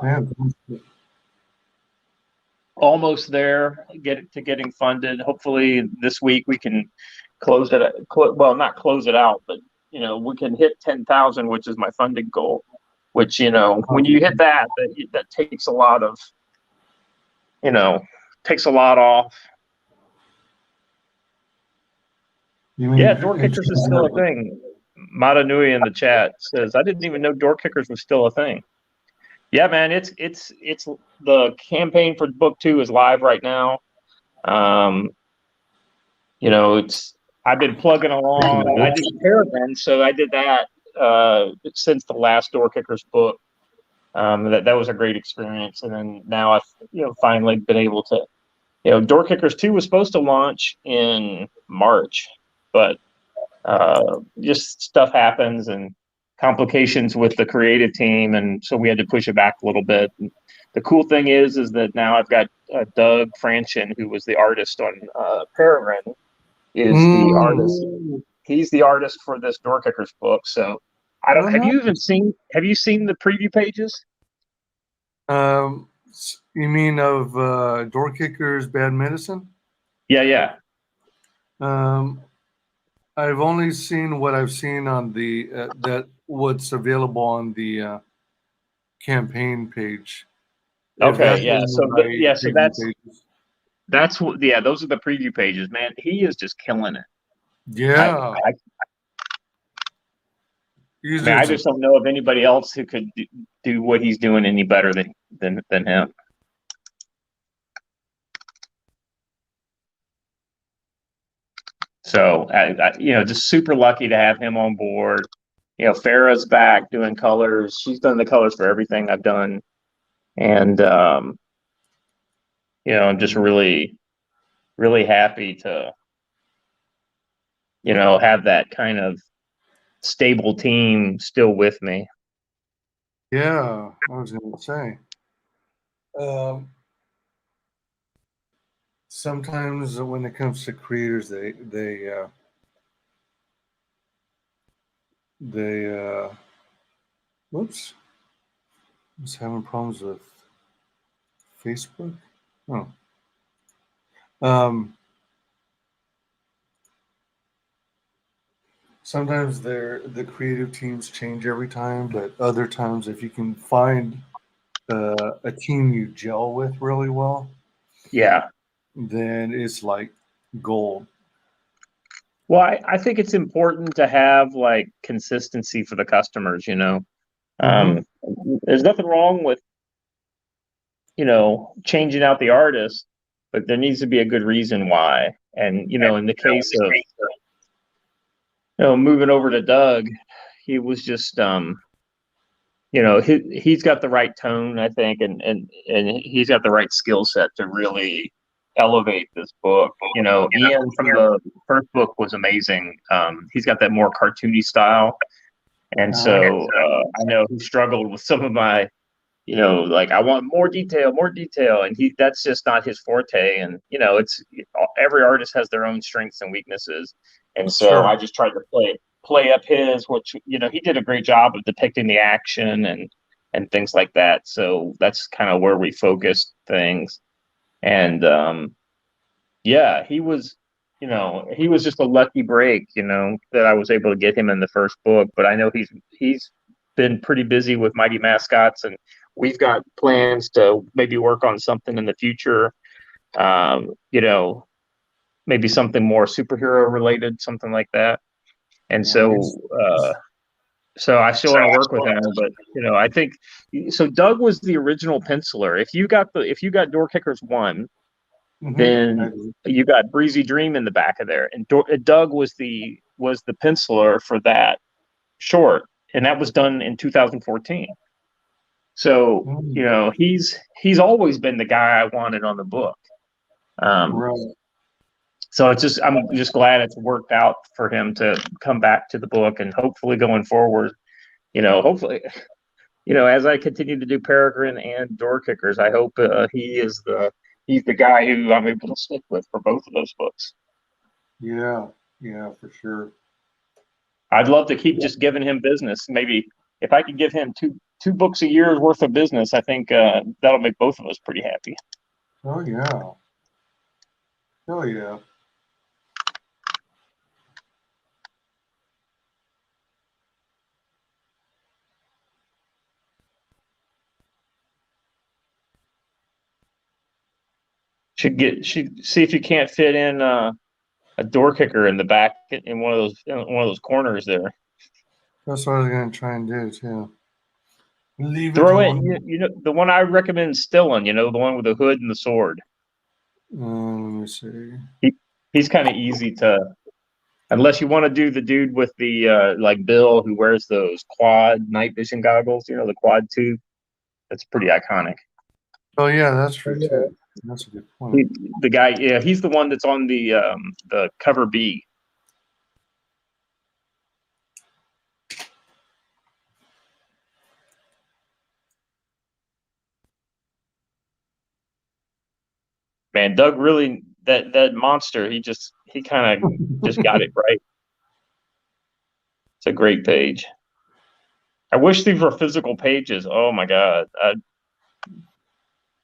almost there, getting funded. Hopefully this week we can close it. Well, not close it out, but we can hit 10,000, which is my funding goal. Which when you hit that takes a lot of, takes a lot off. Yeah, Door Kickers is still a thing. Mata Nui in the chat says, I didn't even know Door Kickers was still a thing. Yeah, man, it's the campaign for book 2 is live right now. I've been plugging along. I did Peregrine, so I did that since the last Door Kickers book. That was a great experience, and then now I've finally been able to. Door Kickers 2 was supposed to launch in March, but just stuff happens and complications with the creative team, and so we had to push it back a little bit. And the cool thing is that now I've got Doug Franchin, who was the artist on Peregrine, is the artist. He's the artist for this Door Kickers book. So I don't. Have you seen the preview pages? You mean of Door Kickers Bad Medicine? Yeah. I've only seen what I've seen on the that what's available on the campaign page. If Okay, that's yeah. in the So right so preview pages. that's what. Yeah, those are the preview pages, man. He is just killing it. Yeah. I just don't know of anybody else who could do what he's doing any better than him. So, just super lucky to have him on board. Farah's back doing colors. She's done the colors for everything I've done. And, I'm just really, really happy to, have that kind of stable team still with me. Yeah, I was going to say. Sometimes when it comes to creators, they whoops, I was having problems with Facebook. Oh. Sometimes the creative teams change every time, but other times, if you can find a team you gel with really well, yeah, then it's like gold. Well, I think it's important to have like consistency for the customers. There's nothing wrong with changing out the artist, but there needs to be a good reason why. And in the case of moving over to Doug, he was just he's got the right tone, I think, and he's got the right skill set to really elevate this book. Ian from the first book was amazing. He's got that more cartoony style, and so I know he struggled with some of my like I want more detail, and that's just not his forte. And it's every artist has their own strengths and weaknesses, and so Sure. I just tried to play up his, which he did a great job of depicting the action and things like that. So that's kind of where we focused things, and yeah, he was just a lucky break, that I was able to get him in the first book. But I know he's been pretty busy with Mighty Mascots, and we've got plans to maybe work on something in the future. Maybe something more superhero related, something like that. And so I still want to work with him, but I think so. Doug was the original penciler. If you got Door Kickers 1, then you got Breezy Dream in the back of there, and Doug was the penciler for that short, and that was done in 2014. So he's always been the guy I wanted on the book. Right. So I'm just glad it's worked out for him to come back to the book, and hopefully going forward, hopefully, as I continue to do Peregrine and Door Kickers, I hope he's the guy who I'm able to stick with for both of those books. Yeah, for sure. I'd love to keep just giving him business. Maybe if I could give him two books a year's worth of business, I think that'll make both of us pretty happy. Oh yeah. Oh yeah. Should see if you can't fit in a Door Kicker in the back in one of those corners there. That's what I was gonna try and do too. Leave Throw it. it. The one I recommend is Stillin. The one with the hood and the sword. Let me see. He's kind of easy to, unless you want to do the dude with the like Bill who wears those quad night vision goggles. The quad tube. That's pretty iconic. Oh yeah, that's true too. That's a good point. The guy, yeah, he's the one that's on the cover B. Man, Doug really that monster. He kind of just got it right. It's a great page. I wish these were physical pages. Oh my god.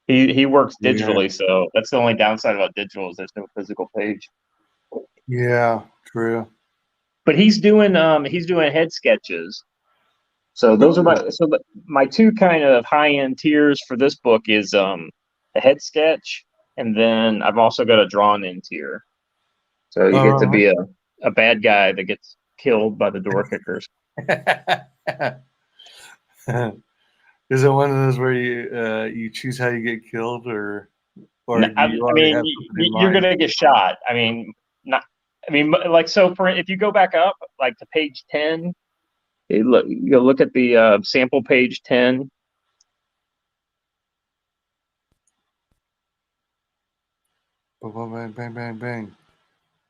He works digitally, so that's the only downside about digital is there's no physical page. Yeah, true. but he's doing head sketches. So those are my two kind of high end tiers for this book is a head sketch, and then I've also got a drawn in tier. So you get to be a bad guy that gets killed by the door kickers. Is it one of those where you choose how you get killed, or do you already have something in you're mind? gonna get shot. I mean, not. I mean, like so. For if you go back up, like to page 10, you look at the sample page 10. Bang, bang, bang, bang.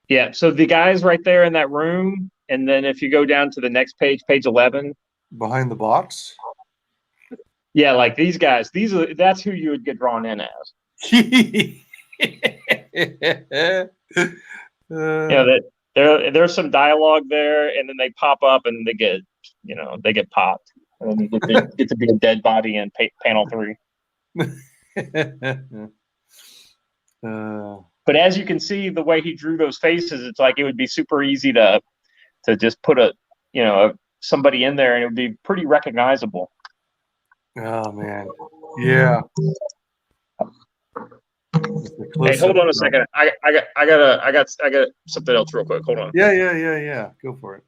Yeah. So the guy's right there in that room, and then if you go down to the next page, page 11, behind the box. Yeah, like these guys. That's who you would get drawn in as. That there's some dialogue there, and then they pop up and they get popped, and then you get to be a dead body in panel 3. But as you can see, the way he drew those faces, it's like it would be super easy to just put somebody in there, and it would be pretty recognizable. Oh man, yeah. Hey, hold on a second. I got something else real quick. Hold on. Yeah. Go for it.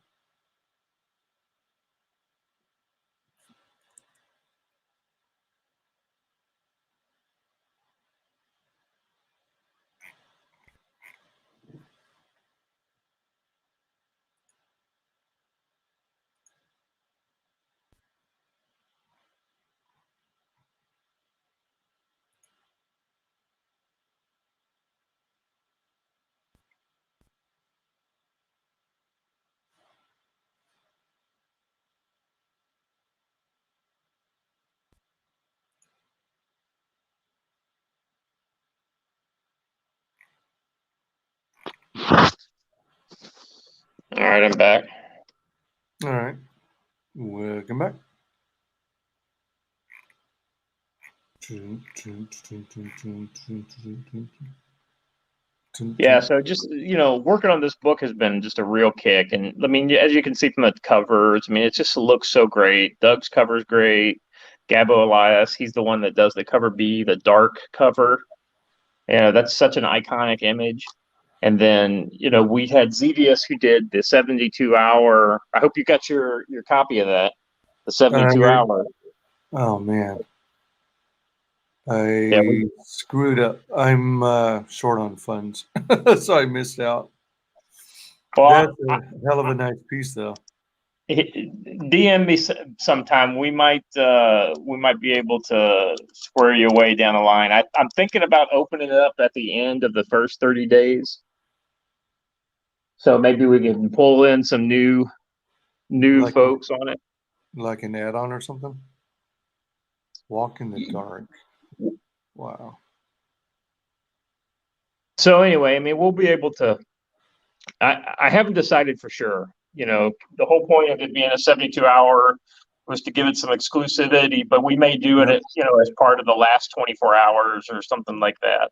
All right, I'm back. All right, welcome back. Yeah, so just working on this book has been just a real kick, and I mean, as you can see from the covers, I mean, it just looks so great. Doug's cover is great. Gabo Elias, he's the one that does the cover B, the dark cover. That's such an iconic image. And then we had Xevious who did the 72-hour. I hope you got your copy of that, the 72-hour. Oh man, I screwed up. I'm short on funds, so I missed out. Well, that's a hell of a nice piece, though. DM me sometime. We might be able to square you away down the line. I'm thinking about opening it up at the end of the first 30 days. So maybe we can pull in some new folks on it. Like an add-on or something? Walk in the dark. Wow. So anyway, I mean, we'll be able to. I haven't decided for sure. The whole point of it being a 72-hour was to give it some exclusivity, but we may do it as part of the last 24 hours or something like that.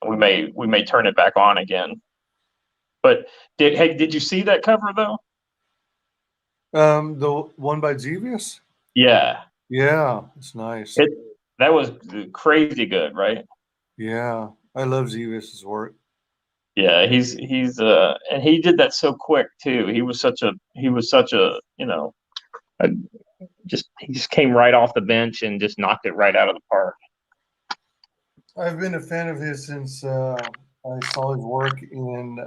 We may turn it back on again. But did you see that cover though? The one by Xevious? Yeah. Yeah, it's nice. That was crazy good, right? Yeah, I love Xevious's work. Yeah, he's and he did that so quick too. He just came right off the bench and just knocked it right out of the park. I've been a fan of his since I saw his work in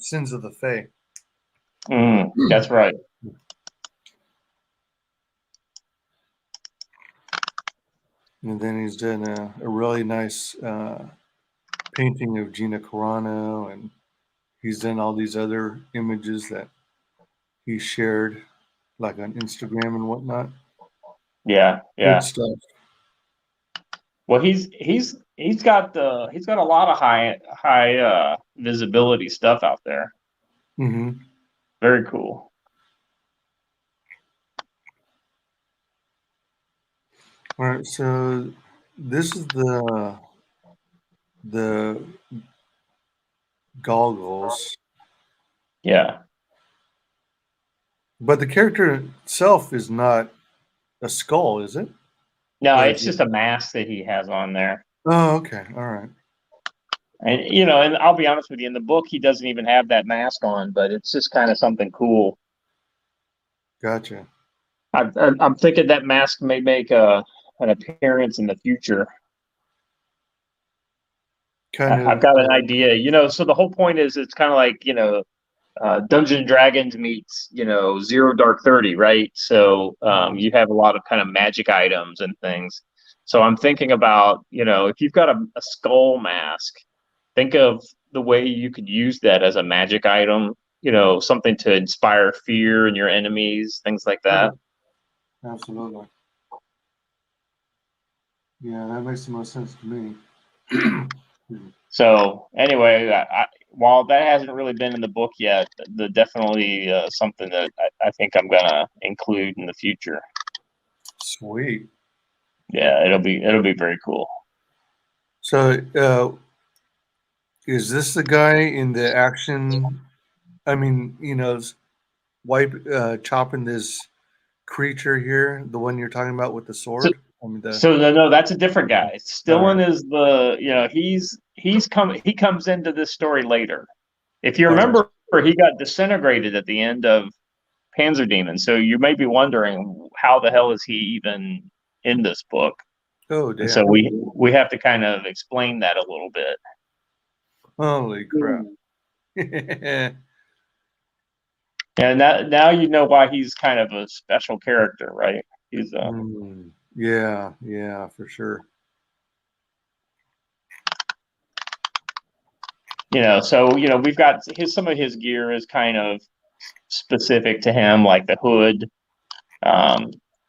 Sins of the Fae. That's right. And then he's done a really nice painting of Gina Carano, and he's done all these other images that he shared, like on Instagram and whatnot. Yeah. Good stuff. Well, he's got a lot of high visibility stuff out there. Mm-hmm. Very cool. All right, so this is the goggles. Yeah. But the character itself is not a skull, is it? No, Or it's is it? just a mask that he has on there. Oh, okay. All right. And and I'll be honest with you, in the book he doesn't even have that mask on, but it's just kind of something cool. Gotcha. I'm thinking that mask may make an appearance in the future. I've got an idea, so the whole point is it's kind of like, Dungeons and Dragons meets, Zero Dark 30, right? So you have a lot of kind of magic items and things. So I'm thinking about, if you've got a skull mask, think of the way you could use that as a magic item, something to inspire fear in your enemies, things like that. Absolutely. Yeah, that makes the most sense to me. So anyway, while that hasn't really been in the book yet, the definitely something that I think I'm gonna include in the future. Sweet. Yeah, it'll be very cool. So, is this the guy in the action? I mean, chopping this creature here, the one you're talking about with the sword. No, that's a different guy. Stillin is he comes into this story later. If you remember, he got disintegrated at the end of Panzer Demon, so you may be wondering how the hell is he even in this book? Oh, damn. And so we have to kind of explain that a little bit. Holy crap. And now you know why he's kind of a special character, right? He's yeah, for sure. So we've got some of his gear is kind of specific to him, like the hood.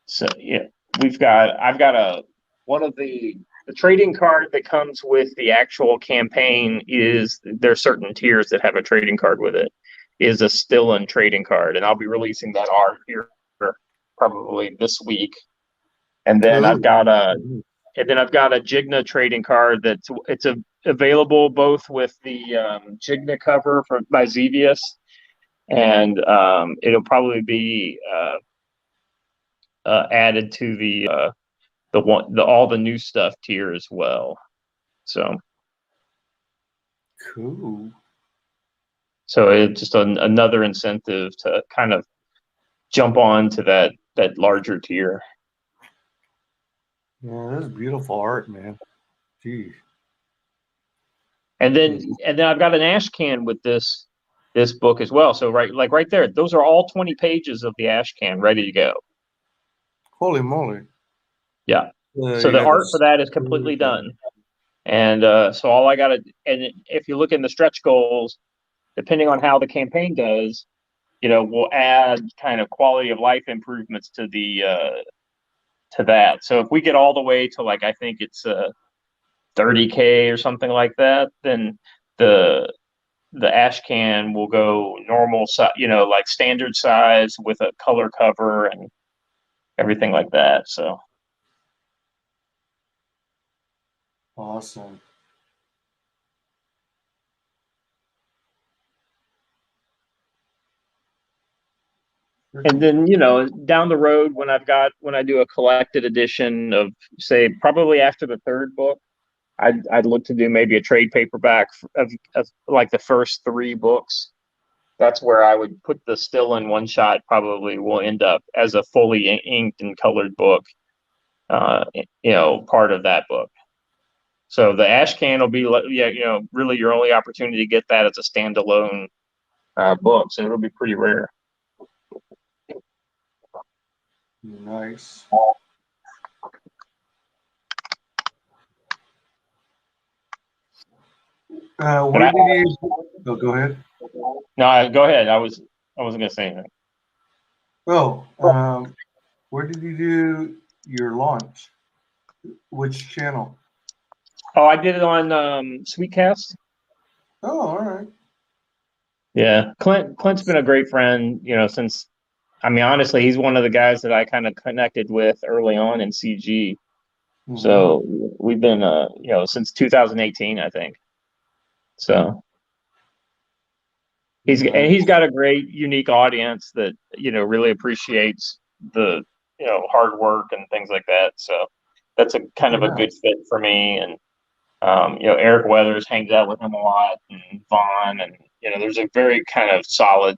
So yeah, I've got one of the trading card that comes with the actual campaign is there's certain tiers that have a trading card with it, is a Stillin trading card, and I'll be releasing that art here probably this week. And then I've got a Jigna trading card it's available both with the Jigna cover by Xevious, and it'll probably be added to the all the new stuff tier as well. So cool. So it's just another incentive to kind of jump on to that larger tier. Yeah, that's beautiful art, man. Jeez. And then I've got an ash can with this book as well. So right there, those are all 20 pages of the ash can ready to go. Holy moly. Yeah. So the art for that is completely done. And so all I got to, and if you look in the stretch goals, depending on how the campaign does, we'll add kind of quality of life improvements to to that. So if we get all the way to I think it's 30K or something like that, then the ash can will go normal size, standard size with a color cover and everything like that. So awesome. And then, down the road when I do a collected edition of, say, probably after the third book, I'd look to do maybe a trade paperback of like the first 3 books. That's where I would put the Stillin one shot. Probably will end up as a fully inked and colored book, part of that book. So the ash can will be, really your only opportunity to get that as a standalone book. So it'll be pretty rare. Nice. Where did you? Oh, go ahead. No, go ahead. I wasn't going to say anything. Oh, where did you do your launch? Which channel? Oh, I did it on Sweetcast. Oh, all right. Yeah, Clint's been a great friend, since. I mean, honestly, he's one of the guys that I kind of connected with early on in CG. Mm-hmm. So we've been, since 2018, I think. So. He's got a great, unique audience that really appreciates the hard work and things like that. So that's a kind of a good fit for me. And Eric Weathers hangs out with him a lot, and Vaughn, and there's a very kind of solid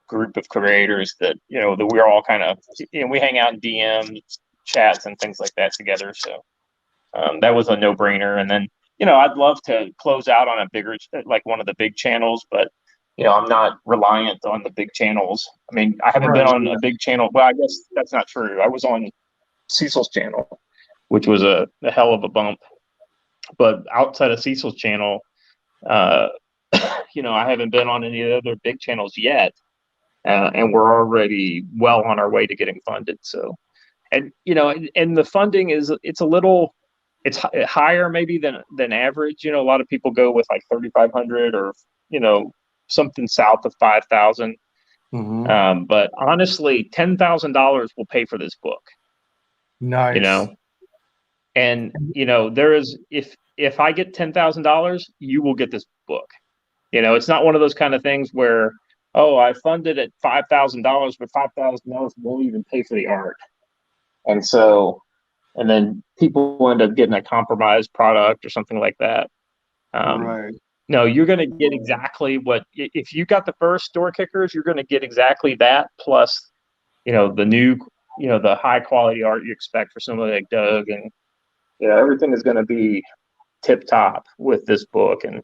group of creators that that we're all kind of we hang out in DM chats and things like that together. So that was a no-brainer. And then I'd love to close out on a bigger, like one of the big channels, but I'm not reliant on the big channels. I mean, I haven't been on a big channel. Well, I guess that's not true. I was on Cecil's channel, which was a hell of a bump. But outside of Cecil's channel, I haven't been on any other big channels yet. And we're already well on our way to getting funded. So, and the funding it's a little, it's higher maybe than average. A lot of people go with like 3,500 or something south of 5,000. But honestly, $10,000 will pay for this book. Nice. And there is, if I get $10,000, you will get this book. It's not one of those kind of things where, oh, I funded at $5,000, but $5,000 won't even pay for the art. And so, and then people end up getting a compromised product or something like that. Right. No, you're going to get exactly what, if you got the first Door Kickers, you're going to get exactly that, plus, the new, the high quality art you expect for somebody like Doug. And, everything is going to be tip top with this book. And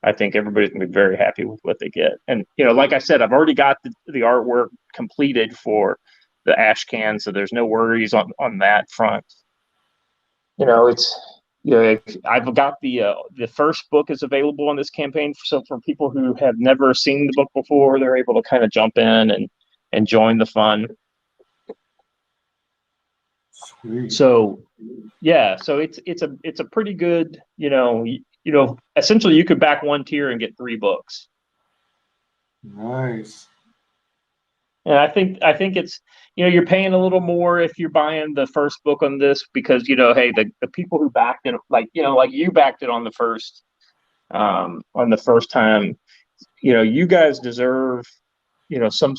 I think everybody's going to be very happy with what they get. And, like I said, I've already got the artwork completed for the ash can, so there's no worries on that front. I've got the first book is available on this campaign. So for people who have never seen the book before, they're able to kind of jump in and join the fun. Sweet. So, yeah, so it's a pretty good, essentially you could back one tier and get 3 books. Nice. And I think it's, you're paying a little more if you're buying the first book on this because, hey, the people who backed it, like you backed it on the first time, you guys deserve, some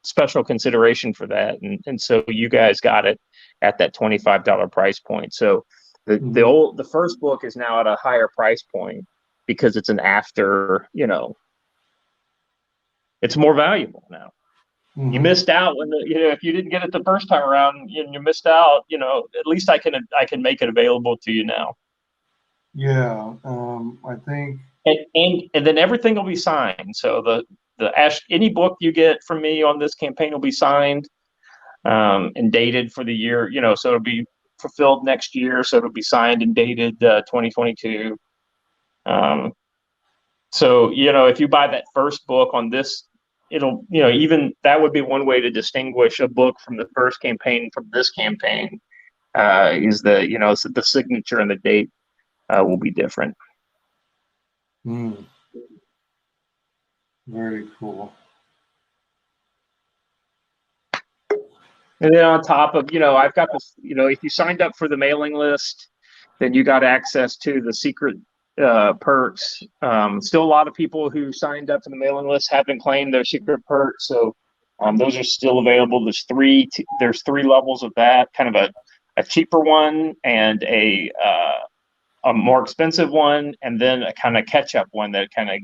special consideration for that. And so you guys got it at that $25 price point. So the first book is now at a higher price point because it's an after, it's more valuable now. You missed out when if you didn't get it the first time around, you missed out. At least I can make it available to you now. Yeah, I think. And then everything will be signed. So any book you get from me on this campaign will be signed and dated for the year. So it'll be fulfilled next year. So it'll be signed and dated 2022. So if you buy that first book on this, it'll even that would be one way to distinguish a book from the first campaign from this campaign is the signature and the date will be different. Very cool. And then on top of I've got this if you signed up for the mailing list, then you got access to the secret perks. Still a lot of people who signed up for the mailing list haven't claimed their secret perks, so those are still available. There's three levels of that, kind of a cheaper one and a more expensive one, and then a kind of catch-up one that kind of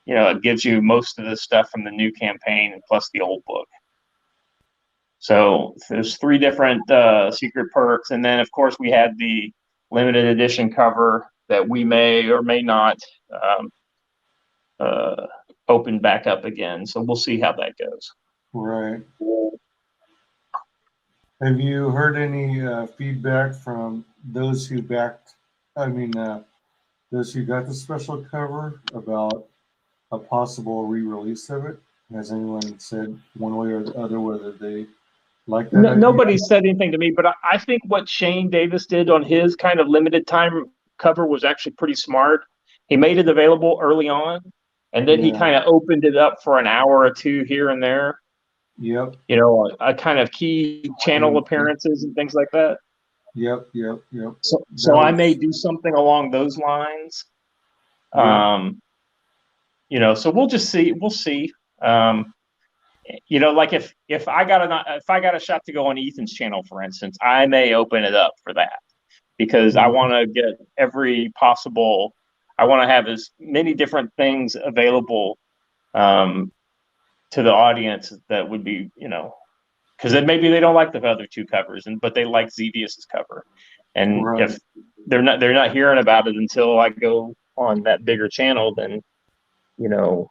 it gives you most of the stuff from the new campaign plus the old book. So there's 3 different secret perks, and then of course we had the limited edition cover that we may or may not open back up again. So we'll see how that goes. Right. Have you heard any feedback from those who backed? Those who got the special cover about a possible re-release of it? Has anyone said one way or the other whether they like that? Nobody said anything to me, but I think what Shane Davis did on his kind of limited time cover was actually pretty smart. He made it available early on, and then he kind of opened it up for an hour or 2 here and there. Yep. A kind of key channel appearances and things like that. Yep. So I may do something along those lines. you know, so we'll just see. We'll see. You know, like if I got a shot to go on Ethan's channel, for instance, I may open it up for that because I want to get every possible. I want to have as many different things available to the audience that would be, you know, because then maybe they don't like the other two covers, but they like Xevious' cover, and if they're not hearing about it until I go on that bigger channel, then, you know.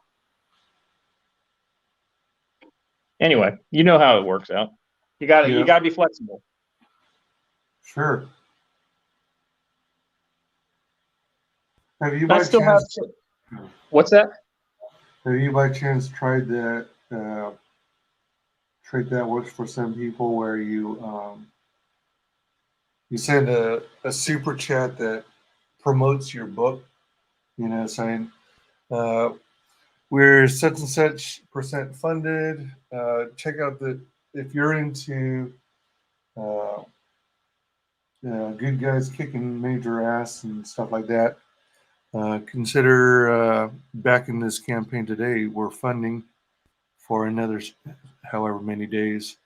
Anyway, you know how it works out. You gotta be flexible. Sure. Have you by chance? What's that? Have you by chance tried that? Trick that works for some people, where you send a super chat that promotes your book. You know, saying we're such and such % funded. Check out if you're into good guys kicking major ass and stuff like that. Consider backing this campaign today. We're funding for another however many days.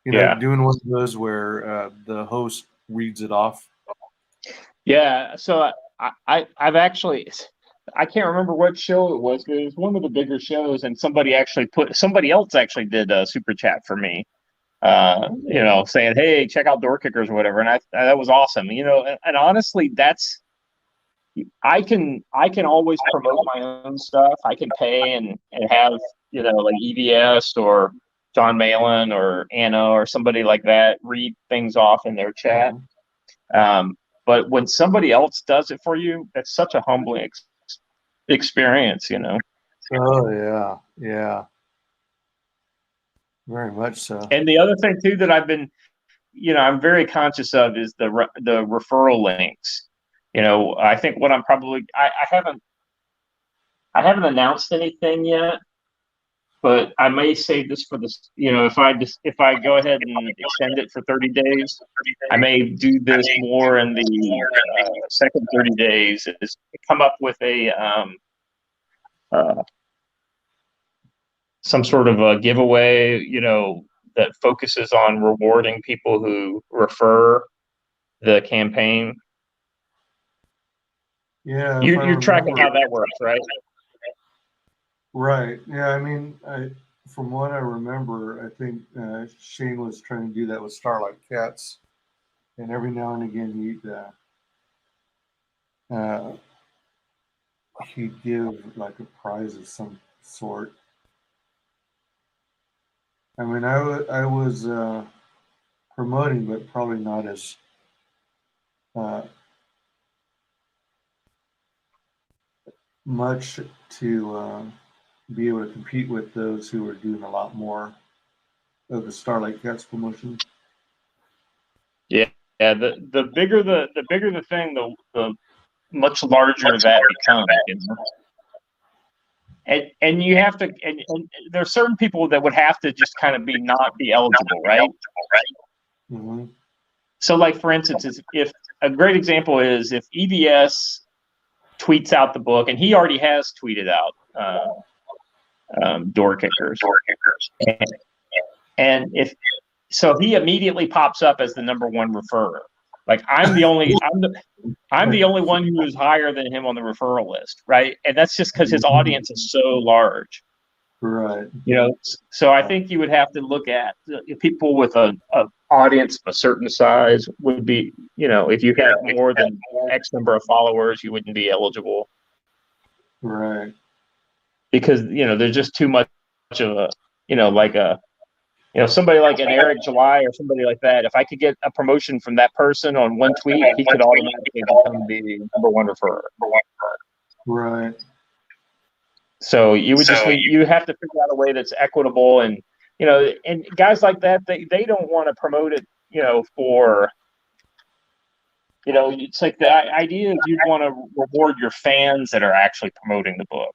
You know, doing one of those where the host reads it off. Yeah. So I've actually, I can't remember what show it was, but it was one of the bigger shows, and somebody else actually did a super chat for me. You know, saying, "Hey, check out Door Kickers" or whatever, and that was awesome. You know, and honestly, I can always promote my own stuff. I can pay and have, you know, like EVS or John Malin or Anna or somebody like that read things off in their chat. But when somebody else does it for you, that's such a humbling experience, you know. Oh yeah, very much so. And the other thing too that I've been, you know, I'm very conscious of is the referral links. You know, I think what I'm probably I haven't announced anything yet, but I may save this for this. You know, if I go ahead and extend it for 30 days, I may do this more in the second 30 days. Is come up with a some sort of a giveaway, you know, that focuses on rewarding people who refer the campaign. Yeah, you're tracking how that works, right? Right. Yeah, I mean, from what I remember, I think Shane was trying to do that with Starlight Cats, and every now and again he'd give like a prize of some sort. I mean, I was promoting, but probably not as much to be able to compete with those who were doing a lot more of the Starlight Cats promotion. Yeah. The bigger the thing, the much larger that becomes. You know? And you have to, and there are certain people that would have to just kind of not be eligible, right? Mm-hmm. So, like for instance, if a great example is if EVS tweets out the book, and he already has tweeted out Door Kickers, and so he immediately pops up as the #1 referrer. Like I'm the only one who is higher than him on the referral list, right? And that's just because his audience is so large, right? You know, so I think you would have to look at people with a audience of a certain size would be, you know, if you had more than X number of followers, you wouldn't be eligible, right? Because there's just too much of a, like a. Somebody like an Eric July or somebody like that, if I could get a promotion from that person on one tweet, he could automatically become the #1 referrer. Right. So you would you have to figure out a way that's equitable, and and guys like that, they don't want to promote it, for it's like the idea is you'd want to reward your fans that are actually promoting the book.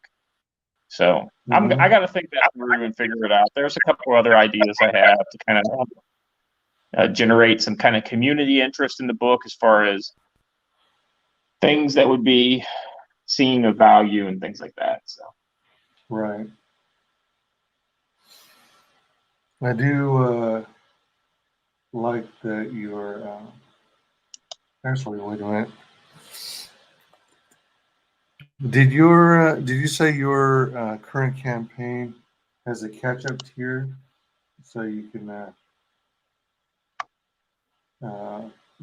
So I got to think that through and figure it out. There's a couple other ideas I have to kind of generate some kind of community interest in the book, as far as things that would be seen of value and things like that. So Right. I do like that you're. Actually, wait a minute. Did you say your current campaign has a catch-up tier, so you can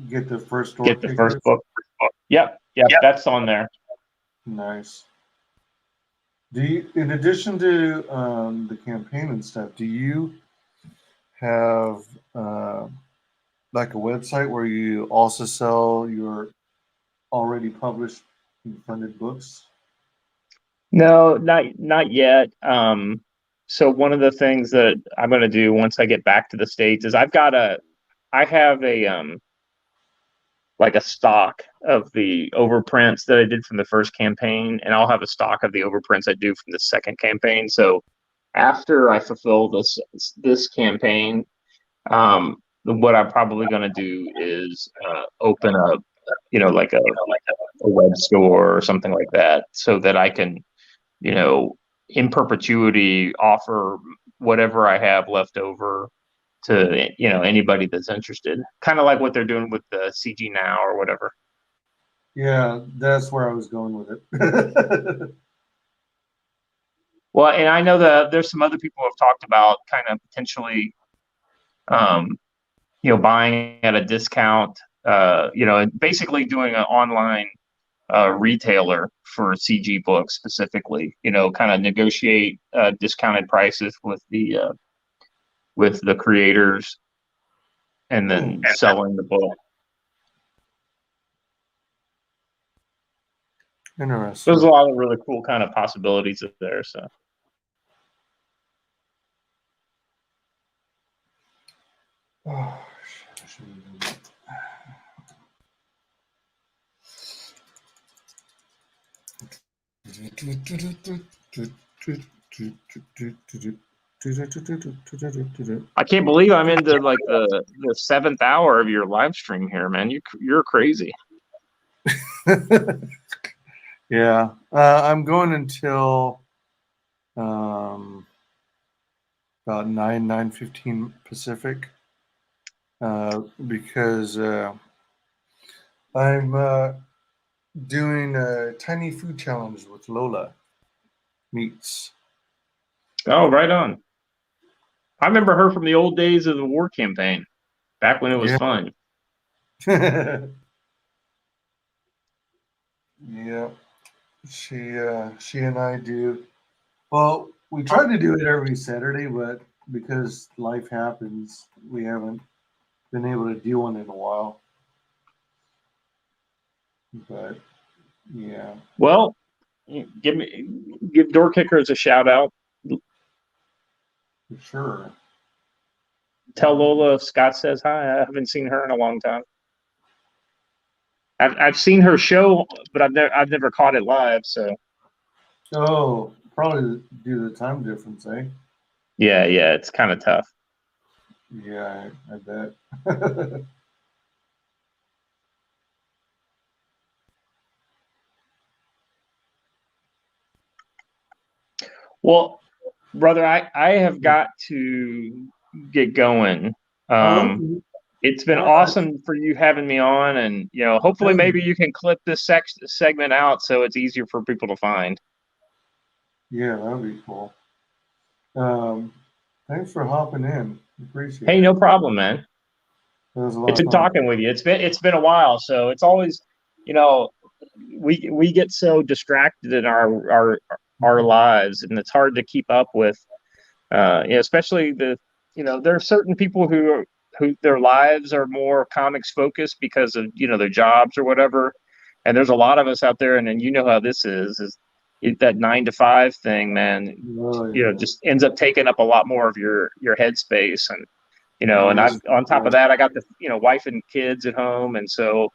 get the first door Get the kicker? first book. Yep, that's on there. Nice. Do you, in addition to the campaign and stuff, do you have like a website where you also sell your already published and funded books? No, not yet. So one of the things that I'm going to do once I get back to the States is I have a like a stock of the overprints that I did from the first campaign, and I'll have a stock of the overprints I do from the second campaign. So after I fulfill this campaign, what I'm probably going to do is open up, like a web store or something like that, so that I can, in perpetuity offer whatever I have left over to, anybody that's interested. Kind of like what they're doing with the CG Now or whatever. Yeah, that's where I was going with it. Well, and I know that there's some other people who have talked about kind of potentially, buying at a discount, and basically doing an online retailer for CG books specifically, kind of negotiate discounted prices with the creators and then selling the book. Interesting. There's a lot of really cool kind of possibilities there. So. Oh, I can't believe I'm into like the 7th hour of your live stream here, man. You're crazy. Yeah, I'm going until about 9:15 Pacific, because I'm doing a tiny food challenge with Lola Meats. Oh, right on. I remember her from the old days of the war campaign, back when it was fun. Yeah, she and I do. Well, we try to do it every Saturday, but because life happens, we haven't been able to do one in a while. But yeah. Well, give Door Kickers a shout out. Sure. Tell Lola Scott says hi. I haven't seen her in a long time. I've seen her show, but I've never caught it live. So. Oh, probably due to the time difference, eh? Yeah, it's kind of tough. Yeah, I bet. Well, brother, I have got to get going. It's been awesome for you having me on, and hopefully maybe you can clip this segment out so it's easier for people to find. Yeah, that would be cool. Thanks for hopping in. Appreciate it. Hey, no problem, man. It's been talking with you. It's been a while, so it's always, we get so distracted in our lives, and it's hard to keep up with. Especially there are certain people who their lives are more comics focused because of their jobs or whatever, and there's a lot of us out there, and then how this is that 9 to 5 thing, man. Just ends up taking up a lot more of your headspace, and and I've on top of that I got the wife and kids at home, and so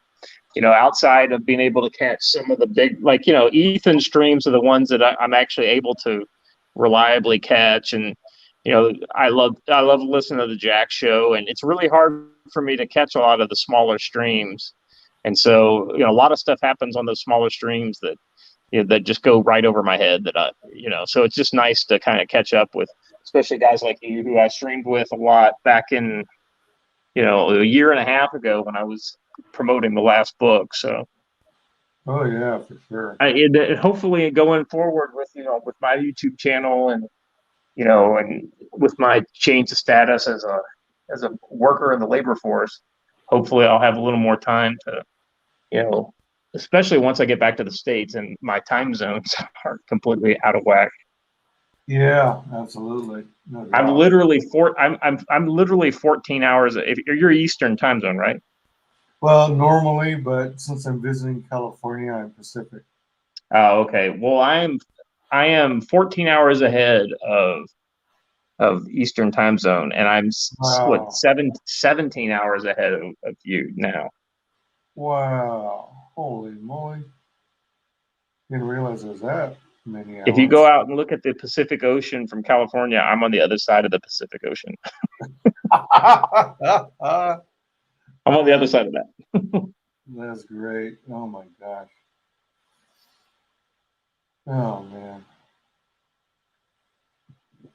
outside of being able to catch some of the big, like Ethan streams are the ones that I'm actually able to reliably catch, and I love listening to the Jack show, and it's really hard for me to catch a lot of the smaller streams, and so a lot of stuff happens on those smaller streams that that just go right over my head that so it's just nice to kind of catch up with, especially guys like you who I streamed with a lot back in, a year and a half ago when I was promoting the last book. So, oh yeah, for sure. Hopefully going forward with, with my YouTube channel and, and with my change of status as a worker in the labor force, hopefully I'll have a little more time to, especially once I get back to the States and my time zones are completely out of whack. Yeah, absolutely. No doubt. I'm literally 14 hours. If you're Eastern time zone, right? Well, normally, but since I'm visiting California, I'm Pacific. Oh, okay. Well, I am 14 hours ahead of Eastern time zone, and I'm Wow. 17 hours ahead of you now. Wow. Holy moly. Didn't realize it was that many hours. If you go out and look at the Pacific Ocean from California, I'm on the other side of the Pacific Ocean. I'm on the other side of that. That's great. Oh my gosh. Oh man.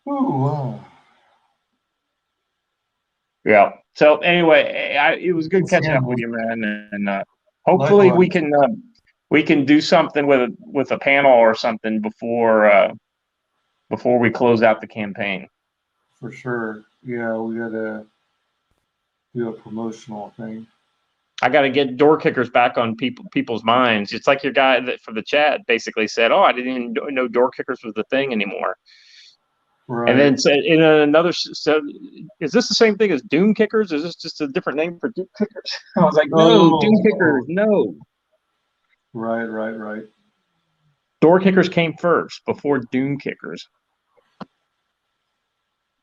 Ooh, wow. Yeah. So anyway, it was good catching up with you, man, and hopefully Likewise. we can do something with a panel or something before we close out the campaign. For sure. Yeah, we gotta do a promotional thing. I got to get door kickers back on people's minds. It's like your guy that for the chat basically said, "Oh, I didn't even know door kickers was the thing anymore." Right. And then said in another, so is this the same thing as Doom Kickers? Is this just a different name for Doom Kickers? I was like, no, Doom Kickers, no. Right. Door Kickers came first before Doom Kickers.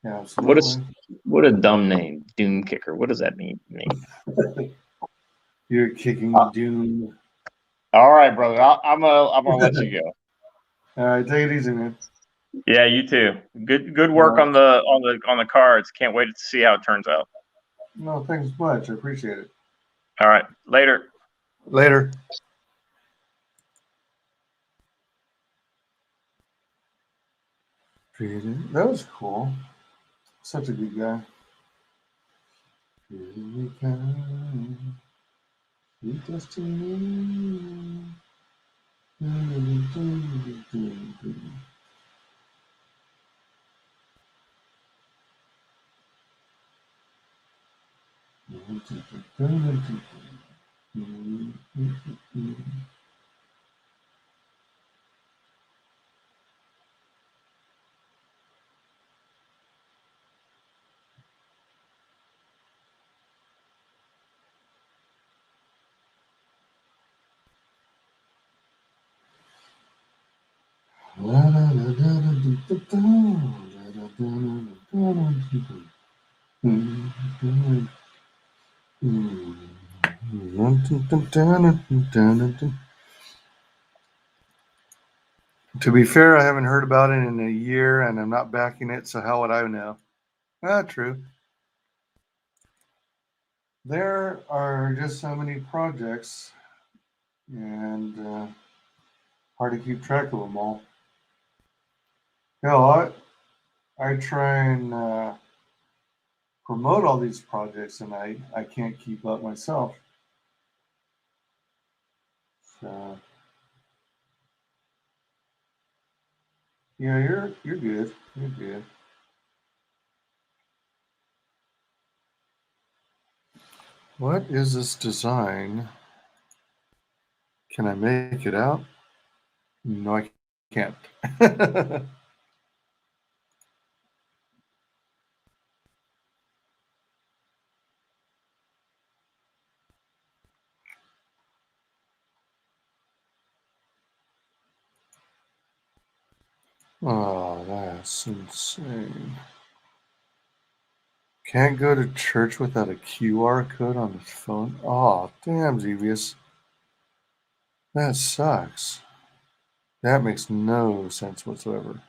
Yeah, absolutely. What a dumb name, Doom Kicker. What does that mean? You're kicking Doom. All right, brother. I'm gonna let you go. All right, take it easy, man. Yeah, you too. Good work on the cards. Can't wait to see how it turns out. No, thanks much. I appreciate it. All right, later. Later. That was cool. Such a good guy. To be fair, I haven't heard about it in a year, and I'm not backing it, so how would I know? True. There are just so many projects, and hard to keep track of them all. Hell, I try and promote all these projects, and I can't keep up myself. So yeah, you're good. You're good. What is this design? Can I make it out? No, I can't. Oh, that's insane. Can't go to church without a QR code on his phone. Oh, damn, Xevious. That sucks. That makes no sense whatsoever.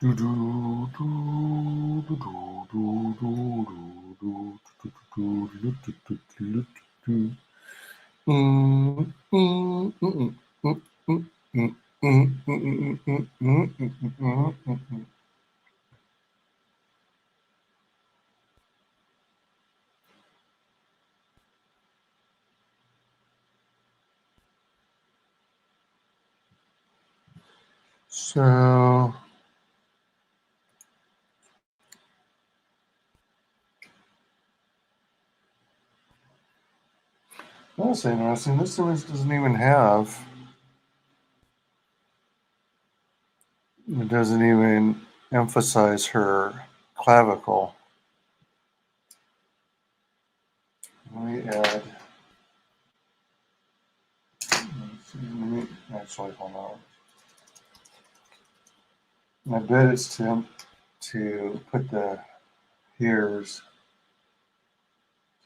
Do do do do do do do do do do do do do. So that's interesting. This image doesn't even have. It doesn't even emphasize her clavicle. Let me add. Actually, hold on. I bet it's to put the hairs,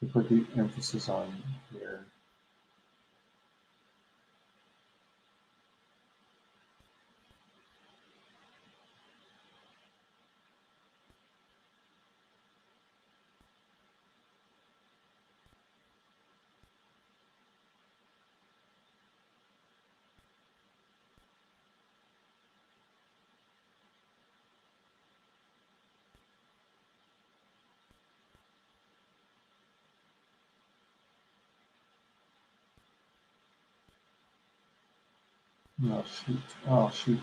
to put the emphasis on here. No, shoot. Oh, shoot.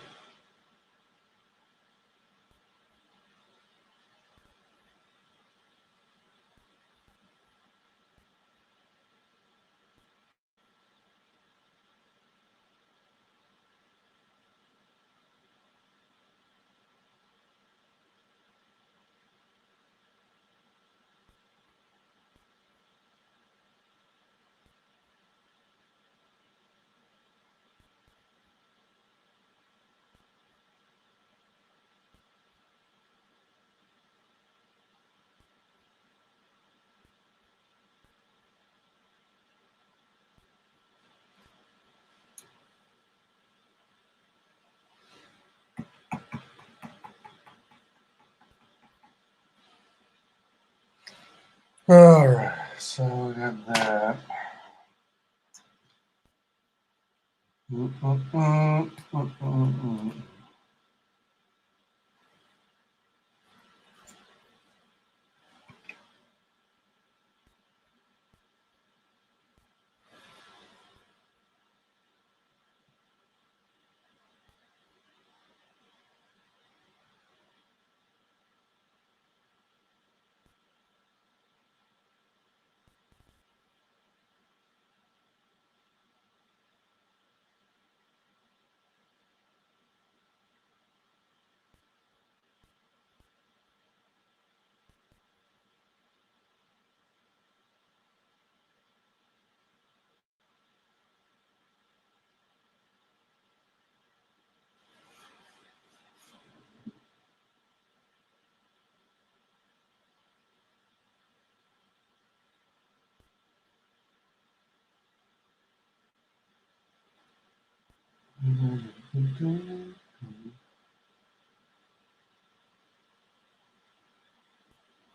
All right, so we got that.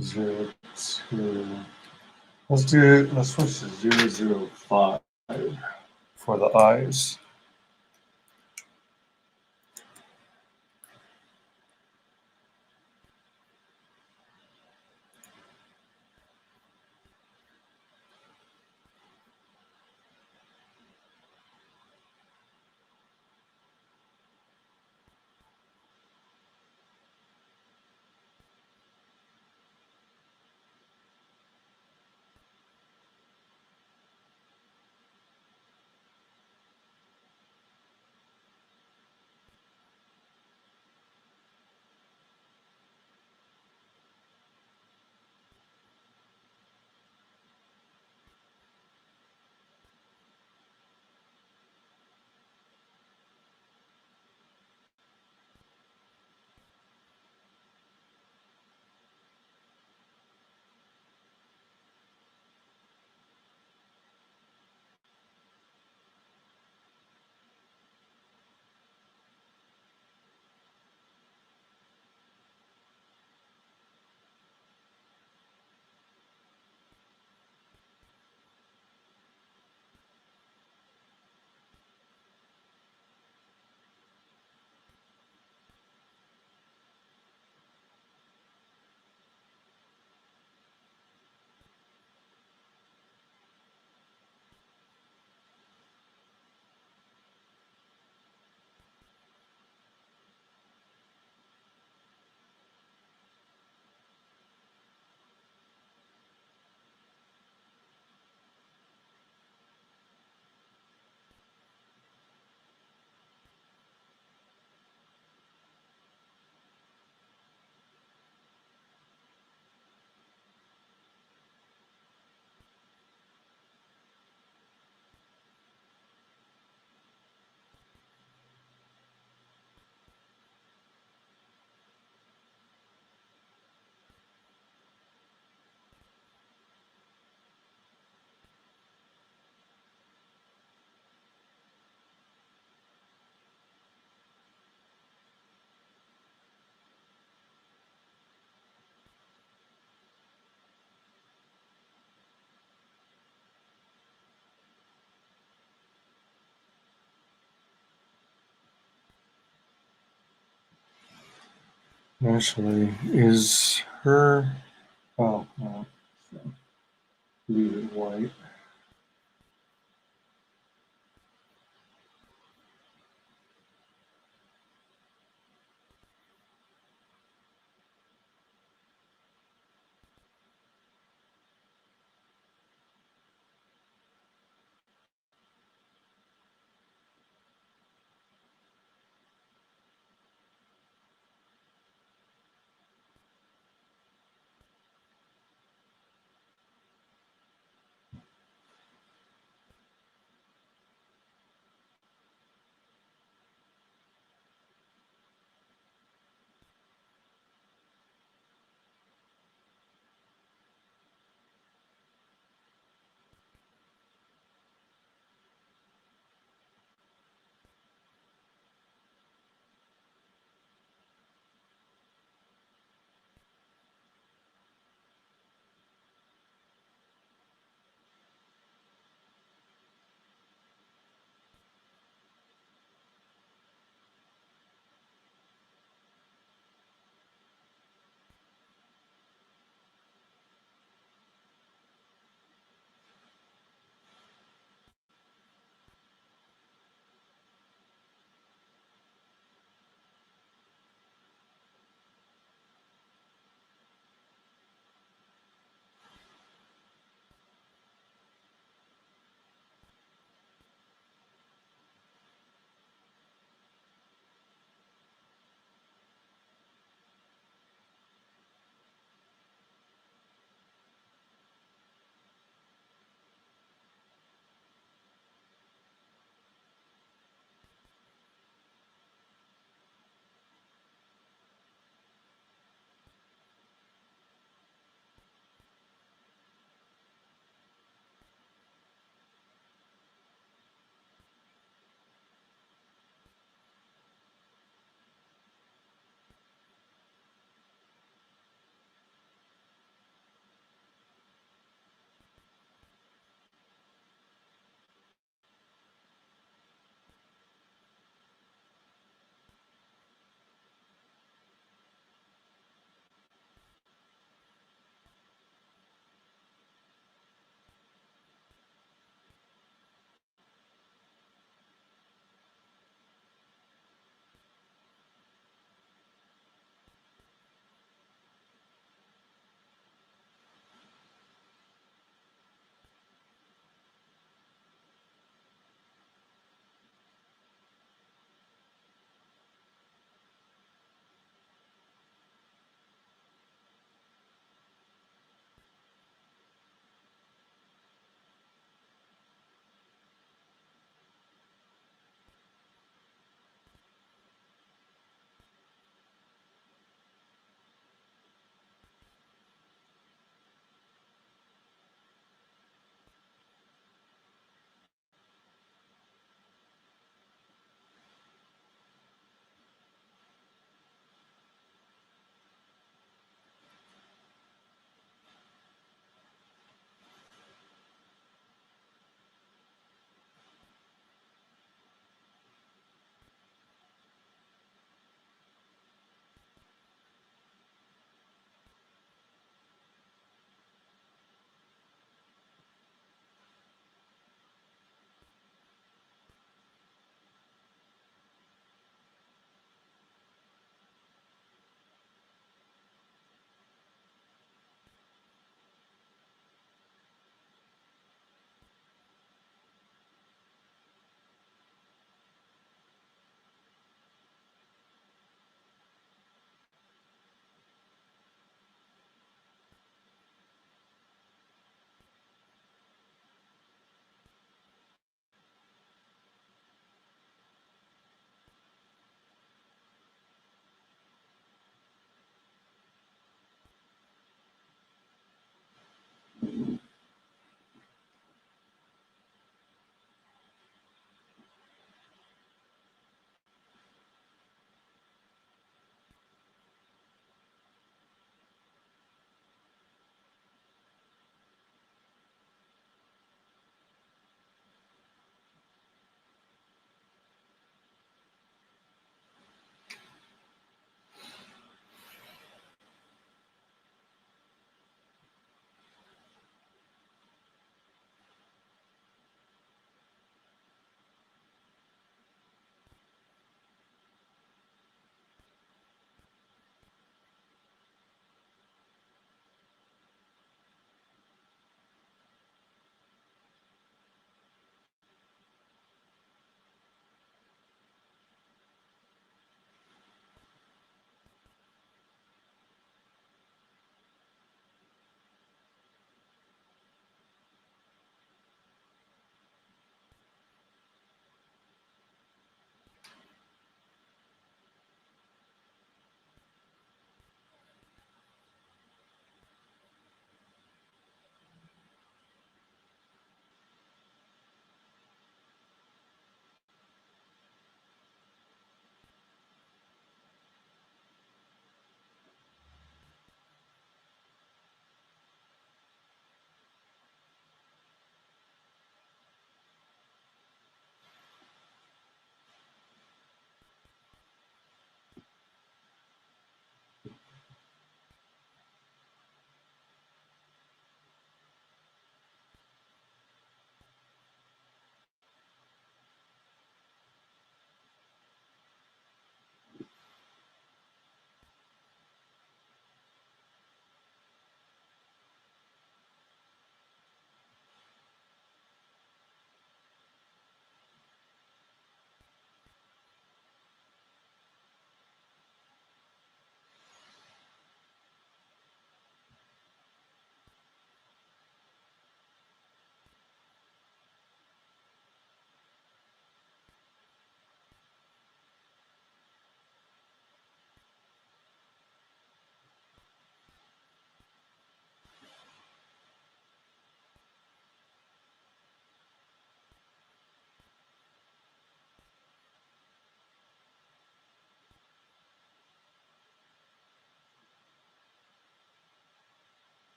Zero two. Let's switch to 005 for the eyes. Actually, is her. Oh, no. Leave it white.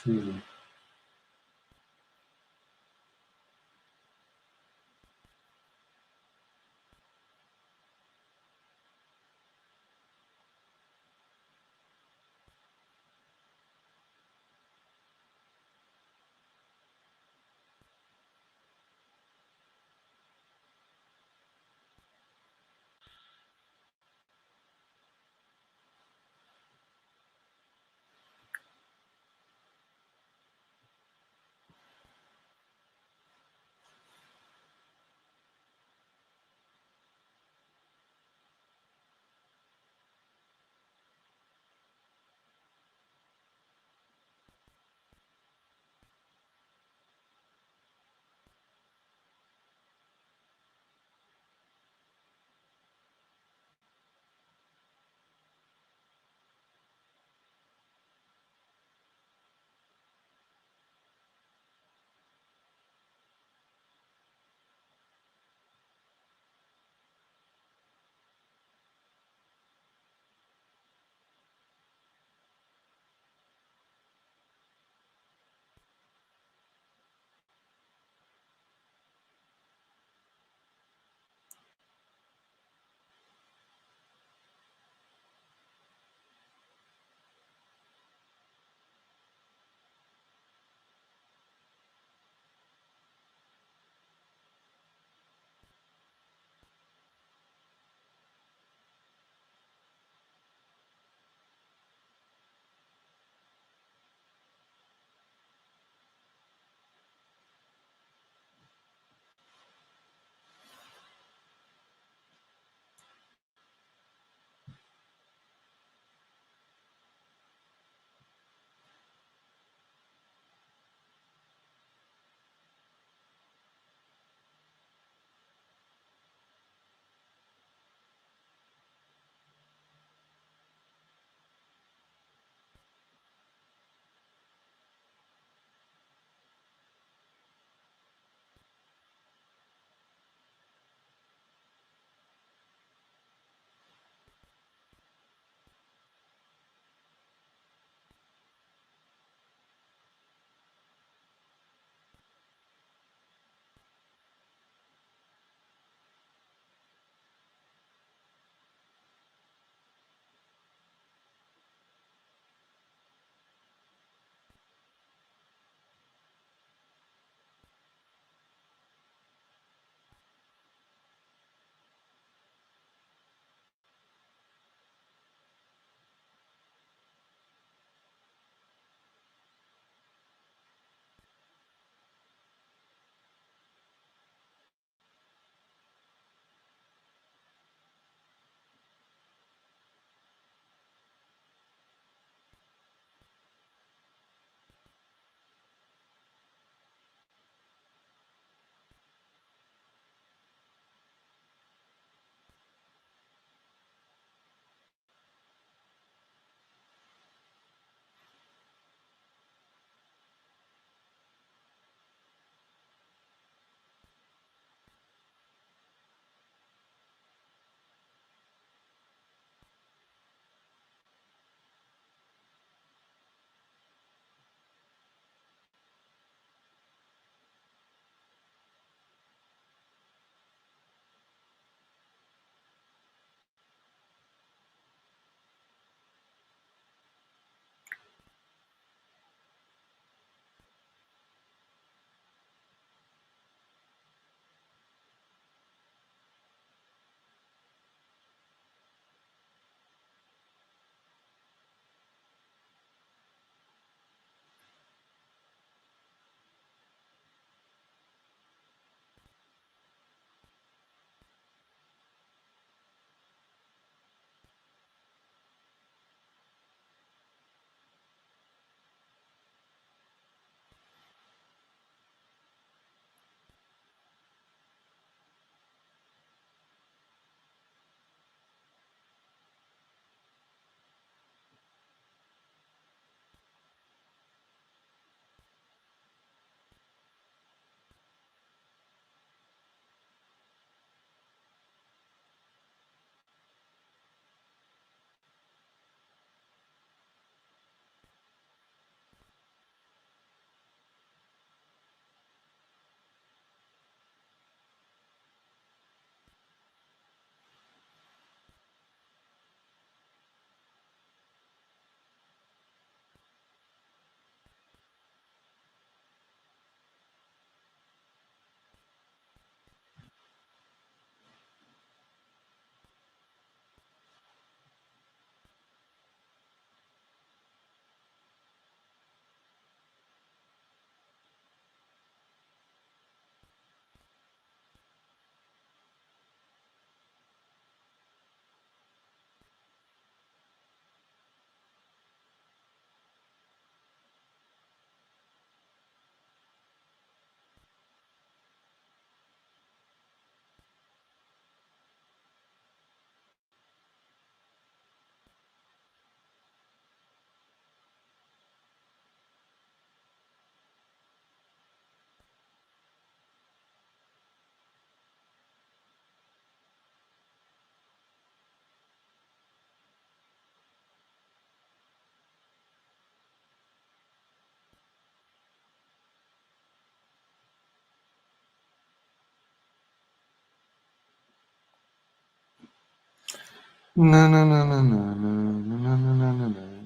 Hmm. No, no, no, no, no, no, no, no, no, no, no, no.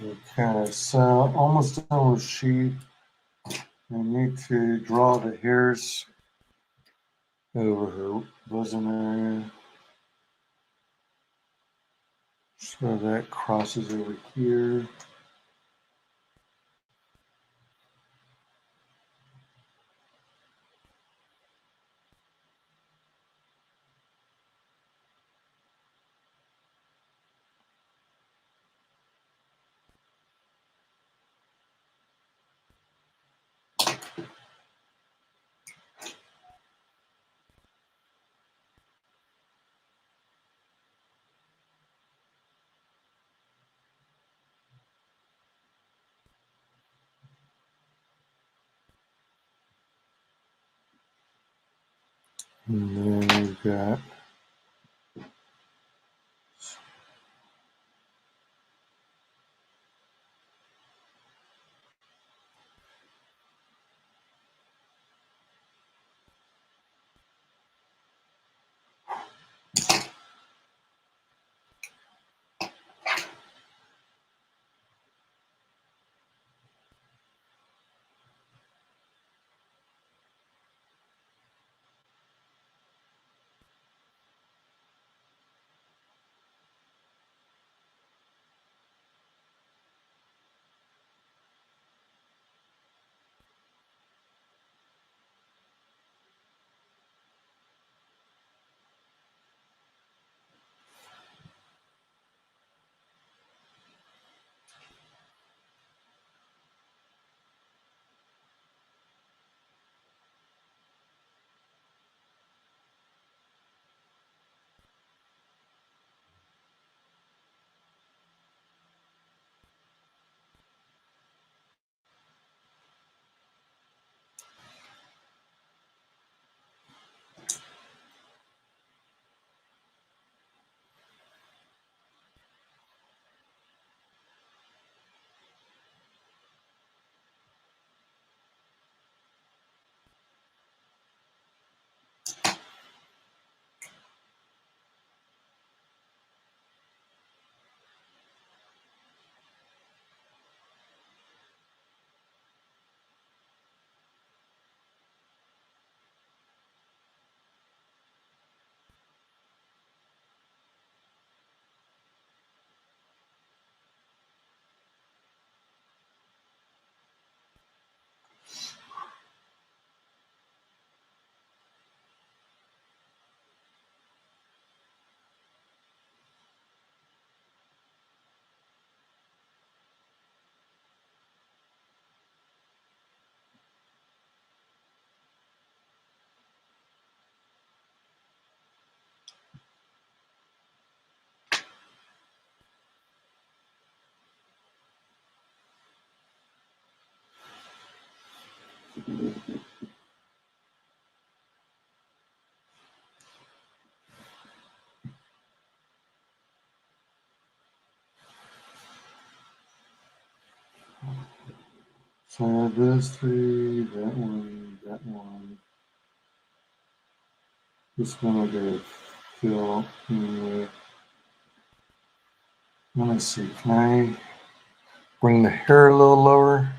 Okay, so almost done with sheet. I need to draw the hairs over her bosom area. So that crosses over here. And then we've got so those three, that one, that one. This one will go fill in with. Let me see, can I bring the hair a little lower?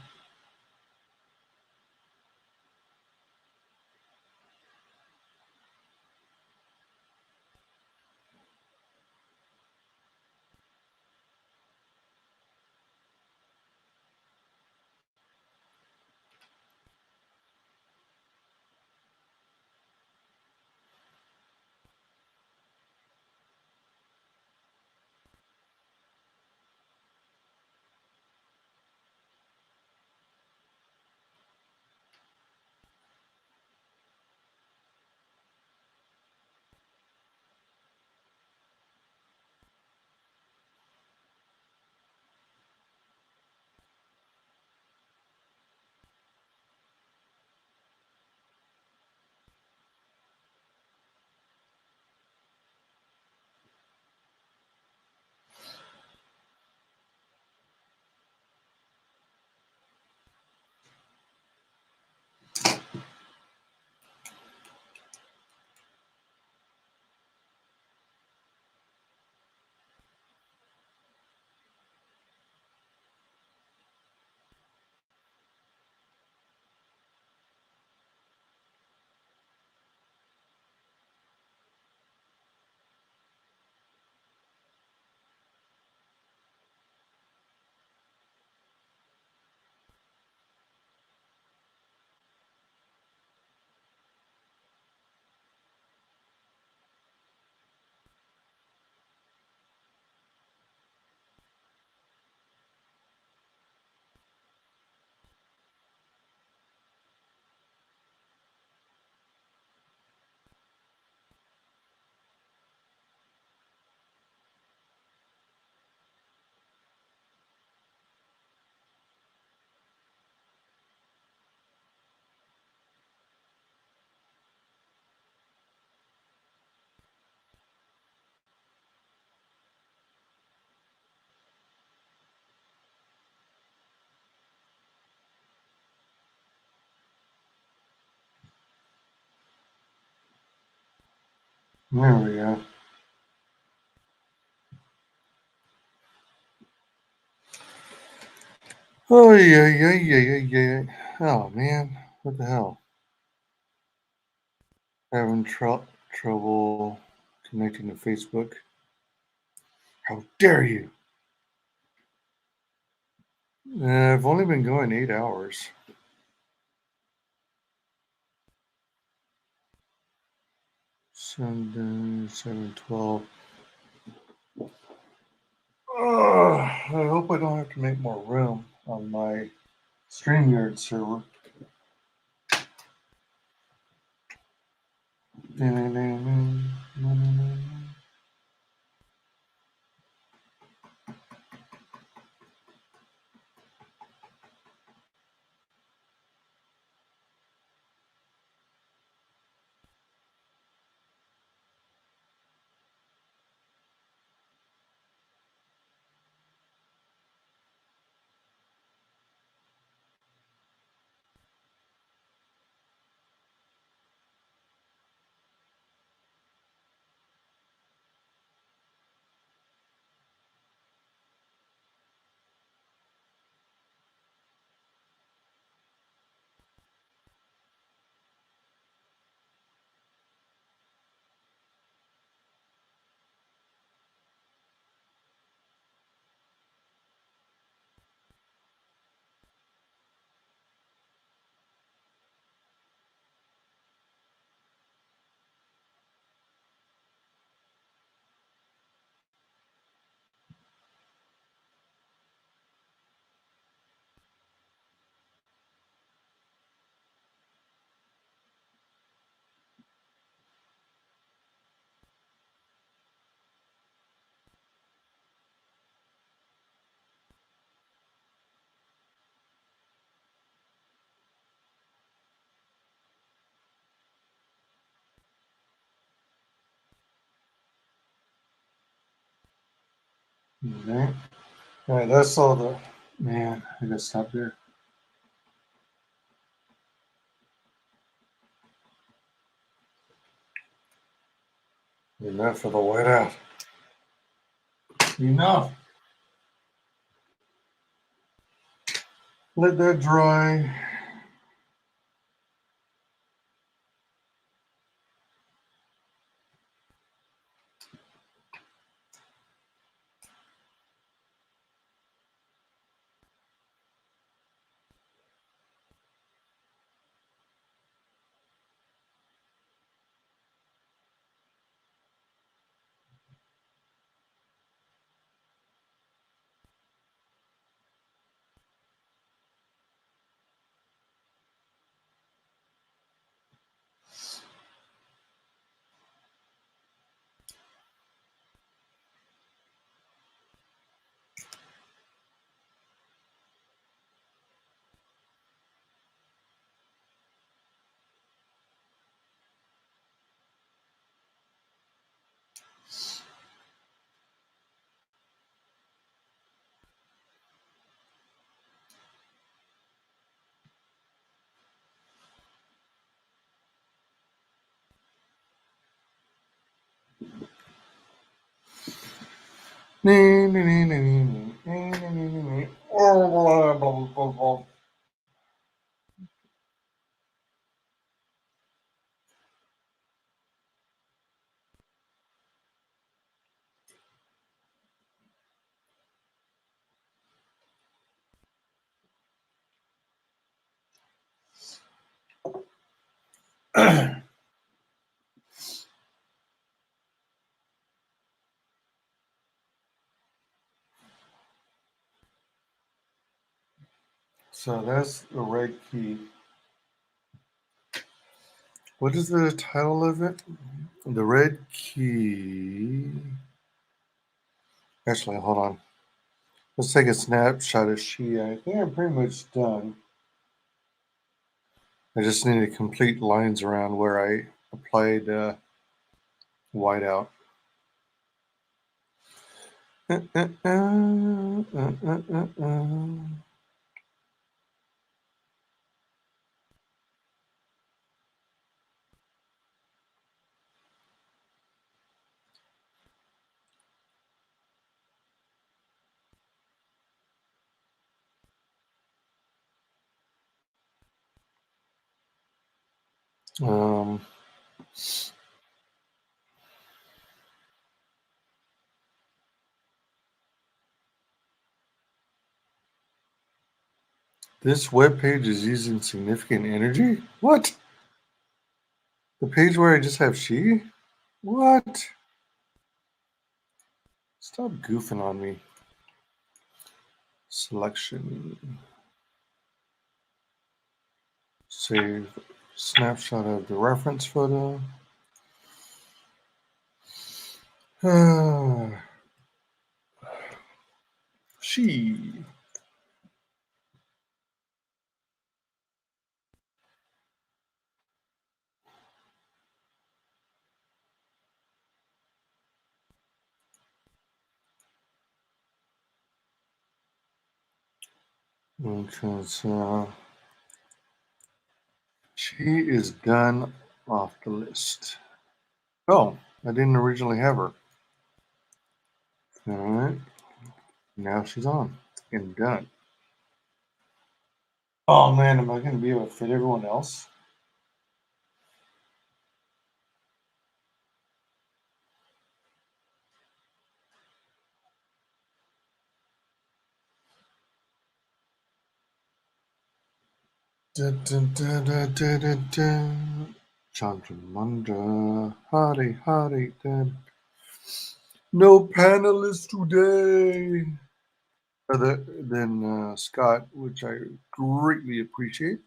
There we go. Oh, yeah. Oh, man. What the hell? Having trouble connecting to Facebook. How dare you? I've only been going 8 hours. Sunday, 7/12. I hope I don't have to make more room on my StreamYard server. Okay. All right, that's all the... Man, I gotta stop there. Enough of the whiteout. Enough. Let that dry. So that's the red key. What is the title of it? The red key. Actually, hold on. Let's take a snapshot of she. I think I'm pretty much done. I just need to complete lines around where I applied whiteout. This web page is using significant energy? What? The page where I just have she? What? Stop goofing on me. Selection. Save snapshot of the reference photo. She. Because she is done off the list. Oh, I didn't originally have her. All right. Now she's on and done. Oh man, am I going to be able to fit everyone else? Chandramanda, Hari Hari, no panelists today. Other than Scott, which I greatly appreciate.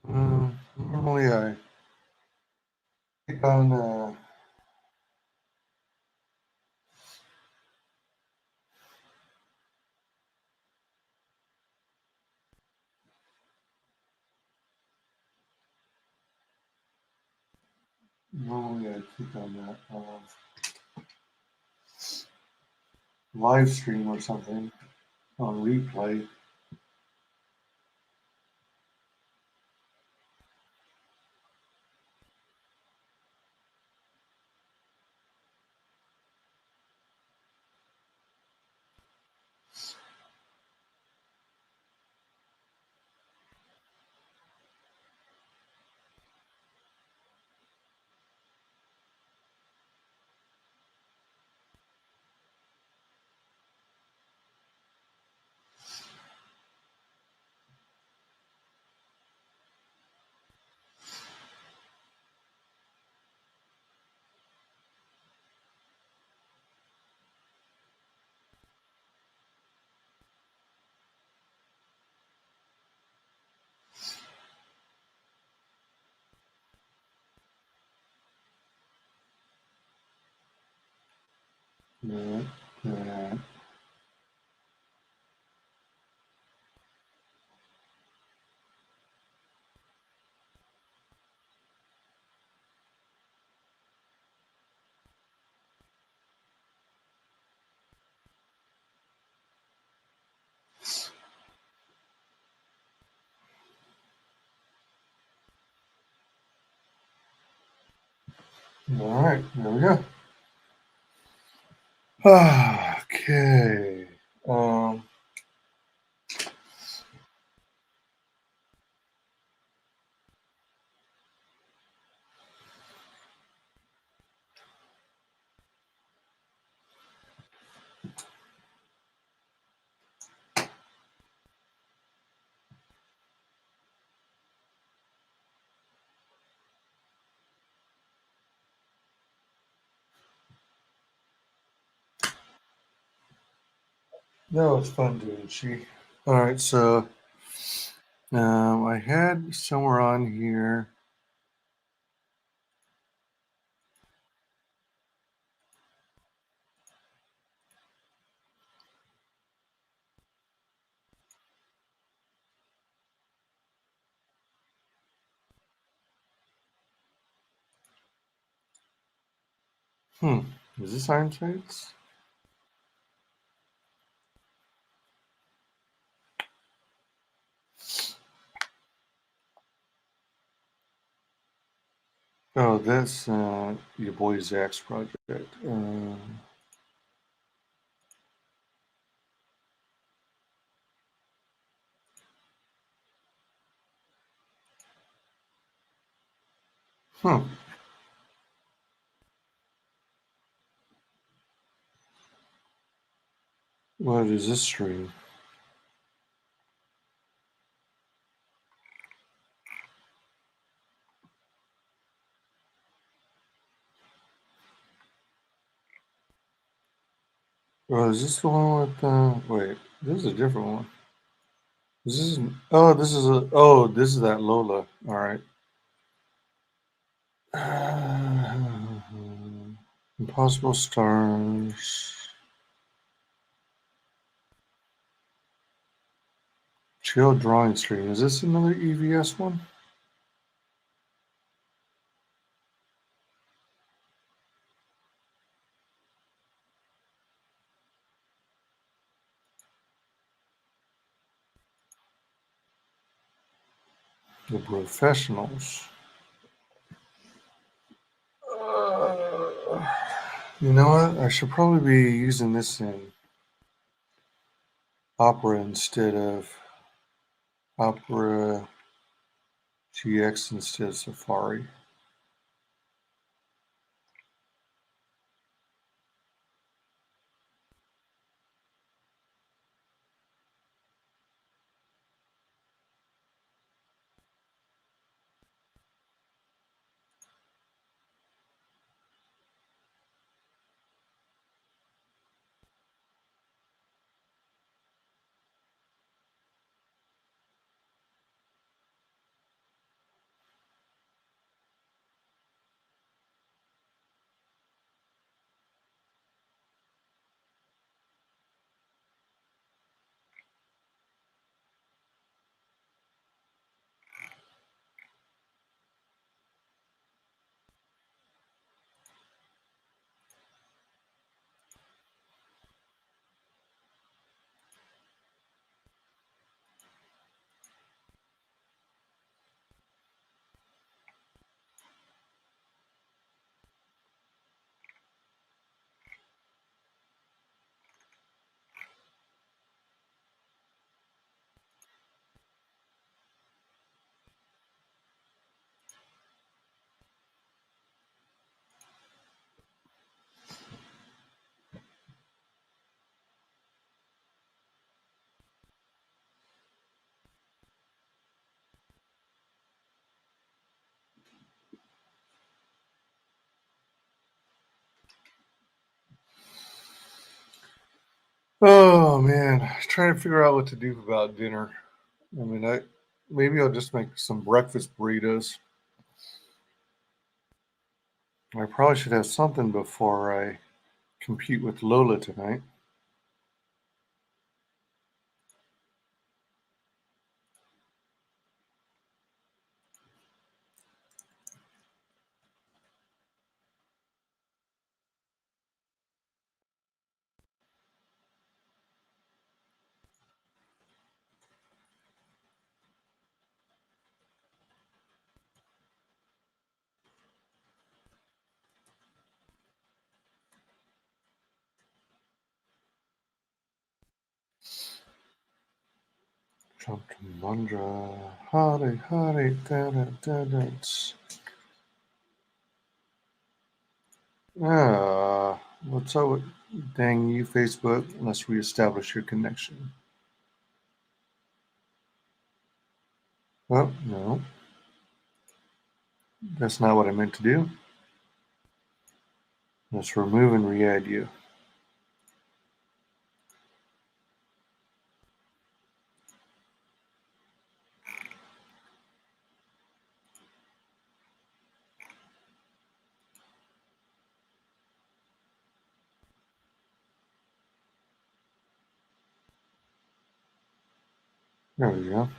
Normally I click on that live stream or something on replay. Yeah. All right, there we go. Okay. That was fun doing she. All right, so I had somewhere on here. Is this Iron Sights? Oh, that's your boy Zach's project. Huh. What is this string? Oh, is this the one with wait, this is a different one. This is this is that Lola. All right. Impossible Stars. Chill drawing stream. Is this another EVS one? The professionals. You know what? I should probably be using this in Opera instead of Opera GX instead of Safari. Oh man, trying to figure out what to do about dinner. I mean, maybe I'll just make some breakfast burritos. I probably should have something before I compete with Lola tonight. Jump to Mandra. Hare Hare da. What's up with dang you, Facebook? Let's reestablish your connection. Oh, no. That's not what I meant to do. Let's remove and re-add you. There we go.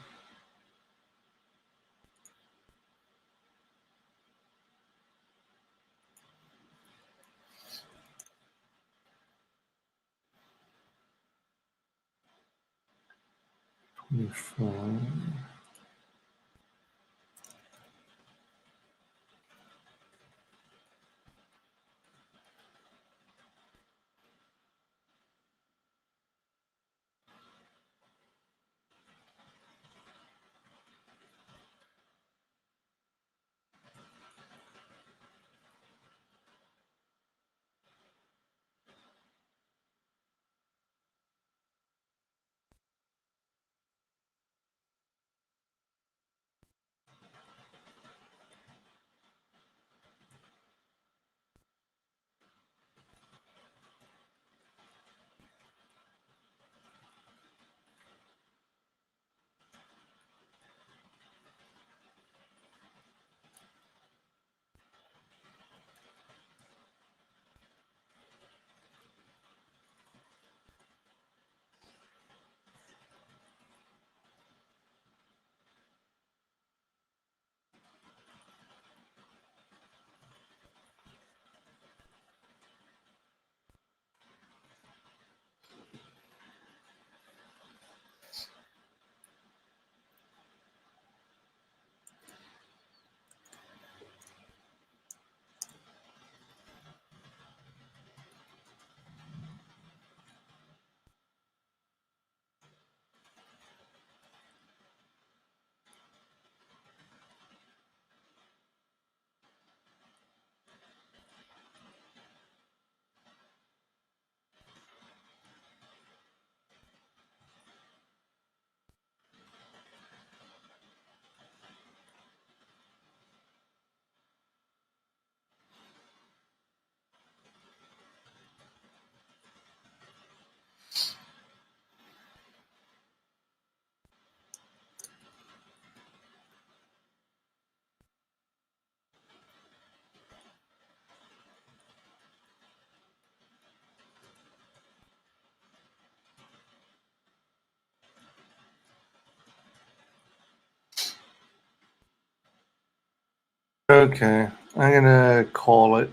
Okay, I'm gonna call it.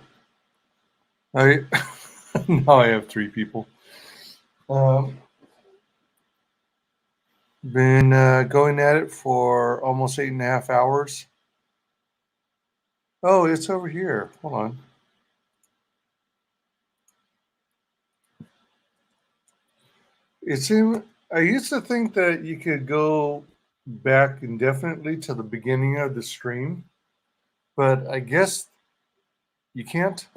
I now I have 3 people. Been going at it for almost 8.5 hours. Oh, it's over here. Hold on. It's in. I used to think that you could go back indefinitely to the beginning of the stream, but I guess you can't.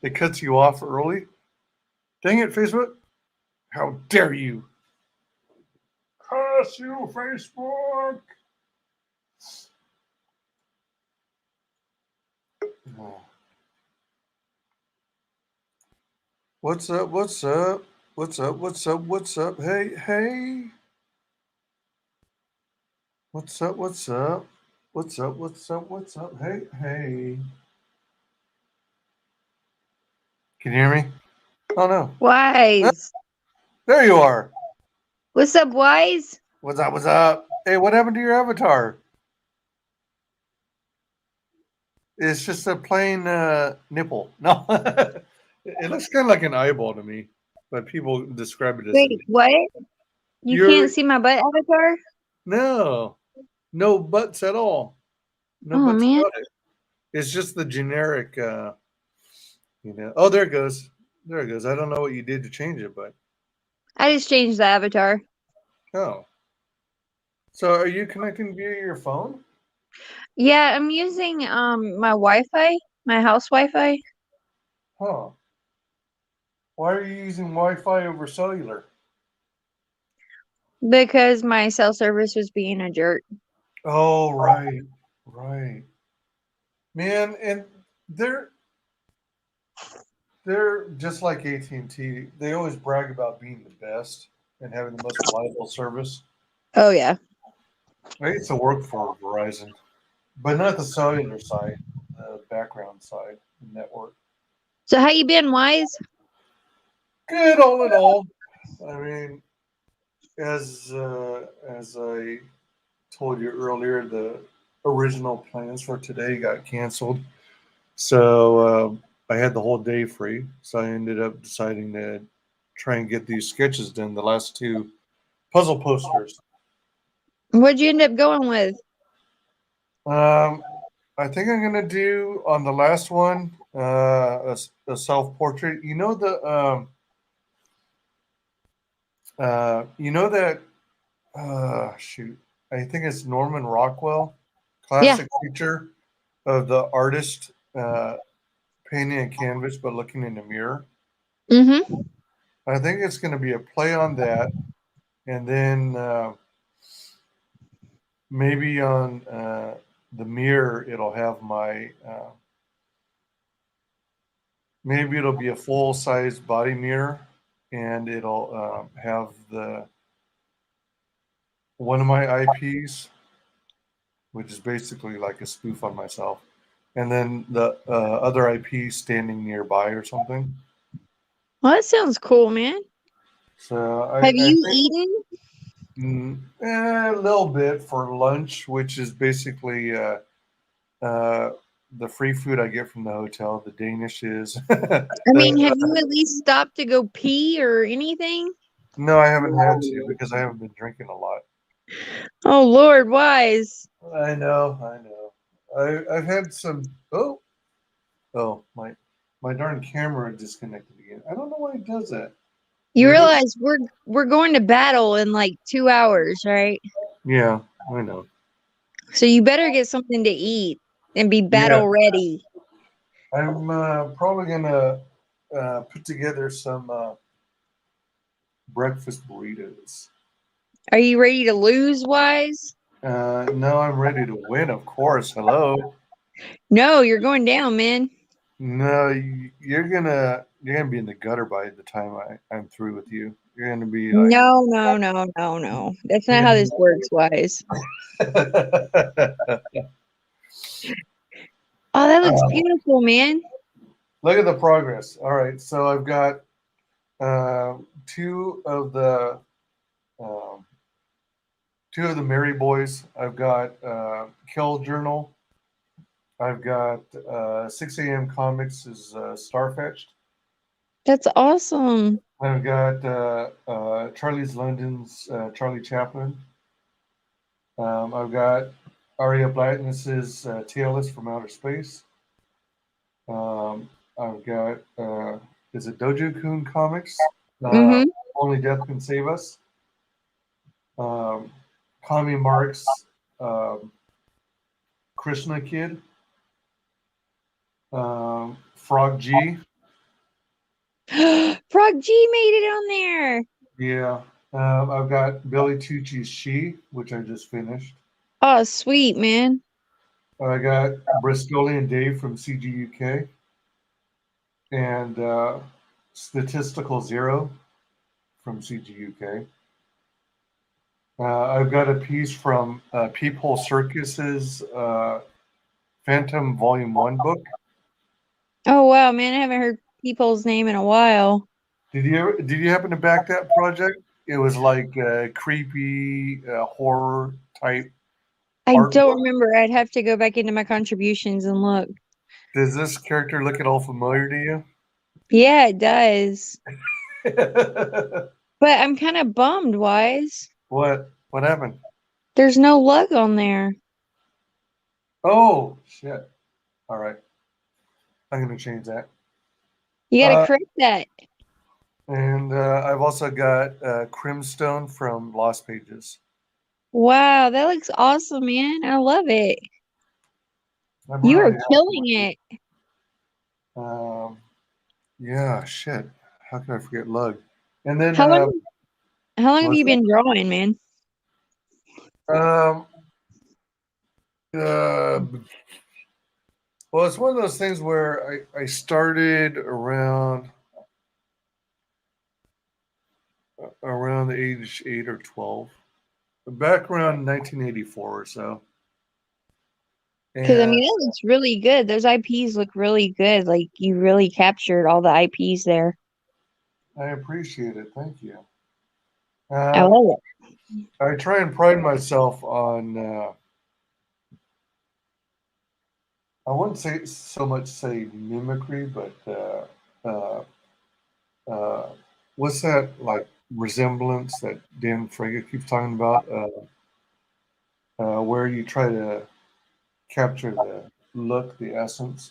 It cuts you off early. Dang it, Facebook! How dare you! Curse you, Facebook! Oh. What's up? What's up? What's up? What's up? What's up? Hey, hey! What's up? What's up? What's up? What's up? What's up? Hey, hey! Can you hear me? Oh no! Wise. There you are. What's up, Wise? What's up? What's up? Hey, what happened to your avatar? It's just a plain nipple. No, it looks kind of like an eyeball to me, but people describe it as Wait, what? You can't see my butt avatar? no butts at all. No Oh, butts man. about it. It's just the generic, Oh, there it goes. There it goes. I don't know what you did to change it, but I just changed the avatar. oh. So, are you connecting via your phone? Yeah, I'm using my Wi-Fi, my house Wi-Fi. Huh. Why are you using Wi-Fi over cellular? Because my cell service was being a jerk. Oh, right. Man, and they're just like AT&T. They always brag about being the best and having the most reliable service. Oh, yeah. I used to work for Verizon, but not the cellular side, the background side, the network. So how you been, Wise? Good, all in all. I mean, as I told you earlier, the original plans for today got canceled, so I had the whole day free. So I ended up deciding to try and get these sketches done. The last 2 puzzle posters. What'd you end up going with? I think I'm gonna do on the last one a self portrait. You know that shoot. I think it's Norman Rockwell, classic picture of the artist painting a canvas but looking in the mirror. Mm-hmm. I think it's going to be a play on that, and then maybe on the mirror it'll have my maybe it'll be a full size body mirror, and it'll have one of my IPs, which is basically like a spoof on myself, and then the other IP standing nearby or something. Well, that sounds cool, man. So have you eaten? A little bit for lunch, which is basically the free food I get from the hotel, the Danishes. I mean, have you at least stopped to go pee or anything? No, I haven't had to because I haven't been drinking a lot. Oh, Lord, Wise. I know. I've had some. Oh, my darn camera disconnected again. I don't know why it does that. You realize we're going to battle in like 2 hours, right? Yeah, I know. So you better get something to eat and be battle ready. I'm probably gonna put together some breakfast burritos. Are you ready to lose, Wise? No, I'm ready to win, of course. Hello. No, you're going down, man. No, you're gonna be in the gutter by the time I'm through with you. You're gonna be like No. That's not how this works, Wise. Oh, that looks beautiful, man. Look at the progress. All right, so I've got 2 of the Mary boys. I've got Kill Journal, I've got 6 a.m. Comics is Starfetched. That's awesome. I've got Charlie's London's Charlie Chaplin. I've got Aria Blackness's Tailless from Outer Space. I've got is it Dojo Kun Comics? Only Death Can Save Us. Kami Mark's Krishna Kid. Frog G. Frog G made it on there. Yeah. I've got Billy Tucci's She, which I just finished. Oh, sweet, man. I got Bristoli and Dave from CGUK. And Statistical Zero from CGUK. I've got a piece from Peephole Circus's Phantom Volume 1 book. Oh, wow, man. I haven't heard people's name in a while. Did you happen to back that project? It was like a creepy horror type. I don't remember. I'd have to go back into my contributions and look. Does this character look at all familiar to you? Yeah, it does. But I'm kind of bummed, Wise. What happened? There's no lug on there. Oh, shit. All right. I'm going to change that. You got to correct that. And I've also got Crimstone from Lost Pages. Wow, that looks awesome, man. I love it. You are killing it. Yeah, shit. How can I forget Lug? And then how long have you been drawing, man? Well, it's one of those things where I started around the age 8 or 12, back around 1984 or so. Because I mean, that looks really good. Those IPs look really good. Like you really captured all the IPs there. I appreciate it. Thank you. I love it. I try and pride myself on. I wouldn't say mimicry, but what's that like resemblance that Dan Frege keeps talking about? Where you try to capture the look, the essence.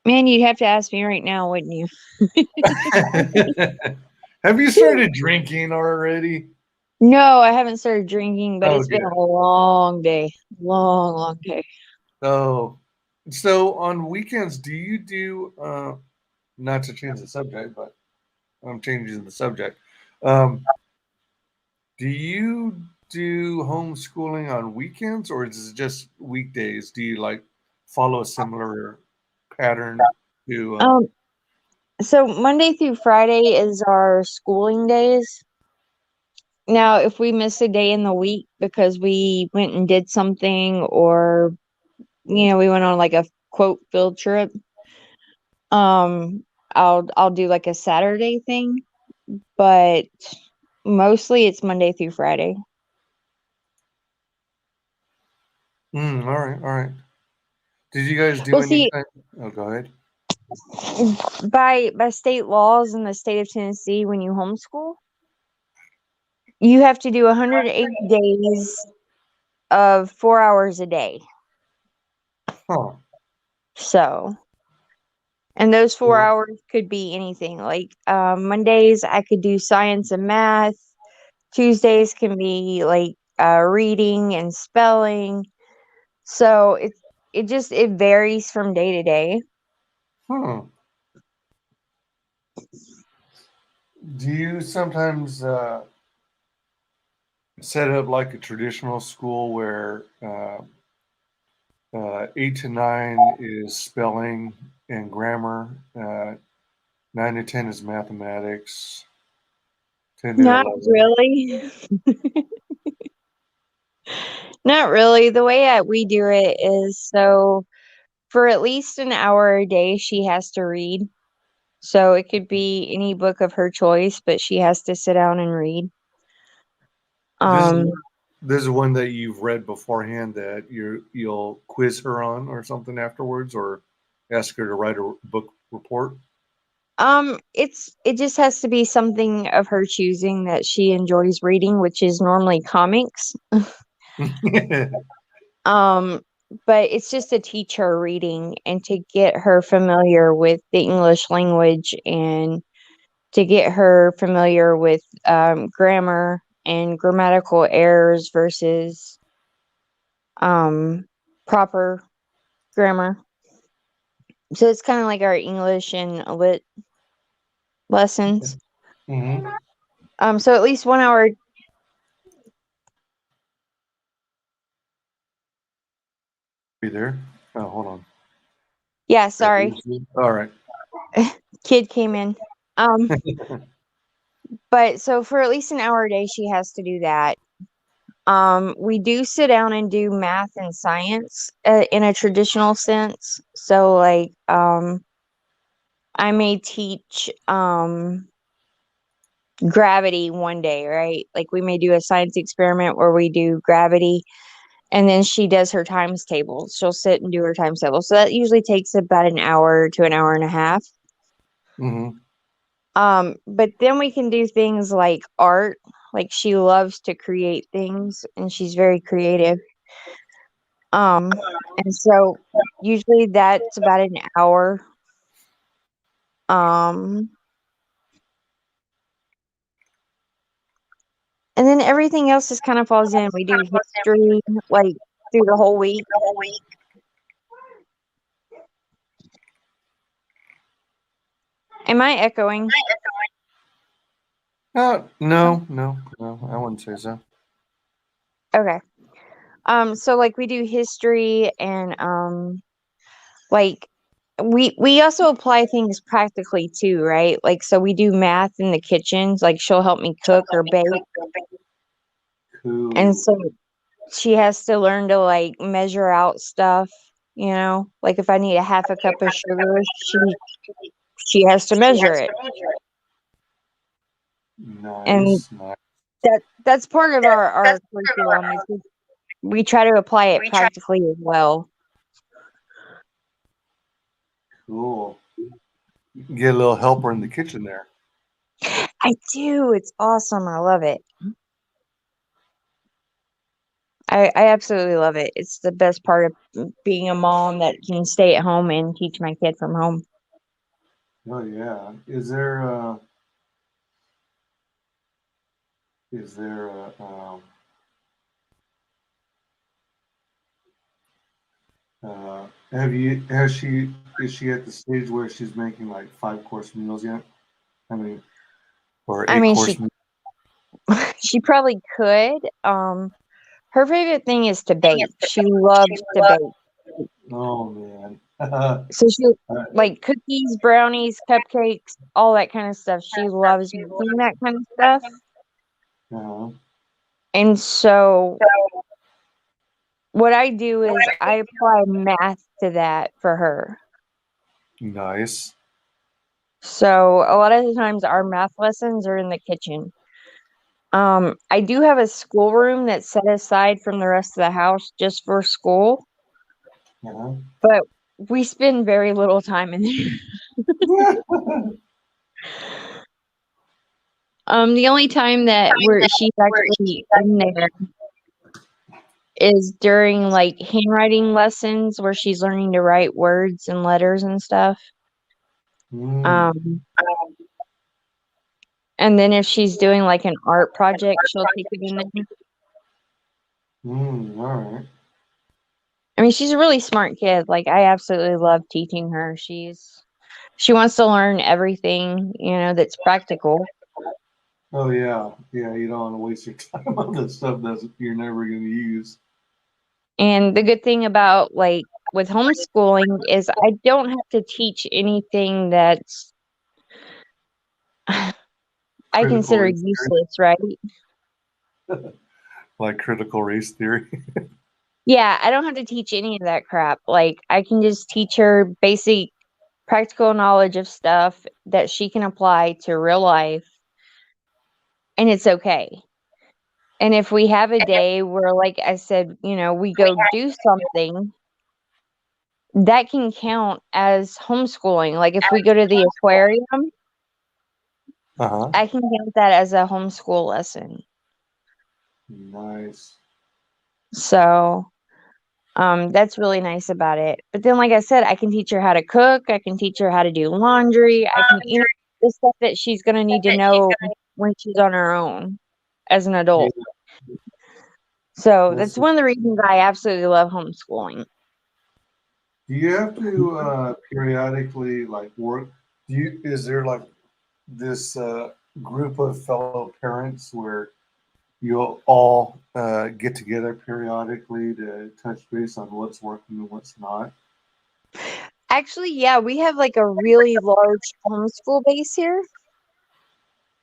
Man, you'd have to ask me right now, wouldn't you? Have you started drinking already? No, I haven't started drinking, but it's been a long day. Long day. Oh, so on weekends, do you do, not to change the subject, but I'm changing the subject. Do you do homeschooling on weekends or is it just weekdays? Do you like follow a similar pattern to? So Monday through Friday is our schooling days. Now, if we miss a day in the week because we went and did something or, we went on like a quote field trip, I'll do like a Saturday thing, but mostly it's Monday through Friday. All right. Did you guys do anything? Oh, go ahead. By state laws in the state of Tennessee, when you homeschool, you have to do 180 days of 4 hours a day. Huh. So, and those 4 hours could be anything. Like Mondays, I could do science and math. Tuesdays can be like reading and spelling. So it varies from day to day. Do you sometimes set up like a traditional school where 8 to 9 is spelling and grammar, 9 to 10 is mathematics, 10 to Not 11. really. Not really. The way we do it is, so for at least an hour a day, she has to read. So it could be any book of her choice, but she has to sit down and read. This is one that you've read beforehand that you'll quiz her on or something afterwards, or ask her to write a book report. It just has to be something of her choosing that she enjoys reading, which is normally comics. But it's just to teach her reading and to get her familiar with the English language and to get her familiar with grammar and grammatical errors versus proper grammar. So it's kind of like our English and lit lessons. Mm-hmm. So at least 1 hour. Be there. Oh, hold on. Yeah, sorry. All right. Kid came in. But so for at least an hour a day, she has to do that. We do sit down and do math and science in a traditional sense. So like, I may teach gravity one day, right? Like we may do a science experiment where we do gravity, and then she does her times table. She'll sit and do her times table. So that usually takes about an hour to an hour and a half. Mm-hmm. But then we can do things like art. Like she loves to create things and she's very creative. And so usually that's about an hour. And then everything else just kind of falls in. We do history like through the whole week. Am I echoing? No, I wouldn't say so. Okay. So like we do history and like we also apply things practically too, right? Like so we do math in the kitchens, like she'll help me cook or bake. Cool. And so she has to learn to like measure out stuff, you know? Like if I need a half a cup of sugar, she has to measure it. Nice. That's part of our curriculum. Is we try to apply it practically as well. Cool. You can get a little helper in the kitchen there. I do. It's awesome. I love it. I absolutely love it. It's the best part of being a mom that can stay at home and teach my kid from home. Oh yeah. Is there is she at the stage where she's making like 5-course meals yet? I mean, or 8-course meals? She probably could. Her favorite thing is to bake. She loves to bake. Oh man. So she like cookies, brownies, cupcakes, all that kind of stuff. She loves making that kind of stuff. Uh-huh. And so what I do is I apply math to that for her. Nice. So a lot of the times our math lessons are in the kitchen. I do have a schoolroom that's set aside from the rest of the house just for school. Uh-huh. But we spend very little time in there. The only time that she's actually in there is during like handwriting lessons where she's learning to write words and letters and stuff. And then if she's doing like an art project, she'll take it in there. All right. I mean, she's a really smart kid. Like I absolutely love teaching her. She wants to learn everything, that's practical. Oh yeah. Yeah, you don't want to waste your time on the stuff that you're never going to use. And the good thing about like with homeschooling is I don't have to teach anything that's I consider useless, right? Like critical race theory. Yeah, I don't have to teach any of that crap. Like I can just teach her basic practical knowledge of stuff that she can apply to real life, and it's okay. And if we have a day where, like I said, we go do something, that can count as homeschooling. Like if we go to the aquarium, I can count that as a homeschool lesson. Nice. So that's really nice about it. But then, like I said, I can teach her how to cook. I can teach her how to do laundry. I can, the stuff that she's going to need to know when she's on her own as an adult. Yeah. So that's one of the reasons I absolutely love homeschooling. Do you have to periodically work? Is there this group of fellow parents where you'll all get together periodically to touch base on what's working and what's not? Actually, yeah, we have a really large homeschool base here.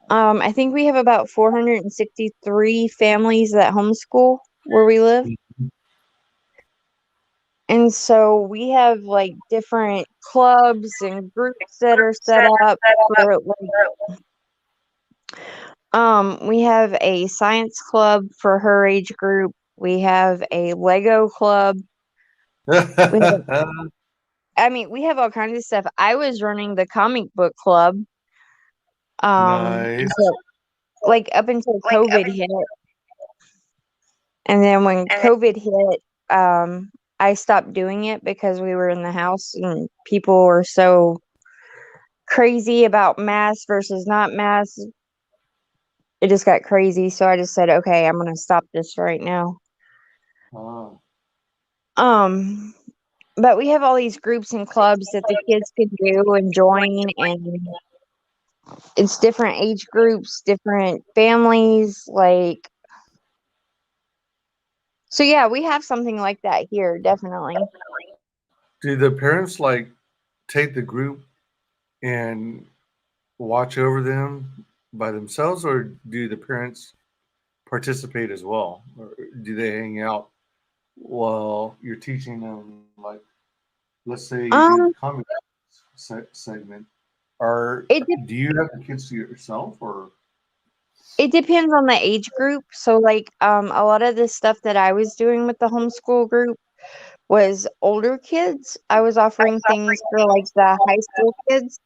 I think we have about 463 families that homeschool where we live. And so we have different clubs and groups that are set up for we have a science club for her age group. We have a Lego club. We have all kinds of stuff. I was running the comic book club. Nice. Up until COVID hit. And then when COVID hit, I stopped doing it because we were in the house and people were so crazy about masks versus not masks. It just got crazy. So I just said, okay, I'm going to stop this right now. Oh. But we have all these groups and clubs that the kids can do and join, and it's different age groups, different families, so yeah, we have something like that here, definitely. Do the parents take the group and watch over them by themselves, or do the parents participate as well? Or do they hang out while you're teaching them? Let's say you do the comic segment. Do you have the kids to yourself, or? It depends on the age group. So a lot of the stuff that I was doing with the homeschool group was older kids. I was offering things for the high school kids.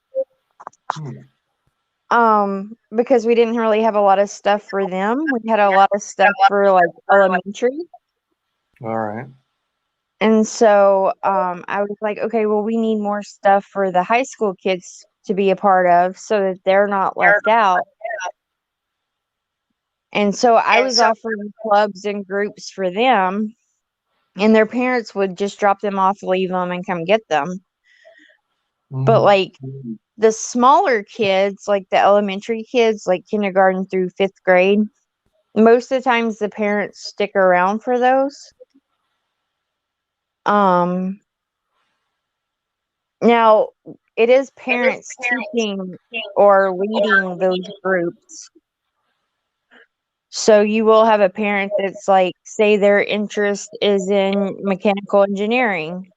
Because we didn't really have a lot of stuff for them. We had a lot of stuff for elementary. All right. And so I was like, okay, well, we need more stuff for the high school kids to be a part of so that they're not left out. And so I was offering clubs and groups for them, and their parents would just drop them off, leave them, and come get them. But the smaller kids, the elementary kids, kindergarten through 5th grade, most of the times the parents stick around for those. Now it is parents teaching or leading those groups. So you will have a parent that's say their interest is in mechanical engineering.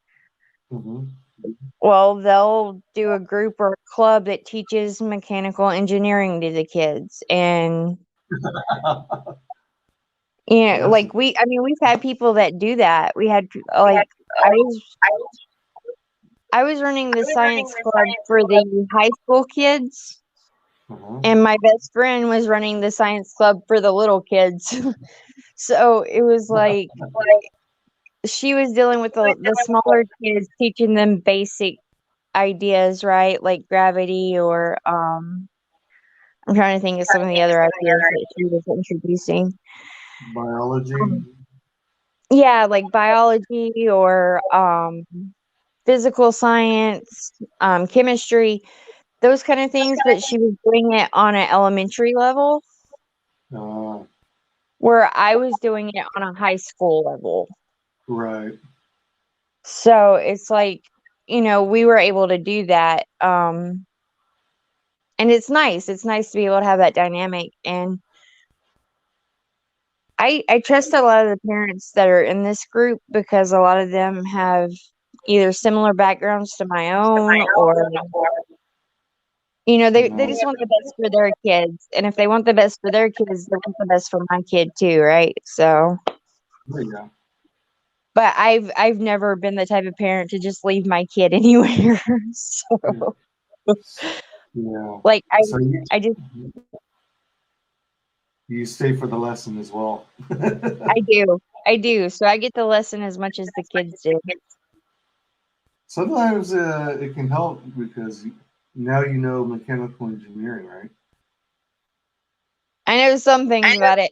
Well, they'll do a group or a club that teaches mechanical engineering to the kids. And we've had people that do that. We had I was running the science club for the high school kids. And my best friend was running the science club for the little kids. So it was she was dealing with the smaller kids, teaching them basic ideas, right? Like gravity, or I'm trying to think of some of the other ideas that she was introducing. Biology. Yeah, like biology or physical science, chemistry, those kind of things, but she was doing it on an elementary level, where I was doing it on a high school level. Right. So it's we were able to do that. And it's nice. It's nice to be able to have that dynamic. And I trust a lot of the parents that are in this group because a lot of them have either similar backgrounds to my own, You know, they No. just want the best for their kids, and if they want the best for their kids, they want the best for my kid too, right? So, Yeah. but I've never been the type of parent to just leave my kid anywhere. So, Yeah. like So I just you stay for the lesson as well. I do. So I get the lesson as much as the kids do. Sometimes it can help because now you know mechanical engineering, right? I know some things about it.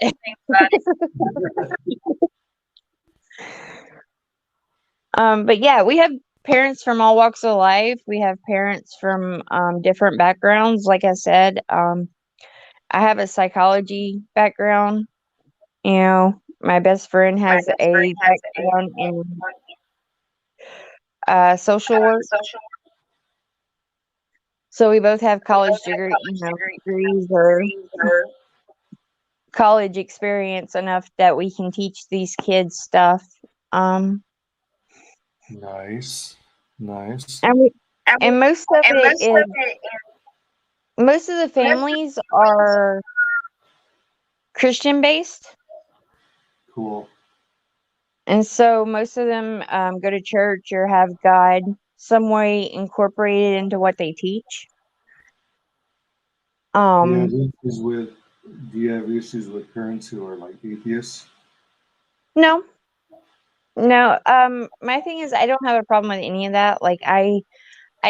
But yeah, we have parents from all walks of life. We have parents from different backgrounds. Like I said, I have a psychology background. You know, my best friend has a background in social work. So we both have degrees or college experience enough that we can teach these kids stuff. Nice. And most of it is most of the families are Christian based. Cool. And so most of them go to church or have God some way incorporated into what they teach. Do you have issues with parents who are like atheists? No. My thing is I don't have a problem with any of that. Like I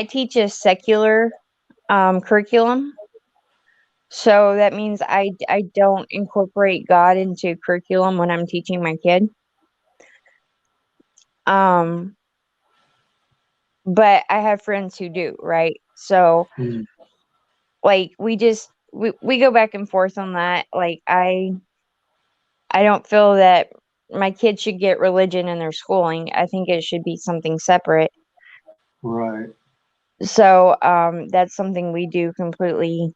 teach a secular curriculum. So that means I don't incorporate God into curriculum when I'm teaching my kid. But I have friends who do, right? So like we go back and forth on that. Like I don't feel that my kids should get religion in their schooling. I think it should be something separate. Right. So that's something we do completely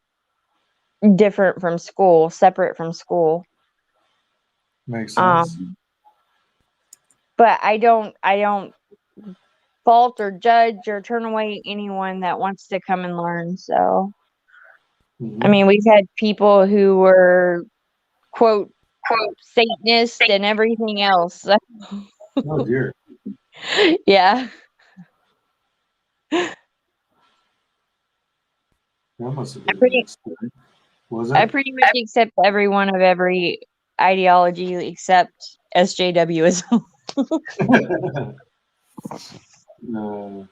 different from school, separate from school. Makes sense. But I don't fault or judge or turn away anyone that wants to come and learn. So I mean, we've had people who were quote Satanist and everything else. Oh dear. Yeah. That must have I been pretty Was I it? pretty much accept everyone of every ideology except SJWism. No.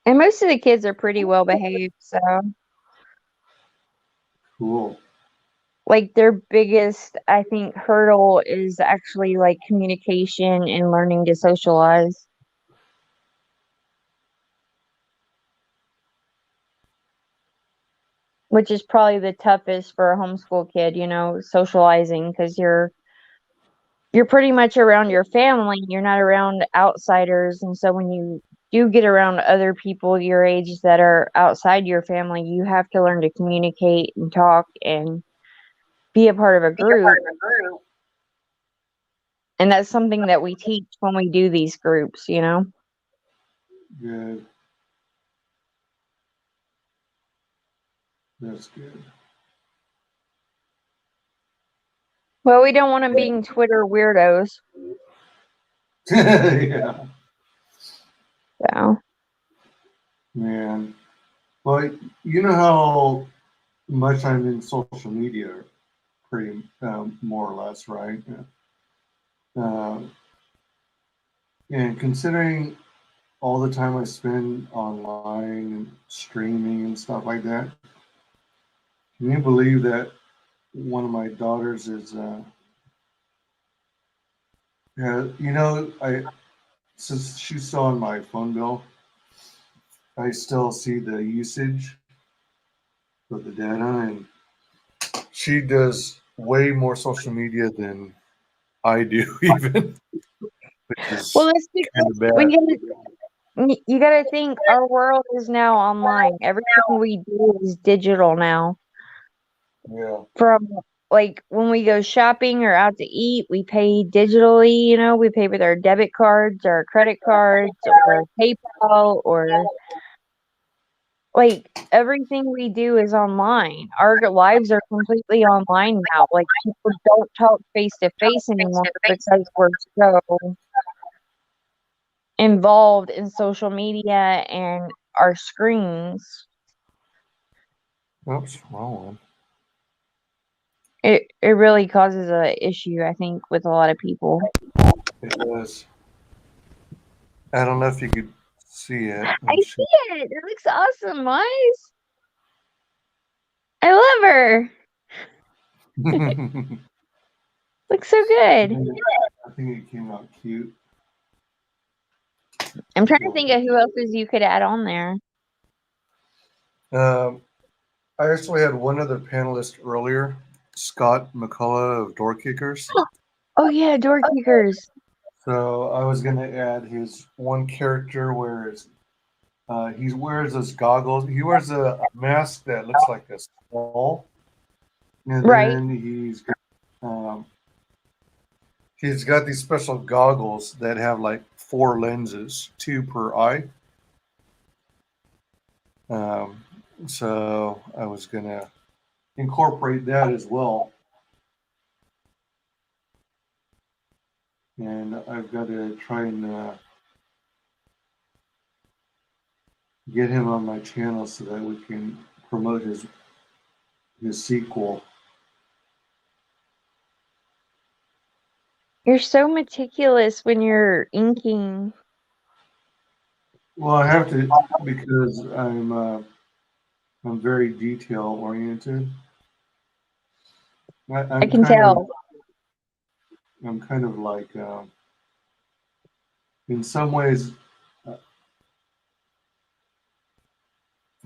And most of the kids are pretty well behaved, so Cool. like their biggest, I think, hurdle is actually like communication and learning to socialize. Which is probably the toughest for a homeschool kid, you know, socializing because you're pretty much around your family. You're not around outsiders. And so when you do get around other people your age that are outside your family, you have to learn to communicate and talk and be a part of a group. And that's something that we teach when we do these groups, you know? Good. That's good. Well, we don't want them being Twitter weirdos. Yeah. So. Man. Well, you know how much I'm in social media, pretty more or less, right? And considering all the time I spend online and streaming and stuff like that, can you believe that one of my daughters is, since she's still on my phone bill, I still see the usage of the data, and she does way more social media than I do, even. Which is Well, that's kind of bad. you got to think our world is now online. Everything we do is digital now. Yeah. From like when we go shopping or out to eat, we pay digitally, you know, we pay with our debit cards or credit cards or PayPal or like everything we do is online. Our lives are completely online now. Like people don't talk face to face anymore because we're so involved in social media and our screens. Oops, wrong one. It really causes a issue, I think, with a lot of people. It does. I don't know if you could see it. I see it. It looks awesome, Wise. I love her. Looks so good. I think it came out cute. I'm trying to think of who else you could add on there. I actually had one other panelist earlier, Scott McCullough of Door Kickers. Oh yeah, Door Kickers. So I was going to add his one character where he wears his goggles. He wears a mask that looks like a skull, and then he's got these special goggles that have like 4 lenses, 2 per eye. So I was going to incorporate that as well. And I've got to try and get him on my channel so that we can promote his sequel. You're so meticulous when you're inking. Well, I have to because I'm very detail oriented. I can tell. I'm kind of like, in some ways,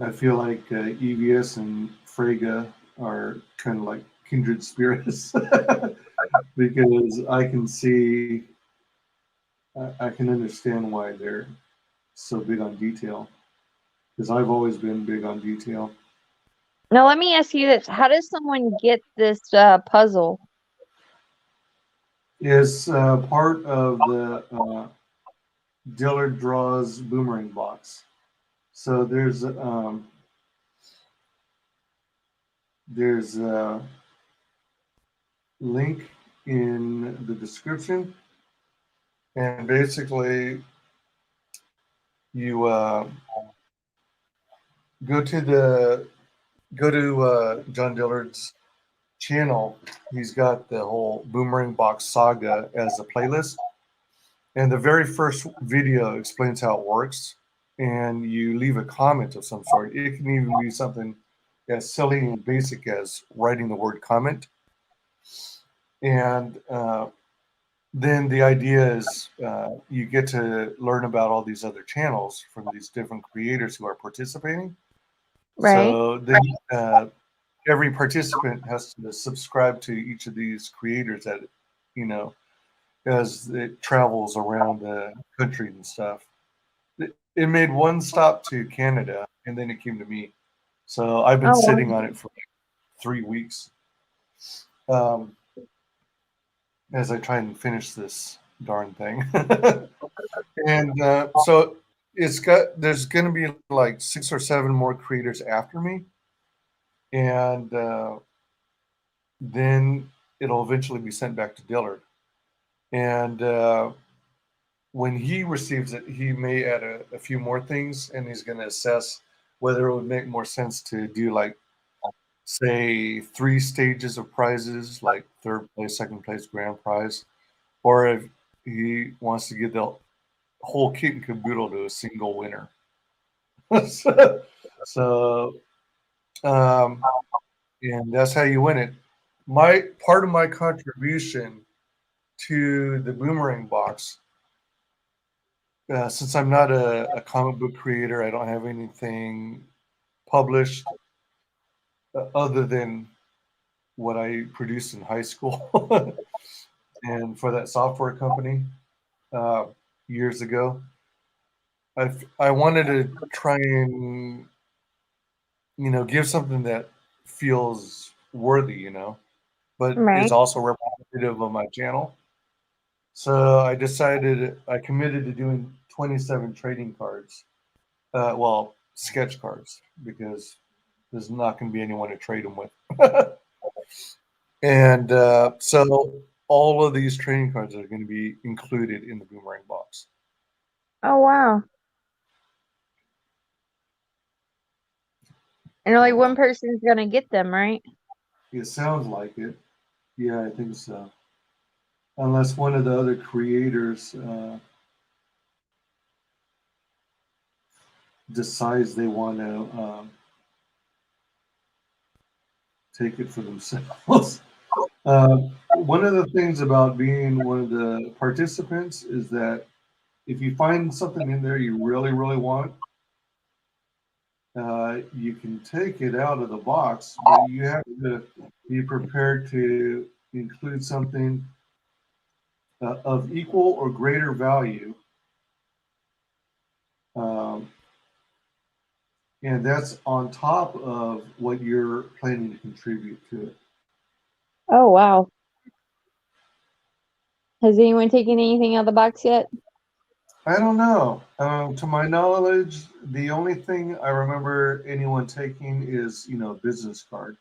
I feel like EVS and Frege are kind of like kindred spirits because I can see, I can understand why they're so big on detail because I've always been big on detail. Now let me ask you this: how does someone get this puzzle? Is part of the WyzDraws Boomerang Box. So there's a link in the description, and basically you go to John Dillard's channel. He's got the whole Boomerang Box Saga as a playlist, and the very first video explains how it works, and you leave a comment of some sort. It can even be something as silly and basic as writing the word comment. And then the idea is you get to learn about all these other channels from these different creators who are participating. Right. So then every participant has to subscribe to each of these creators that, you know, as it travels around the country and stuff. It made one stop to Canada, and then it came to me. So I've been sitting on it for like 3 weeks as I try and finish this darn thing. And so there's going to be like 6 or 7 more creators after me, and then it'll eventually be sent back to Dillard. And when he receives it, he may add a few more things, and he's going to assess whether it would make more sense to do like, say, 3 stages of prizes, like 3rd place, 2nd place, grand prize, or if he wants to give the whole kit and caboodle to a single winner. And that's how you win it. Part of my contribution to the Boomerang Box, since I'm not a comic book creator, I don't have anything published other than what I produced in high school and for that software company years ago. I wanted to try and, you know, give something that feels worthy, you know. but Right. is also representative of my channel. So I committed to doing 27 trading cards. Well, sketch cards, because there's not going to be anyone to trade them with. And so all of these trading cards are going to be included in the Boomerang box. Oh, wow. And only one person's going to get them, right? It sounds like it. Yeah, I think so. Unless one of the other creators decides they want to take it for themselves. One of the things about being one of the participants is that if you find something in there you really, really want, you can take it out of the box, but you have to be prepared to include something of equal or greater value. And that's on top of what you're planning to contribute to it. Oh, wow. Has anyone taken anything out of the box yet? I don't know. To my knowledge, the only thing I remember anyone taking is, a business card.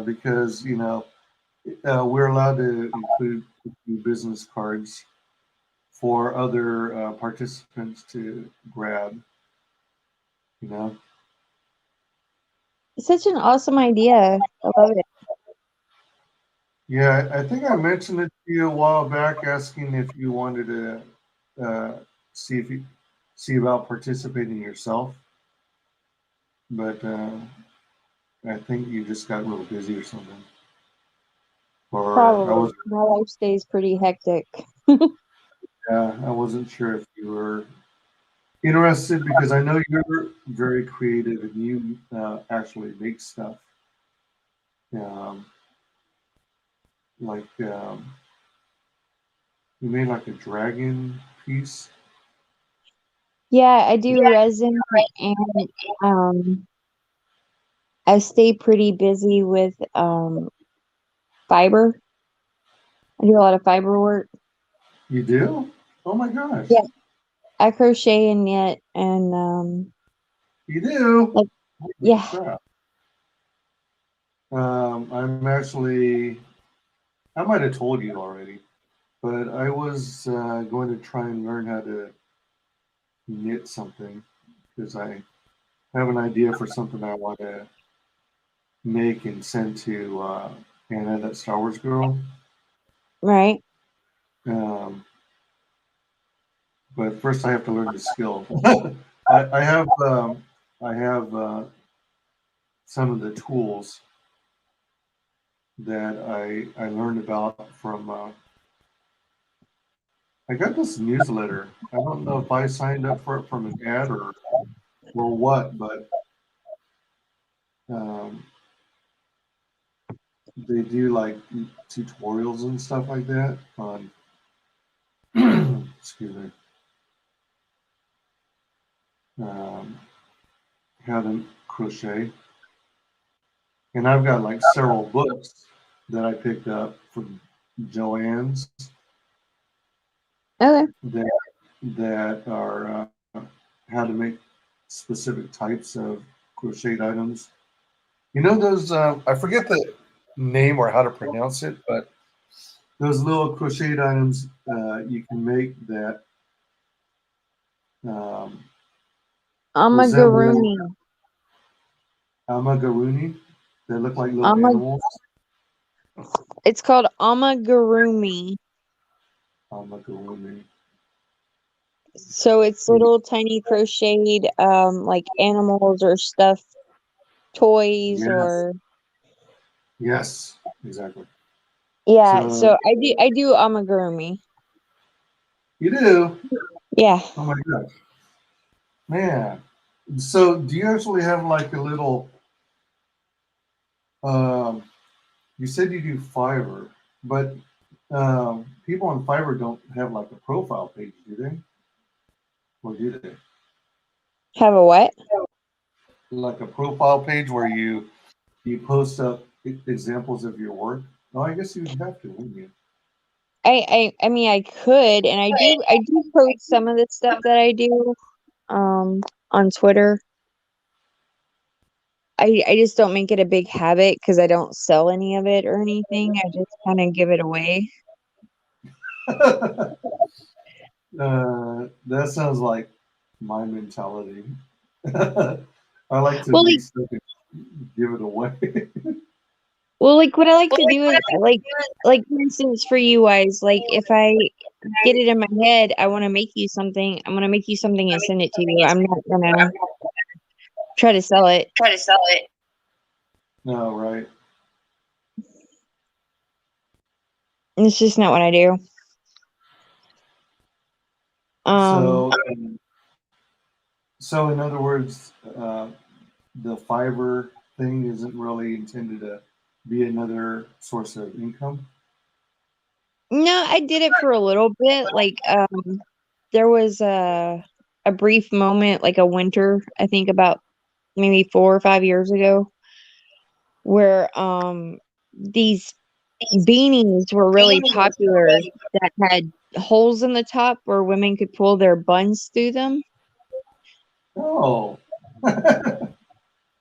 Because, we're allowed to include business cards for other participants to grab, It's such an awesome idea. I love it. Yeah, I think I mentioned it to you a while back, asking if you wanted to see about participating yourself, but I think you just got a little busy or something. Or Probably. My life stays pretty hectic. I wasn't sure if you were interested, because I know you're very creative and you actually make stuff. You made like a dragon piece. Yeah, I do resin, and I stay pretty busy with fiber. I do a lot of fiber work. You do? Oh my gosh. Yeah. I crochet and knit, and you do? Yeah. Crap. I'm actually, I might have told you already, but I was going to try and learn how to knit something, because I have an idea for something I want to make and send to Anna, that Star Wars girl. Right. But first I have to learn the skill. I have some of the tools that I learned about from I got this newsletter. I don't know if I signed up for it from an ad or what, but they do like tutorials and stuff like that on excuse me, how to crochet. And I've got like several books that I picked up from Joann's. Okay. That are how to make specific types of crocheted items. You know those, I forget the name or how to pronounce it, but those little crocheted items you can make that Amagurumi. Amagurumi. They look like little animals. It's called amagurumi. Amagurumi. So it's little tiny crocheted like animals or stuffed toys. Yes. Or Yes, exactly. Yeah, so I do amagurumi. You do? Yeah. Oh my gosh. Man. So do you actually have like a little you said you do Fiverr, but people on Fiverr don't have like a profile page, do they? Or do they? Have a what? Like a profile page where you you post up examples of your work? No, I guess you'd have to, wouldn't you? I mean, I could, and I do post some of the stuff that I do on Twitter. I just don't make it a big habit because I don't sell any of it or anything. I just kind of give it away. That sounds like my mentality. I like to Well, make stuff and give it away. Well, like what I like to do is like for instance for you guys, like if I get it in my head, I want to make you something. I'm gonna make you something and send it to you. I'm not gonna try to sell it. No, right. It's just not what I do. So in other words, the Fiverr thing isn't really intended to be another source of income. No, I did it for a little bit. Like there was a brief moment, like a winter, I think about maybe 4 or 5 years ago, where these beanies were really popular that had holes in the top where women could pull their buns through them. Oh.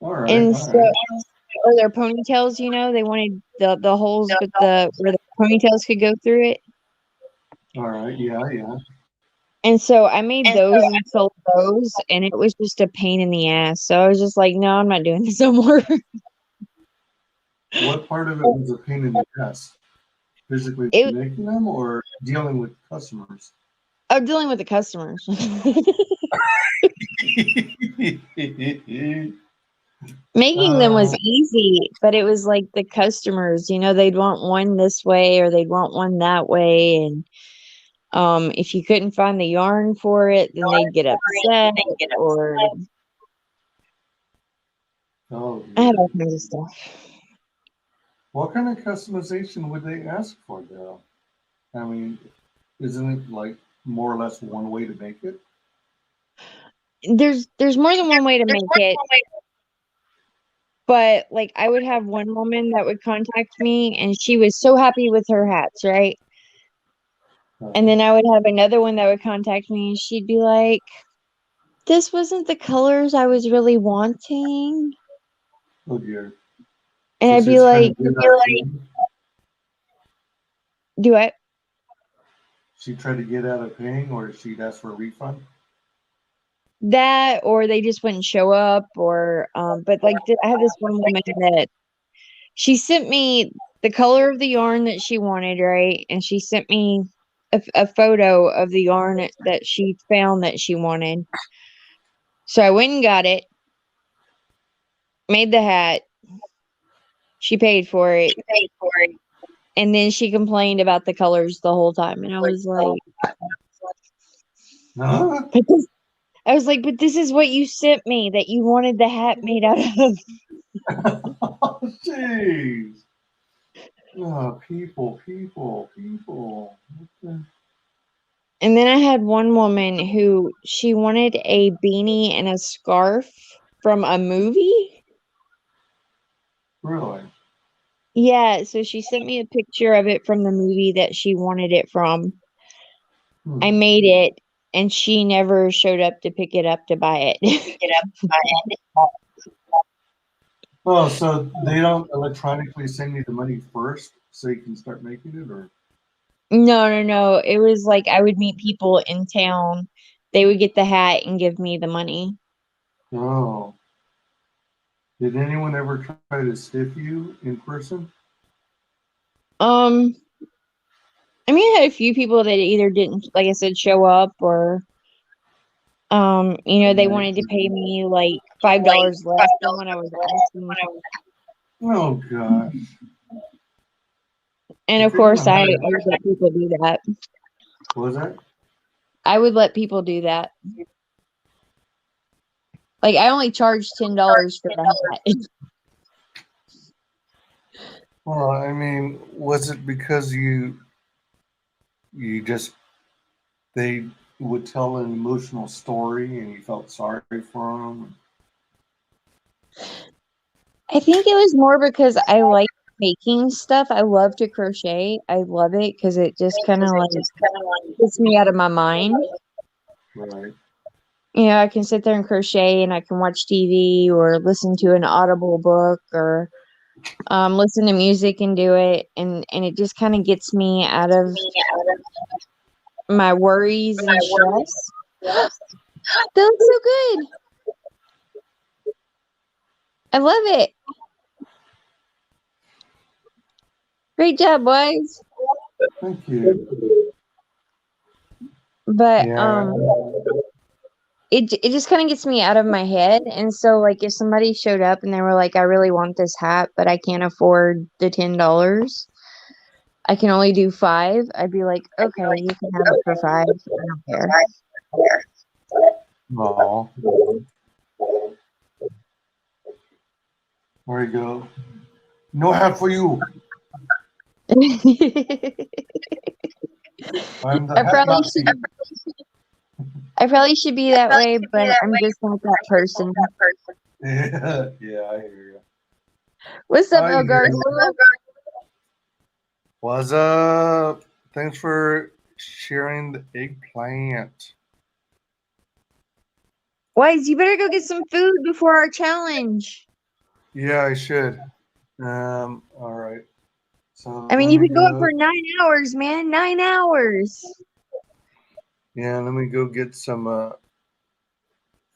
All right. And so, or their ponytails, you know, they wanted the holes, but where the ponytails could go through it. All right. Yeah. And so I made those and sold those, and it was just a pain in the ass. So I was just like, no, I'm not doing this no more. What part of it was a pain in the ass? Physically making them or dealing with customers? Oh, dealing with the customers. Making them was easy, but it was like the customers, you know, they'd want one this way or they'd want one that way. And if you couldn't find the yarn for it, then they'd get upset or I had all kinds of stuff. What kind of customization would they ask for, though? I mean, isn't it like more or less one way to make it? There's more than one way to make it. But like I would have one woman that would contact me and she was so happy with her hats, right? And then I would have another one that would contact me and she'd be like, this wasn't the colors I was really wanting. Oh dear. And I'd be like, do what? She'd try to get out of paying or she'd ask for a refund? That or they just wouldn't show up or but like I had this one woman that she sent me the color of the yarn that she wanted, right? And she sent me a photo of the yarn that she found that she wanted. So I went and got it, made the hat. She paid for it. And then she complained about the colors the whole time. And I was like, I was like, but this is what you sent me that you wanted the hat made out of. Oh, jeez. Oh, people. And then I had one woman who she wanted a beanie and a scarf from a movie. Really? Yeah, so she sent me a picture of it from the movie that she wanted it from. I made it, and she never showed up to pick it up to buy it. Oh, so they don't electronically send you the money first so you can start making it, or? No. It was like I would meet people in town. They would get the hat and give me the money. Oh. Did anyone ever try to stiff you in person? I mean, I had a few people that either didn't, like I said, show up or, you know, they wanted to pay me like $5 less than what I was asking. Oh gosh. And of course, I would let people do that. What was that? I would let people do that. Like I only charged $10 for the hat. Well, I mean, was it because they would tell an emotional story and you felt sorry for them? I think it was more because I like making stuff. I love to crochet. I love it because it just kind of like gets me out of my mind. Right. Yeah, I can sit there and crochet, and I can watch TV or listen to an Audible book or listen to music and do it, and it just kind of gets me out of my worries and stress. That looks so good. I love it. Great job, boys. Thank you. But Yeah. it just kind of gets me out of my head. And so, like, if somebody showed up and they were like, I really want this hat, but I can't afford the $10, I can only do 5, I'd be like, okay, you can have it for 5. I don't care. Aw. There you go. No hat for you. I'm the hat Nazi. I probably should be that way, but I'm just not that person. Yeah, I hear you. What's up, I Elgar? hear you. What's up? Thanks for sharing the eggplant. Wise, you better go get some food before our challenge. Yeah, I should. All right. So I mean, you could go up for 9 hours, man. 9 hours. Yeah, let me go get some.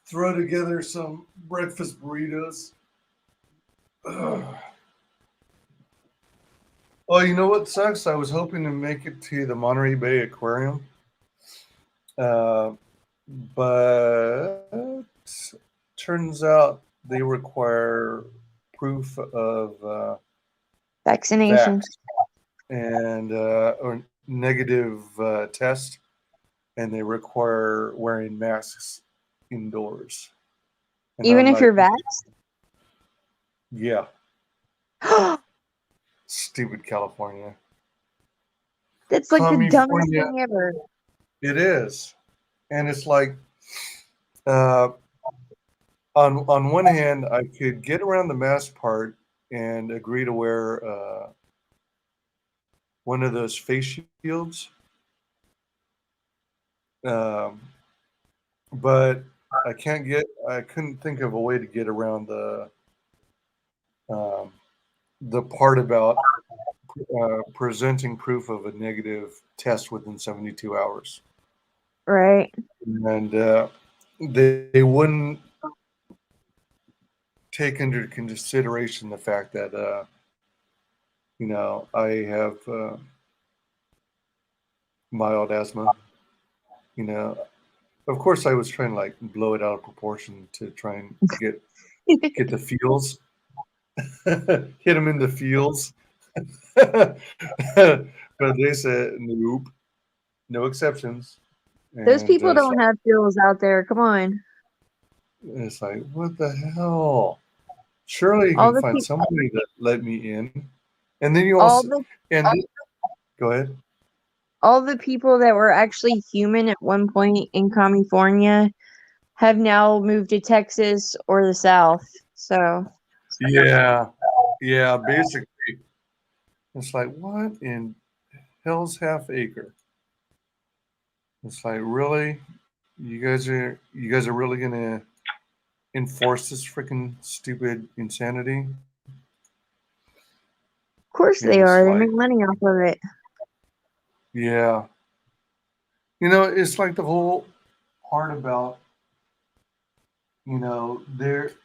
Throw together some breakfast burritos. Ugh. Oh, you know what sucks? I was hoping to make it to the Monterey Bay Aquarium, but turns out they require proof of vaccination and or negative test, and they require wearing masks indoors. And even I'm if you're vaxxed? Yeah. Stupid California. That's like the dumbest thing ever. It is. And it's like, on one hand, I could get around the mask part and agree to wear one of those face shields. But I couldn't think of a way to get around the part about presenting proof of a negative test within 72 hours. Right. And they wouldn't take into consideration the fact that, I have mild asthma. Of course, I was trying to like blow it out of proportion to try and get the feels, hit them in the feels. But they said nope, no exceptions. Those people don't have feels out there. Come on. It's like, what the hell? Surely you can find somebody that let me in. And then you also go ahead. All the people that were actually human at one point in California have now moved to Texas or the South. So yeah, basically, it's like, what in hell's half acre? It's like, really, you guys are really gonna enforce this freaking stupid insanity? Of course they are. They make money off of it. Yeah. It's like the whole part about, there's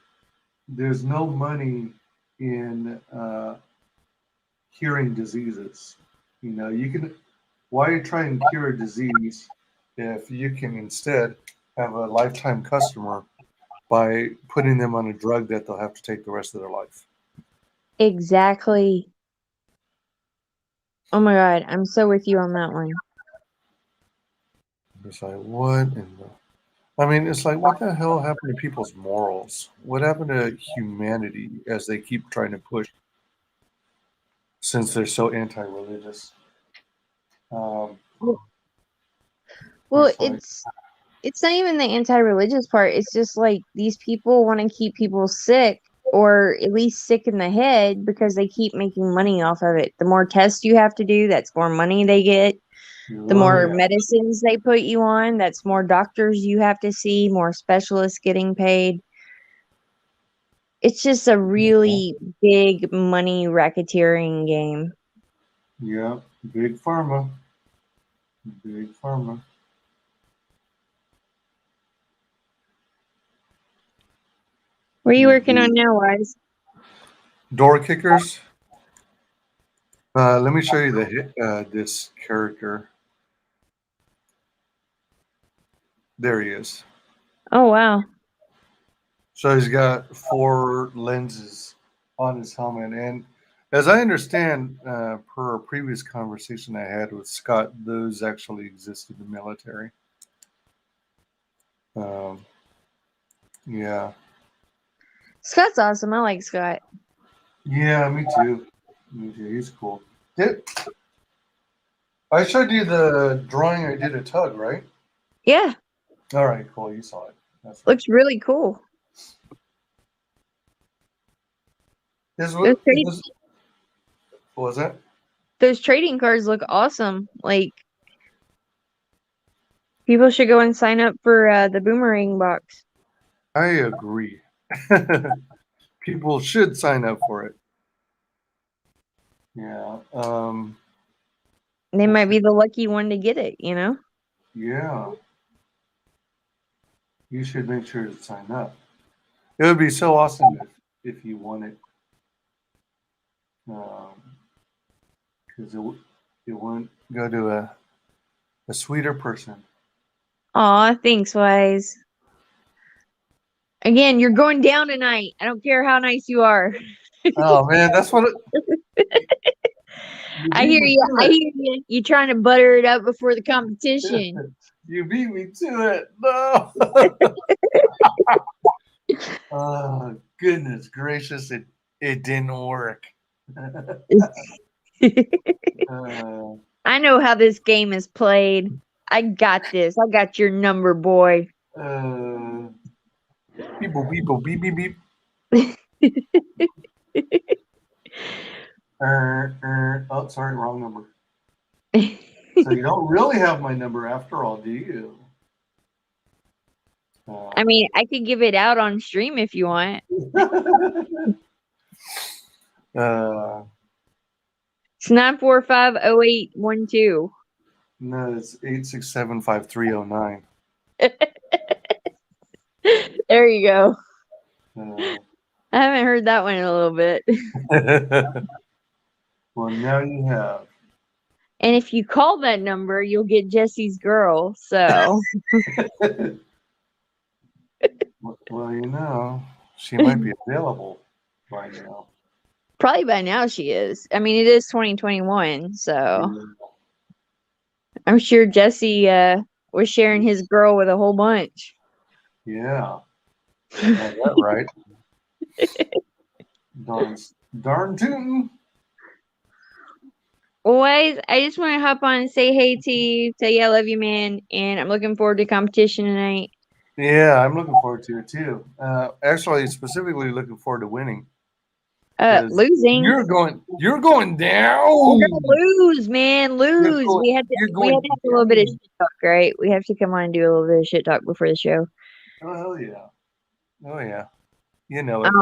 no money in curing diseases. Why try and cure a disease if you can instead have a lifetime customer by putting them on a drug that they'll have to take the rest of their life? Exactly. Oh my God, I'm so with you on that one. It's like, what it's like, what the hell happened to people's morals? What happened to humanity as they keep trying to push, since they're so anti-religious? Well, it's not even the anti-religious part. It's just like these people want to keep people sick or at least sick in the head because they keep making money off of it. The more tests you have to do, that's more money they get. The more medicines they put you on, that's more doctors you have to see, more specialists getting paid. It's just a really big money racketeering game. Yeah, big pharma. Big pharma. What are you working on now, Wise? Door kickers. Let me show you this character. There he is. Oh, wow. So he's got 4 lenses on his helmet. And as I understand, per a previous conversation I had with Scott, those actually exist in the military. Yeah. Scott's awesome. I like Scott. Yeah, me too. Me too. He's cool. I showed you the drawing I did at Tug, right? Yeah. All right, cool. You saw it. Looks really cool. What was that? Those trading cards look awesome. Like, people should go and sign up for the Boomerang Box. I agree. People should sign up for it. Yeah. They might be the lucky one to get it, you know? Yeah. You should make sure to sign up. It would be so awesome if you won it. Because it wouldn't go to a sweeter person. Aw, thanks, Wise. Again, you're going down tonight. I don't care how nice you are. Oh, man, that's what I hear you. I hear you. You're trying to butter it up before the competition. You beat me to it. No. Oh, goodness gracious. It didn't work. I know how this game is played. I got this. I got your number, boy. Beep, beep, beep, beep, beep. Oh, sorry, wrong number. So you don't really have my number after all, do you? I mean, I could give it out on stream if you want. It's 945-0812. No, it's 867-5309. There you go. I haven't heard that one in a little bit. Well, now you have. And if you call that number, you'll get Jesse's girl. So. Well, you know, she might be available by now. Probably by now she is. I mean, it is 2021, so I'm sure Jesse was sharing his girl with a whole bunch. Yeah. That right. Darn tootin'. Always, I just want to hop on and say hey to you, tell you I love you, man, and I'm looking forward to competition tonight. Yeah, I'm looking forward to it too. Actually, specifically looking forward to winning. Losing. You're going down. We're gonna lose, man. Lose. We had to have a little bit of shit talk, right? We have to come on and do a little bit of shit talk before the show. Oh hell yeah. Oh yeah. You know it.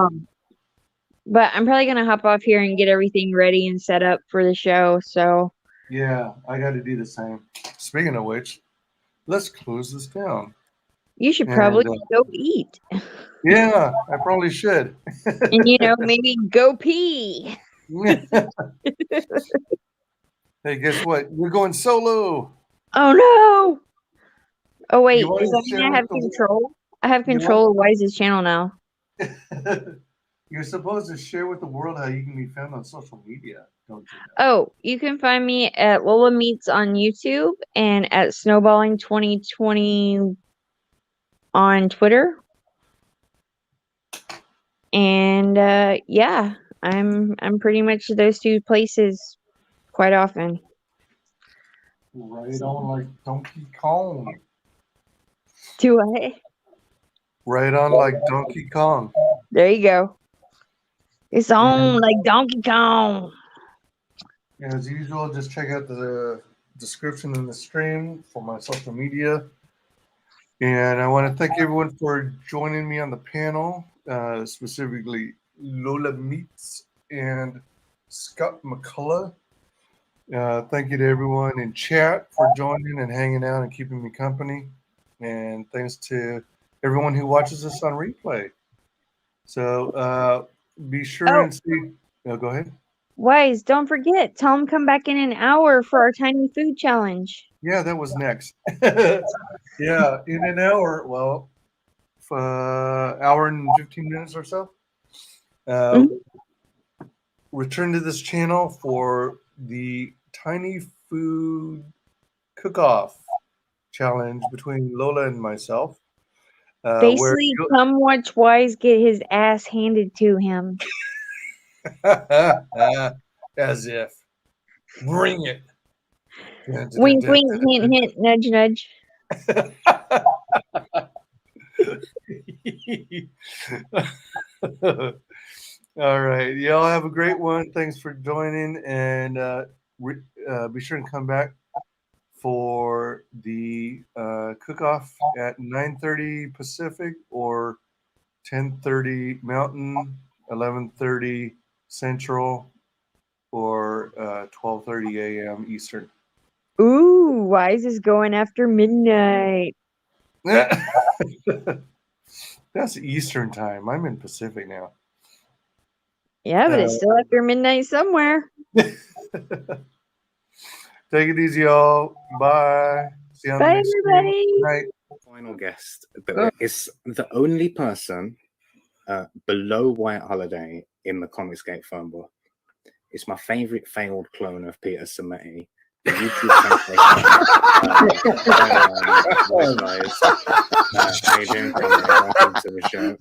But I'm probably gonna hop off here and get everything ready and set up for the show. So yeah, I got to do the same. Speaking of which, let's close this down. You should probably go eat. Yeah, I probably should. And maybe go pee. Hey, guess what? You're going solo. Oh no! Oh wait, does that mean I have control? I have control of WyzGyz channel now. You're supposed to share with the world how you can be found on social media, don't you? Oh, you can find me at Lola Meets on YouTube and at Snowballing 2020 on Twitter. And yeah, I'm pretty much those two places quite often. Right on like Donkey Kong. Do I? Right on like Donkey Kong. There you go. It's on like Donkey Kong. As usual, just check out the description in the stream for my social media. And I want to thank everyone for joining me on the panel, specifically Lola Meats and Scott McCullough. Thank you to everyone in chat for joining and hanging out and keeping me company. And thanks to everyone who watches us on replay. So be sure and see. No, go ahead. Wise, don't forget. Tell them come back in an hour for our tiny food challenge. Yeah, that was next. Yeah, in an hour. Well, hour and 15 minutes or so. Return to this channel for the tiny food cook-off challenge between Lola and myself. Basically, come watch Wise get his ass handed to him. As if. Bring it. Wink, wink, hint, hint, nudge, nudge. All right. Y'all have a great one. Thanks for joining. And be sure and come back for the cook-off at 9:30 Pacific or 10:30 Mountain, 11:30 Central, or 12:30 a.m. Eastern. Ooh, Wise is going after midnight. That's Eastern time. I'm in Pacific now. Yeah, but it's still after midnight somewhere. Take it easy, y'all. Bye. See you on Bye, the next everybody. night. Final guest is the only person below White Holiday in the Comicsgate phone book. It's my favorite failed clone of Peter Sammetti. The YouTube WyzGyz. How you doing, Conrad? Welcome to the show.